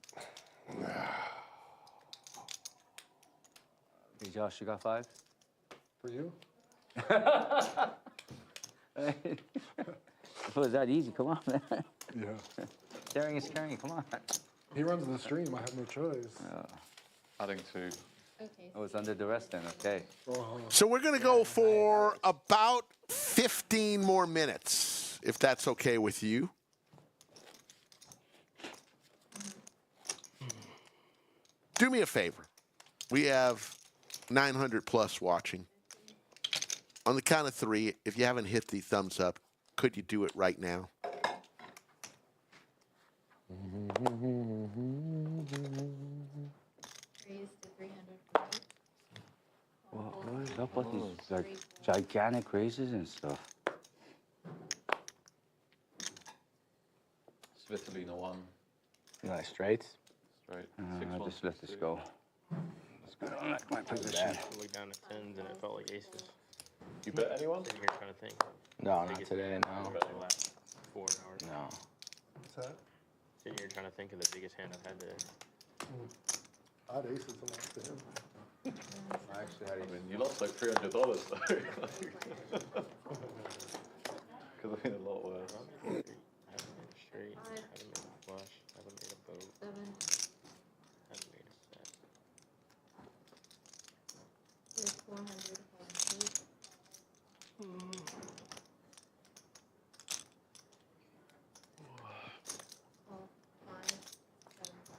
Hey, Josh, you got 5? For you? If it was that easy, come on, man. Yeah. Sharing is caring, come on. He runs the stream. I have no choice. Adding 2. Okay. I was under duress then, okay. So we're going to go for about 15 more minutes, if that's okay with you. Do me a favor. We have 900 plus watching. On the count of 3, if you haven't hit the thumbs up, could you do it right now? Raise to 300 from each. What is up with these like gigantic raises and stuff? Svitolina 1. You like straights? Straight. I'll just let this go. I don't like my position. I looked down to tens and it felt like aces. You bet anyone? Sitting here trying to think. No, not today, no. Over the last 4 hours. No. What's that? Sitting here trying to think of the biggest hand I've had today. I had aces in that to him. I actually had I mean, you lost like $300 though. Could have been a lot worse. I haven't made a straight, haven't made a flush, haven't made a boat, 7, haven't made a set. there's 400 from each. Call 5, 7, 4.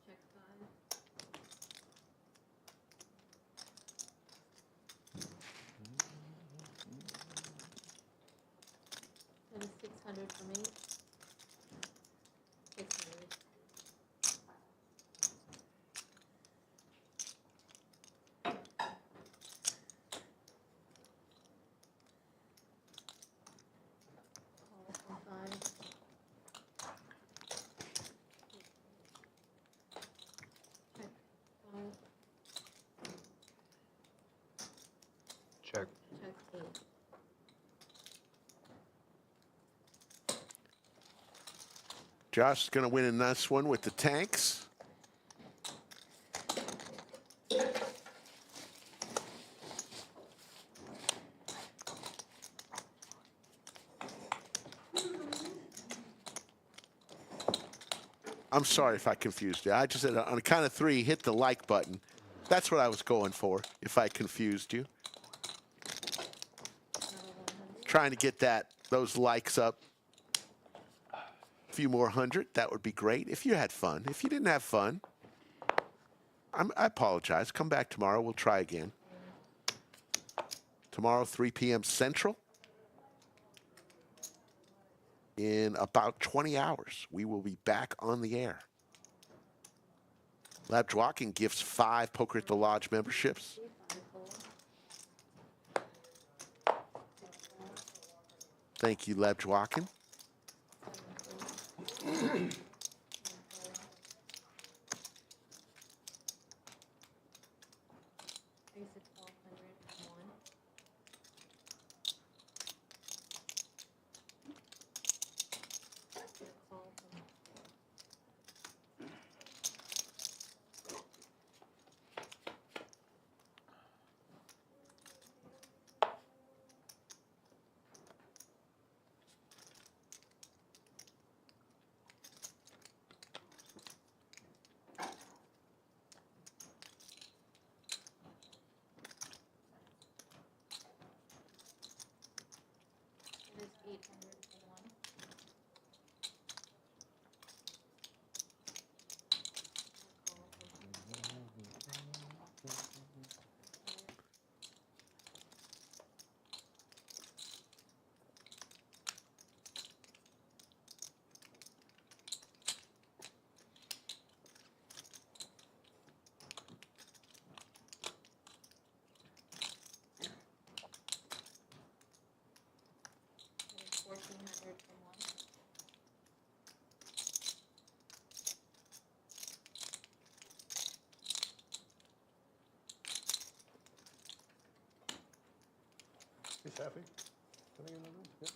Check 5. That is 600 from each. 600. Call from 5. Check 5. Check. Check 8. Josh is going to win a nice one with the tanks. I'm sorry if I confused you. I just said on the count of 3, hit the like button. That's what I was going for, if I confused you. Trying to get those likes up. A few more 100, that would be great. If you had fun. If you didn't have fun, I apologize. Come back tomorrow. We'll try again. Tomorrow, 3 p.m. Central. In about 20 hours, we will be back on the air. Lab Dwalking gifts 5 Poker at the Lodge memberships. Thank you, Lab Dwalking. Raise to 1200 from 1. Call from Hey, Safi. Can I get another? Yep.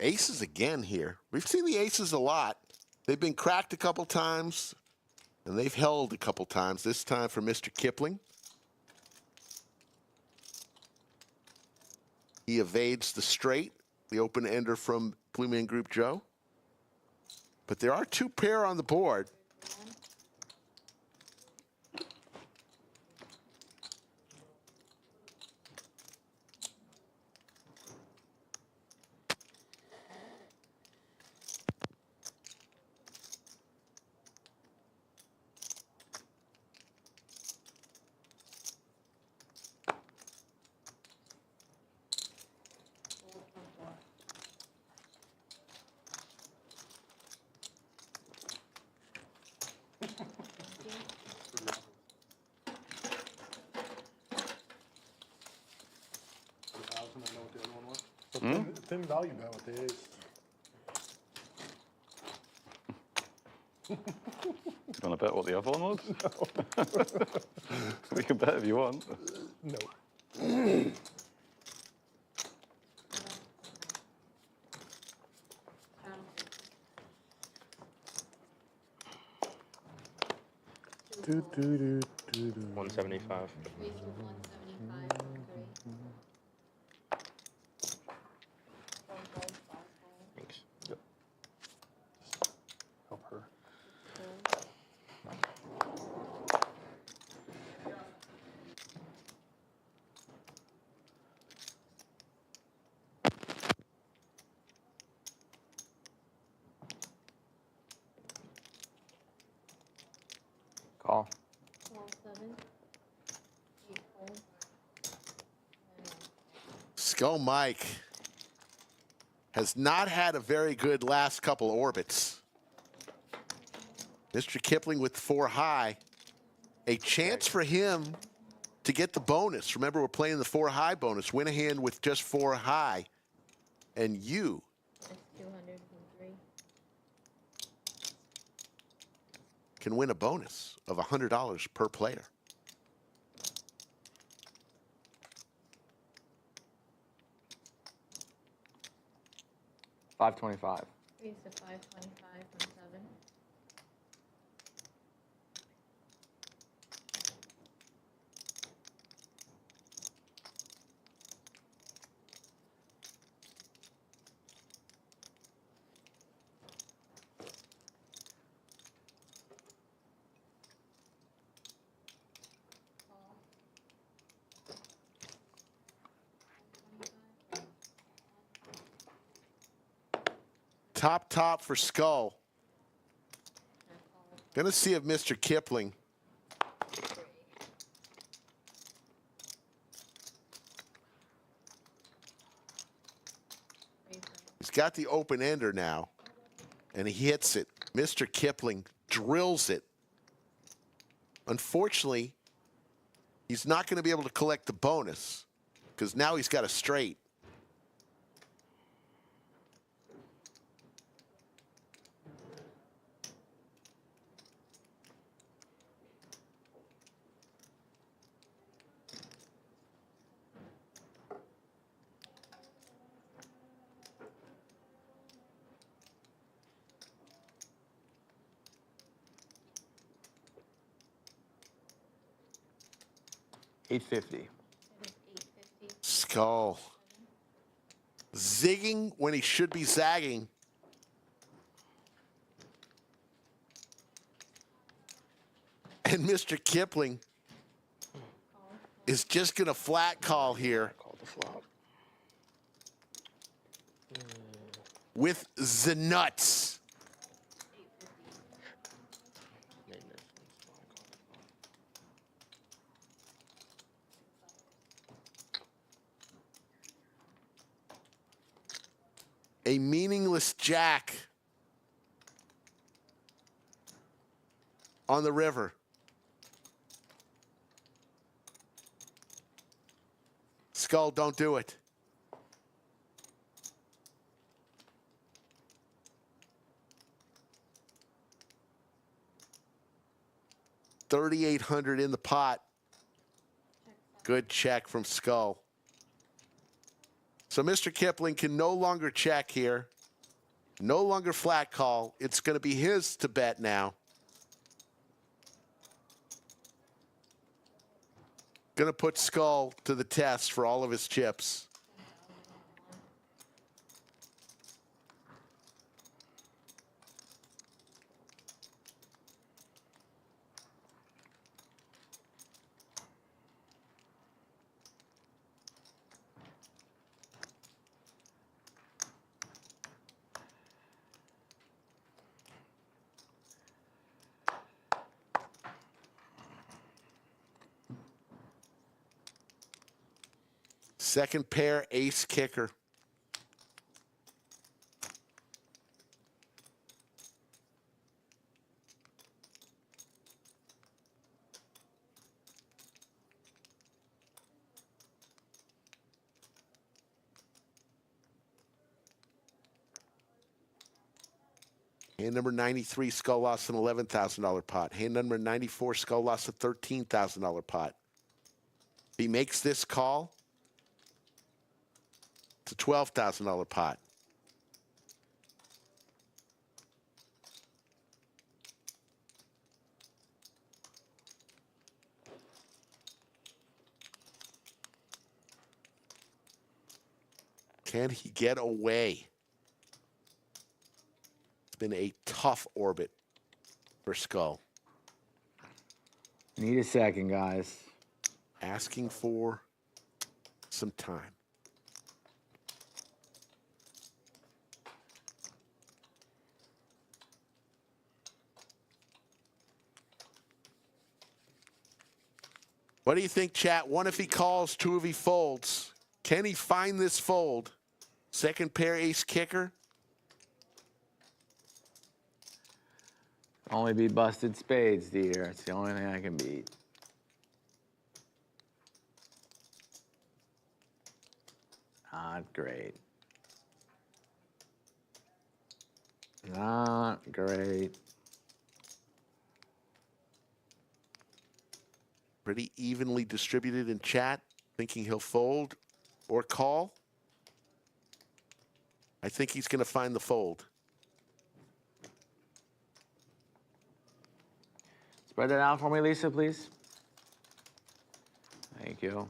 Aces again here. We've seen the aces a lot. They've been cracked a couple times, and they've held a couple times. This time for Mr. Kipling. He evades the straight, the open ender from Blue Man Group Joe. But there are two pair on the board. Thin value bet with the ace. You want to bet what the other one was? No. We can bet if you want. No. Do, do, do, do, do. 175. Raise for 175 from 3. Thanks. Help her. Call. Call 7. 8 fold. Skull Mike has not had a very good last couple orbits. Mr. Kipling with 4 high. A chance for him to get the bonus. Remember, we're playing the 4 high bonus. Win a hand with just 4 high. And you That's 200 from 3. can win a bonus of $100 per player. $525. Raise to 525 from 7. Top for Skull. Gonna see if Mr. Kipling he's got the open ender now, and he hits it. Mr. Kipling drills it. Unfortunately, he's not going to be able to collect the bonus because now he's got a straight. $850. It is 850. Skull zigging when he should be zagging. And Mr. Kipling is just going to flat call here Call the flop. with the nuts. Maintenance. A meaningless jack on the river. Skull, don't do it. $3,800 in the pot. Good check from Skull. So Mr. Kipling can no longer check here. No longer flat call. It's going to be his to bet now. Going to put Skull to the test for all of his chips. Second pair, ace kicker. Hand number 93, Skull lost an $11,000 pot. Hand number 94, Skull lost a $13,000 pot. If he makes this call, it's a $12,000 pot. Can he get away? It's been a tough orbit for Skull. Need a second, guys. Asking for some time. What do you think, chat? One if he calls, two if he folds. Can he find this fold? Second pair ace kicker. Only be busted spades, dear. It's the only thing I can beat. Not great. Not great. Pretty evenly distributed in chat. Thinking he'll fold or call. I think he's going to find the fold. Spread that out for me, Lisa, please. Thank you.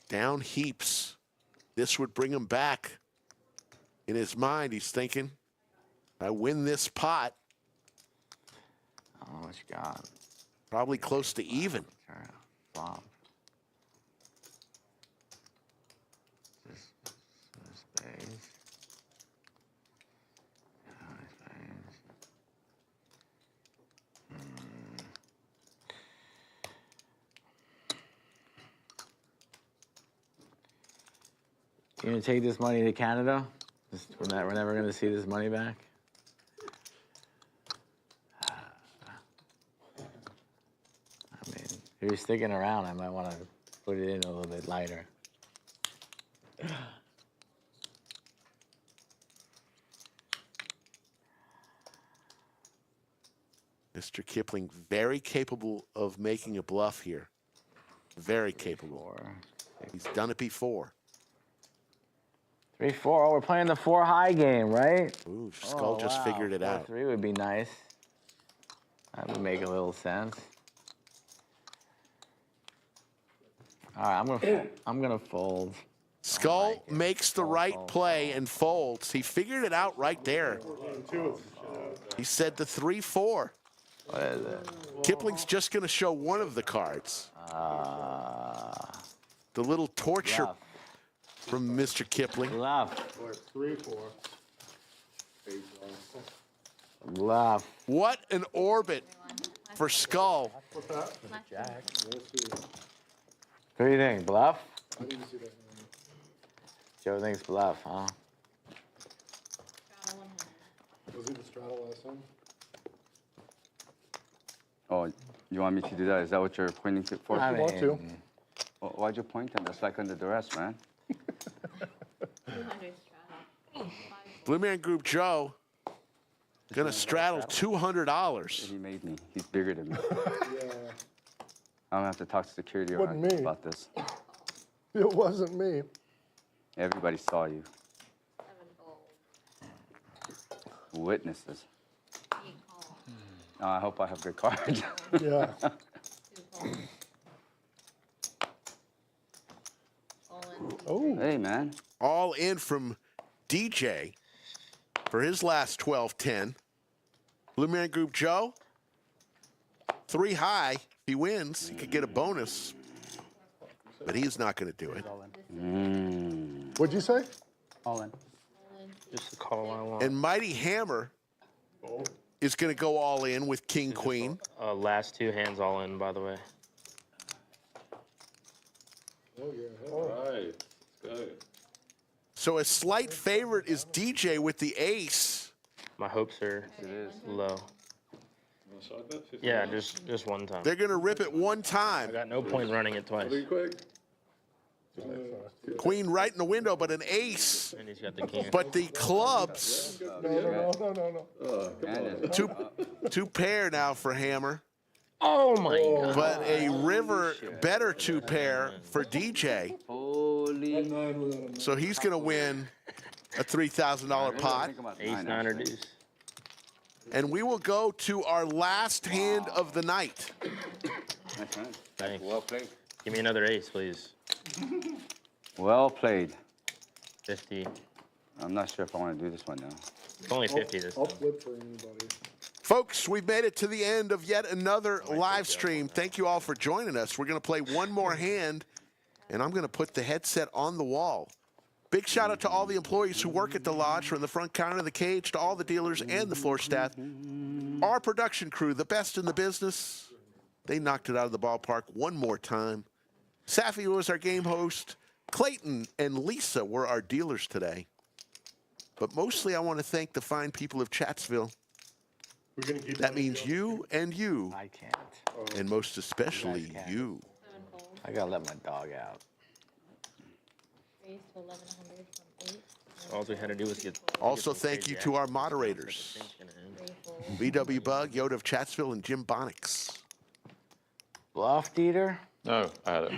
Down heaps. This would bring him back. In his mind, he's thinking, I win this pot. I don't know what you got. Probably close to even. Flop. Spades. You gonna take this money to Canada? We're never gonna see this money back. I mean, if you're sticking around, I might want to put it in a little bit lighter. Mr. Kipling, very capable of making a bluff here. Very capable. He's done it before. 3-4. Oh, we're playing the 4 high game, right? Ooh, Skull just figured it out. 4-3 would be nice. That would make a little sense. All right, I'm gonna fold. Skull makes the right play and folds. He figured it out right there. He said the 3-4. What is it? Kipling's just going to show one of the cards. The little torture Bluff. from Mr. Kipling. Bluff. 3-4. Bluff. What an orbit for Skull. What's that? What do you think? Bluff? I didn't see that. Joe thinks bluff, huh? Was he the straddle last time? Oh, you want me to do that? Is that what you're pointing to for? I Want to? mean, Well, why'd you point him? That's like under duress, man. 200 straddle. Blue Man Group Joe gonna straddle $200. He made me. He's bigger than me. Yeah. I'm gonna have to talk to security Wasn't me. about this. It wasn't me. Everybody saw you. 7 fold. Witnesses. 8 call. Oh, I hope I have good cards. Yeah. 2 fold. All in. Oh. Hey, man. All in from DJ for his last 12-10. Blue Man Group Joe, 3 high. If he wins, he could get a bonus. But he's not going to do it. What'd you say? All in. Just the call I want. And Mighty Hammer is going to go all in with King Queen. Last 2 hands all in, by the way. Oh, yeah. All right, let's go. So a slight favorite is DJ with the ace. My hopes are low. You want to side bet? 50 Yeah, bucks? just one time. They're going to rip it one I time. got no point running it twice. Be quick. Queen right in the window, but an ace. And he's got the king. But the clubs, No. two pair now for Hammer. Oh my god. But a river better 2 pair for DJ. Holy. So he's going to win a $3,000 pot. Ace, 9 or deuce. And we will go to our last hand of the night. Thanks. Well played. Give me another ace, please. Well played. 50. I'm not sure if I want to do this one now. It's only 50 this I'll time. flip for anybody. Folks, we've made it to the end of yet another live stream. Thank you all for joining us. We're going to play one more hand, and I'm going to put the headset on the wall. Big shout out to all the employees who work at the lodge, from the front counter to the cage, to all the dealers and the floor staff. Our production crew, the best in the business. They knocked it out of the ballpark one more time. Safi was our game host. Clayton and Lisa were our dealers today. But mostly I want to thank the fine people of Chatsville. That means you and you, I can't. and most especially you. 7 fold. I gotta let my dog out. Raise to 1100 from 8. All we had to do was get. Also, thank you to our moderators, 3 fold. VW Bug, Yoda of Chatsville, and Jim Bonnix. Bluff, Dieter? No, I had it.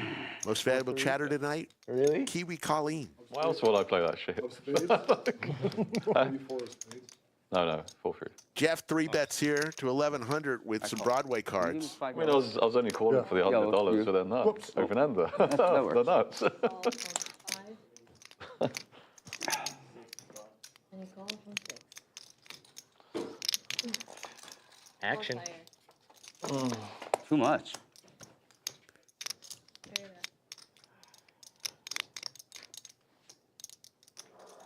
Most valuable chatter tonight, Really? Kiwi Colleen. Why else would I play that shit? Of spades? Maybe 4 of spades. No, 4-3. Jeff 3-bets here to 1100 with some Broadway cards. I mean, I was only calling for the $100 for their nuts. Open ender. The nuts. Call from 5. And you call from 6. Action. Player. Too much. Clear that.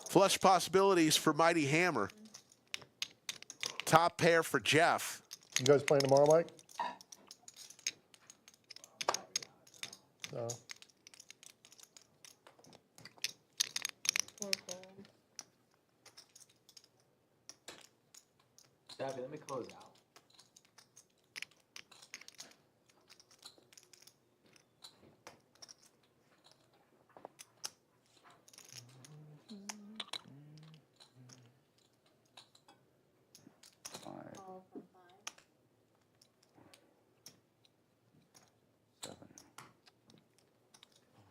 Flush possibilities for Mighty Hammer. Top pair for Jeff. You guys playing tomorrow, Mike? No. 4 fold. Savvy, let me close out. Call from 5.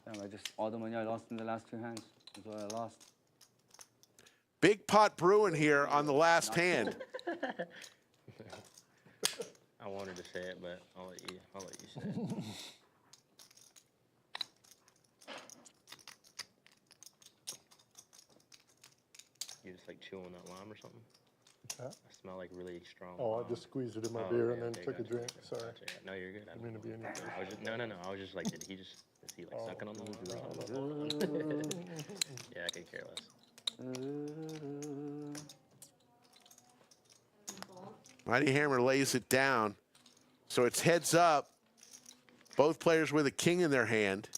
7. Damn, all the money I lost in the last 2 hands is what I lost. Big pot brewing here on the last hand. I wanted to say it, but I'll let you say it. You just like chewing that lime or something? Huh? I smell like really strong. Oh, I just squeezed it in my Oh, beer okay, and then okay, took a gotcha, drink. gotcha, Sorry. gotcha. No, you're good. I Didn't mean to be any. I was just, no. I was just like, is he like Oh. sucking on the Yeah, I could care less. Mighty Hammer lays it down. So it's heads up. Both players with a king in their hand.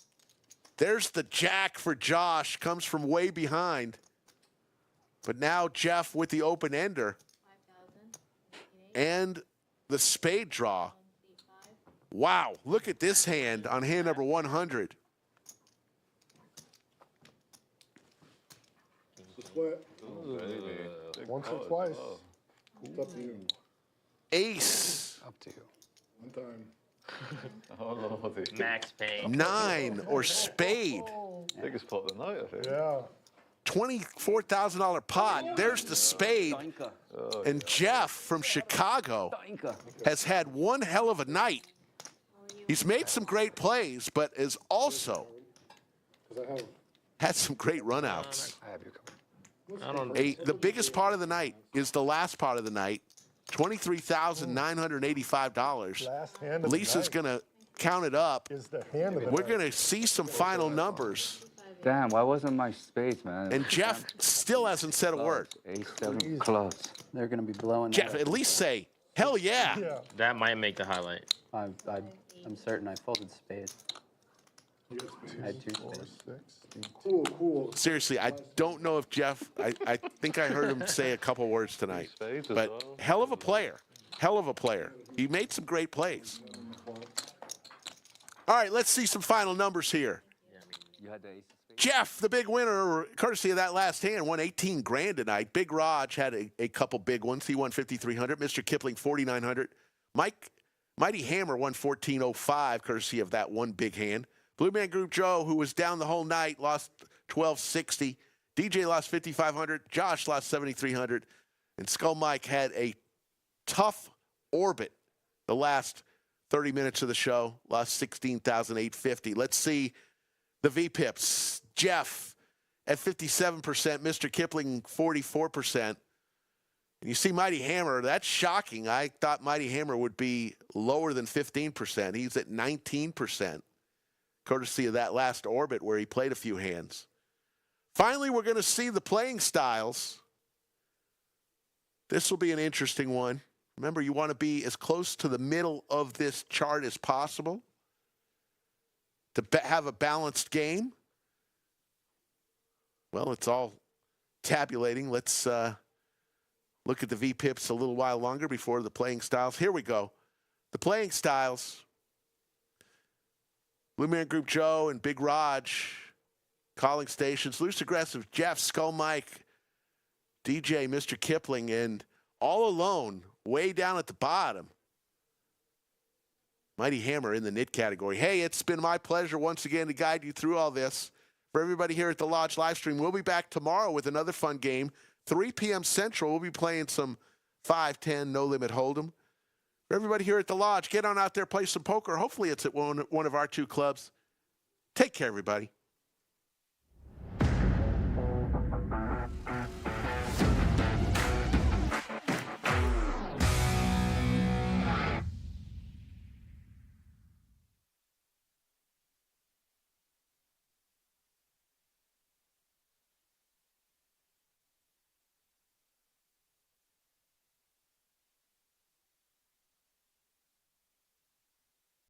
There's the jack for Josh. Comes from way behind. But now Jeff with the open ender. 5,000. And the spade draw. Wow, look at this hand on hand number 100. Split. Once or twice. It's up to you. Ace. Up to you. One time. Oh, Lordy. Max Payne. 9 or spade. Biggest pot of the night, I think. Yeah. $24,000 pot. There's the spade. And Jeff from Chicago has had one hell of a night. He's made some great plays, but is also had some great runouts. I have you covered. I don't. The biggest part of the night is the last part of the night. $23,985. Last hand of Lisa's the night going to count it up. is the hand of the We're night. going to see some final numbers. Damn, why wasn't my spades, man? And Jeff still hasn't said a word. A7 clubs. They're gonna be blowing. Jeff, that at up. least say, hell yeah. Yeah. That might make the highlight. I'm certain I folded spades. I had 2 spades. Cool, cool. Seriously, I don't know if Jeff, I think I heard him say a couple words tonight. Spades as But well. hell of a player. Hell of a player. He made some great plays. All right, let's see some final numbers here. You had the ace of spades? Jeff, the big winner, courtesy of that last hand, won 18 grand tonight. Big Raj had a couple big ones. He won 5,300. Mr. Kipling, 4,900. Mighty Hammer won 1,405, courtesy of that one big hand. Blue Man Group Joe, who was down the whole night, lost 1,260. DJ lost 5,500. Josh lost 7,300. And Skull Mike had a tough orbit the last 30 minutes of the show, lost 16,850. Let's see the VPIPs. Jeff at 57%, Mr. Kipling 44%. And you see Mighty Hammer, that's shocking. I thought Mighty Hammer would be lower than 15%. He's at 19%, courtesy of that last orbit where he played a few hands. Finally, we're going to see the playing styles. This will be an interesting one. Remember, you want to be as close to the middle of this chart as possible to have a balanced game. Well, it's all tabulating. Let's look at the VPIPs a little while longer before the playing styles. Here we go. The playing styles. Blue Man Group Joe and Big Raj calling stations. Loose Aggressive, Jeff, Skull Mike, DJ, Mr. Kipling, and all alone, way down at the bottom, Mighty Hammer in the knit category. Hey, it's been my pleasure once again to guide you through all this. For everybody here at the Lodge livestream, we'll be back tomorrow with another fun game. 3 p.m. Central, we'll be playing some 5-10 No Limit Hold'em. For everybody here at the Lodge, get on out there, play some poker. Hopefully it's at one of our 2 clubs. Take care, everybody.